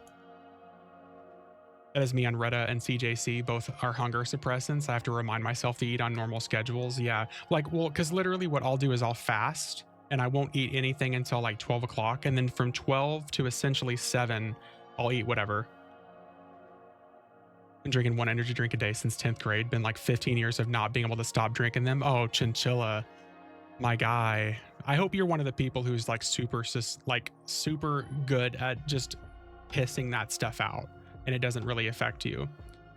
That is me on Retta and CJC. Both are hunger suppressants. I have to remind myself to eat on normal schedules. Yeah, like, well, because literally what I'll do is I'll fast and I won't eat anything until like 12 o'clock. And then from 12 to essentially 7, I'll eat whatever. Been drinking 1 energy drink a day since 10th grade. Been like 15 years of not being able to stop drinking them. Oh, chinchilla, my guy. I hope you're one of the people who's like super good at just pissing that stuff out and it doesn't really affect you.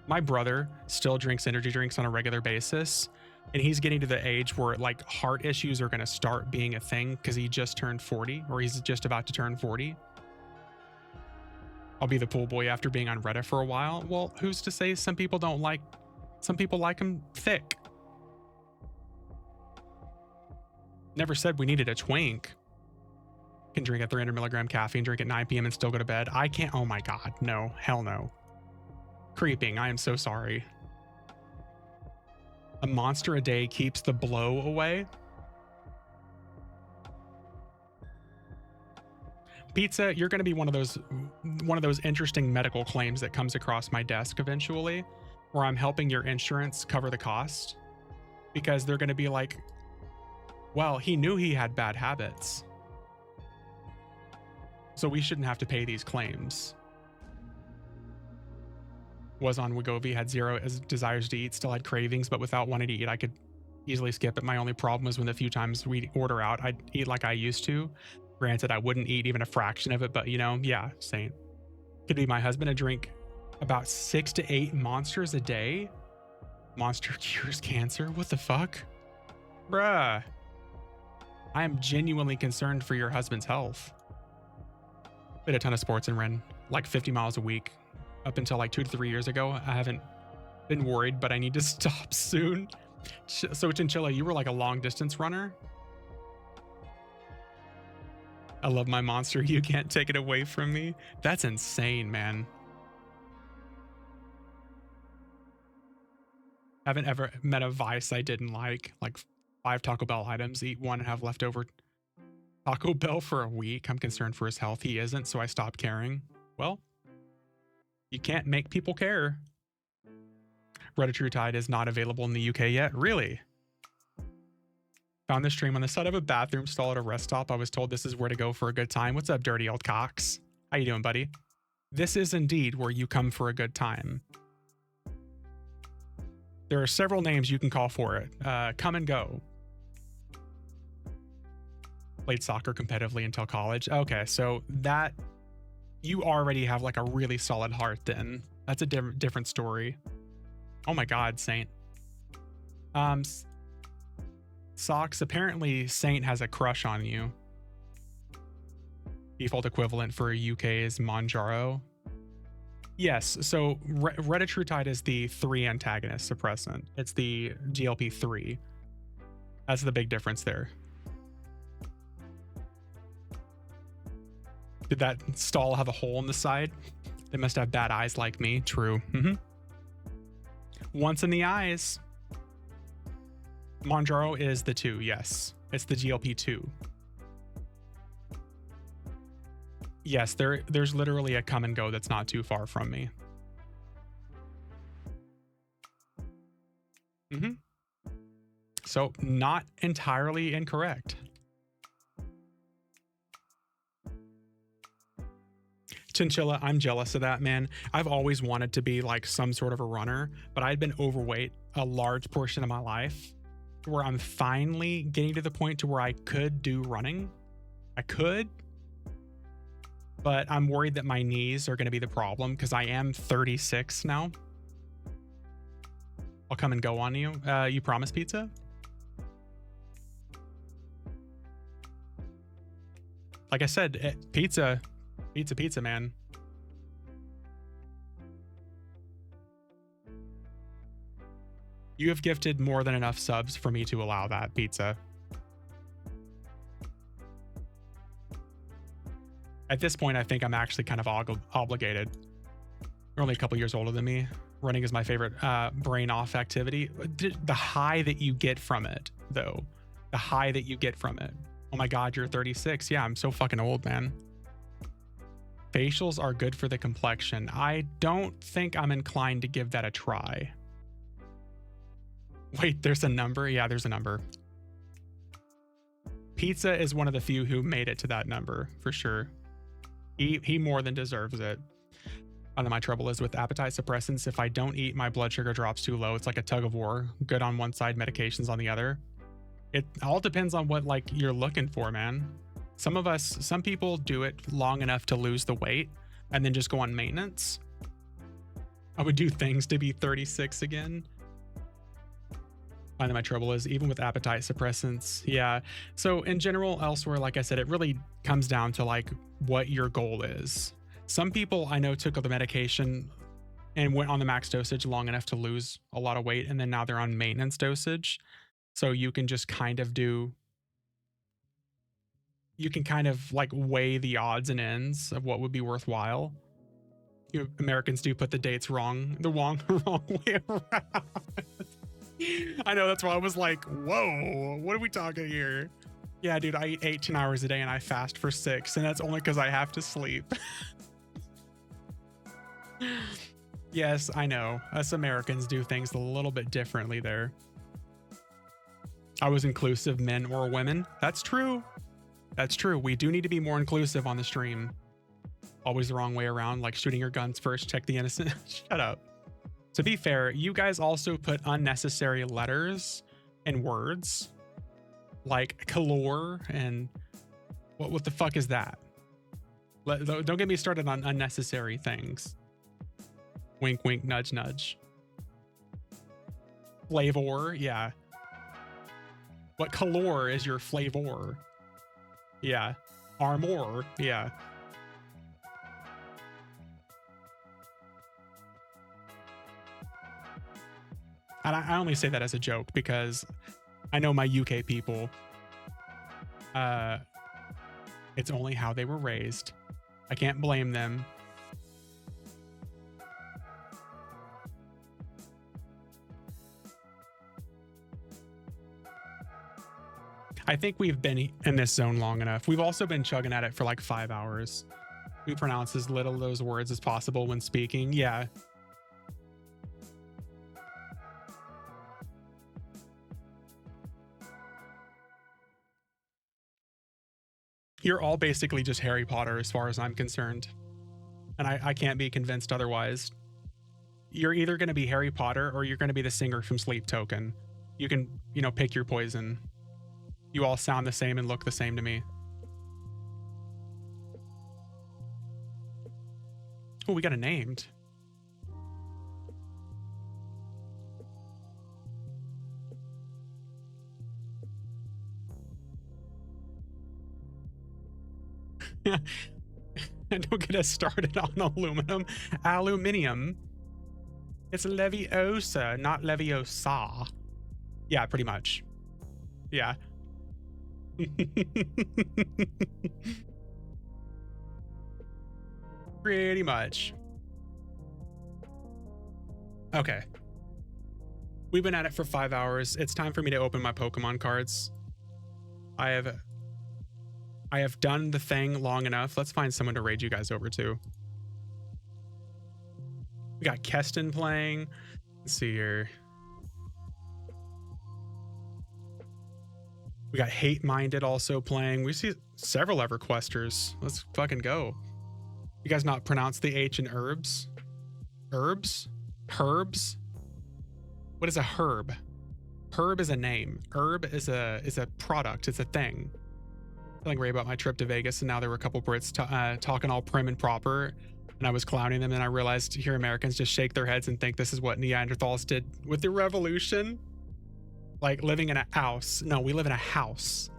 My brother still drinks energy drinks on a regular basis, and he's getting to the age where like heart issues are going to start being a thing because he just turned 40, or he's just about to turn 40. I'll be the pool boy after being on Reddit for a while. Well, who's to say some people like them thick? Never said we needed a twink. Can drink a 300 milligram caffeine, drink at 9 p.m. and still go to bed. I can't. Oh my God. No, hell no. Creeping. I am so sorry. A monster a day keeps the blow away. Pizza, you're going to be one of those interesting medical claims that comes across my desk eventually, where I'm helping your insurance cover the cost, because they're going to be like, well, he knew he had bad habits, so we shouldn't have to pay these claims. Was on Wegovy, had 0 desires to eat, still had cravings, but without wanting to eat, I could easily skip it. My only problem was when the few times we order out, I'd eat like I used to. Granted, I wouldn't eat even a fraction of it, but you know, yeah, same. Could be my husband to drink about 6 to 8 monsters a day. Monster cures cancer? What the fuck? Bruh. I am genuinely concerned for your husband's health. Did a ton of sports and ran like 50 miles a week up until like 2 to 3 years ago. I haven't been worried, but I need to stop soon. So Chinchilla, you were like a long distance runner? I love my monster. You can't take it away from me. That's insane, man. Haven't ever met a vice I didn't like 5 Taco Bell items, eat 1 and have leftover Taco Bell for a week. I'm concerned for his health. He isn't, so I stopped caring. Well, you can't make people care. Reddit is not available in the UK yet. Really? Found this stream on the side of a bathroom stall at a rest stop. I was told this is where to go for a good time. What's up, dirty old cocks? How you doing, buddy? This is indeed where you come for a good time. There are several names you can call for it. Come and go. Played soccer competitively until college. Okay, so that you already have like a really solid heart then. That's a different story. Oh my God, Saint. Socks, apparently Saint has a crush on you. Default equivalent for UK is Monjaro. Yes, so Retatrutide is the 3 antagonist suppressant. It's the GLP-3. That's the big difference there. Did that stall have a hole in the side? They must have bad eyes like me. True. Once in the eyes. Monjaro is the 2, yes. It's the GLP-2. Yes, there's literally a come and go that's not too far from me. So, not entirely incorrect. Chinchilla, I'm jealous of that, man. I've always wanted to be like some sort of a runner, but I'd been overweight a large portion of my life, where I'm finally getting to the point to where I could do running. I could, but I'm worried that my knees are going to be the problem because I am 36 now. I'll come and go on you. You promise pizza? Like I said, pizza, man. You have gifted more than enough subs for me to allow that pizza. At this point, I think I'm actually kind of obligated. You're only a couple years older than me. Running is my favorite brain off activity. The high that you get from it, though. The high that you get from it. Oh my God, you're 36. Yeah, I'm so fucking old, man. Facials are good for the complexion. I don't think I'm inclined to give that a try. Wait, there's a number? Yeah, there's a number. Pizza is one of the few who made it to that number, for sure. He more than deserves it. And my trouble is with appetite suppressants. If I don't eat, my blood sugar drops too low. It's like a tug of war. Good on one side, medications on the other. It all depends on what like you're looking for, man. Some people do it long enough to lose the weight and then just go on maintenance. I would do things to be 36 again. My trouble is even with appetite suppressants. Yeah. So in general, elsewhere, like I said, it really comes down to like what your goal is. Some people I know took the medication and went on the max dosage long enough to lose a lot of weight. And then now they're on maintenance dosage. So you can just kind of like weigh the odds and ends of what would be worthwhile. You Americans do put the dates wrong, the wrong way around. I know, that's why I was like, whoa, what are we talking here? Yeah, dude, I eat 18 hours a day and I fast for 6, and that's only because I have to sleep. Yes, I know. Us Americans do things a little bit differently there. I was inclusive, men or women. That's true. That's true. We do need to be more inclusive on the stream. Always the wrong way around, like shooting your guns first, check the innocent. Shut up. To be fair, you guys also put unnecessary letters and words like color and what the fuck is that? Don't get me started on unnecessary things. Wink, wink, nudge, nudge. Flavor, yeah. What color is your flavor? Yeah. Armor, yeah. And I only say that as a joke because I know my UK people, it's only how they were raised. I can't blame them. I think we've been in this zone long enough. We've also been chugging at it for like 5 hours. We pronounce as little of those words as possible when speaking. Yeah. You're all basically just Harry Potter as far as I'm concerned. And I can't be convinced otherwise. You're either going to be Harry Potter or you're going to be the singer from Sleep Token. You can, pick your poison. You all sound the same and look the same to me. Oh, we got a named. And don't get us started on aluminum. Aluminium. It's Leviosa, not Leviosa. Yeah, pretty much. Yeah. Pretty much. Okay. We've been at it for 5 hours. It's time for me to open my Pokemon cards. I have done the thing long enough. Let's find someone to raid you guys over to. We got Keston playing. Let's see here. We got Hate Minded also playing. We see several Everquesters. Let's fucking go. You guys not pronounce the H in herbs? Herbs? Herbs? What is a herb? Herb is a name. Herb is a product. It's a thing. Feeling great about my trip to Vegas, and now there were a couple Brits talking all prim and proper, and I was clowning them, and I realized here Americans just shake their heads and think this is what Neanderthals did with the revolution. Like living in a house. No, we live in a house.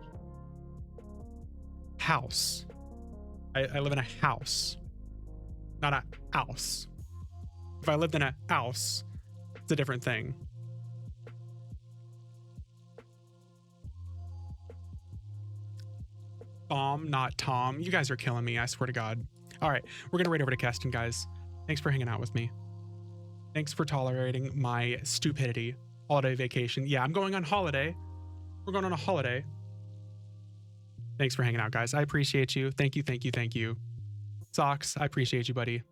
House. I live in a house, not a house. If I lived in a house, it's a different thing. Not Tom. You guys are killing me. I swear to God. All right, we're gonna raid over to Keston, guys. Thanks for hanging out with me. Thanks for tolerating my stupidity. Holiday vacation. Yeah, I'm going on holiday. We're going on a holiday. Thanks for hanging out, guys. I appreciate you. Thank you, thank you, thank you. Socks, I appreciate you, buddy.